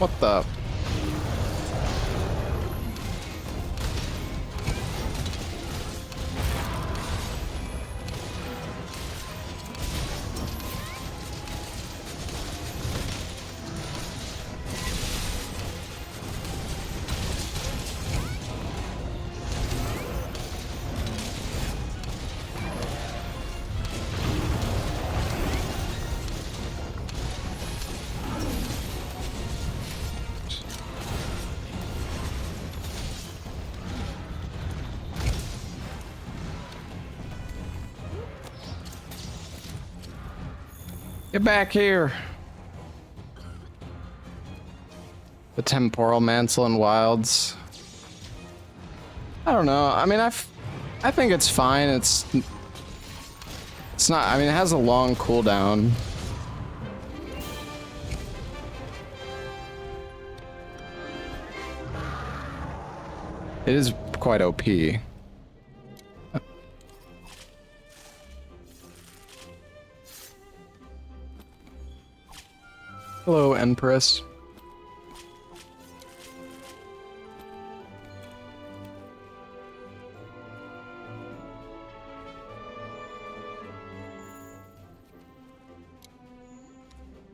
What the? Get back here. The temporal mantle and wilds. I don't know. I mean, I think it's fine. It's not. I mean, it has a long cooldown. It is quite OP. Hello, Empress.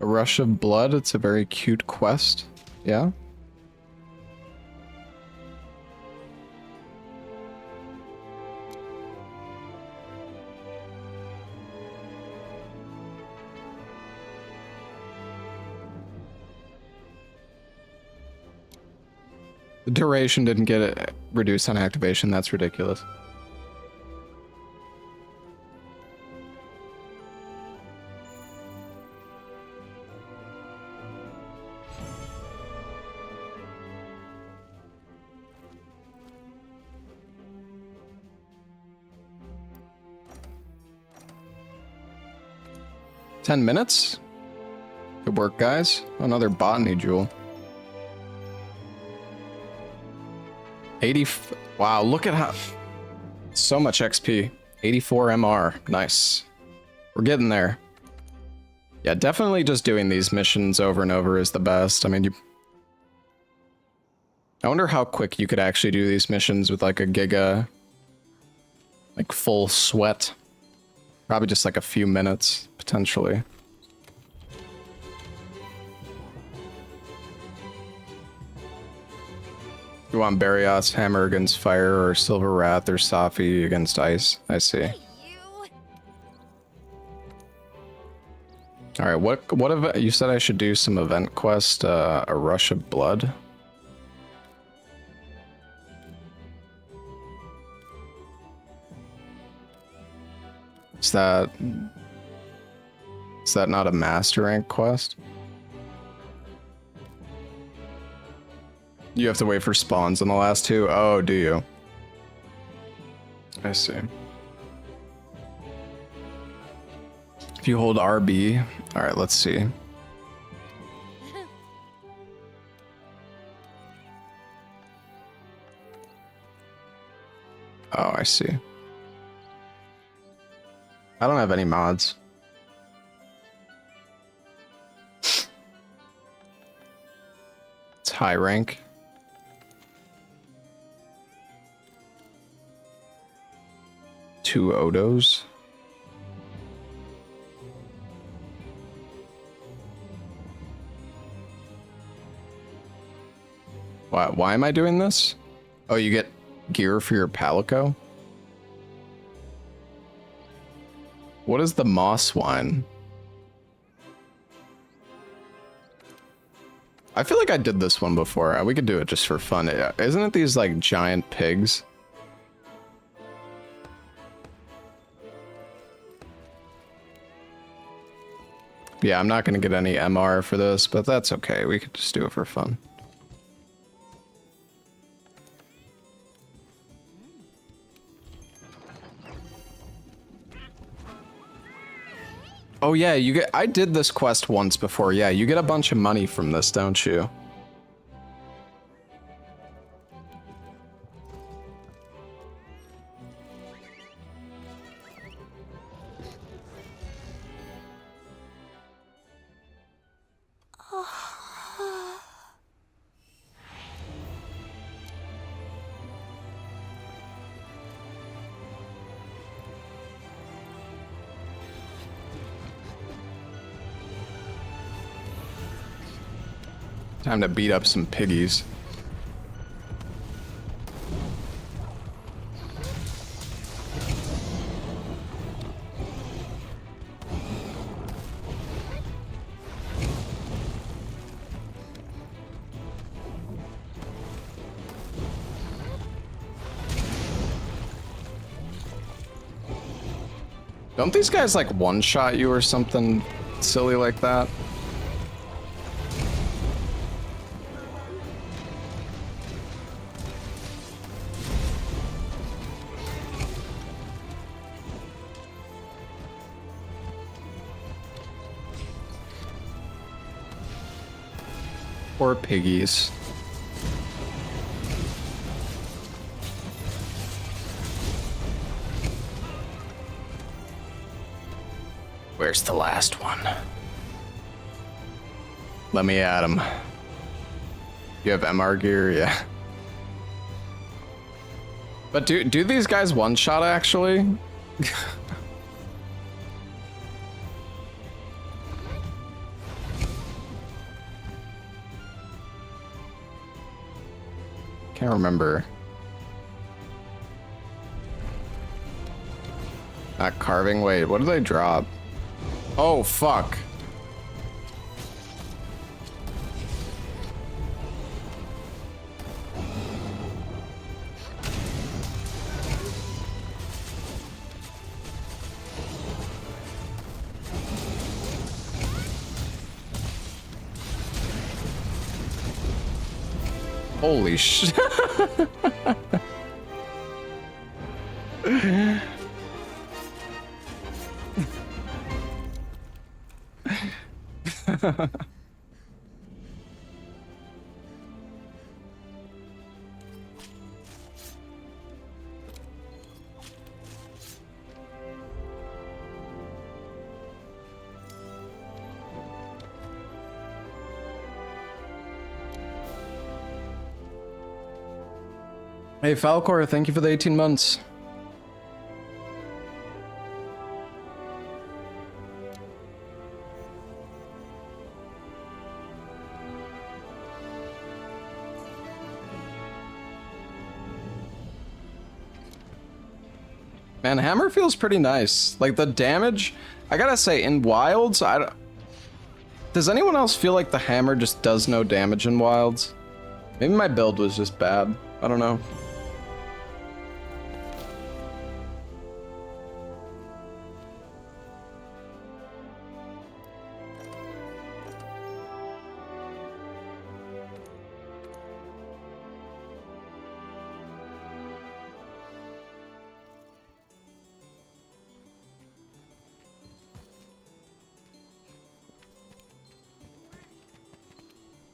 A Rush of Blood, it's a very cute quest. Yeah? The duration didn't get it reduced on activation, that's ridiculous. $10 minutes? Good work, guys. Another botany jewel. 80. Wow, look at how. So much XP. 84 MR. Nice. We're getting there. Yeah, definitely just doing these missions over and over is the best. I mean, I wonder how quick you could actually do these missions with like a giga. Like full sweat. Probably just like a few minutes, potentially. You want Barrios Hammer against fire, or Silver Rath, or Safi against ice. I see. You. All right, what if you said I should do some event quest? A Rush of Blood. Is that not a master rank quest? You have to wait for spawns in the last two? Oh, do you? I see. If you hold RB... Alright, let's see. Oh, I see. I don't have any mods. It's high rank. Two Odos. Why am I doing this? Oh, you get gear for your Palico? What is the moss wine? I feel like I did this one before. We could do it just for fun. Isn't it these like giant pigs? Yeah, I'm not gonna get any MR for this, but that's okay. We could just do it for fun. Oh yeah, you get. I did this quest once before. Yeah, you get a bunch of money from this, don't you? Time to beat up some piggies. Don't these guys like one-shot you or something? silly like that. Poor piggies. Where's the last one? Let me at him. You have MR gear, yeah. But do these guys one shot actually? Can't remember. Not carving. Wait, what did they drop? Oh, fuck. Holy shit. Hey Falcor, thank you for the 18 months. Man, hammer feels pretty nice. Like the damage, I gotta say, in wilds, does anyone else feel like the hammer just does no damage in wilds? Maybe my build was just bad. I don't know.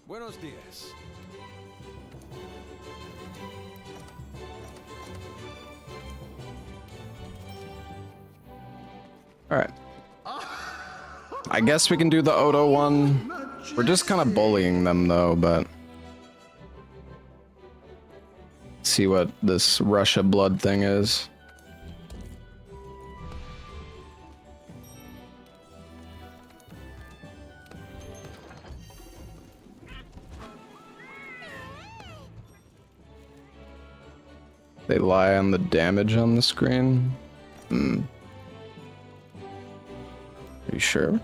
Buenos dias. All right. I guess we can do the Odo one. We're just kind of bullying them though, but see what this Russia blood thing is. They lie on the damage on the screen. Are you sure?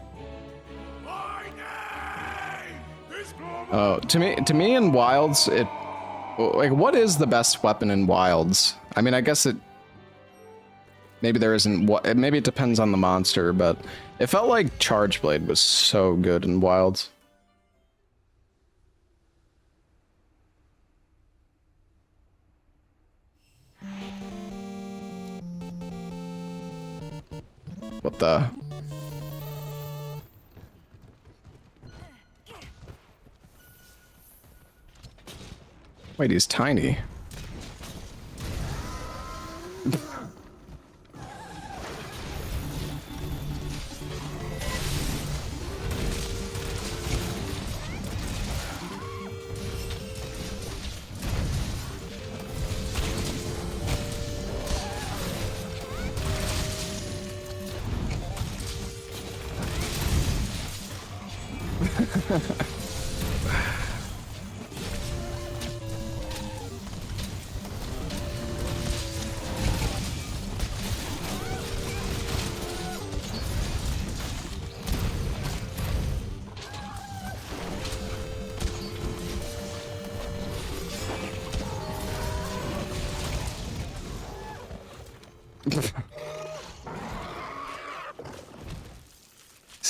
Oh, to me in wilds, it like what is the best weapon in wilds? I mean, I guess it maybe there isn't maybe it depends on the monster, but it felt like Charge Blade was so good in wilds. What the? Wait, he's tiny.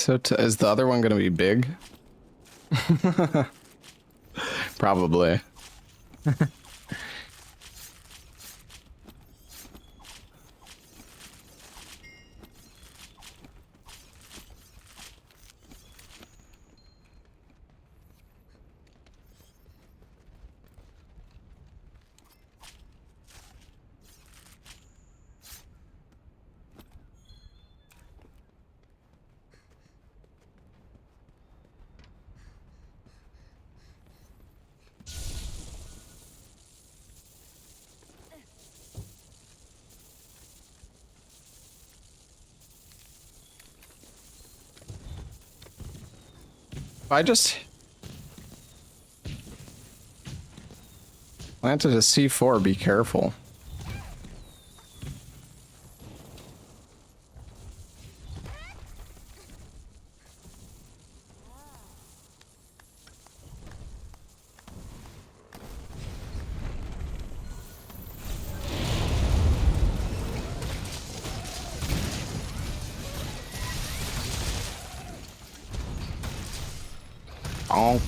so is the other one gonna be big? Probably. If I just planted a C4, be careful. Bonk.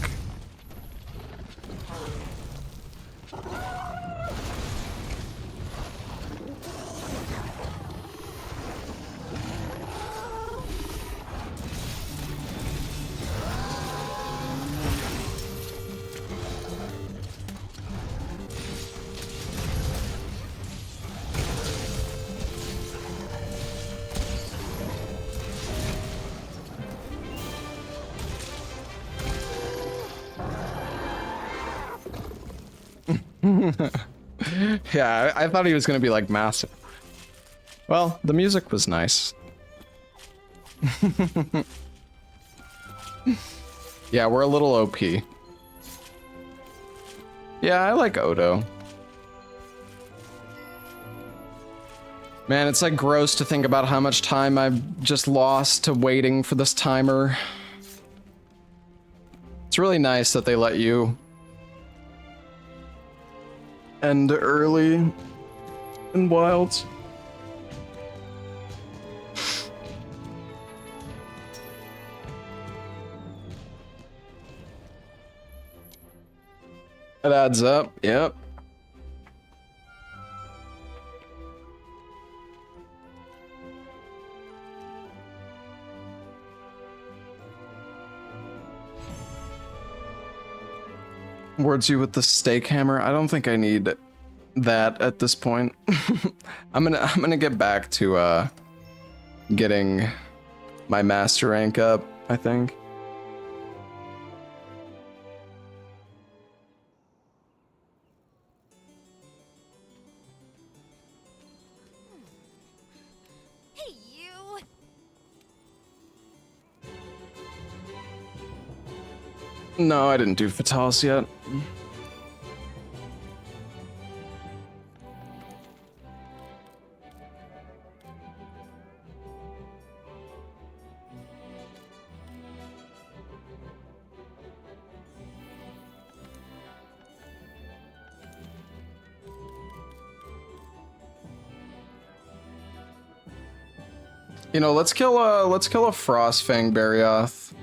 Yeah, I thought he was gonna be like massive. Well, the music was nice. Yeah, we're a little OP. Yeah, I like Odo. Man, it's like gross to think about how much time I've just lost to waiting for this timer. It's really nice that they let you end early in Wilds. It adds up, yep. Words you with the stake hammer. I don't think I need that at this point. I'm gonna get back to getting my master rank up, I think. Hey, you! No, I didn't do Fatalis yet. You know, let's kill a Frostfang Barioth.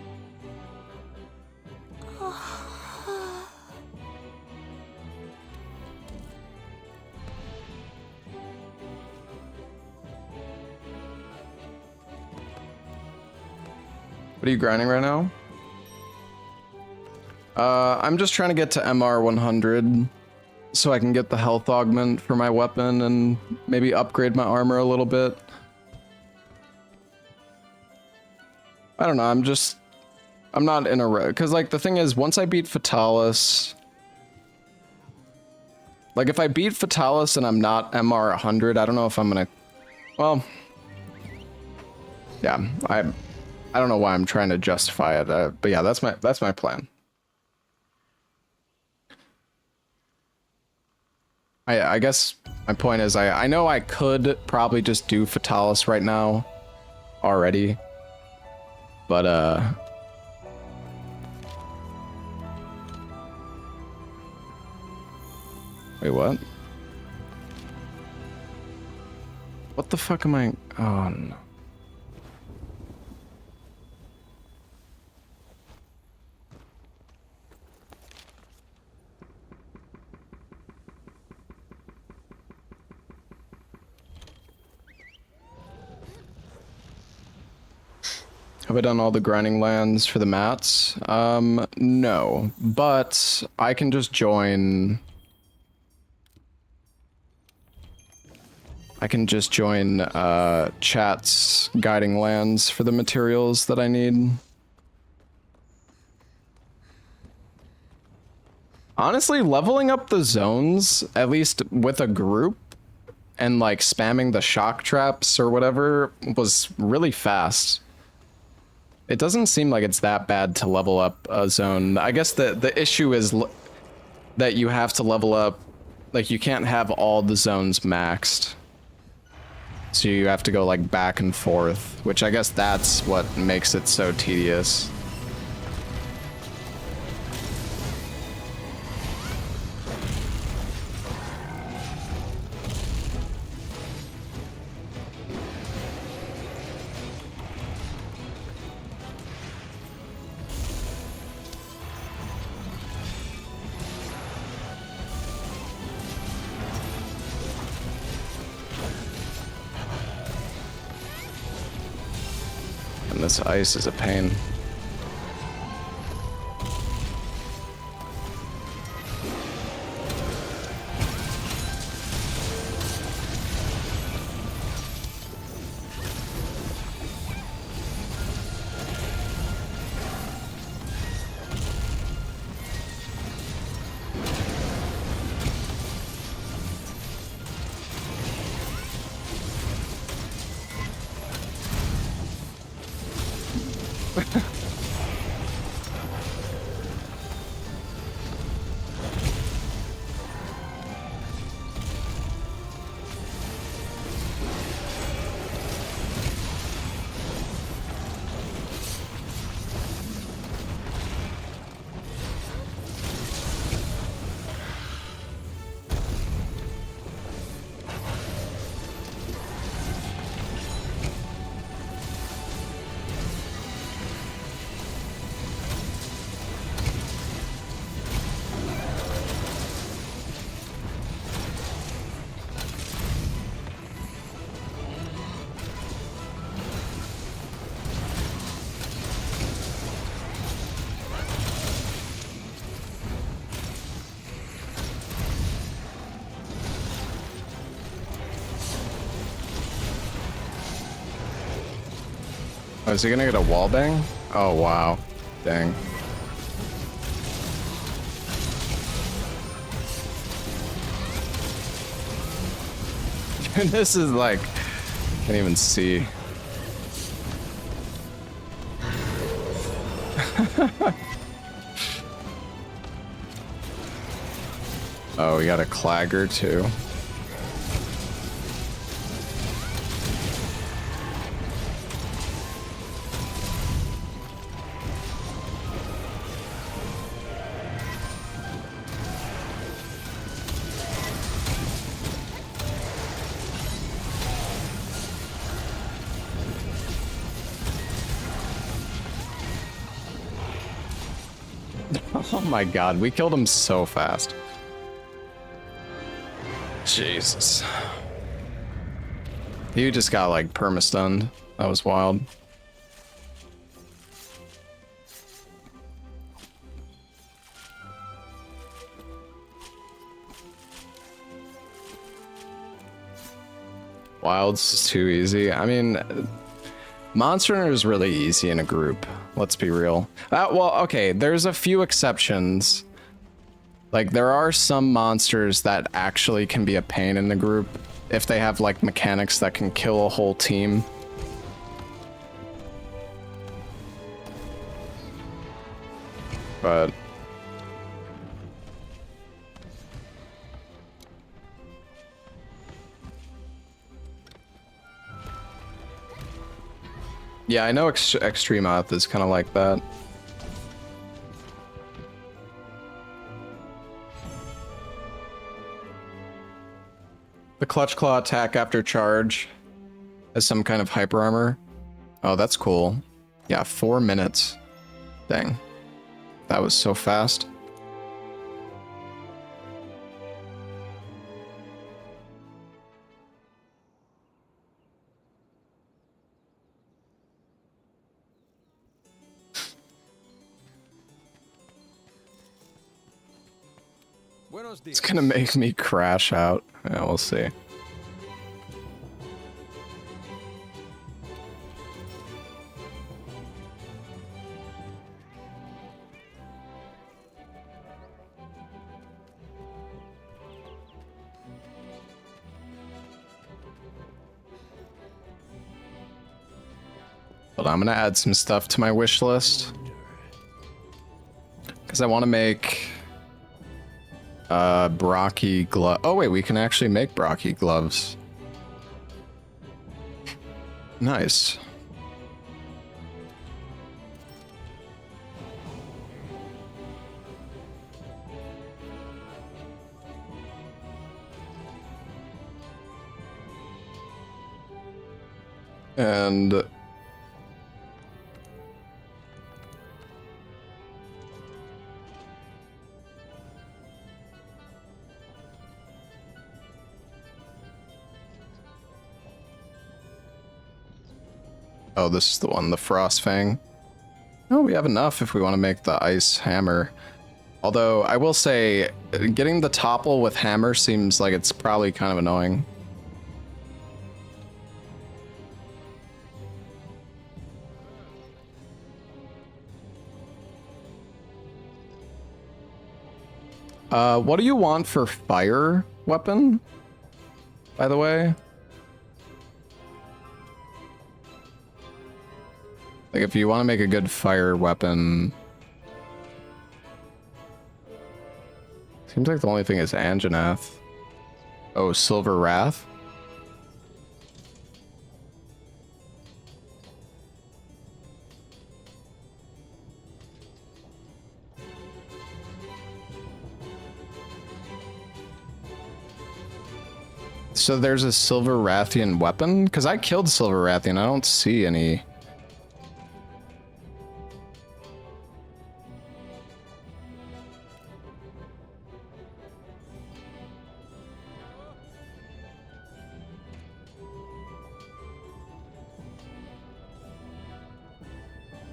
What are you grinding right now? I'm just trying to get to MR 100 so I can get the health augment for my weapon and maybe upgrade my armor a little bit. I don't know, I'm not in a row, because like the thing is, once I beat Fatalis, like if I beat Fatalis and I'm not MR 100, I don't know if I'm gonna, well, yeah, I don't know why I'm trying to justify it, but yeah, that's my plan. I guess my point is, I know I could probably just do Fatalis right now already. But, wait, what? What the fuck am I? Oh, no. Have I done all the grinding lands for the mats? No, but I can just join. I can just join chat's guiding lands for the materials that I need. Honestly, leveling up the zones, at least with a group, and like spamming the shock traps or whatever, was really fast. It doesn't seem like it's that bad to level up a zone. I guess the issue is that you have to level up, like you can't have all the zones maxed. So you have to go like back and forth, which I guess that's what makes it so tedious. And this ice is a pain. Oh, is he gonna get a wall bang? Oh, wow. Dang. This is like, can't even see. Oh, we got a clagger too. Oh my god, we killed him so fast. Jesus. He just got like perma-stunned. That was wild. Wild's is too easy. I mean, Monster Hunter is really easy in a group. Let's be real. Well, okay, there's a few exceptions. Like, there are some monsters that actually can be a pain in the group if they have, like, mechanics that can kill a whole team. But... yeah, I know Extreme Oath is kind of like that. The Clutch Claw attack after charge has some kind of hyper armor. Oh, that's cool. Yeah, 4 minutes. Dang. That was so fast. Buenos dias. It's gonna make me crash out. Yeah, we'll see. But I'm gonna add some stuff to my wish list. Because I want to make Brocky glove. Oh wait, we can actually make Brocky gloves. Nice. And oh, this is the one, the Frost Fang. Oh, we have enough if we want to make the ice hammer. Although, I will say, getting the topple with hammer seems like it's probably kind of annoying. What do you want for fire weapon, by the way? Like, if you want to make a good fire weapon... Seems like the only thing is Anjanath. Oh, Silver Wrath? So there's a Silver Rathian weapon? Because I killed Silver Rathian, I don't see any...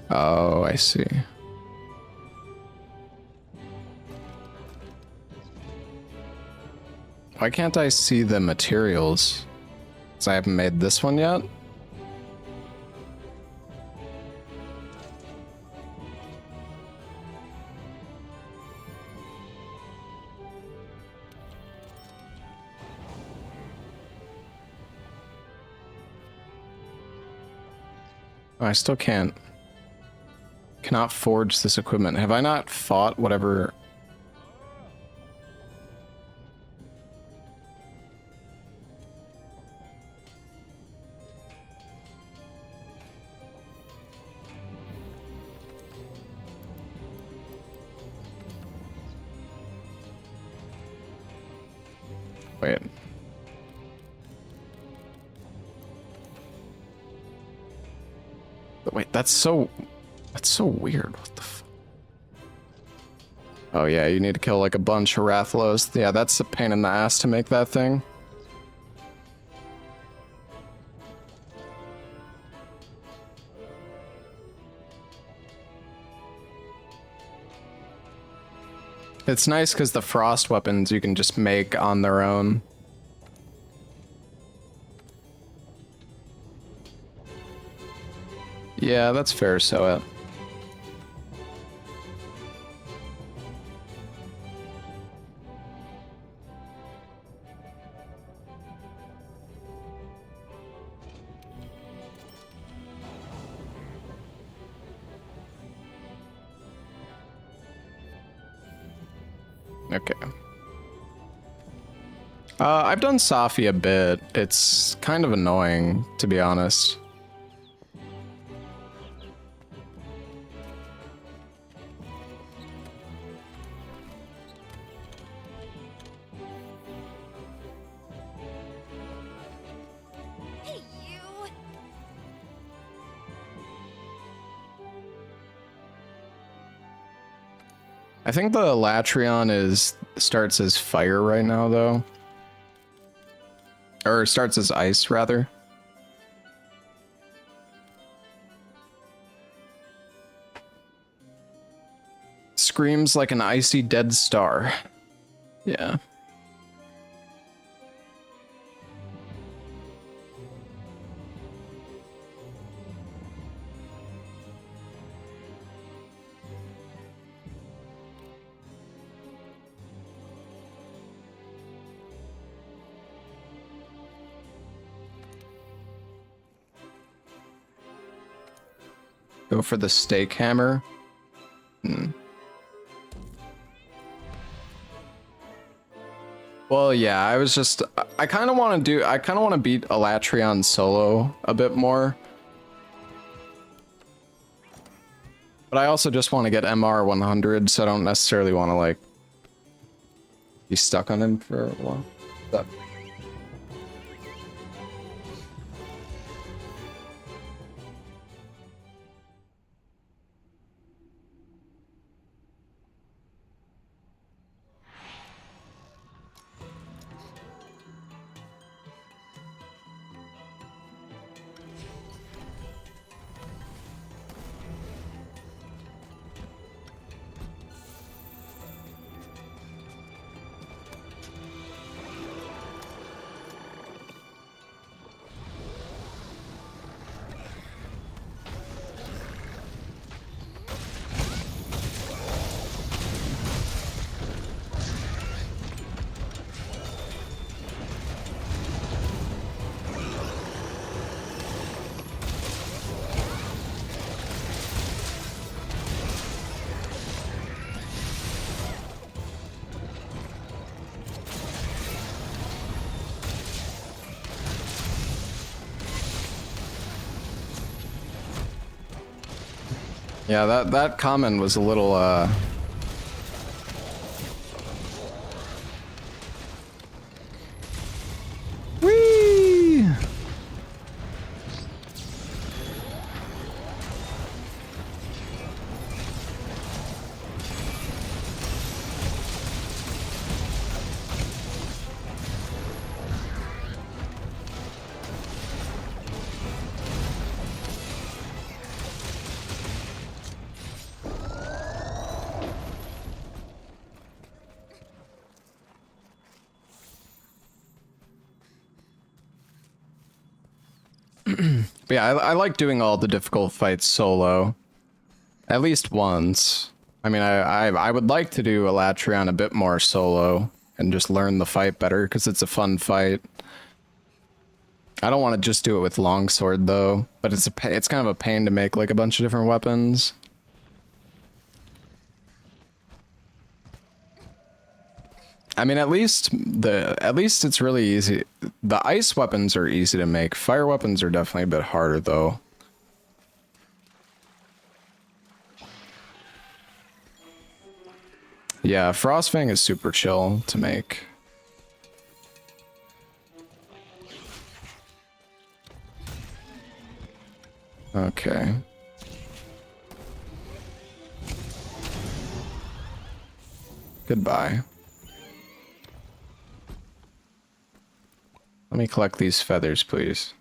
Oh, I see. Why can't I see the materials? Because I haven't made this one yet? Oh, I still can't. Cannot forge this equipment. Have I not fought whatever? Wait. But wait, that's so weird. What the f... Oh yeah, you need to kill like a bunch of Rathlos. Yeah, that's a pain in the ass to make that thing. It's nice because the frost weapons you can just make on their own. Yeah, that's fair, so okay. I've done Safi a bit. It's kind of annoying, to be honest. Hey, you! I think the Alatreon starts as fire right now, though. Or starts as ice, rather. Screams like an icy dead star. Yeah. Go for the stake hammer. Well, yeah, I kind of want to beat Alatreon solo a bit more. But I also just want to get MR 100, so I don't necessarily want to, like, be stuck on him for a while. But yeah, that comment was a little Whee! But yeah, I like doing all the difficult fights solo. At least once. I mean, I would like to do Alatreon a bit more solo and just learn the fight better because it's a fun fight. I don't want to just do it with longsword though, but it's kind of a pain to make like a bunch of different weapons. I mean, at least it's really easy. The ice weapons are easy to make. Fire weapons are definitely a bit harder though. Yeah, Frostfang is super chill to make. Okay. Goodbye. Let me collect these feathers, please.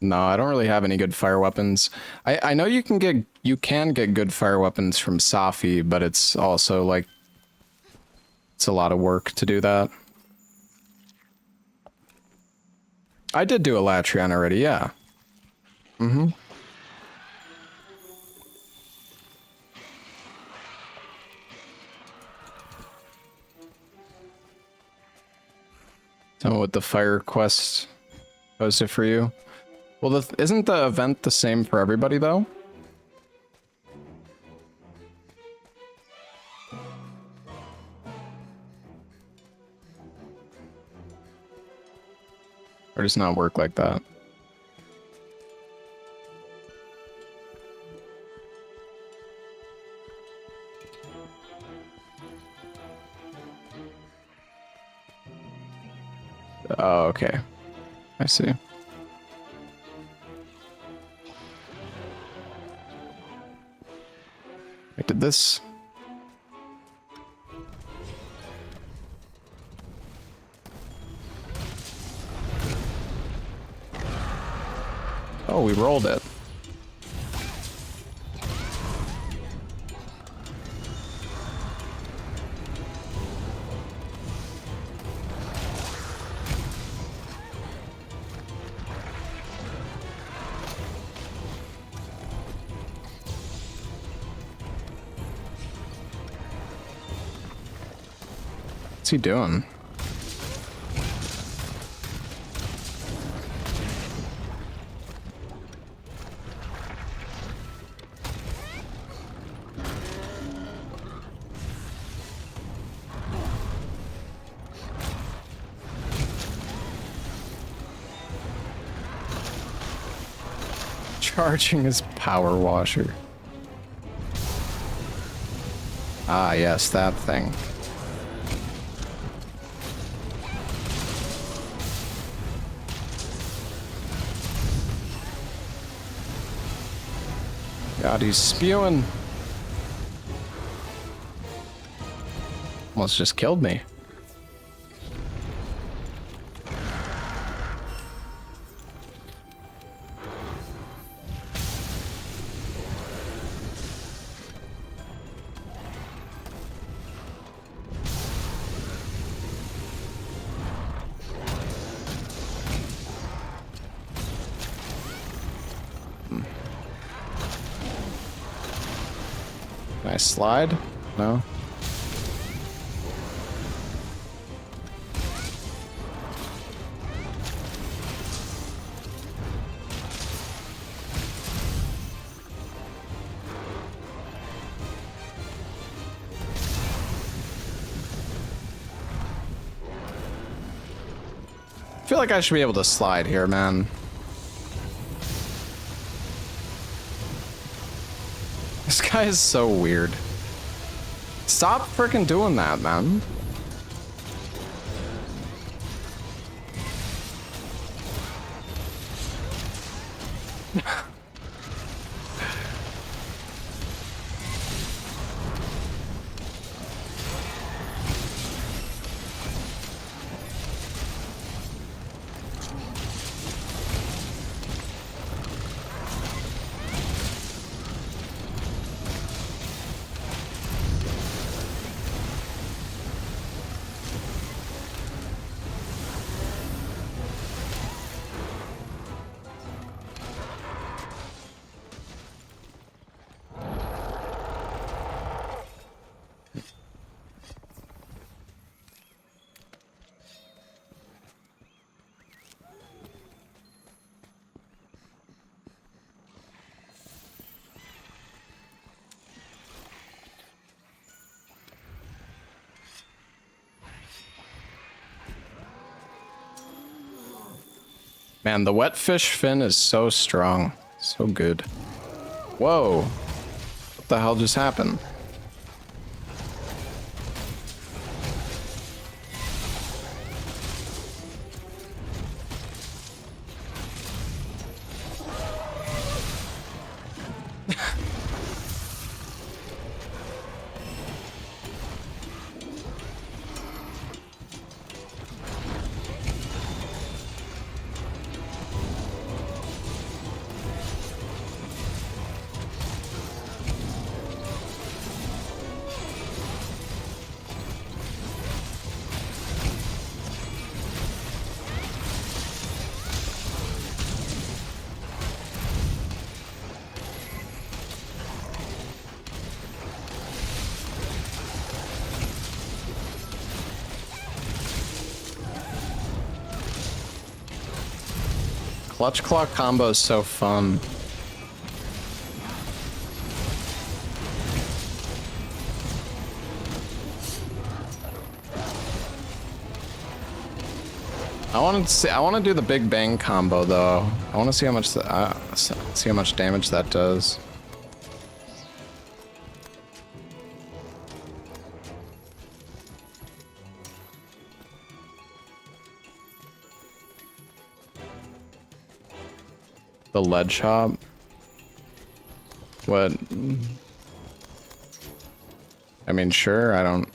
No, I don't really have any good fire weapons. I know you can get good fire weapons from Safi, but it's also like it's a lot of work to do that. I did do Alatreon already, yeah. Mm-hmm. Tell me what the fire quest posted for you. Well, isn't the event the same for everybody, though? Or does it not work like that? Oh, okay. I see. I did this. Oh, we rolled it. he doing? Charging his power washer. Ah, yes, that thing. God, he's spewing. Almost just killed me. Can I slide? No. I feel like I should be able to slide here, man. This guy is so weird. Stop freaking doing that, man. Man, the wet fish fin is so strong. So good. Whoa. What the hell just happened? Clutch Claw combo is so fun. I want to do the Big Bang combo though. I want to see how much see how much damage that does. The ledge hop. What? I mean, sure, I don't.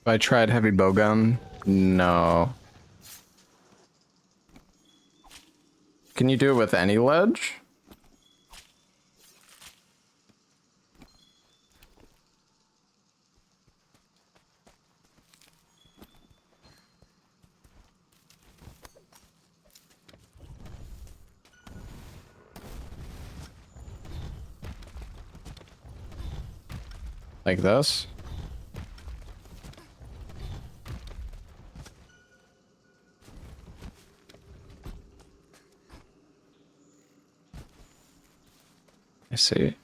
I tried heavy bowgun? No. Can you do it with any ledge? Like this? I see.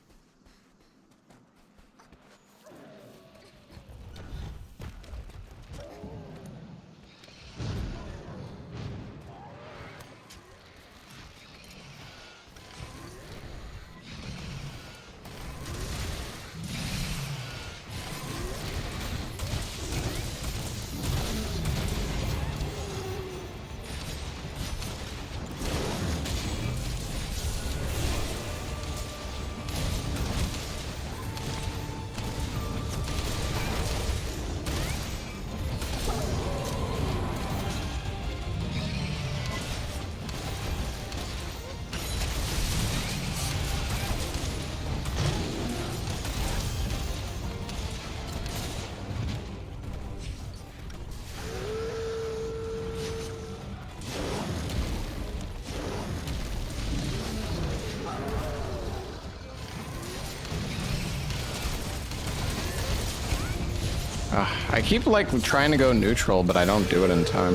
I keep like trying to go neutral, but I don't do it in time.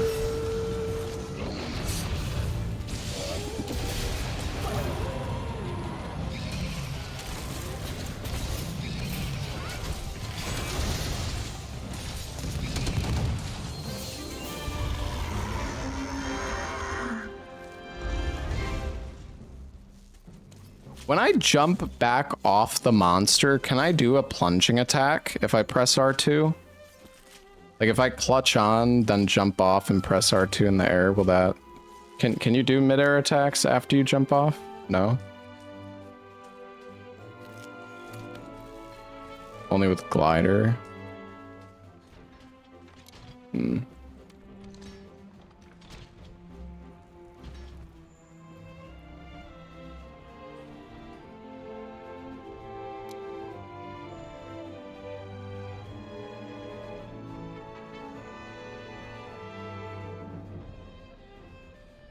When I jump back off the monster, can I do a plunging attack if I press R2? Like if I clutch on, then jump off and press R2 in the air, will that... Can you do mid-air attacks after you jump off? No? Only with glider? Hmm.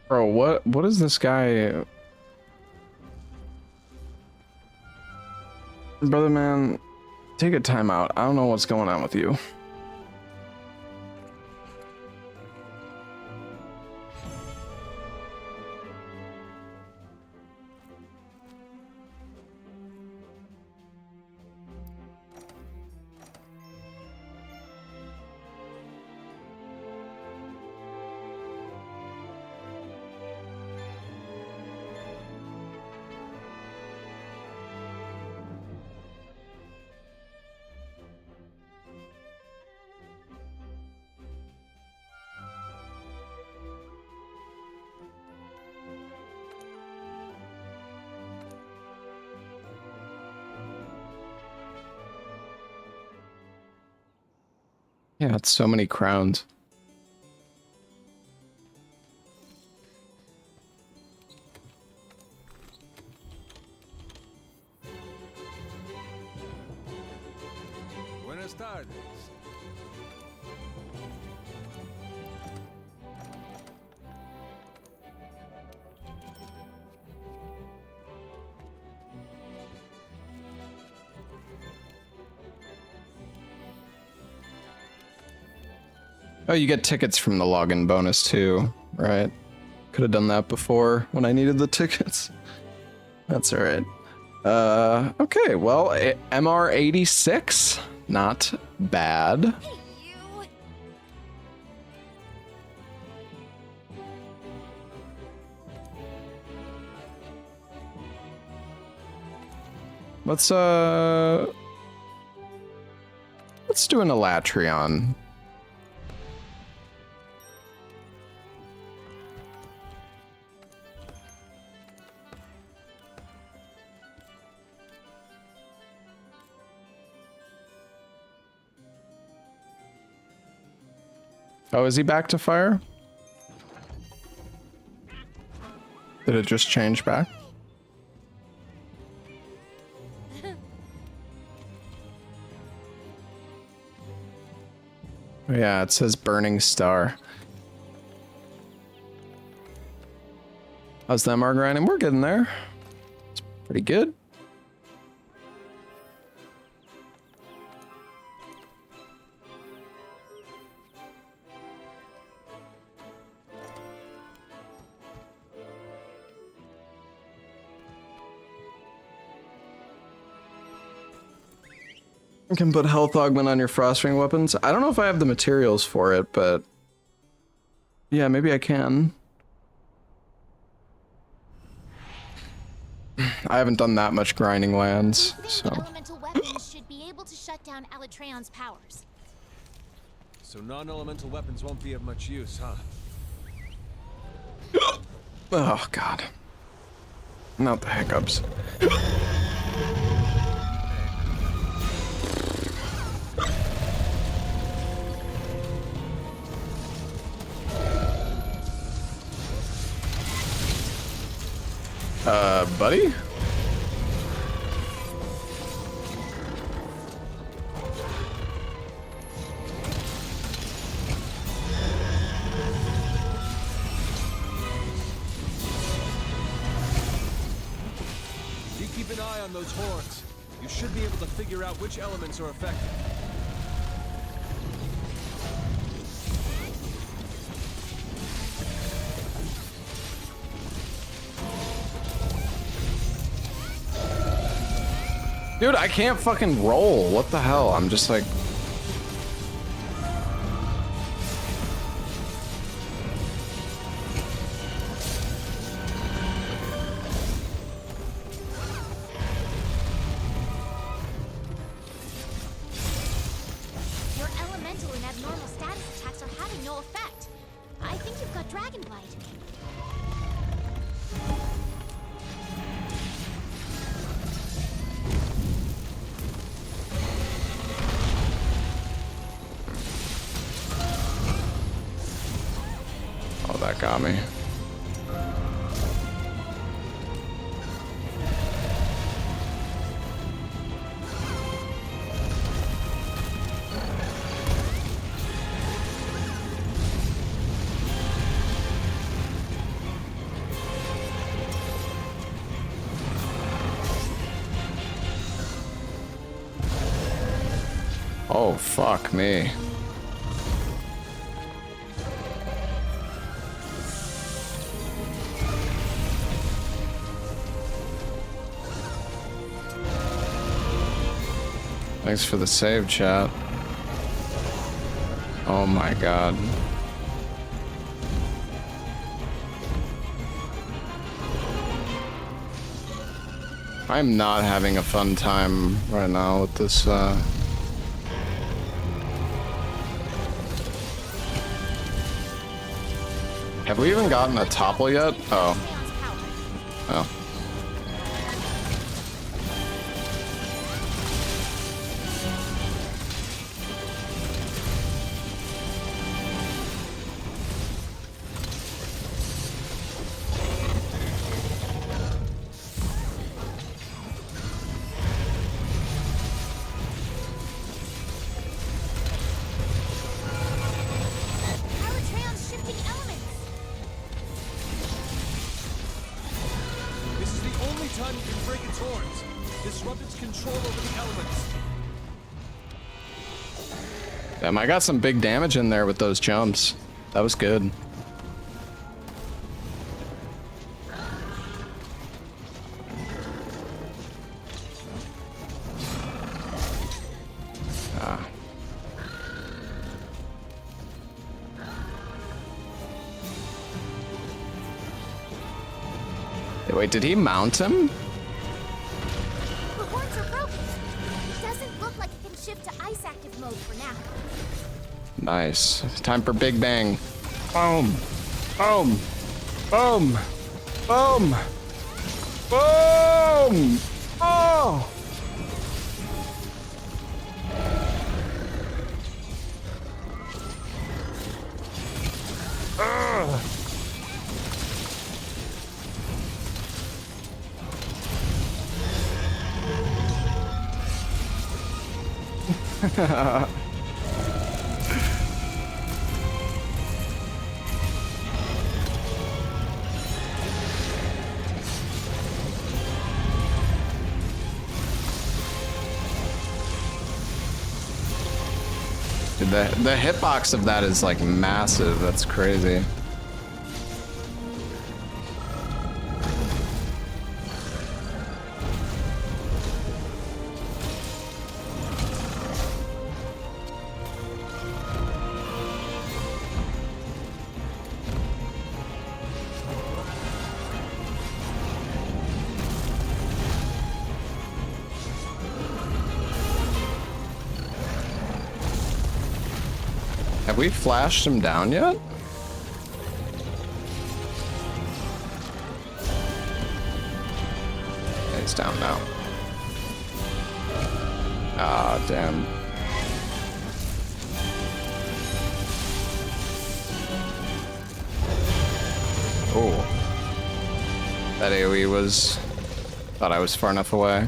Bro, what is this guy? Brother man, take a time out. I don't know what's going on with you. Yeah, it's so many crowns. Buenas tardes. Oh, you get tickets from the login bonus too, right? Could have done that before when I needed the tickets. That's all right. Okay, well, MR 86, not bad. Hey, you. Let's do an Alatreon. Oh, is he back to fire? Did it just change back? Yeah, it says burning star. How's the MR grinding? We're getting there. It's pretty good. You can put health augment on your frostwing weapons. I don't know if I have the materials for it, but yeah, maybe I can. I haven't done that much grinding lands, so. Elemental weapons should be able to shut down Alatreon's powers. So non-elemental weapons won't be of much use, huh? Oh god. Not the hiccups. Buddy? If you keep an eye on those horns, you should be able to figure out which elements are affected. Dude, I can't fucking roll. What the hell? I'm just like... Your elemental and abnormal status attacks are having no effect. I think you've got dragon blight. Oh, that got me. Oh, fuck me. Thanks for the save, chat. Oh my god. I'm not having a fun time right now with this, Have we even gotten a topple yet? Oh. Oh. Alatreon's shifting elements. This is the only time you can break its horns. Disrupt its control over the elements. Damn, I got some big damage in there with those jumps. That was good. Ah. Hey, wait, did he mount him? The horns are broken. It doesn't look like it can shift to ice active mode for now. Nice. Time for Big Bang. Boom. Boom. Boom. Boom. Boom. Oh. Dude, the hitbox of that is like massive. That's crazy. Have we flashed him down yet? Yeah, he's down now. Ah, damn. Oh. That AoE was... Thought I was far enough away.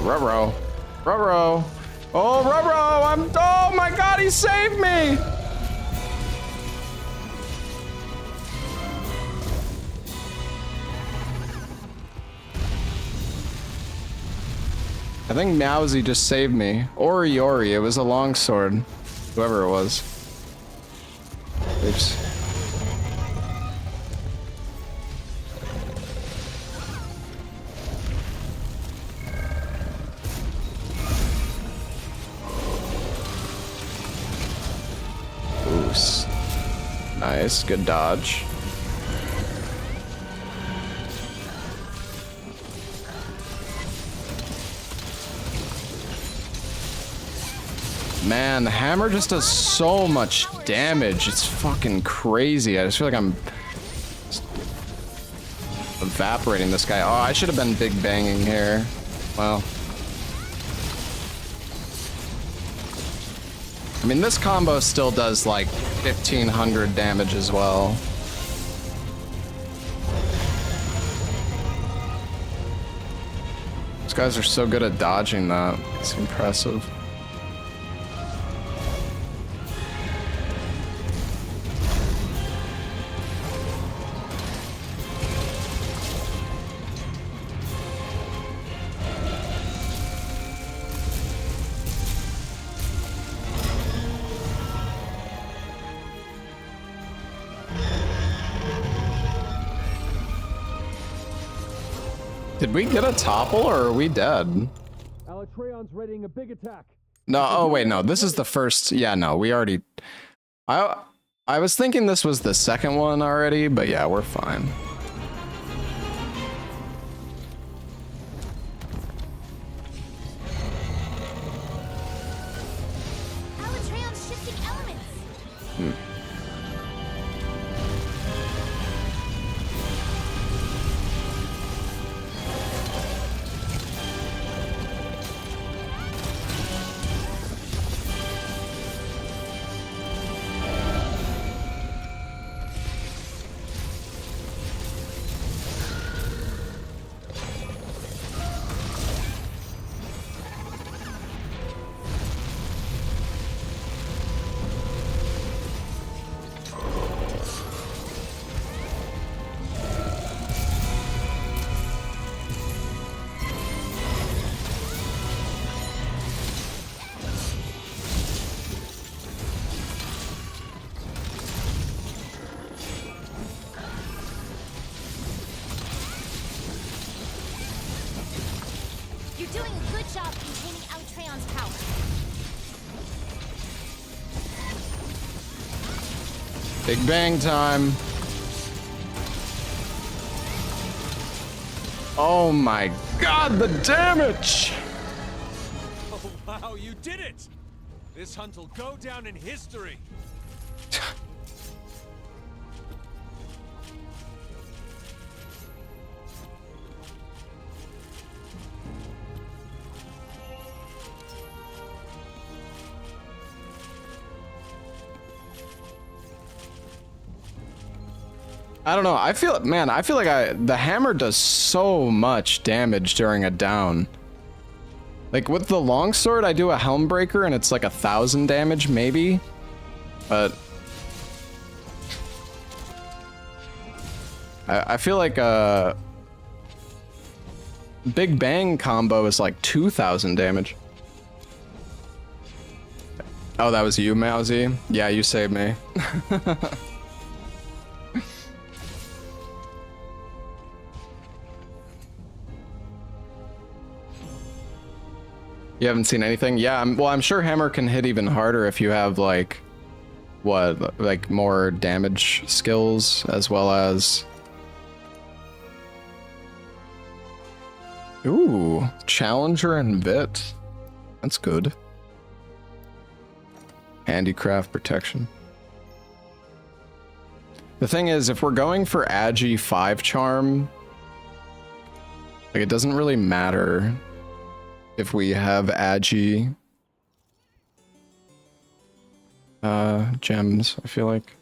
Ruh-roh. Ruh-roh. Oh, Ruh-roh! Oh my god, he saved me! I think Meowsy just saved me. Ori, it was a longsword. Whoever it was. Oops. Nice, good dodge. Man, the hammer just does so much damage. It's fucking crazy. I just feel like I'm evaporating this guy. Oh, I should have been big banging here. Well. I mean, this combo still does like 1,500 damage as well. These guys are so good at dodging that. It's impressive. Did we get a topple or are we dead? Alatreon's readying a big attack. No, oh wait, no, this is the first. Yeah, no, we already. I was thinking this was the second one already, but yeah, we're fine. Alatreon's shifting elements. You're doing a good job containing Alatreon's power. Big bang time. Oh my god, the damage! Oh, wow, you did it! This hunt will go down in history. I don't know. I feel like the hammer does so much damage during a down. Like with the longsword, I do a helm breaker and it's like 1,000 damage maybe, but I feel like a Big Bang combo is like 2,000 damage. Oh, that was you, Mousy? Yeah, you saved me. You haven't seen anything? Yeah, well, I'm sure hammer can hit even harder if you have like, what, like more damage skills as well as... Ooh, Challenger and Vit. That's good. Handicraft protection. The thing is, if we're going for Agi 5 charm, like it doesn't really matter if we have Agi gems, I feel like.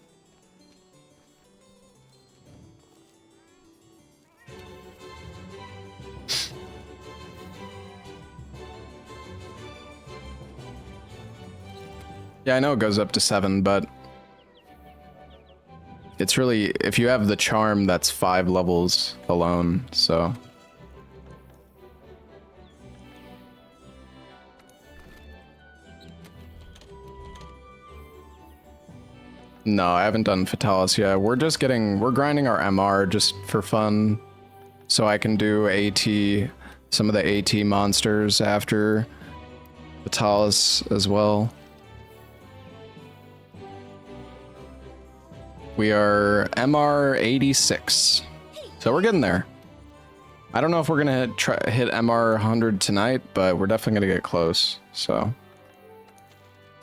Yeah, I know it goes up to 7, but it's really, if you have the charm, that's 5 levels alone, so. No, I haven't done Fatalis yet. We're grinding our MR just for fun, so I can do AT, some of the AT monsters after Fatalis as well. We are MR 86, so we're getting there. I don't know if we're gonna hit MR 100 tonight, but we're definitely gonna get close. So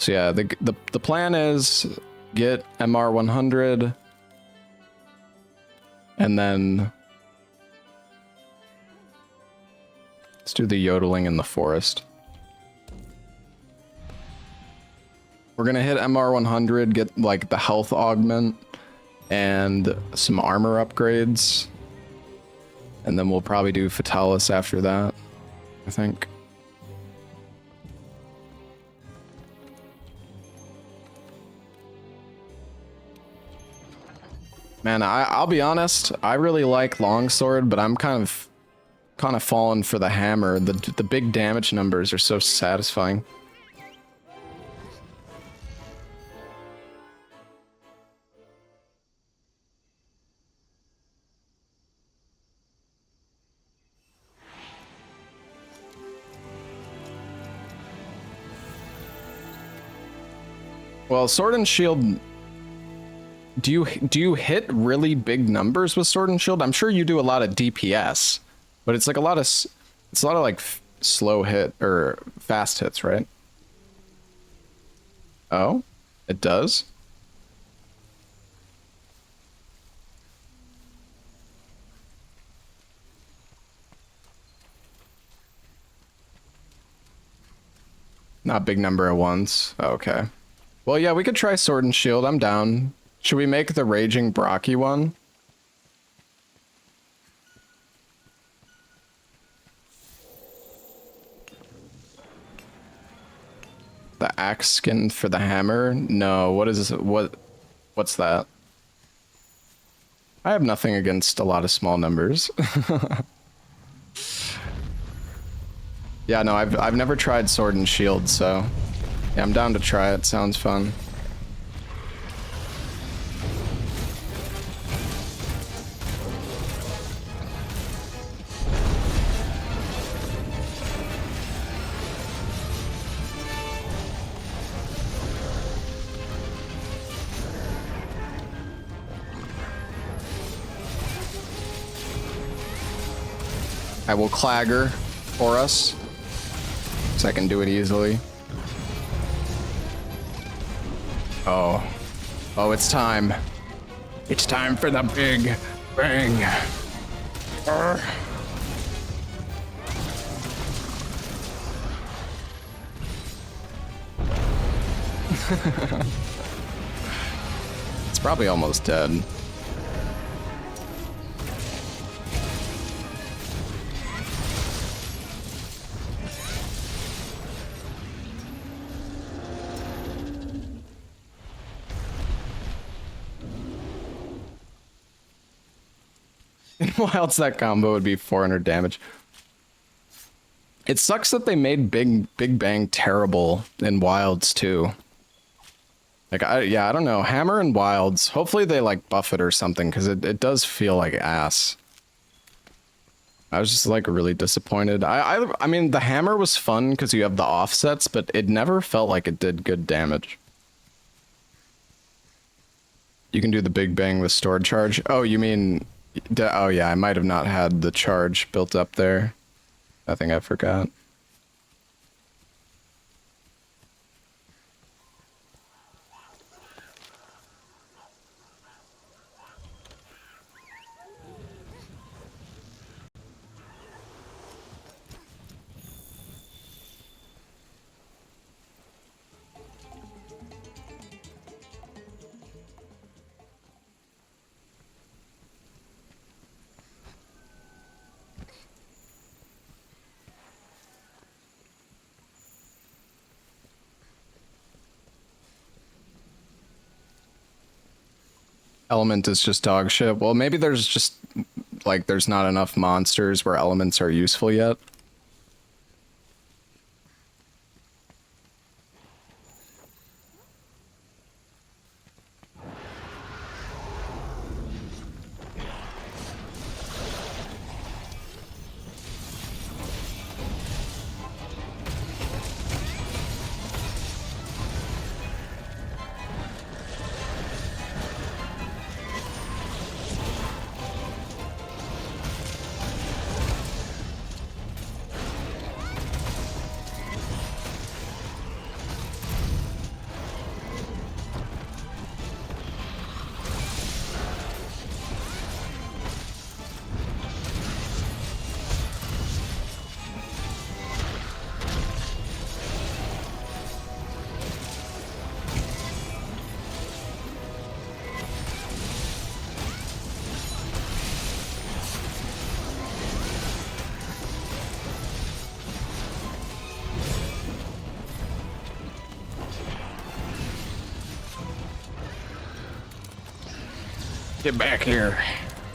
yeah, the plan is get MR 100, and then let's do the yodeling in the forest. We're gonna hit MR 100, get like the health augment and some armor upgrades, and then we'll probably do Fatalis after that, I think. Man, I'll be honest, I really like longsword, but I'm kind of falling for the hammer. The big damage numbers are so satisfying. Well, sword and shield, do you hit really big numbers with sword and shield? I'm sure you do a lot of DPS, but it's like a lot of like slow hit or fast hits, right? Oh, it does? Not big number at once. Okay. Well, yeah, we could try Sword and Shield. I'm down. Should we make the Raging Brocky one? The axe skin for the hammer? No, what is this? What's that? I have nothing against a lot of small numbers. Yeah, no, I've never tried Sword and Shield, so yeah, I'm down to try it. Sounds fun. I will clagger for us, so I can do it easily. Oh, it's time. It's time for the big bang. It's probably almost dead. In Wilds, that combo would be 400 damage. It sucks that they made Big Bang terrible in Wilds too. Like, yeah, I don't know. Hammer and Wilds. Hopefully they like buff it or something, because it does feel like ass. I was just like really disappointed. I mean, the hammer was fun because you have the offsets, but it never felt like it did good damage. You can do the Big Bang with stored charge. Oh, you mean... Oh yeah, I might have not had the charge built up there. I think I forgot. Element is just dog shit. Well, maybe there's just, like, there's not enough monsters where elements are useful yet. Get back here.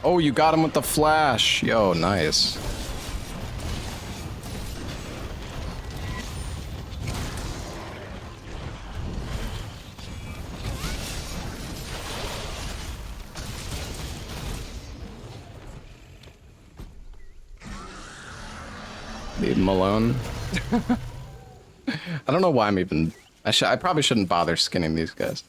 Oh, you got him with the flash. Yo, nice. Leave him alone. I don't know why I'm even... I probably shouldn't bother skinning these guys.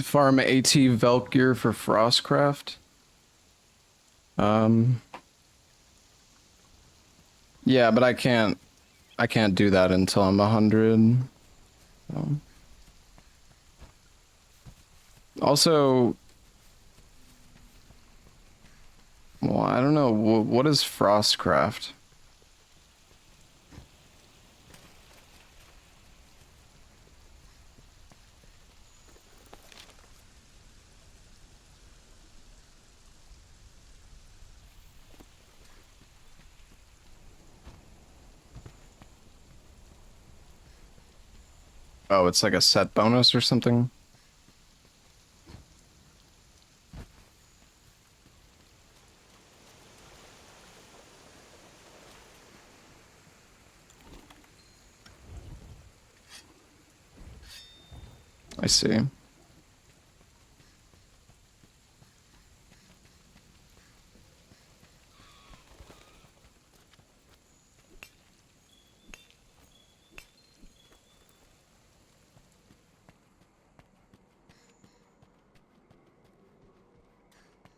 Farm AT Velkir for Frostcraft. Yeah, but I can't do that until I'm 100. Also, well, I don't know, what is Frostcraft? Oh, it's like a set bonus or something? I see.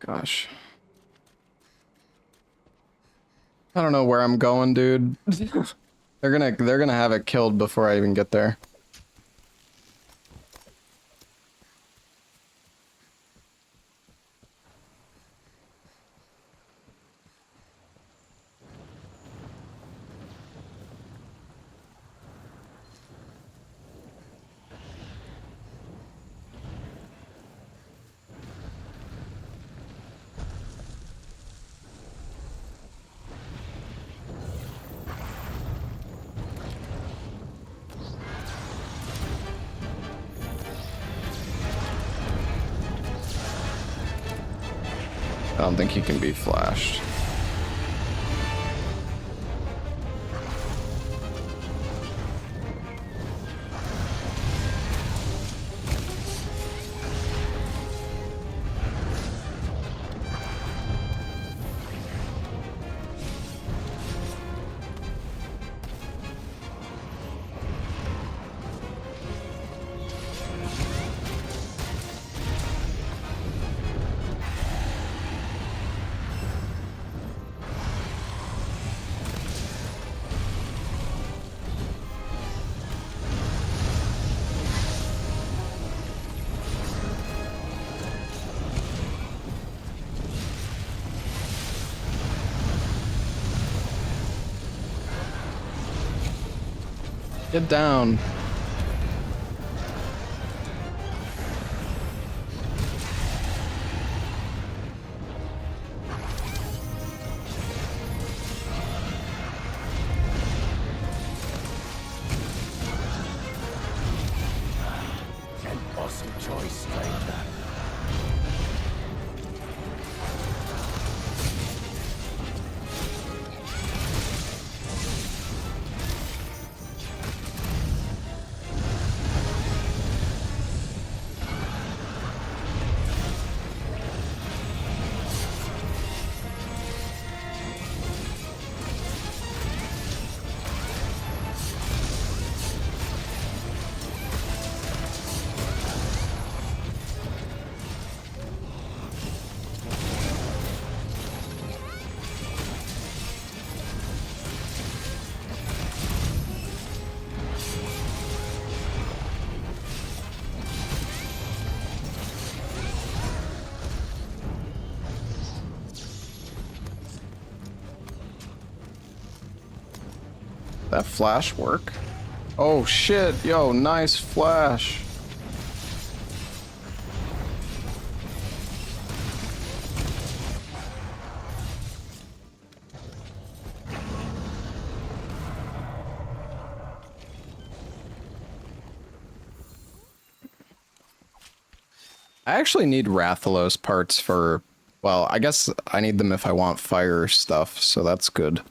Gosh. I don't know where I'm going, dude. They're gonna have it killed before I even get there. I don't think he can be flashed. Get down. An awesome choice, stranger. That flash work? Oh shit, yo, nice flash. I actually need Rathalos parts for, well, I guess I need them if I want fire stuff, so that's good.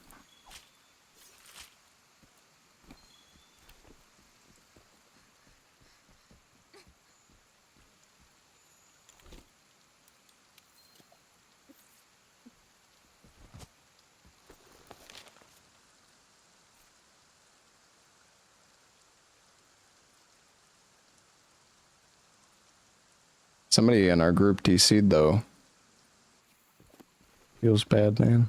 Somebody in our group DC'd though. Feels bad, man.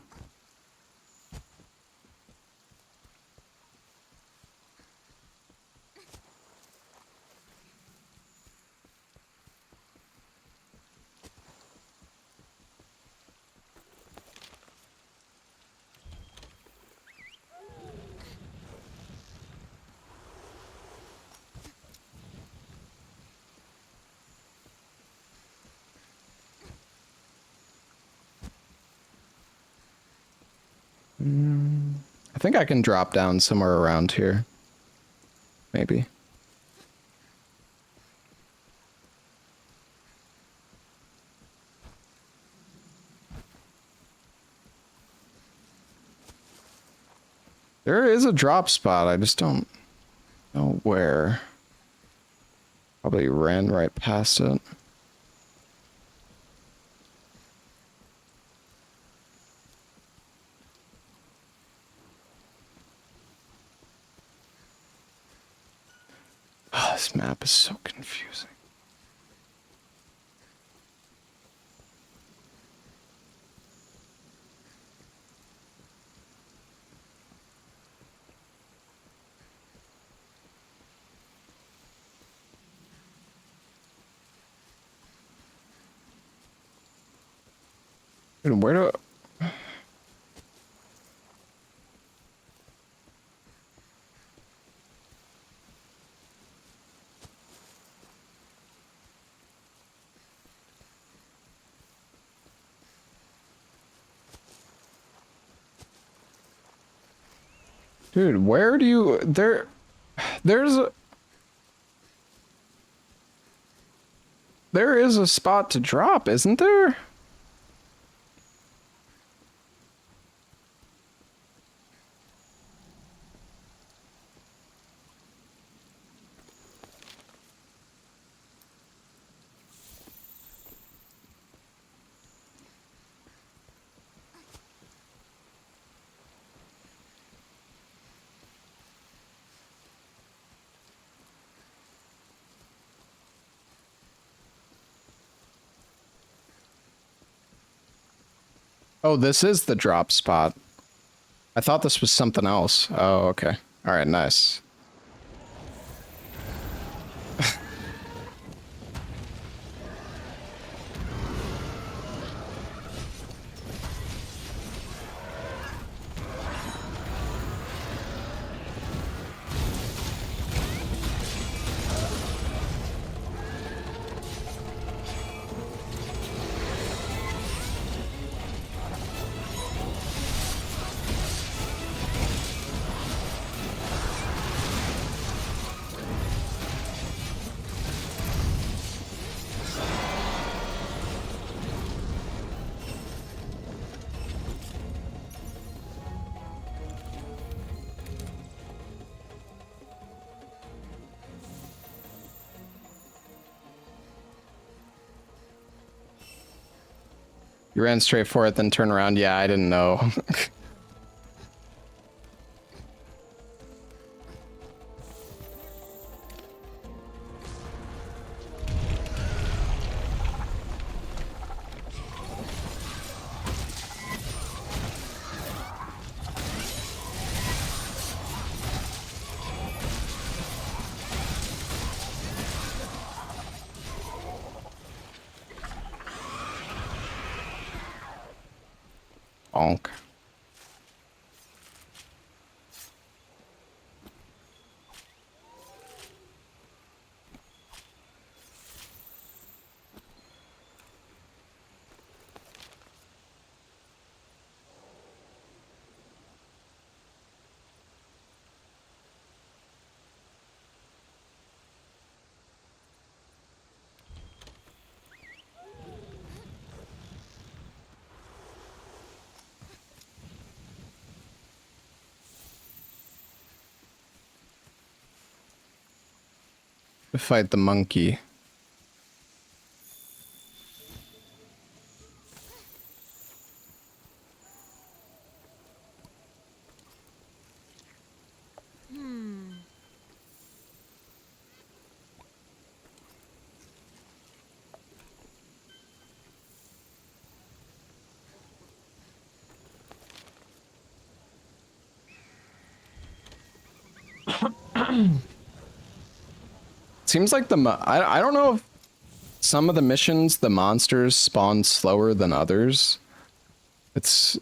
I think I can drop down somewhere around here. Maybe. There is a drop spot, I just don't know where. Probably ran right past it. Oh, this map is so confusing. Dude, where do... Dude, where do you... There's a... There is a spot to drop, isn't there? Oh, this is the drop spot. I thought this was something else. Oh, okay. All right, nice. You ran straight for it, then turn around. Yeah, I didn't know. Bonk. To fight the monkey. Seems like I don't know if some of the missions, the monsters spawn slower than others. It's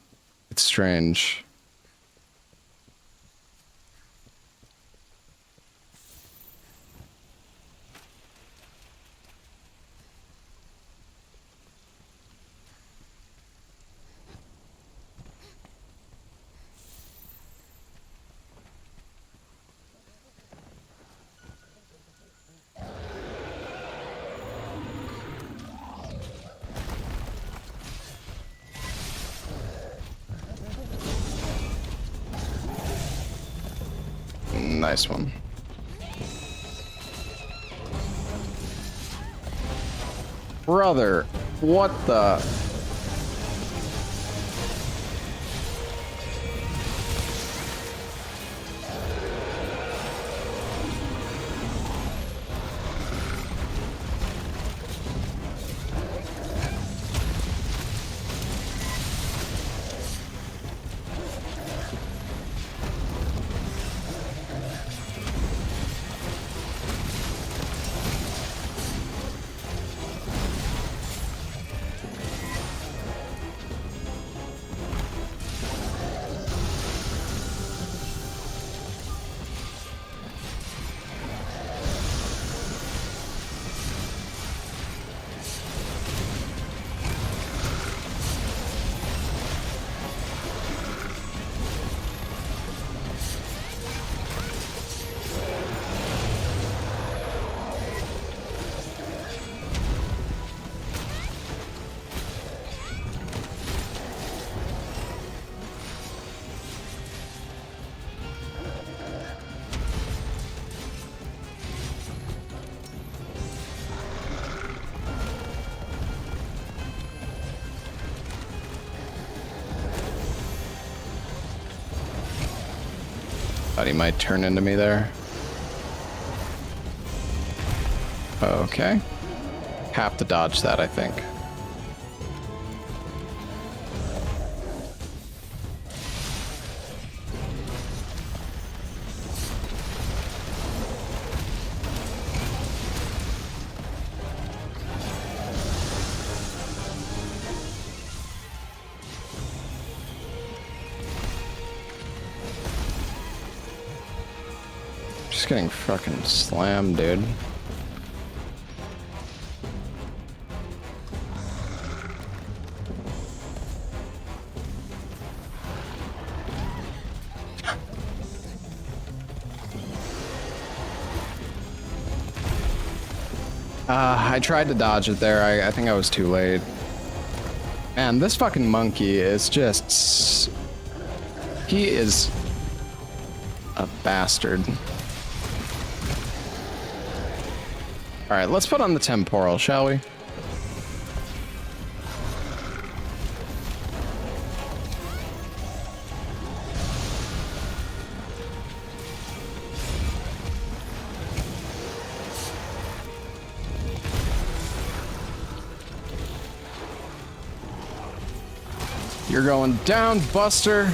strange. Nice one. Brother, what the? Thought he might turn into me there. Okay. Have to dodge that, I think. Just getting fucking slammed, dude. I tried to dodge it there. I think I was too late. Man, this fucking monkey is just... He is a bastard. Alright, let's put on the temporal, shall we? You're going down, Buster.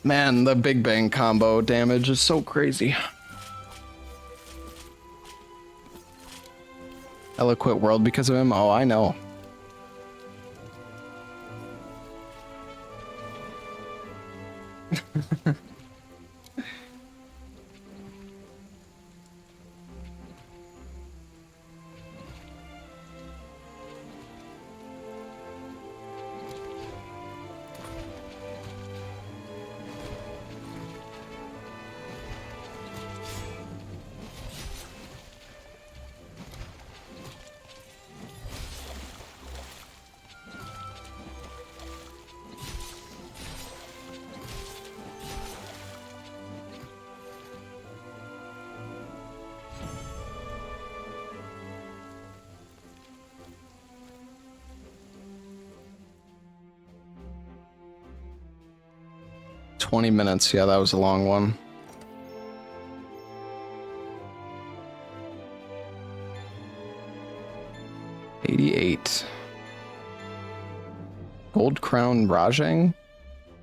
Man, the Big Bang combo damage is so crazy. Ella quit World because of him? Oh, I know. $20. Yeah, that was a long one. $88. Gold crown Rajang?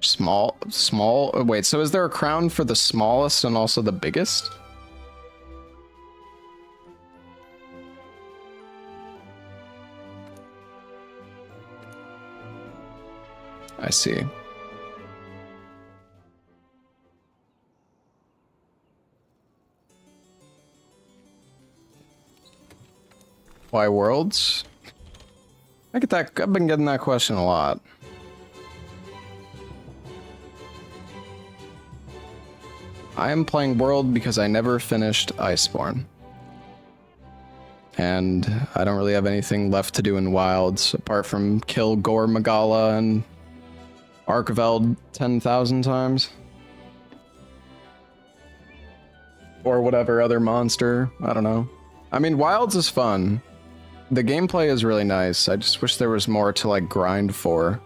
Small. Wait, so is there a crown for the smallest and also the biggest? I see. Why worlds? I get that. I've been getting that question a lot. I am playing World because I never finished Iceborne. And I don't really have anything left to do in Wilds apart from kill Gore Magala and Arkveld 10,000 times. Or whatever other monster. I don't know. I mean, Wilds is fun. The gameplay is really nice. I just wish there was more to like grind for.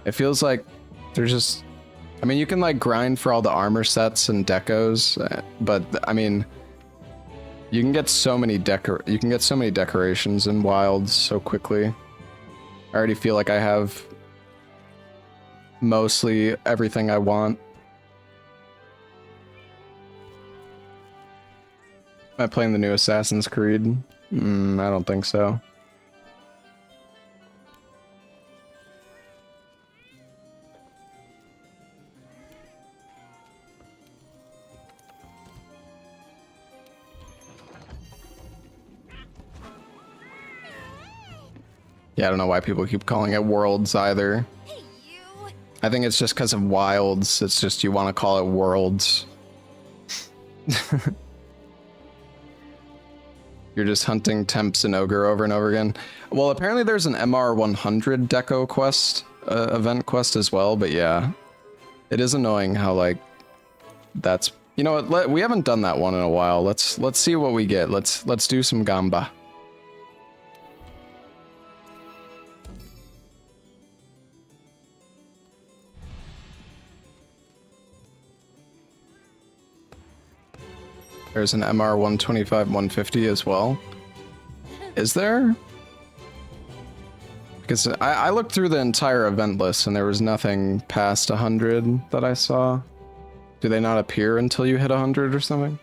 It feels like there's just... I mean, you can like grind for all the armor sets and decos, but I mean, you can get so many decorations in Wilds so quickly. I already feel like I have mostly everything I want. Am I playing the new Assassin's Creed? I don't think so. Yeah, I don't know why people keep calling it Worlds either. Hey, you! I think it's just because of Wilds. It's just you want to call it Worlds. You're just hunting Temps and Ogre over and over again. Well, apparently there's an MR 100 deco quest, event quest as well, but yeah. It is annoying how, like, that's... You know what, we haven't done that one in a while. Let's see what we get. Let's do some Gamba. There's an MR 125, 150 as well. Is there? Because I looked through the entire event list and there was nothing past 100 that I saw. Do they not appear until you hit 100 or something?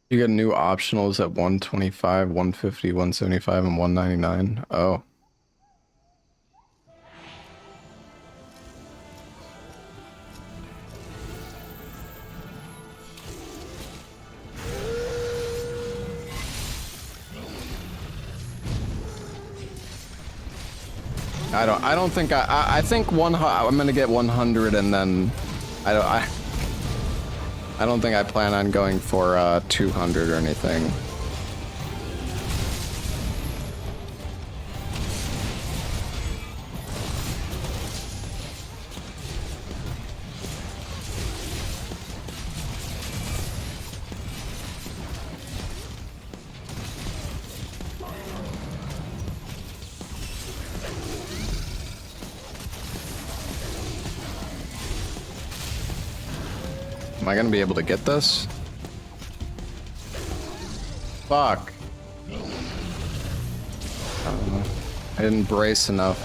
You get new optionals at 125, 150, 175, and 199. Oh. I don't think I think I'm gonna get 100 and then I don't think I plan on going for 200 or anything. Am I gonna be able to get this? Fuck. I don't know. I didn't brace enough.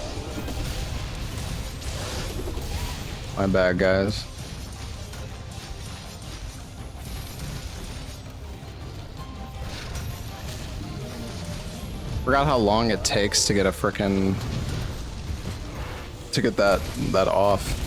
My bad, guys. Forgot how long it takes to get a frickin' to get that off.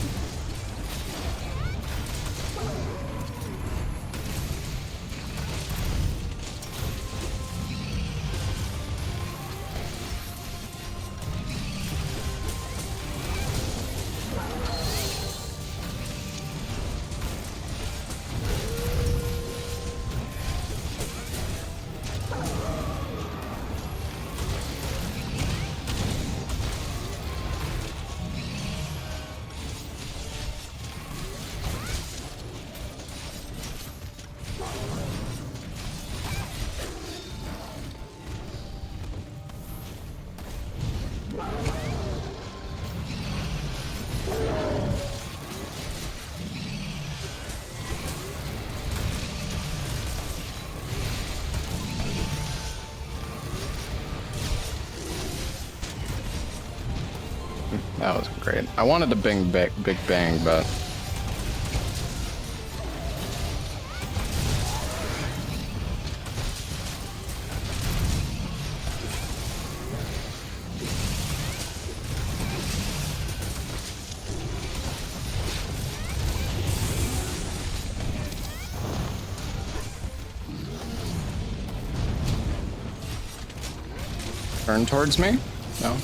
That was great. I wanted to big bang, but turn towards me? No.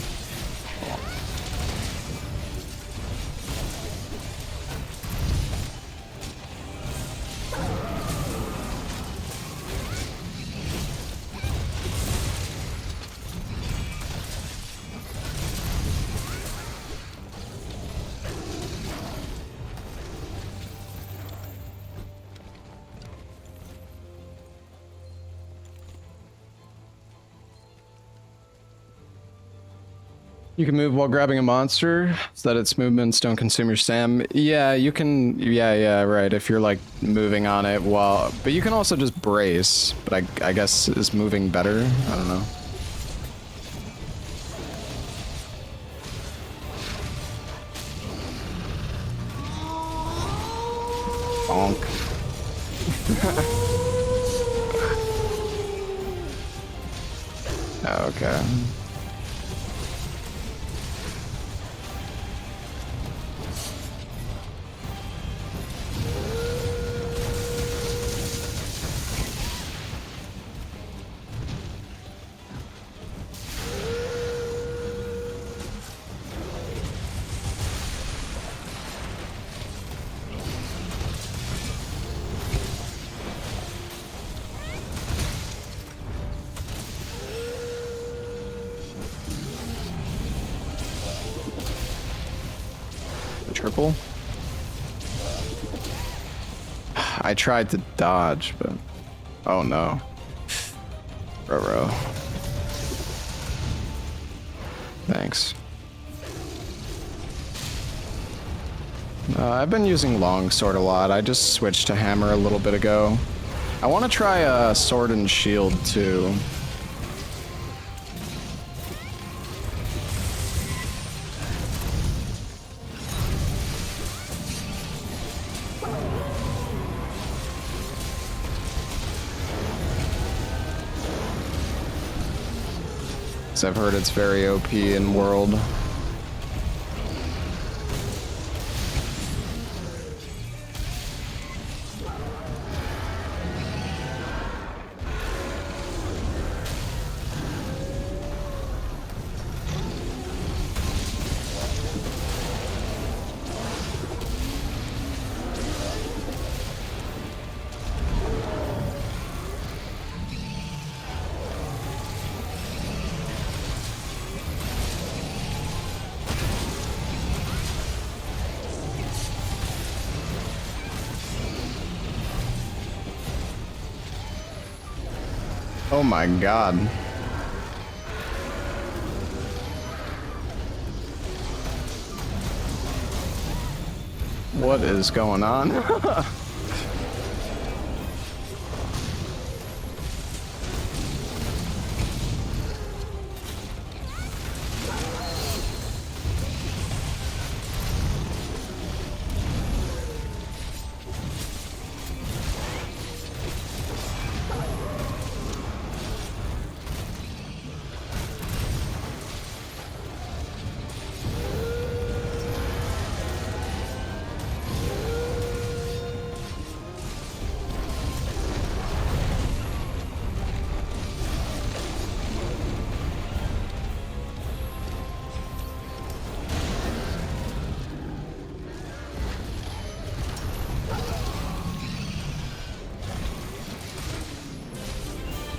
You can move while grabbing a monster so that its movements don't consume your stam. Yeah, you can. Yeah, right. If you're like moving on it while, but you can also just brace. But I guess is moving better. I don't know. Bonk. Okay. people. I tried to dodge, but... Oh no. Ruh-roh. Thanks. I've been using longsword a lot. I just switched to hammer a little bit ago. I want to try a sword and shield too. I've heard it's very OP in World. Oh my god. What is going on?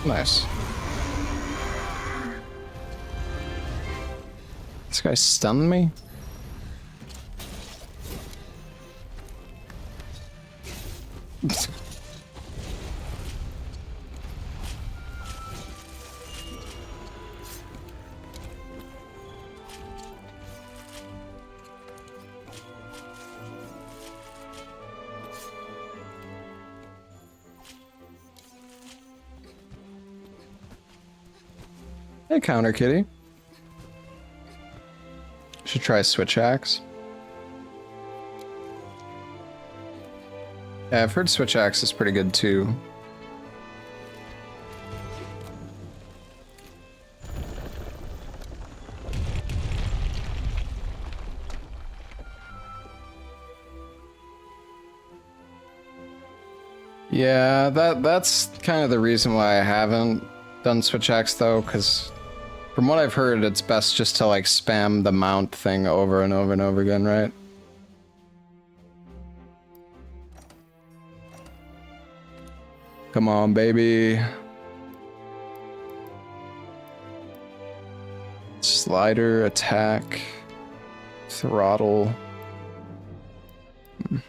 Nice. This guy stunned me? Hey, Counter Kitty. Should try Switch Axe. Yeah, I've heard Switch Axe is pretty good too. Yeah, that's kind of the reason why I haven't done Switch Axe though, because from what I've heard, it's best just to like spam the mount thing over and over and over again, right? Come on, baby. Slider, attack, throttle. Yeah.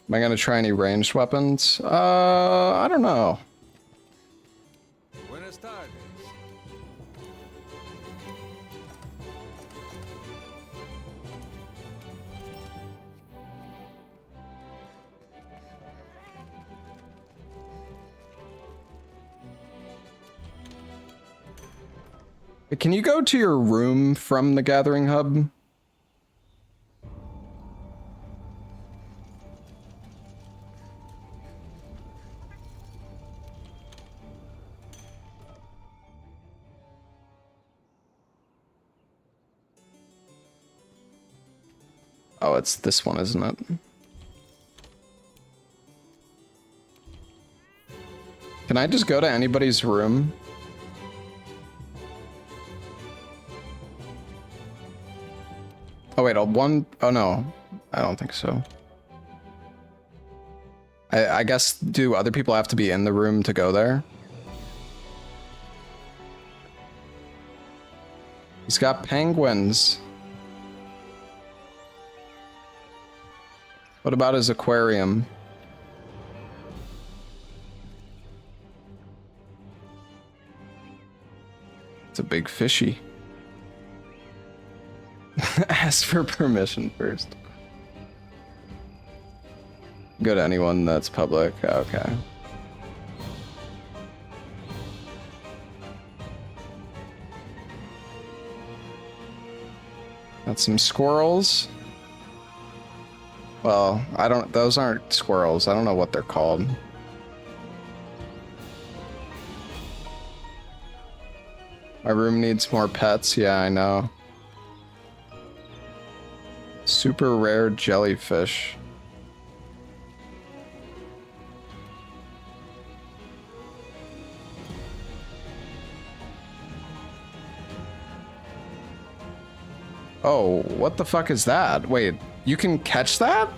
Am I gonna try any ranged weapons? I don't know. Buenas tardes. Can you go to your room from the gathering hub? Oh, it's this one, isn't it? Can I just go to anybody's room? Oh wait, one. Oh no, I don't think so. I guess, do other people have to be in the room to go there? He's got penguins. What about his aquarium? It's a big fishy. Ask for permission first. Go to anyone that's public. Okay. Got some squirrels. Well, I don't, those aren't squirrels. I don't know what they're called. My room needs more pets. Yeah, I know. Super rare jellyfish. Oh, what the fuck is that? Wait, you can catch that?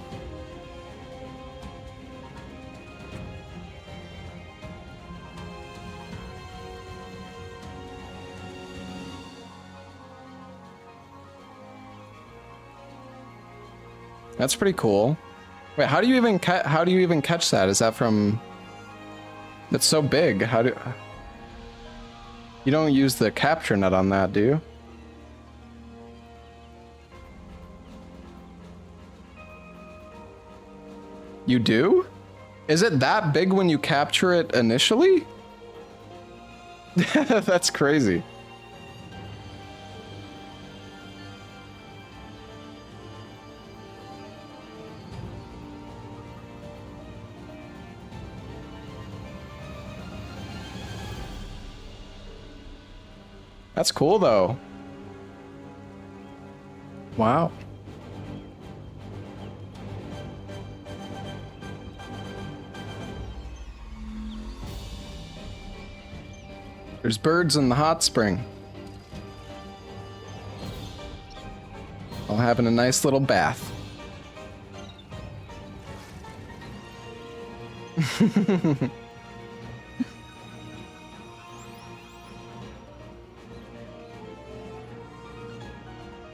That's pretty cool. Wait, how do you even catch that? Is that from? That's so big. How do? You don't use the capture net on that, do you? You do? Is it that big when you capture it initially? That's crazy. That's cool though. Wow. There's birds in the hot spring. All having a nice little bath.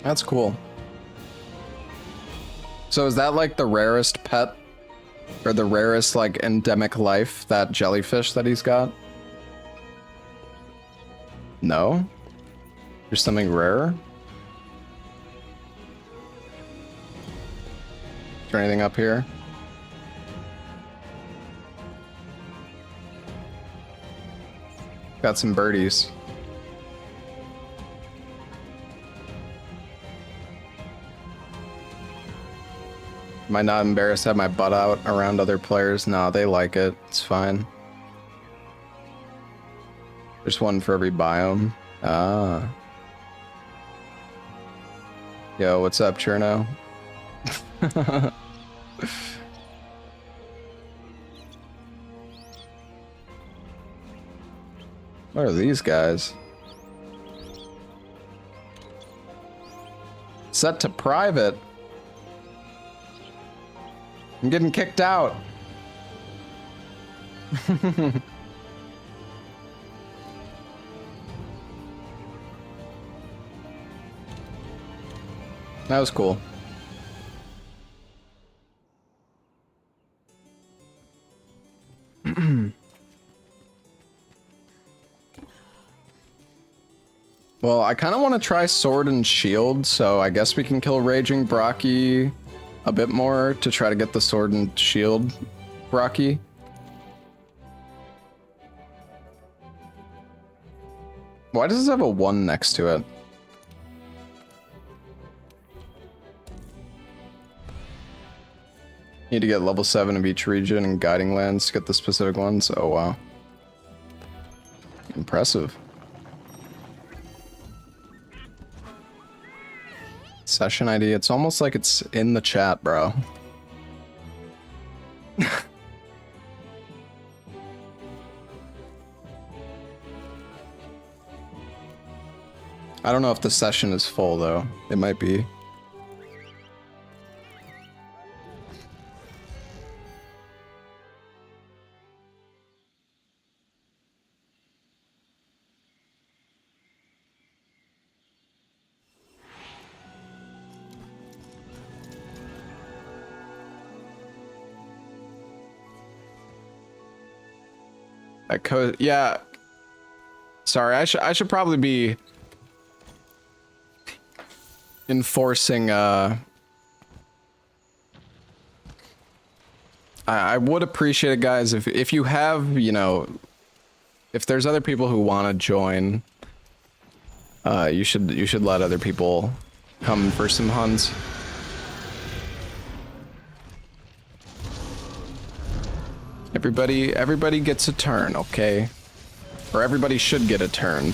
That's cool. So is that like the rarest pet? Or the rarest like endemic life, that jellyfish that he's got? No? There's something rare? Is there anything up here? Got some birdies. Am I not embarrassed to have my butt out around other players? No, they like it. It's fine. There's one for every biome. Ah. Yo, what's up, Cherno? What are these guys? Set to private. I'm getting kicked out. That was cool. Well, I kind of want to try sword and shield, so I guess we can kill Raging Brocky a bit more to try to get the sword and shield Brocky. Why does this have a 1 next to it? Need to get level 7 of each region and guiding lands to get the specific ones. Oh wow. Impressive. Session ID, it's almost like it's in the chat, bro. I don't know if the session is full though. It might be. Yeah. Sorry, I should probably be enforcing I would appreciate it, guys, if you have, you know, if there's other people who want to join, you should let other people come for some hunts. Everybody gets a turn, okay? Or everybody should get a turn.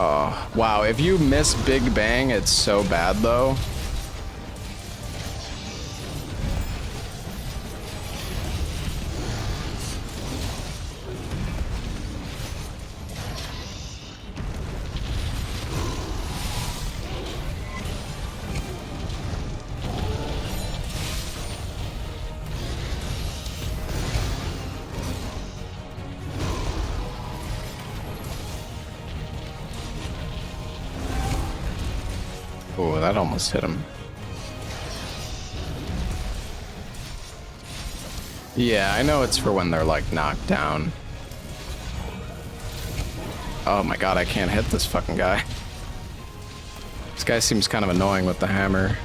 Oh, wow, if you miss Big Bang, it's so bad, though. Oh, that almost hit him. Yeah, I know it's for when they're, like, knocked down. Oh my god, I can't hit this fucking guy. This guy seems kind of annoying with the hammer.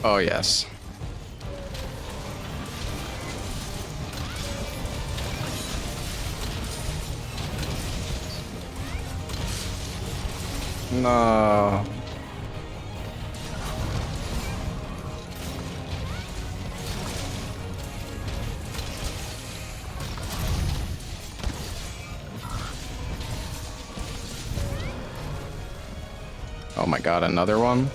Oh, yes. No. Oh my god, another one?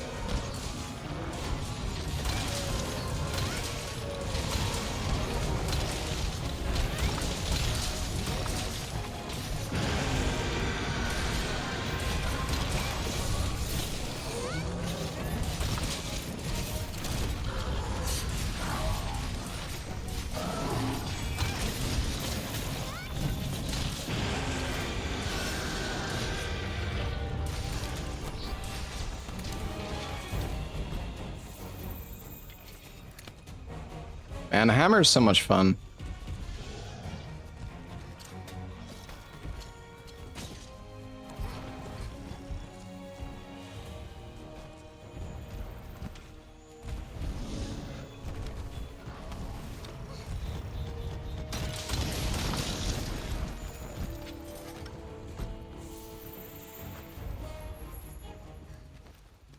Man, the hammer is so much fun.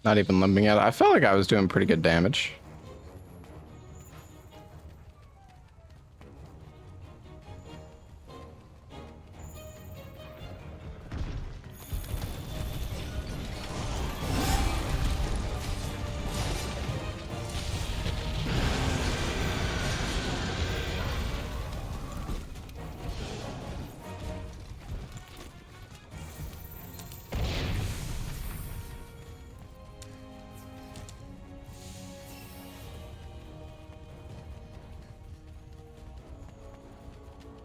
Not even limping at it. I felt like I was doing pretty good damage.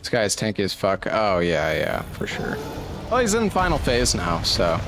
This guy's tanky as fuck. Oh, yeah, yeah, for sure. Well, he's in final phase now, so.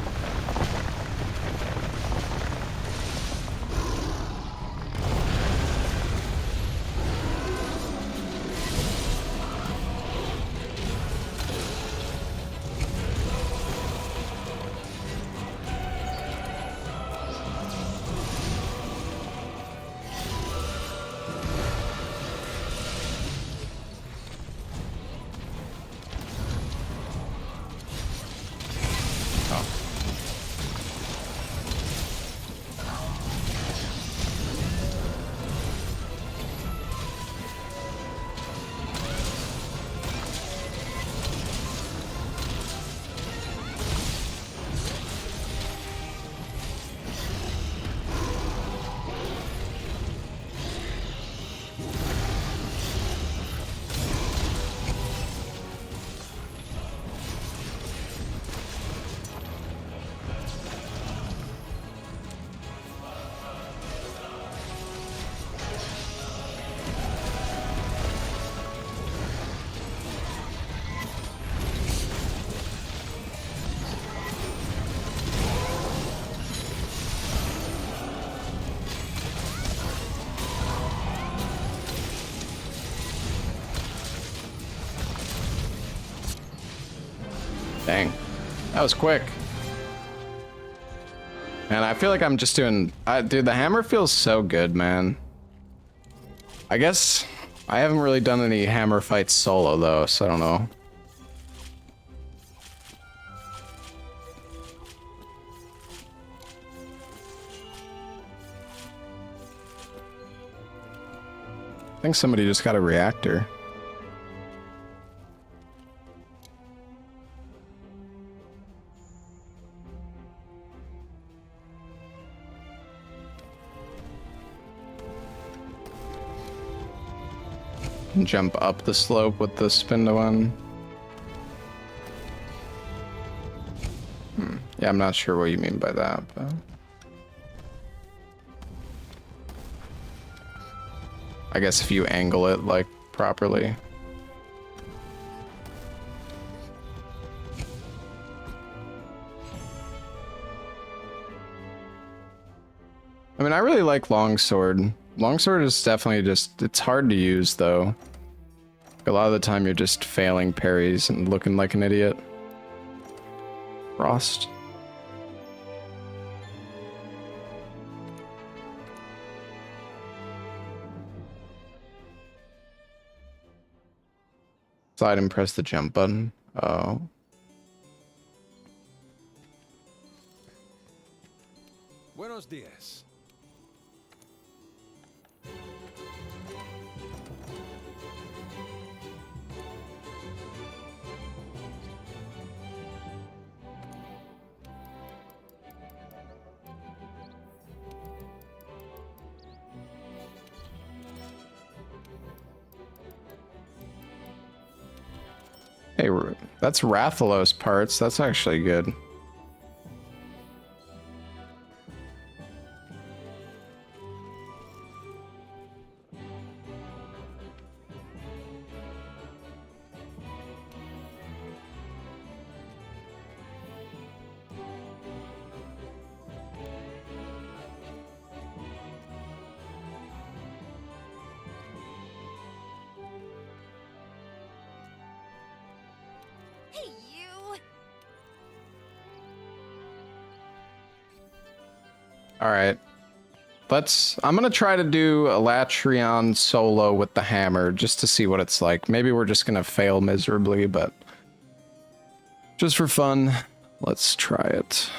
Dang. That was quick. And I feel like I'm just doing... dude, the hammer feels so good, man. I guess I haven't really done any hammer fights solo, though, so I don't know. I think somebody just got a reactor. Jump up the slope with the spin to one. Yeah, I'm not sure what you mean by that, but... I guess if you angle it, like, properly. I mean, I really like longsword. Longsword is definitely just... It's hard to use, though. A lot of the time you're just failing parries and looking like an idiot. Frost. Slide and press the jump button. Oh. Buenos dias. Hey, that's Rathalos parts. That's actually good. Hey, you! All right. I'm gonna try to do Alatreon solo with the hammer just to see what it's like. Maybe we're just gonna fail miserably, but just for fun, let's try it.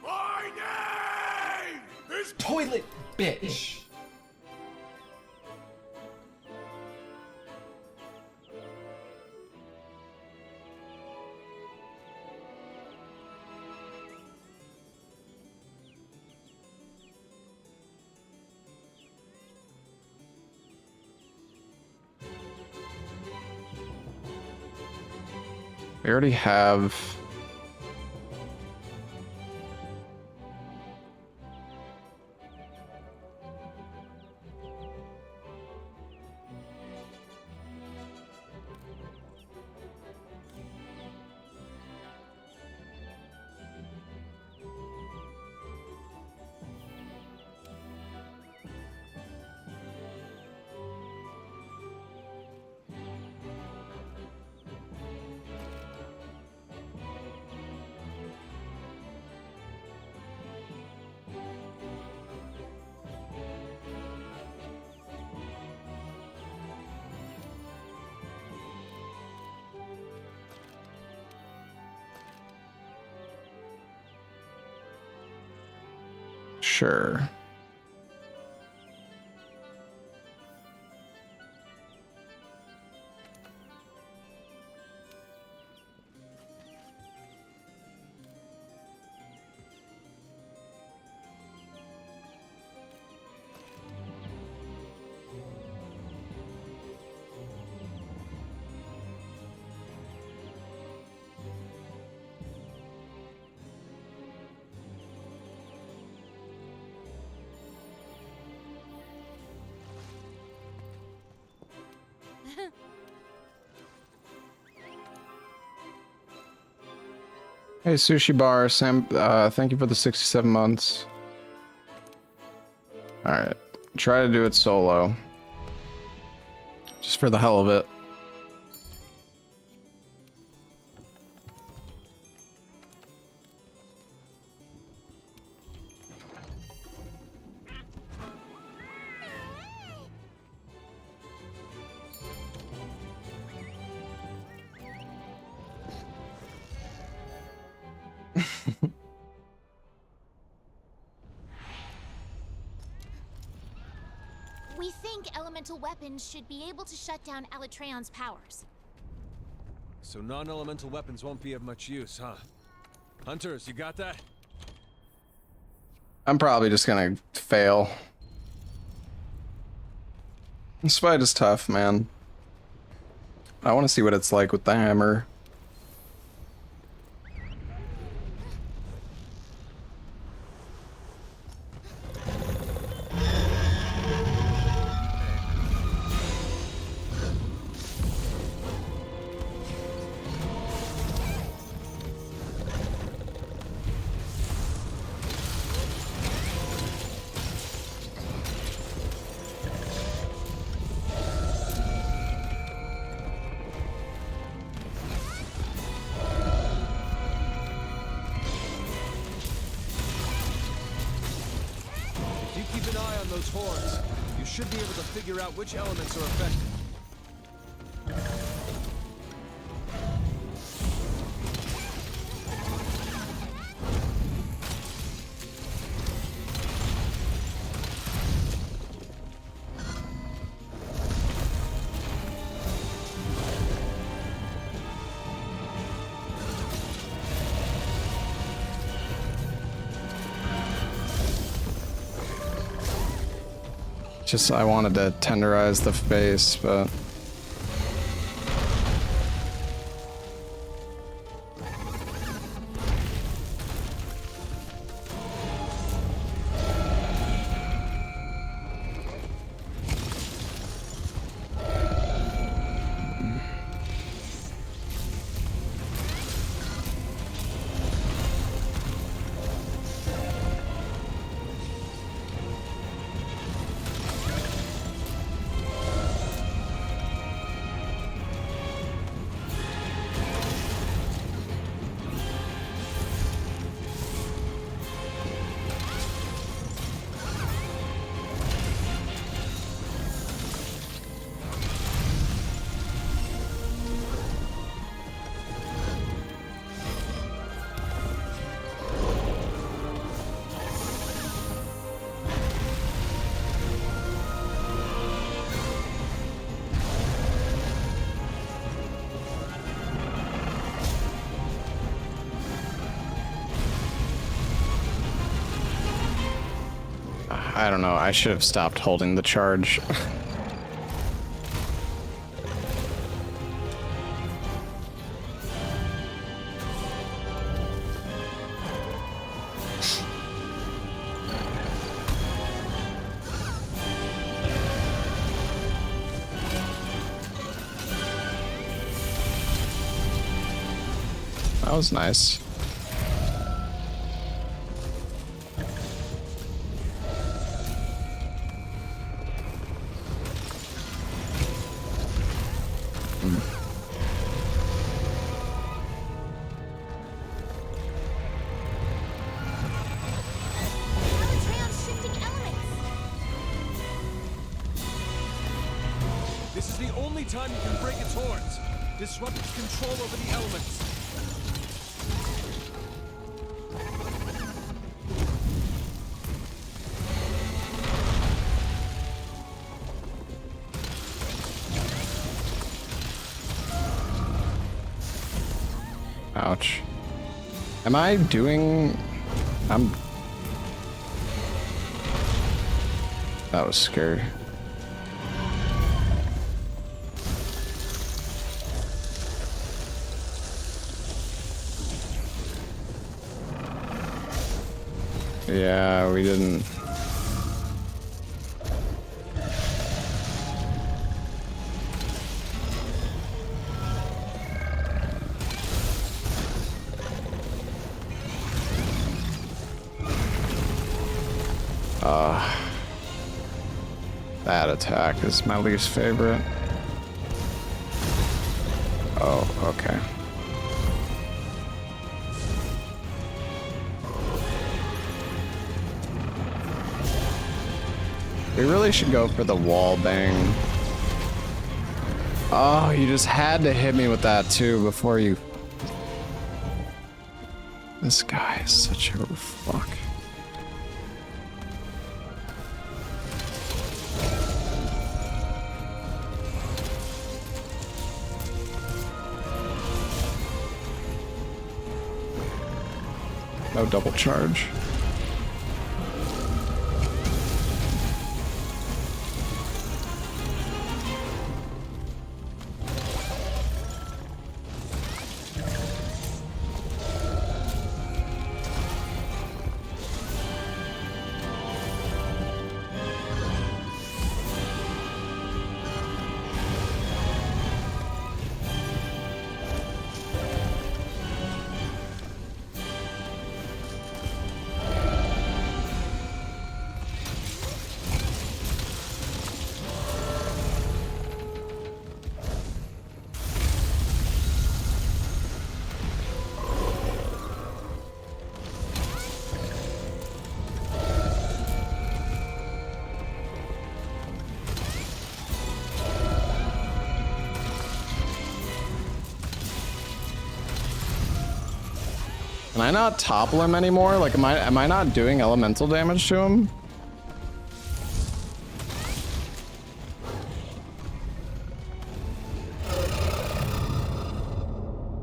My name is Toilet bitch. We already have... Sure. Hey, Sushi Bar, Sam, thank you for the 67 months. Alright, try to do it solo. Just for the hell of it. We think elemental weapons should be able to shut down Alatreon's powers. So non-elemental weapons won't be of much use, huh? Hunters, you got that? I'm probably just gonna fail. This fight is tough, man. I want to see what it's like with the hammer. Those horns, you should be able to figure out which elements are affected. Just, I wanted to tenderize the face, but... I don't know, I should have stopped holding the charge. That was nice. Alatreon's shifting elements. This is the only time you can break its horns. Disrupt its control over the elements. Ouch. Am I doing... That was scary. Yeah, we didn't... That attack is my least favorite. Oh, okay. We really should go for the wall bang. Oh, you just had to hit me with that too before you... This guy is such a fuck. No double charge. Can I not topple him anymore? Like, am I not doing elemental damage to him?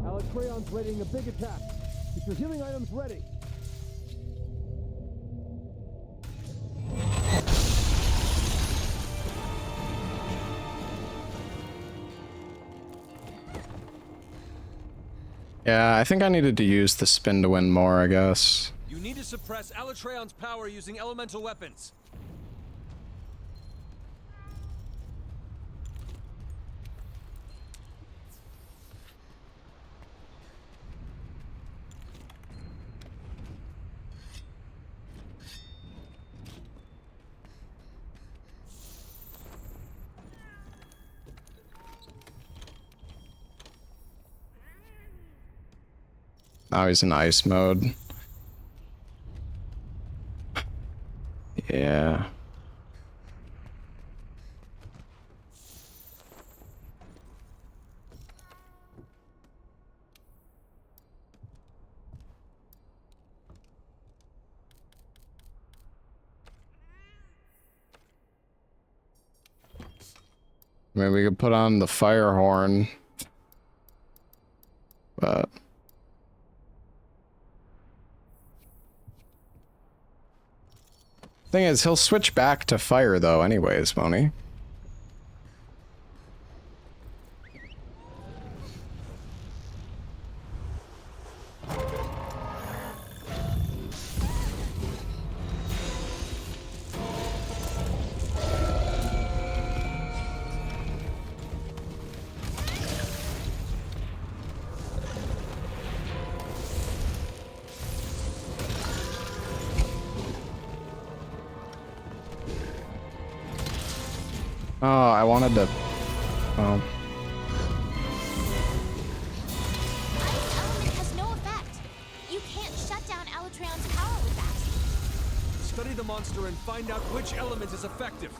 Alatreon's readying a big attack. Get your healing items ready. Yeah, I think I needed to use the spin to win more, I guess. You need to suppress Alatreon's power using elemental weapons. Now he's in ice mode. Yeah. Maybe we could put on the fire horn. But thing is, he'll switch back to fire though anyways, won't he? Oh, I wanted to... Oh. Ice element has no effect. You can't shut down Alatreon's power with that. Study the monster and find out which element is effective.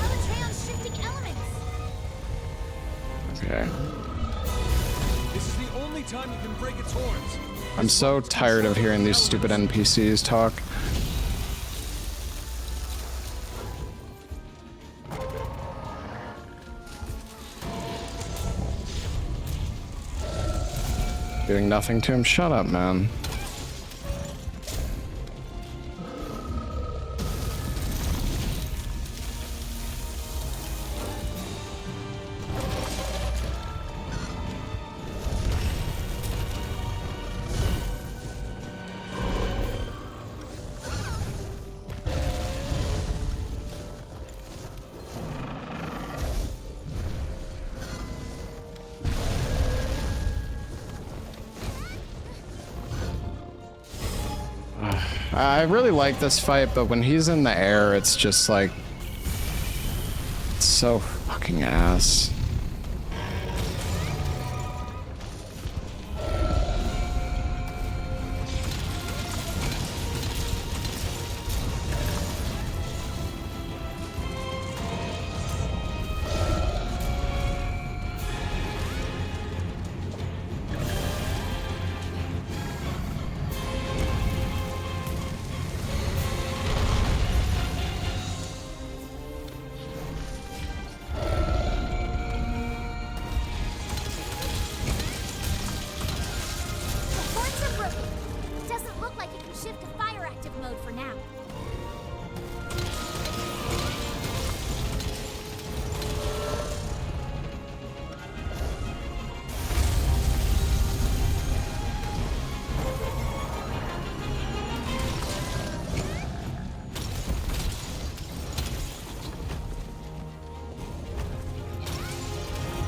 Alatreon's shifting elements. Okay. This is the only time you can break its horns. I'm so tired of hearing these stupid NPCs talk. Doing nothing to him. Shut up, man. I really like this fight, but when he's in the air, it's just like... It's so fucking ass.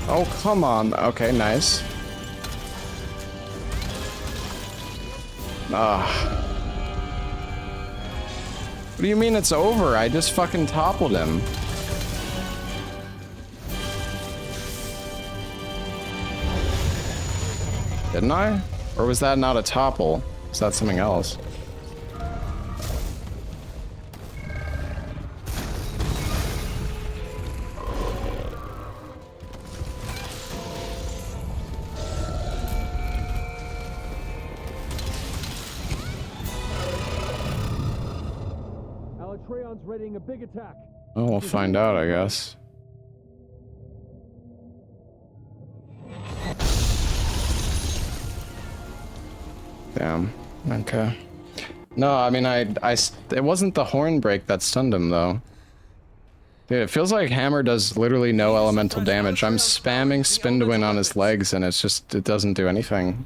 Oh, come on. Okay, nice. What do you mean it's over? I just fucking toppled him. Didn't I? Or was that not a topple? Was that something else? Alatreon's readying a big attack. Well, we'll find out, I guess. Damn. Okay. No, I mean, it wasn't the horn break that stunned him, though. Dude, it feels like Hammer does literally no elemental damage. I'm spamming Spin to Win on his legs, and it's just, it doesn't do anything.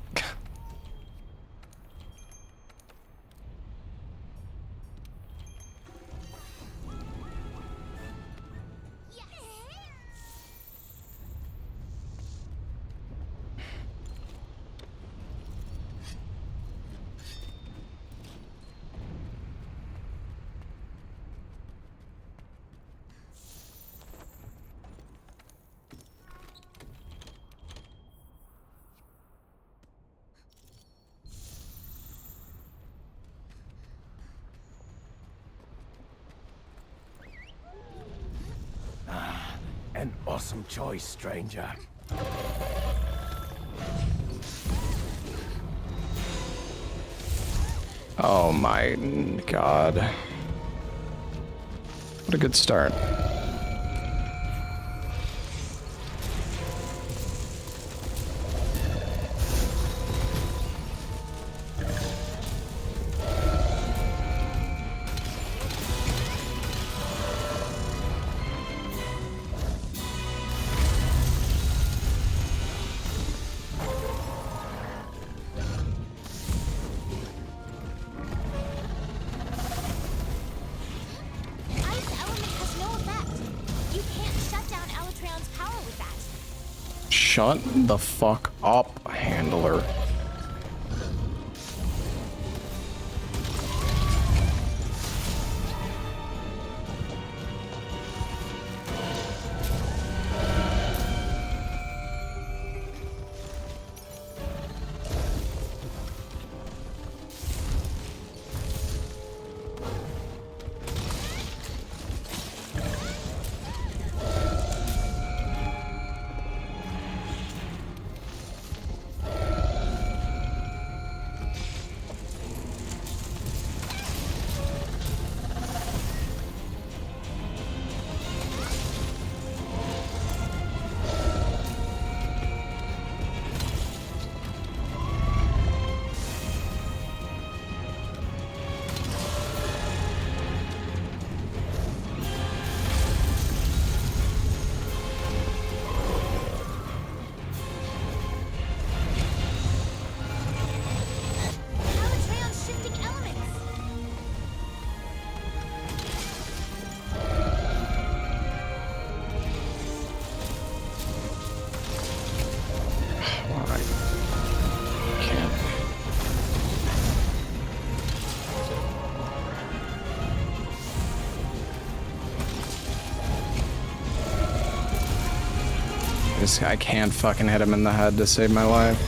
An awesome choice, stranger. Oh my god. What a good start. Shut the fuck up, handler. I can't fucking hit him in the head to save my life.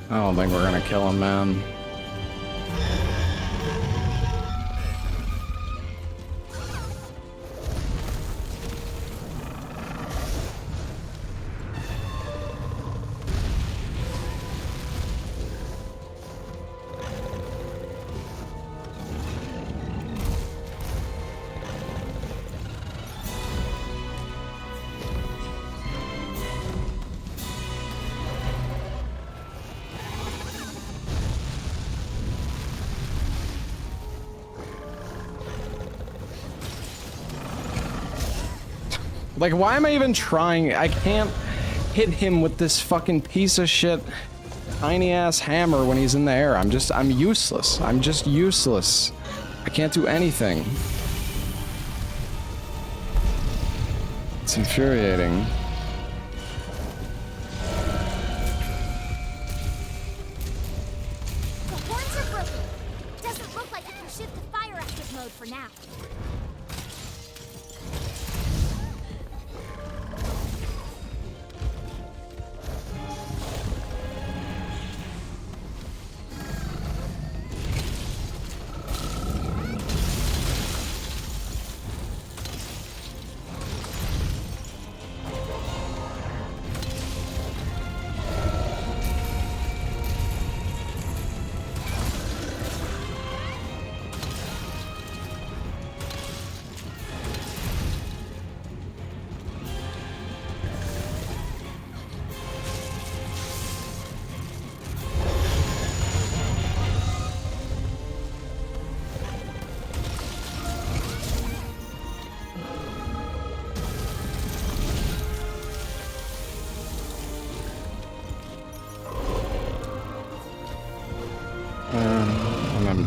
I don't think we're gonna kill him, man. Like, why am I even trying? I can't hit him with this fucking piece of shit tiny ass hammer when he's in the air. I'm useless. I'm just useless. I can't do anything. It's infuriating. The horns are broken. Doesn't look like it can shift to fire active mode for now.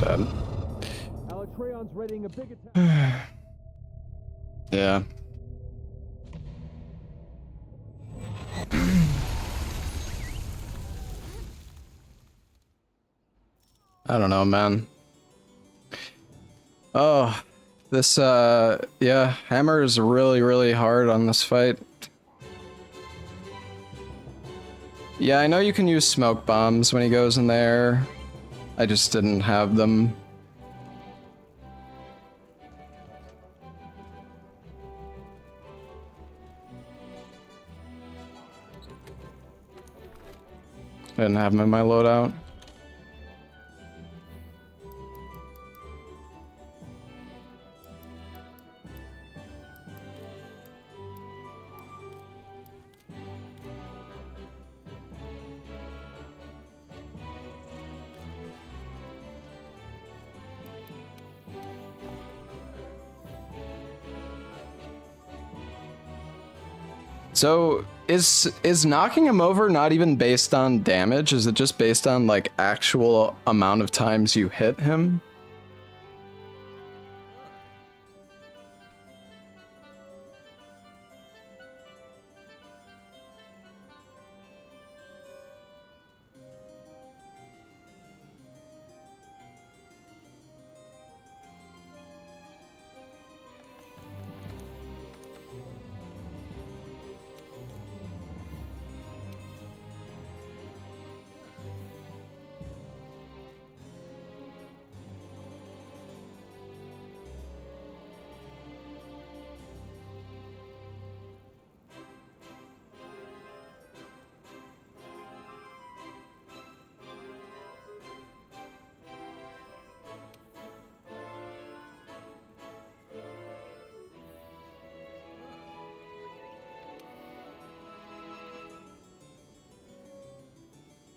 dead. Alatreon's readying a big attack. Yeah. I don't know, man. Oh, this, yeah, hammer is really, really hard on this fight. Yeah, I know you can use smoke bombs when he goes in there. I just didn't have them. I didn't have them in my loadout. So, is knocking him over not even based on damage? Is it just based on, like, actual amount of times you hit him?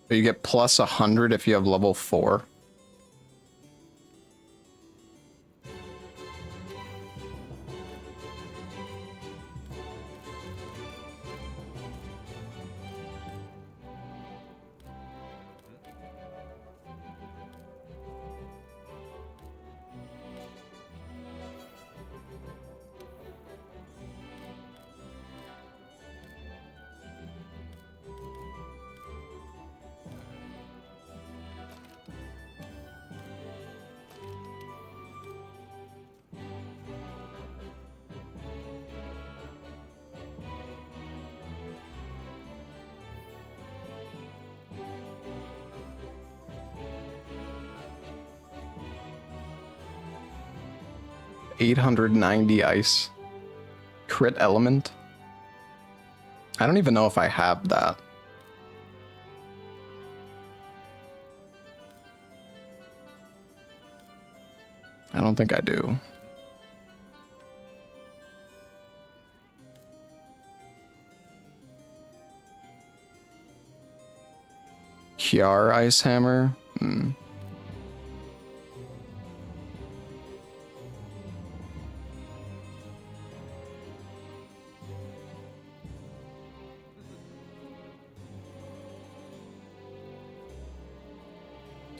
You get plus 100 if you have level 4. $890 ice. Crit element. I don't even know if I have that. I don't think I do. Kiar Ice Hammer? Hmm.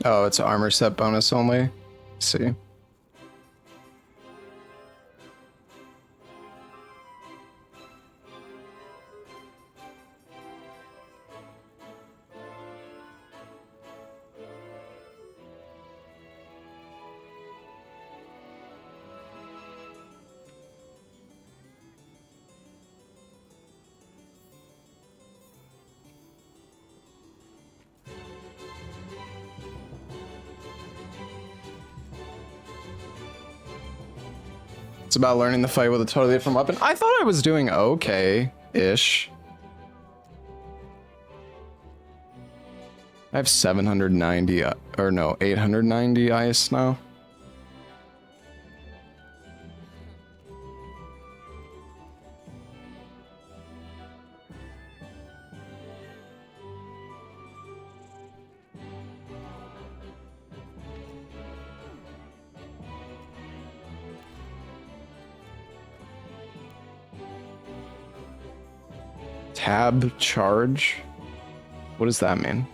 Oh, it's armor set bonus only? Let's see. It's about learning the fight with a totally different weapon. I thought I was doing okay-ish. I have 790, or no, 890 ice now. Tab charge? What does that mean?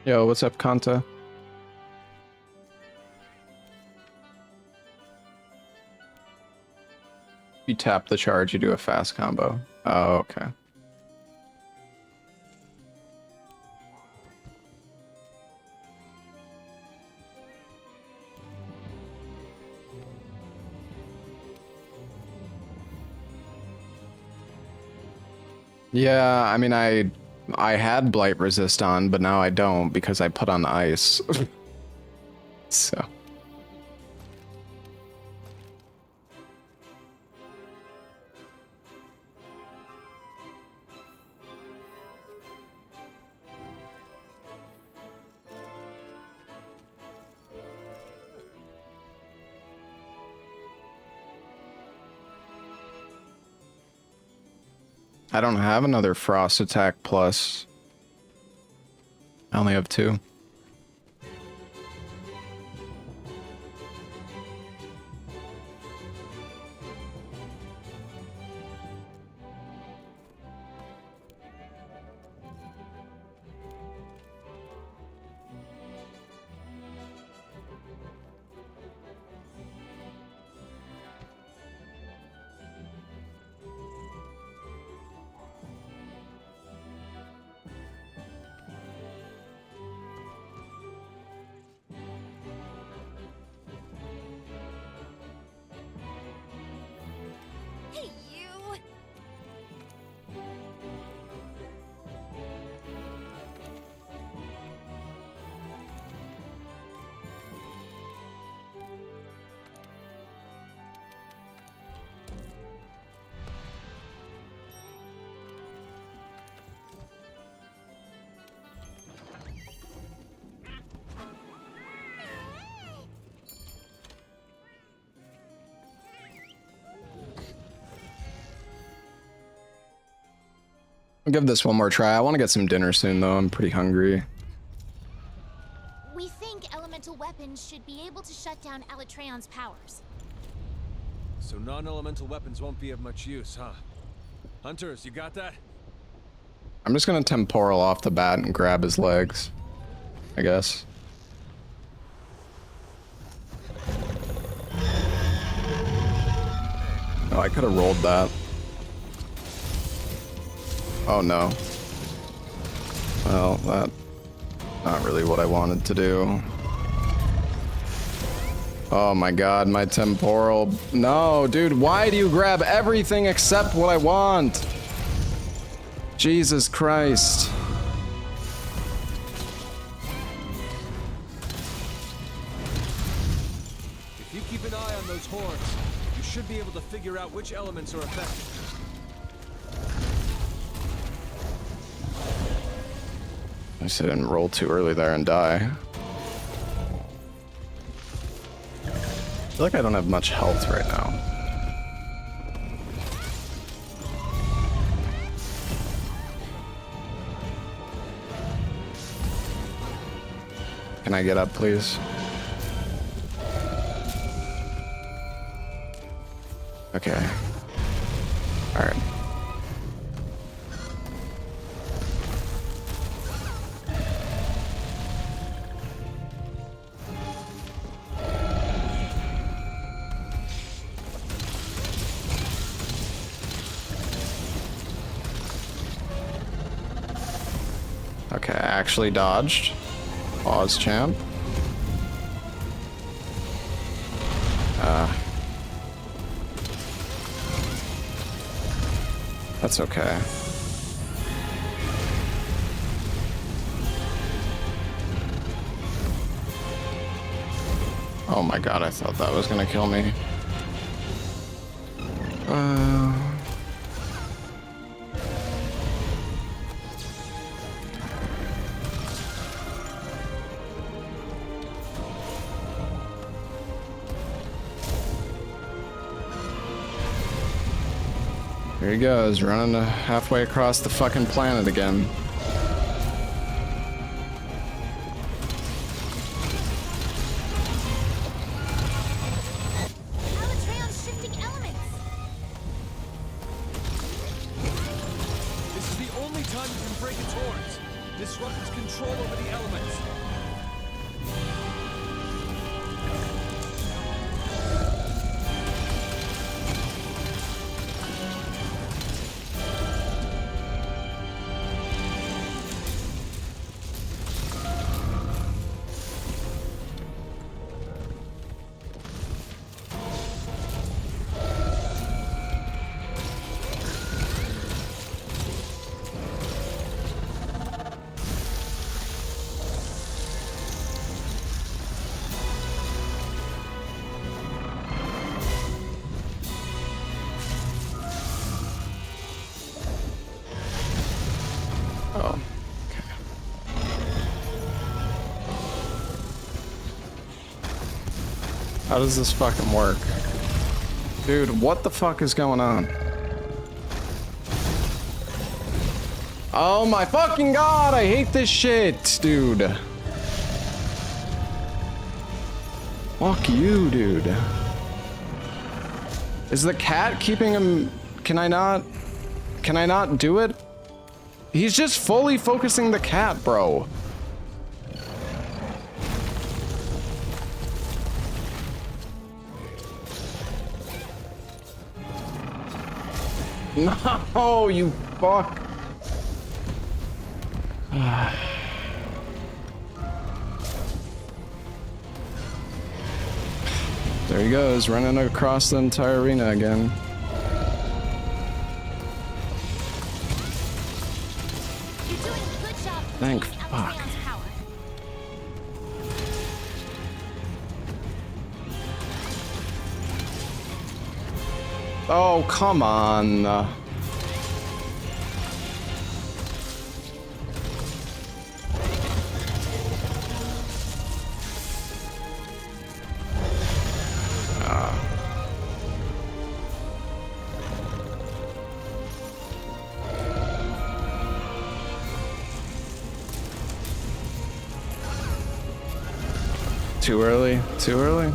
Yo, what's up, Kanta? You tap the charge, you do a fast combo. Oh, okay. Yeah, I mean, I had Blight Resist on, but now I don't because I put on ice. So. I don't have another Frost attack plus. I only have 2. Hey, you! I'll give this one more try. I want to get some dinner soon, though. I'm pretty hungry. We think elemental weapons should be able to shut down Alatreon's powers. So non-elemental weapons won't be of much use, huh? Hunters, you got that? I'm just gonna temporal off the bat and grab his legs, I guess. Oh, I could have rolled that. Oh no. Well, that's not really what I wanted to do. Oh my god, my temporal. No, dude, why do you grab everything except what I want? Jesus Christ. If you keep an eye on those horns, you should be able to figure out which elements are affected. I just didn't roll too early there and die. I feel like I don't have much health right now. Can I get up, please? Okay. All right. Okay, I actually dodged. Pause, champ. That's okay. Oh my god, I thought that was gonna kill me. Here he goes, running halfway across the fucking planet again. Alatreon's shifting elements! This is the only time you can break its horns. Disrupt its control over the elements. Oh. How does this fucking work? Dude, what the fuck is going on? Oh my fucking god, I hate this shit, dude. Fuck you, dude. Is the cat keeping him? Can I not do it? He's just fully focusing the cat, bro. No, you fuck. There he goes, running across the entire arena again. You're doing a good job Thank containing fuck. Alatreon's power. Oh, come on. Too early? Too early?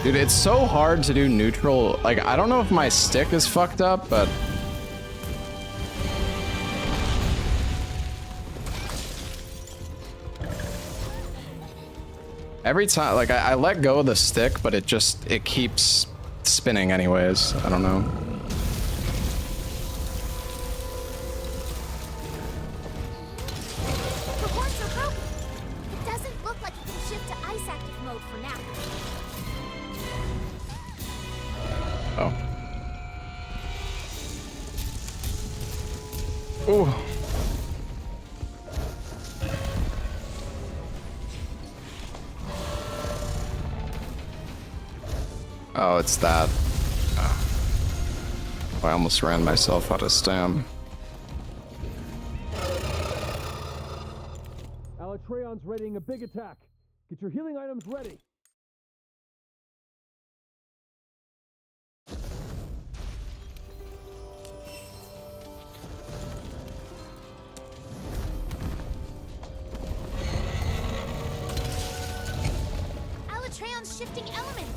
Dude, it's so hard to do neutral. Like, I don't know if my stick is fucked up, but... every time, like, I let go of the stick, but it keeps spinning anyways. I don't know. The horns are broken. It doesn't look like it can shift to ice active mode for now. Oh. Ooh. Oh, it's that. I almost ran myself out of stam. Alatreon's readying a big attack. Get your healing items ready. Alatreon's shifting elements.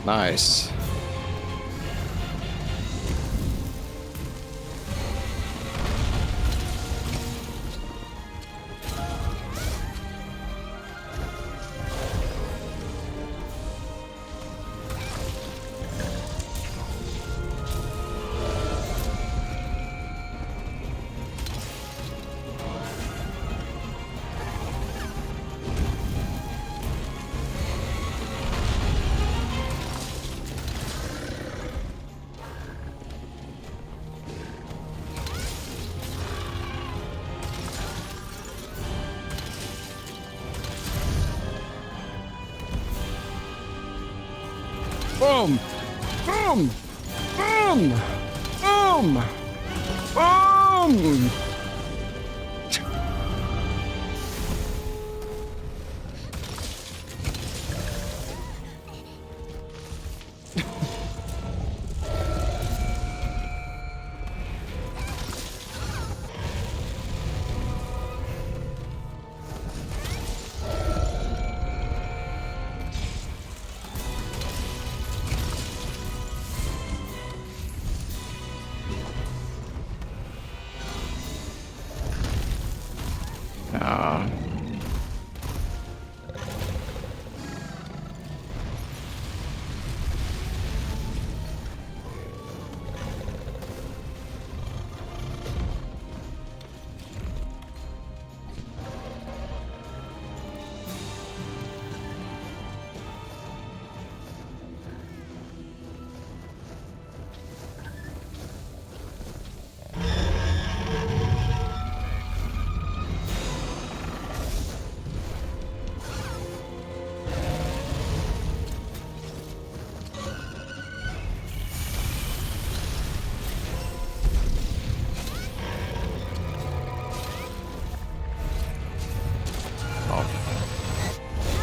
Nice. Boom! Boom! Boom! Boom! Boom!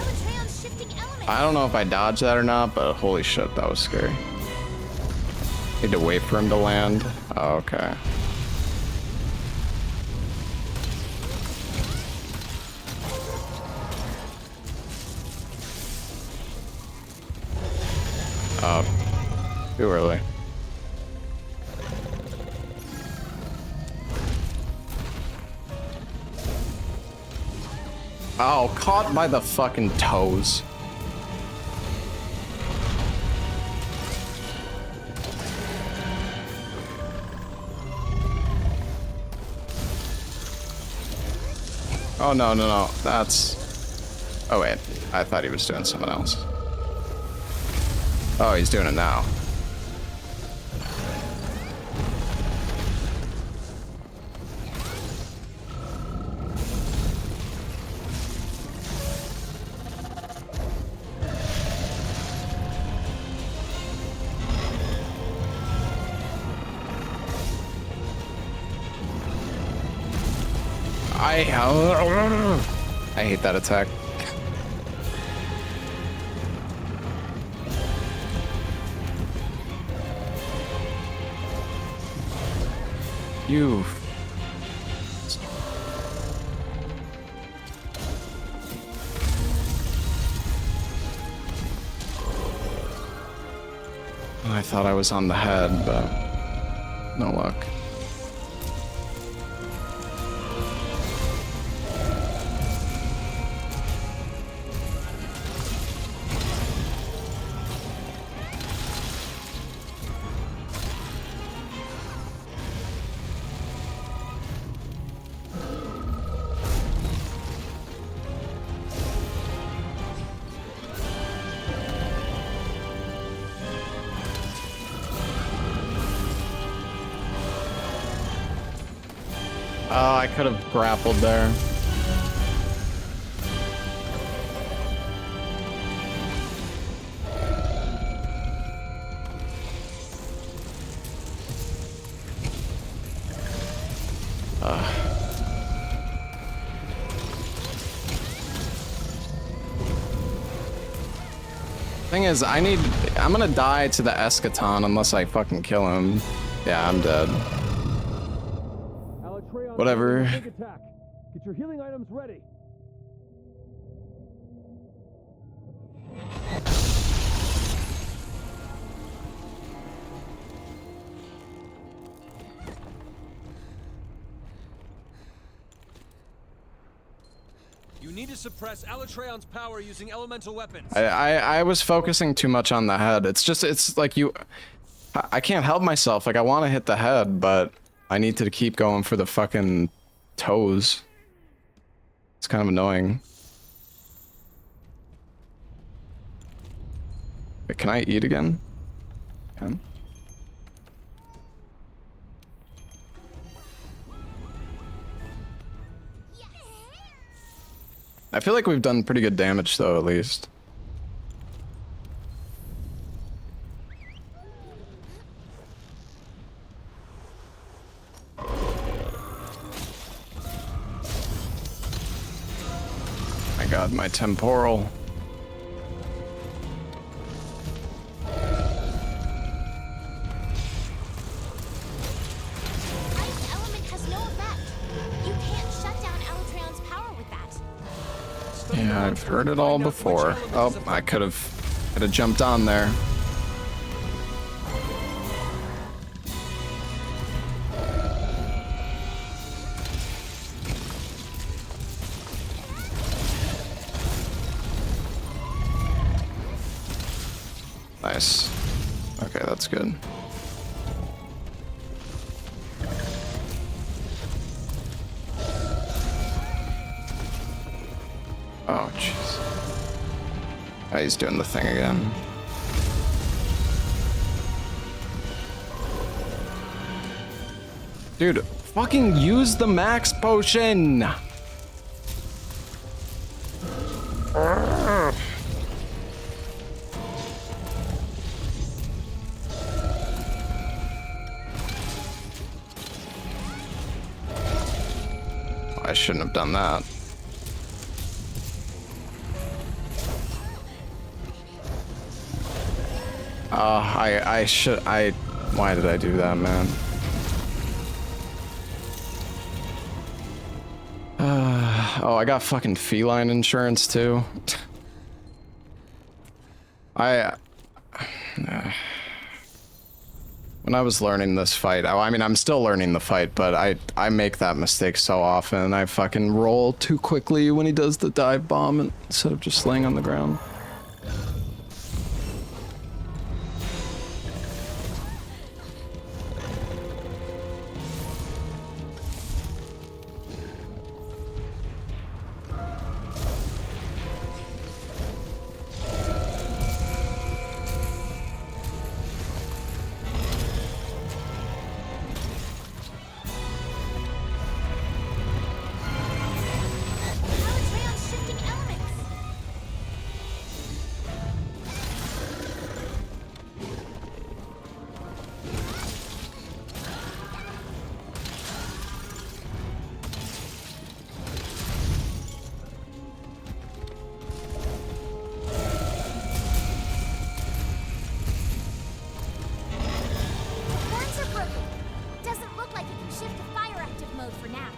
Alatreon's shifting elements. I don't know if I dodged that or not, but holy shit, that was scary. Need to wait for him to land. Oh, okay. Oh, too early. Oh, caught by the fucking toes. Oh, no, no, no. That's... Oh, wait. I thought he was doing something else. Oh, he's doing it now. I hate that attack. You. I thought I was on the head, but no luck. Oh, I could have grappled there. Thing is, I'm gonna die to the eschaton unless I fucking kill him. Yeah, I'm dead. Alatreon, Whatever. big attack. Get your healing items ready. You need to suppress Alatreon's power using elemental weapons. I was focusing too much on the head. It's like I can't help myself. Like, I want to hit the head, but I need to keep going for the fucking toes. It's kind of annoying. Wait, can I eat again? Can? I feel like we've done pretty good damage though, at least. god, my temporal. Ice element has no effect. You can't shut down Alatreon's power with that. Yeah, I've heard it all before. Oh, I could have jumped on there. Nice. Okay, that's good. Oh, jeez. Oh, he's doing the thing again. Dude, fucking use the max potion! I shouldn't have done that. Why did I do that, man? Oh, I got fucking feline insurance too. When I was learning this fight, I mean, I'm still learning the fight, but I make that mistake so often. I fucking roll too quickly when he does the dive bomb instead of just laying on the ground. Alatreon's shifting elements. The horns are broken. Doesn't look like it can shift to fire active mode for now.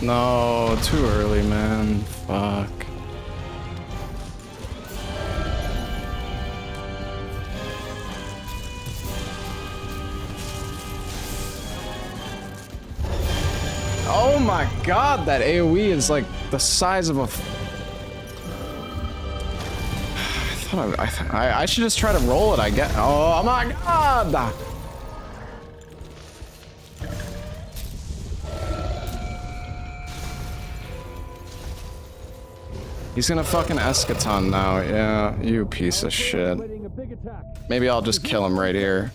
No, too early, man. Fuck. Oh my god, that AoE is like the size of a... I should just try to roll it, I guess. Oh my god! He's gonna fucking eschaton now. Yeah, you piece of shit. Maybe I'll just kill him right here.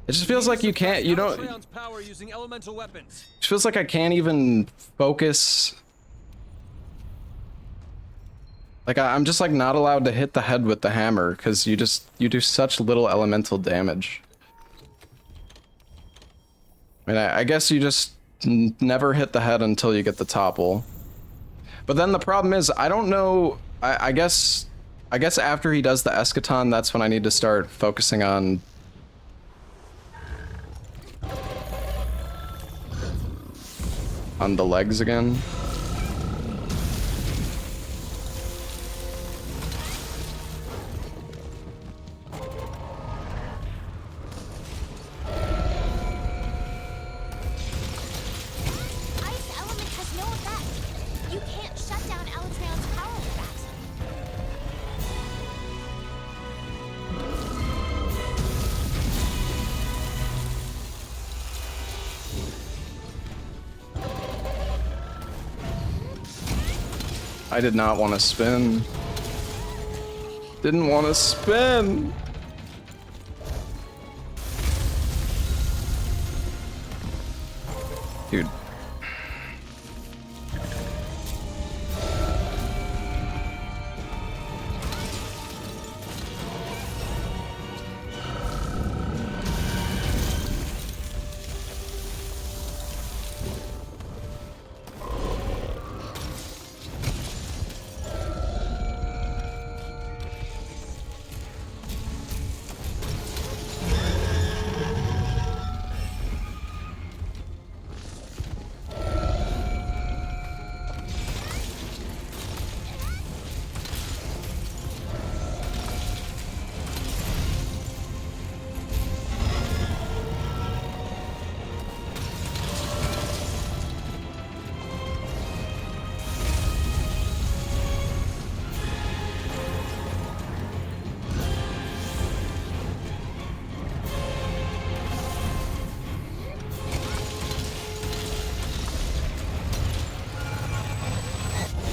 It just feels like you can't, you don't, it Alatreon's power using elemental weapons. feels like I can't even focus. Like I'm just like not allowed to hit the head with the hammer because you do such little elemental damage. I mean, I guess you just never hit the head until you get the topple. But then the problem is, I don't know, I guess after he does the eschaton, that's when I need to start focusing on the legs again. Ice element has no effect. You can't shut down Alatreon's power with that. I did not want to spin. Didn't want to spin. Dude.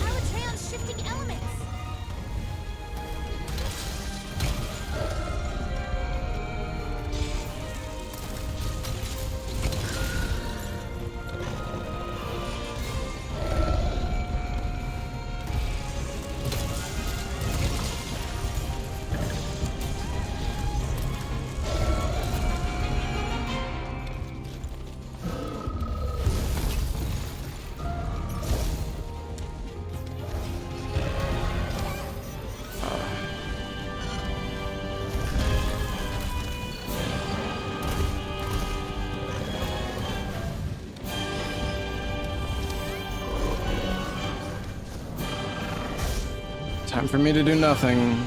Alatreon's shifting elements. Time for me to do nothing.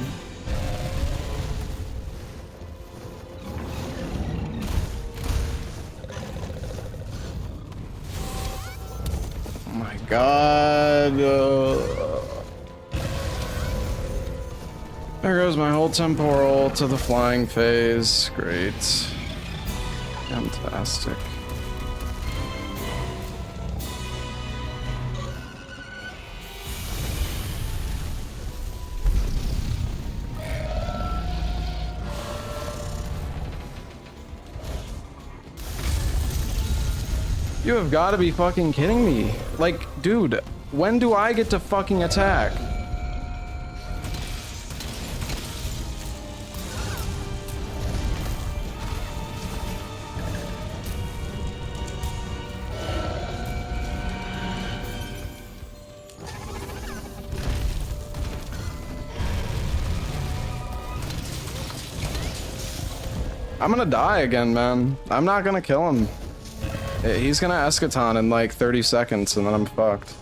Oh my god. There goes my whole temporal to the flying phase. Great. Fantastic. You have got to be fucking kidding me. Like, dude, when do I get to fucking attack? I'm gonna die again, man. I'm not gonna kill him. He's gonna eschaton in like 30 seconds and then I'm fucked.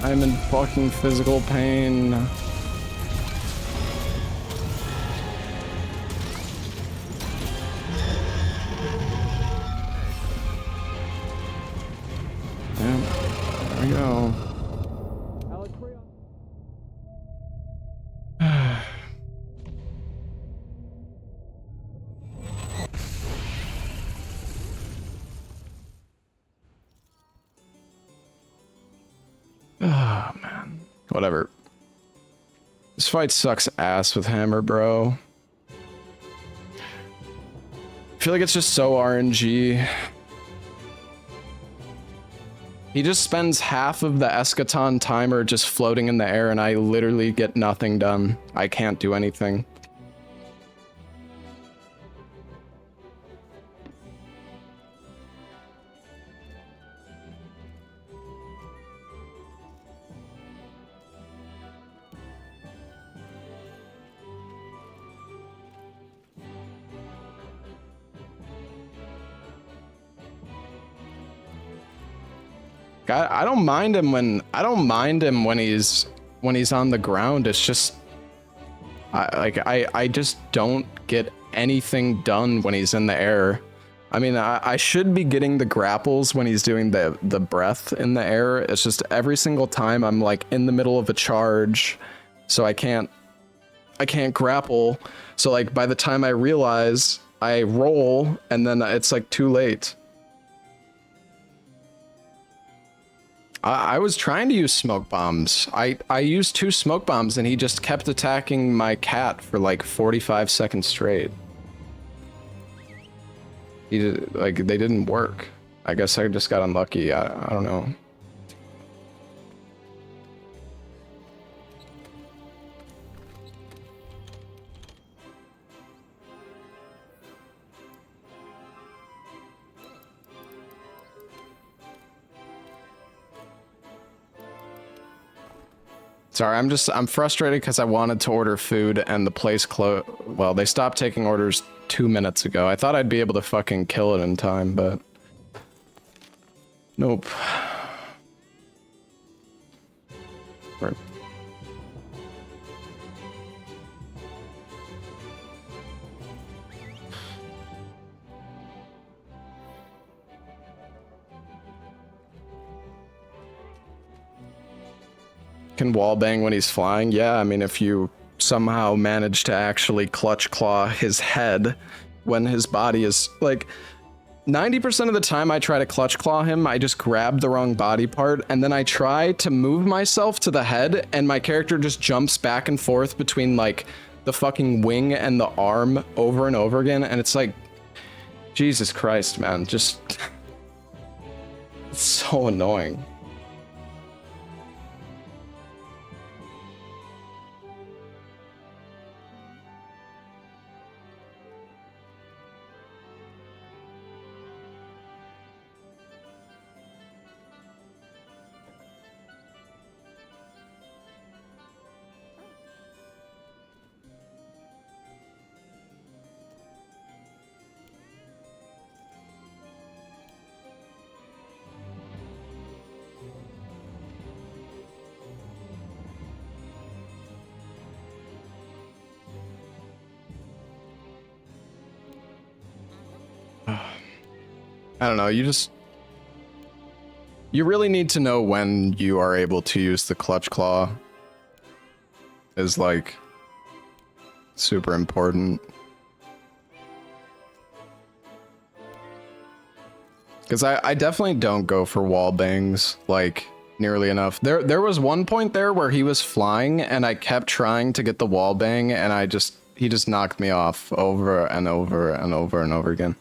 I'm in fucking physical pain. There we go. Oh, man. Whatever. This fight sucks ass with Hammer, bro. I feel like it's just so RNG. He just spends half of the eschaton timer just floating in the air, and I literally get nothing done. I can't do anything. I don't mind him when he's on the ground. It's just I just don't get anything done when he's in the air. I mean, I should be getting the grapples when he's doing the breath in the air. It's just every single time I'm like in the middle of a charge, so I can't grapple. So like by the time I realize, I roll and then it's like too late. I was trying to use smoke bombs. I used 2 smoke bombs and he just kept attacking my cat for like 45 seconds straight. They didn't work. I guess I just got unlucky. I don't know. Sorry, I'm frustrated because I wanted to order food and the place closed. Well, they stopped taking orders 2 minutes ago. I thought I'd be able to fucking kill it in time, but nope. Right. Can wallbang when he's flying? Yeah, I mean, if you somehow manage to actually clutch claw his head when his body is like 90% of the time I try to clutch claw him, I just grab the wrong body part and then I try to move myself to the head and my character just jumps back and forth between like the fucking wing and the arm over and over again, and it's like, Jesus Christ, man, just it's so annoying. I don't know, you really need to know when you are able to use the clutch claw is like super important. Because I definitely don't go for wall bangs like nearly enough. There was one point there where he was flying and I kept trying to get the wall bang and he just knocked me off over and over and over and over again.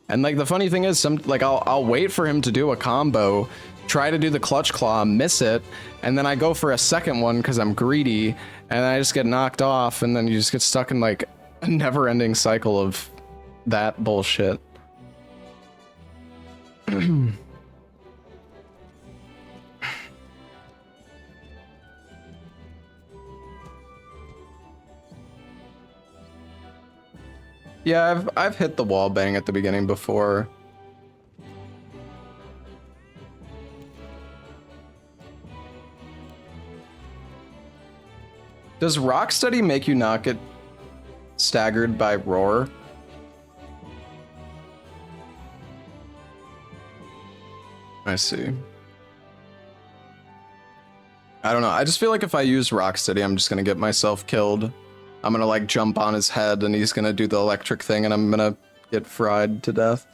And like the funny thing is, I'll wait for him to do a combo, try to do the clutch claw, miss it, and then I go for a second one because I'm greedy, and I just get knocked off, and then you just get stuck in like a never-ending cycle of that bullshit. Yeah, I've hit the wall bang at the beginning before. Does Rocksteady make you not get staggered by roar? I see. I don't know. I just feel like if I use Rocksteady, I'm just gonna get myself killed. I'm gonna like jump on his head and he's gonna do the electric thing and I'm gonna get fried to death.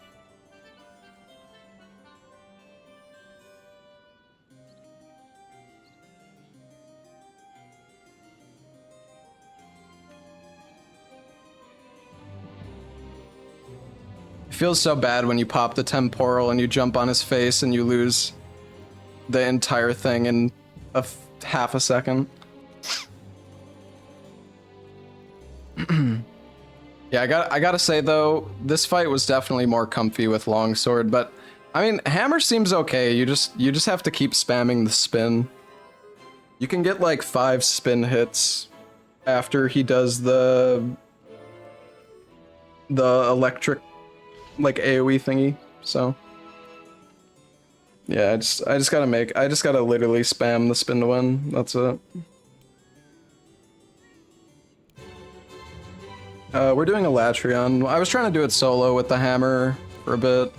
feels so bad when you pop the temporal and you jump on his face and you lose the entire thing in half a second. Yeah, I gotta say though, this fight was definitely more comfy with longsword, but I mean, hammer seems okay. You just have to keep spamming the spin. You can get like 5 spin hits after he does the electric like AoE thingy. So yeah, I just gotta literally spam the spin to win. That's it. We're doing Alatreon. I was trying to do it solo with the hammer for a bit.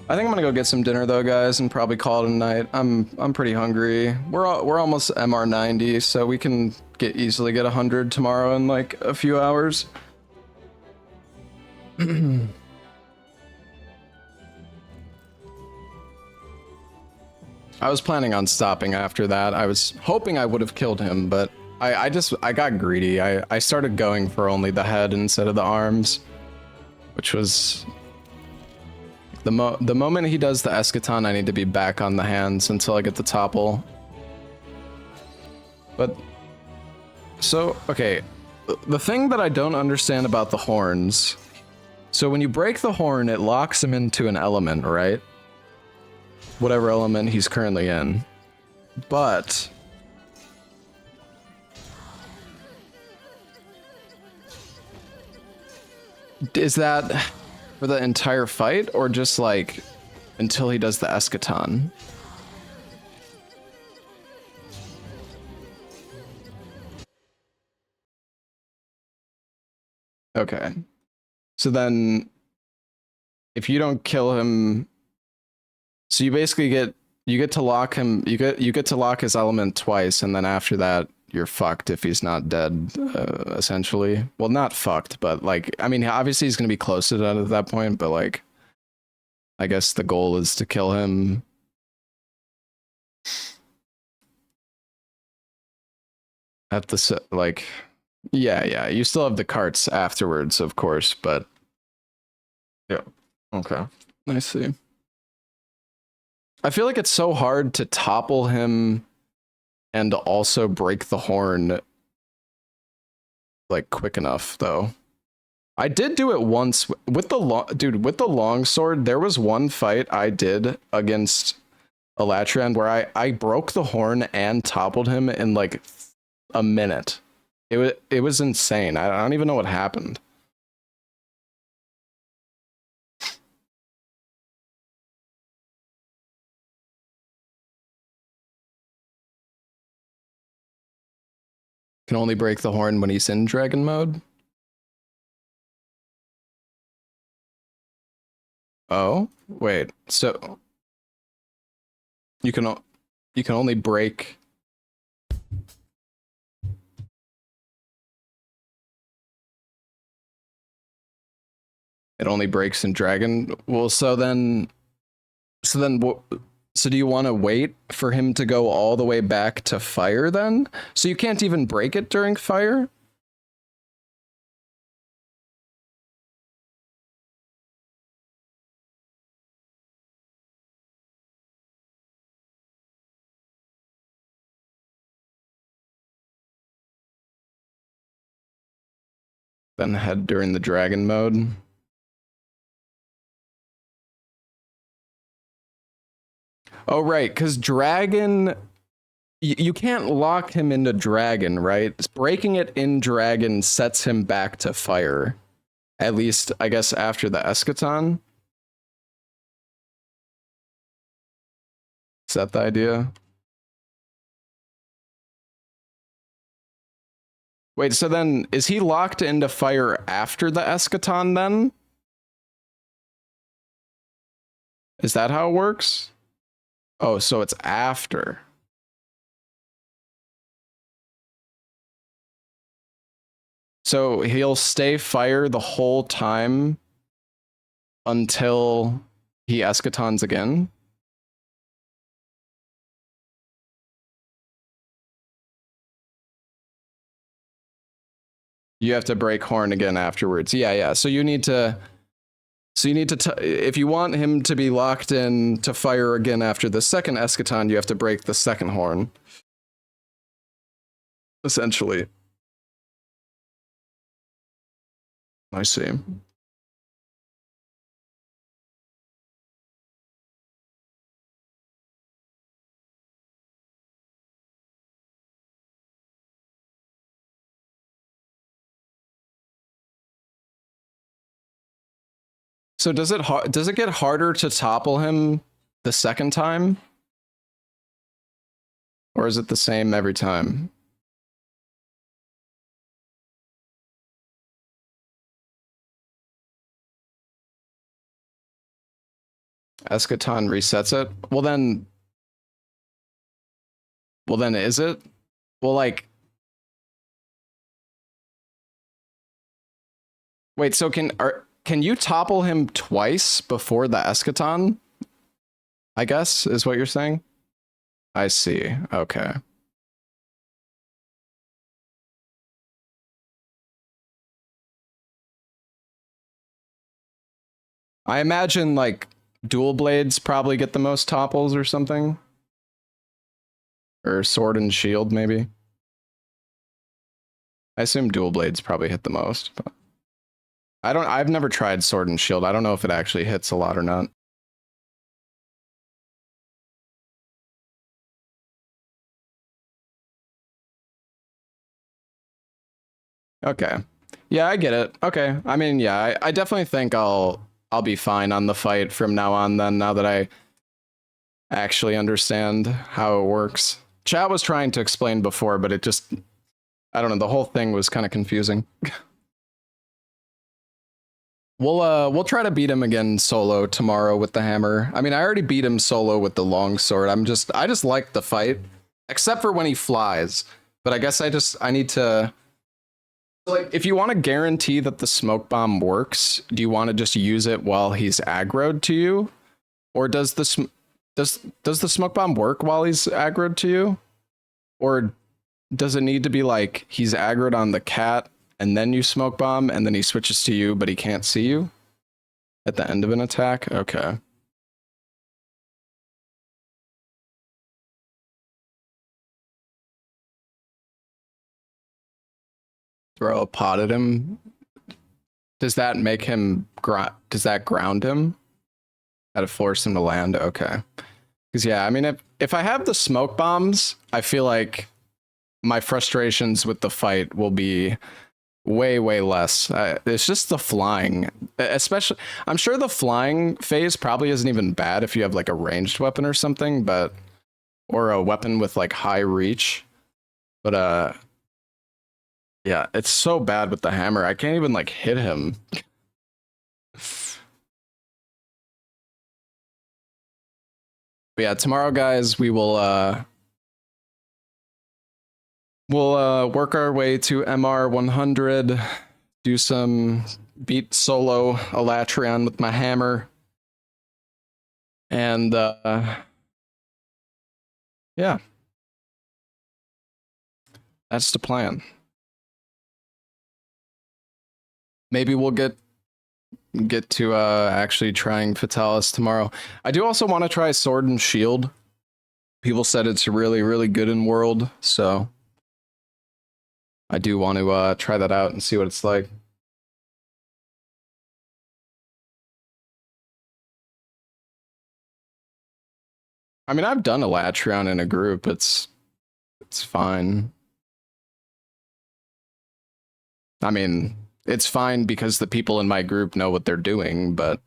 I think I'm gonna go get some dinner though, guys, and probably call it a night. I'm pretty hungry. We're almost MR 90, so we can easily get 100 tomorrow in like a few hours. I was planning on stopping after that. I was hoping I would have killed him, but I got greedy. I started going for only the head instead of the arms, which was the moment he does the eschaton, I need to be back on the hands until I get the topple. But so okay, the thing that I don't understand about the horns. So when you break the horn, it locks him into an element, right? Whatever element he's currently in. But is that for the entire fight or just like until he does the eschaton? Okay. So then if you don't kill him, so you basically get to lock him, you get to lock his element twice, and then after that you're fucked if he's not dead, essentially. Well, not fucked, but like, I mean, obviously he's gonna be close to dead at that point, but like, I guess the goal is to kill him. At the, like, yeah, you still have the carts afterwards, of course, but yeah, okay, I see. I feel like it's so hard to topple him and also break the horn like quick enough though. I did do it once with the longsword. There was one fight I did against Alatreon where I broke the horn and toppled him in like a minute. It was insane. I don't even know what happened. Can only break the horn when he's in dragon mode. Oh, wait. So you can only break. It only breaks in dragon. Well, so do you want to wait for him to go all the way back to fire then? So you can't even break it during fire? Then head during the dragon mode. Oh, right, because dragon, you can't lock him into dragon, right? Breaking it in dragon sets him back to fire. At least, I guess, after the eschaton. Is that the idea? Wait, so then, is he locked into fire after the eschaton then? Is that how it works? Oh, so it's after. So he'll stay fire the whole time until he eschatons again? You have to break horn again afterwards. Yeah. So you need to So you need to, if you want him to be locked in to fire again after the second eschaton, you have to break the second horn. Essentially. I see. So does it get harder to topple him the second time? Or is it the same every time? Eschaton resets it? Well then is it? Well, like, wait, so can you topple him twice before the eschaton? I guess is what you're saying? I see. Okay. I imagine like dual blades probably get the most topples or something. Or sword and shield maybe. I assume dual blades probably hit the most, but I've never tried sword and shield. I don't know if it actually hits a lot or not. Okay. Yeah, I get it. Okay. I mean, yeah, I definitely think I'll be fine on the fight from now on then, now that I actually understand how it works. Chat was trying to explain before, but it just, I don't know, the whole thing was kind of confusing. We'll try to beat him again solo tomorrow with the hammer. I mean, I already beat him solo with the long sword. I just like the fight, except for when he flies. But I guess I need to, like, if you want to guarantee that the smoke bomb works, do you want to just use it while he's aggroed to you? Or does the smoke bomb work while he's aggroed to you? Or does it need to be like he's aggroed on the cat and then you smoke bomb and then he switches to you but he can't see you at the end of an attack? Okay. Throw a pot at him. Does that make him does that ground him? How to force him to land? Okay. Because yeah, I mean, if I have the smoke bombs, I feel like my frustrations with the fight will be way less. It's just the flying, especially. I'm sure the flying phase probably isn't even bad if you have like a ranged weapon or something, but or a weapon with like high reach. But yeah, it's so bad with the hammer. I can't even like hit him. But yeah, tomorrow, guys, we'll work our way to MR 100, do some beat solo Alatreon with my hammer, and yeah, that's the plan. Maybe we'll get to actually trying Fatalis tomorrow. I do also want to try Sword and Shield. People said it's really good in World, so I do want to try that out and see what it's like. I mean, I've done Alatreon in a group. It's fine. I mean, it's fine because the people in my group know what they're doing, but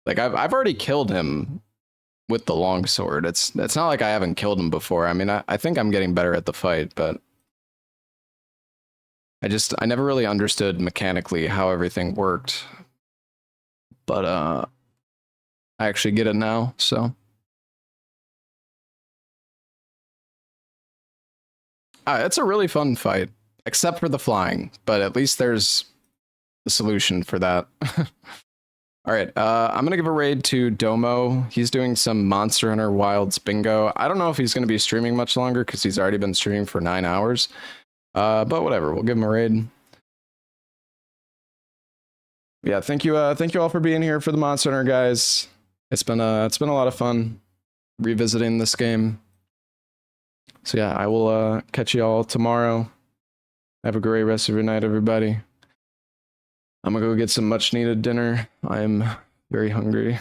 like I've already killed him with the longsword. It's not like I haven't killed him before. I mean, I think I'm getting better at the fight, but I never really understood mechanically how everything worked. But I actually get it now, so it's a really fun fight. Except for the flying, but at least there's a solution for that. All right, I'm gonna give a raid to Domo. He's doing some Monster Hunter Wilds bingo. I don't know if he's gonna be streaming much longer because he's already been streaming for 9 hours. But whatever, we'll give him a raid. Yeah, thank you all for being here for the Monster Hunter, guys. It's been a lot of fun revisiting this game. So yeah, I will catch you all tomorrow. Have a great rest of your night, everybody. I'm gonna go get some much needed dinner. I'm very hungry.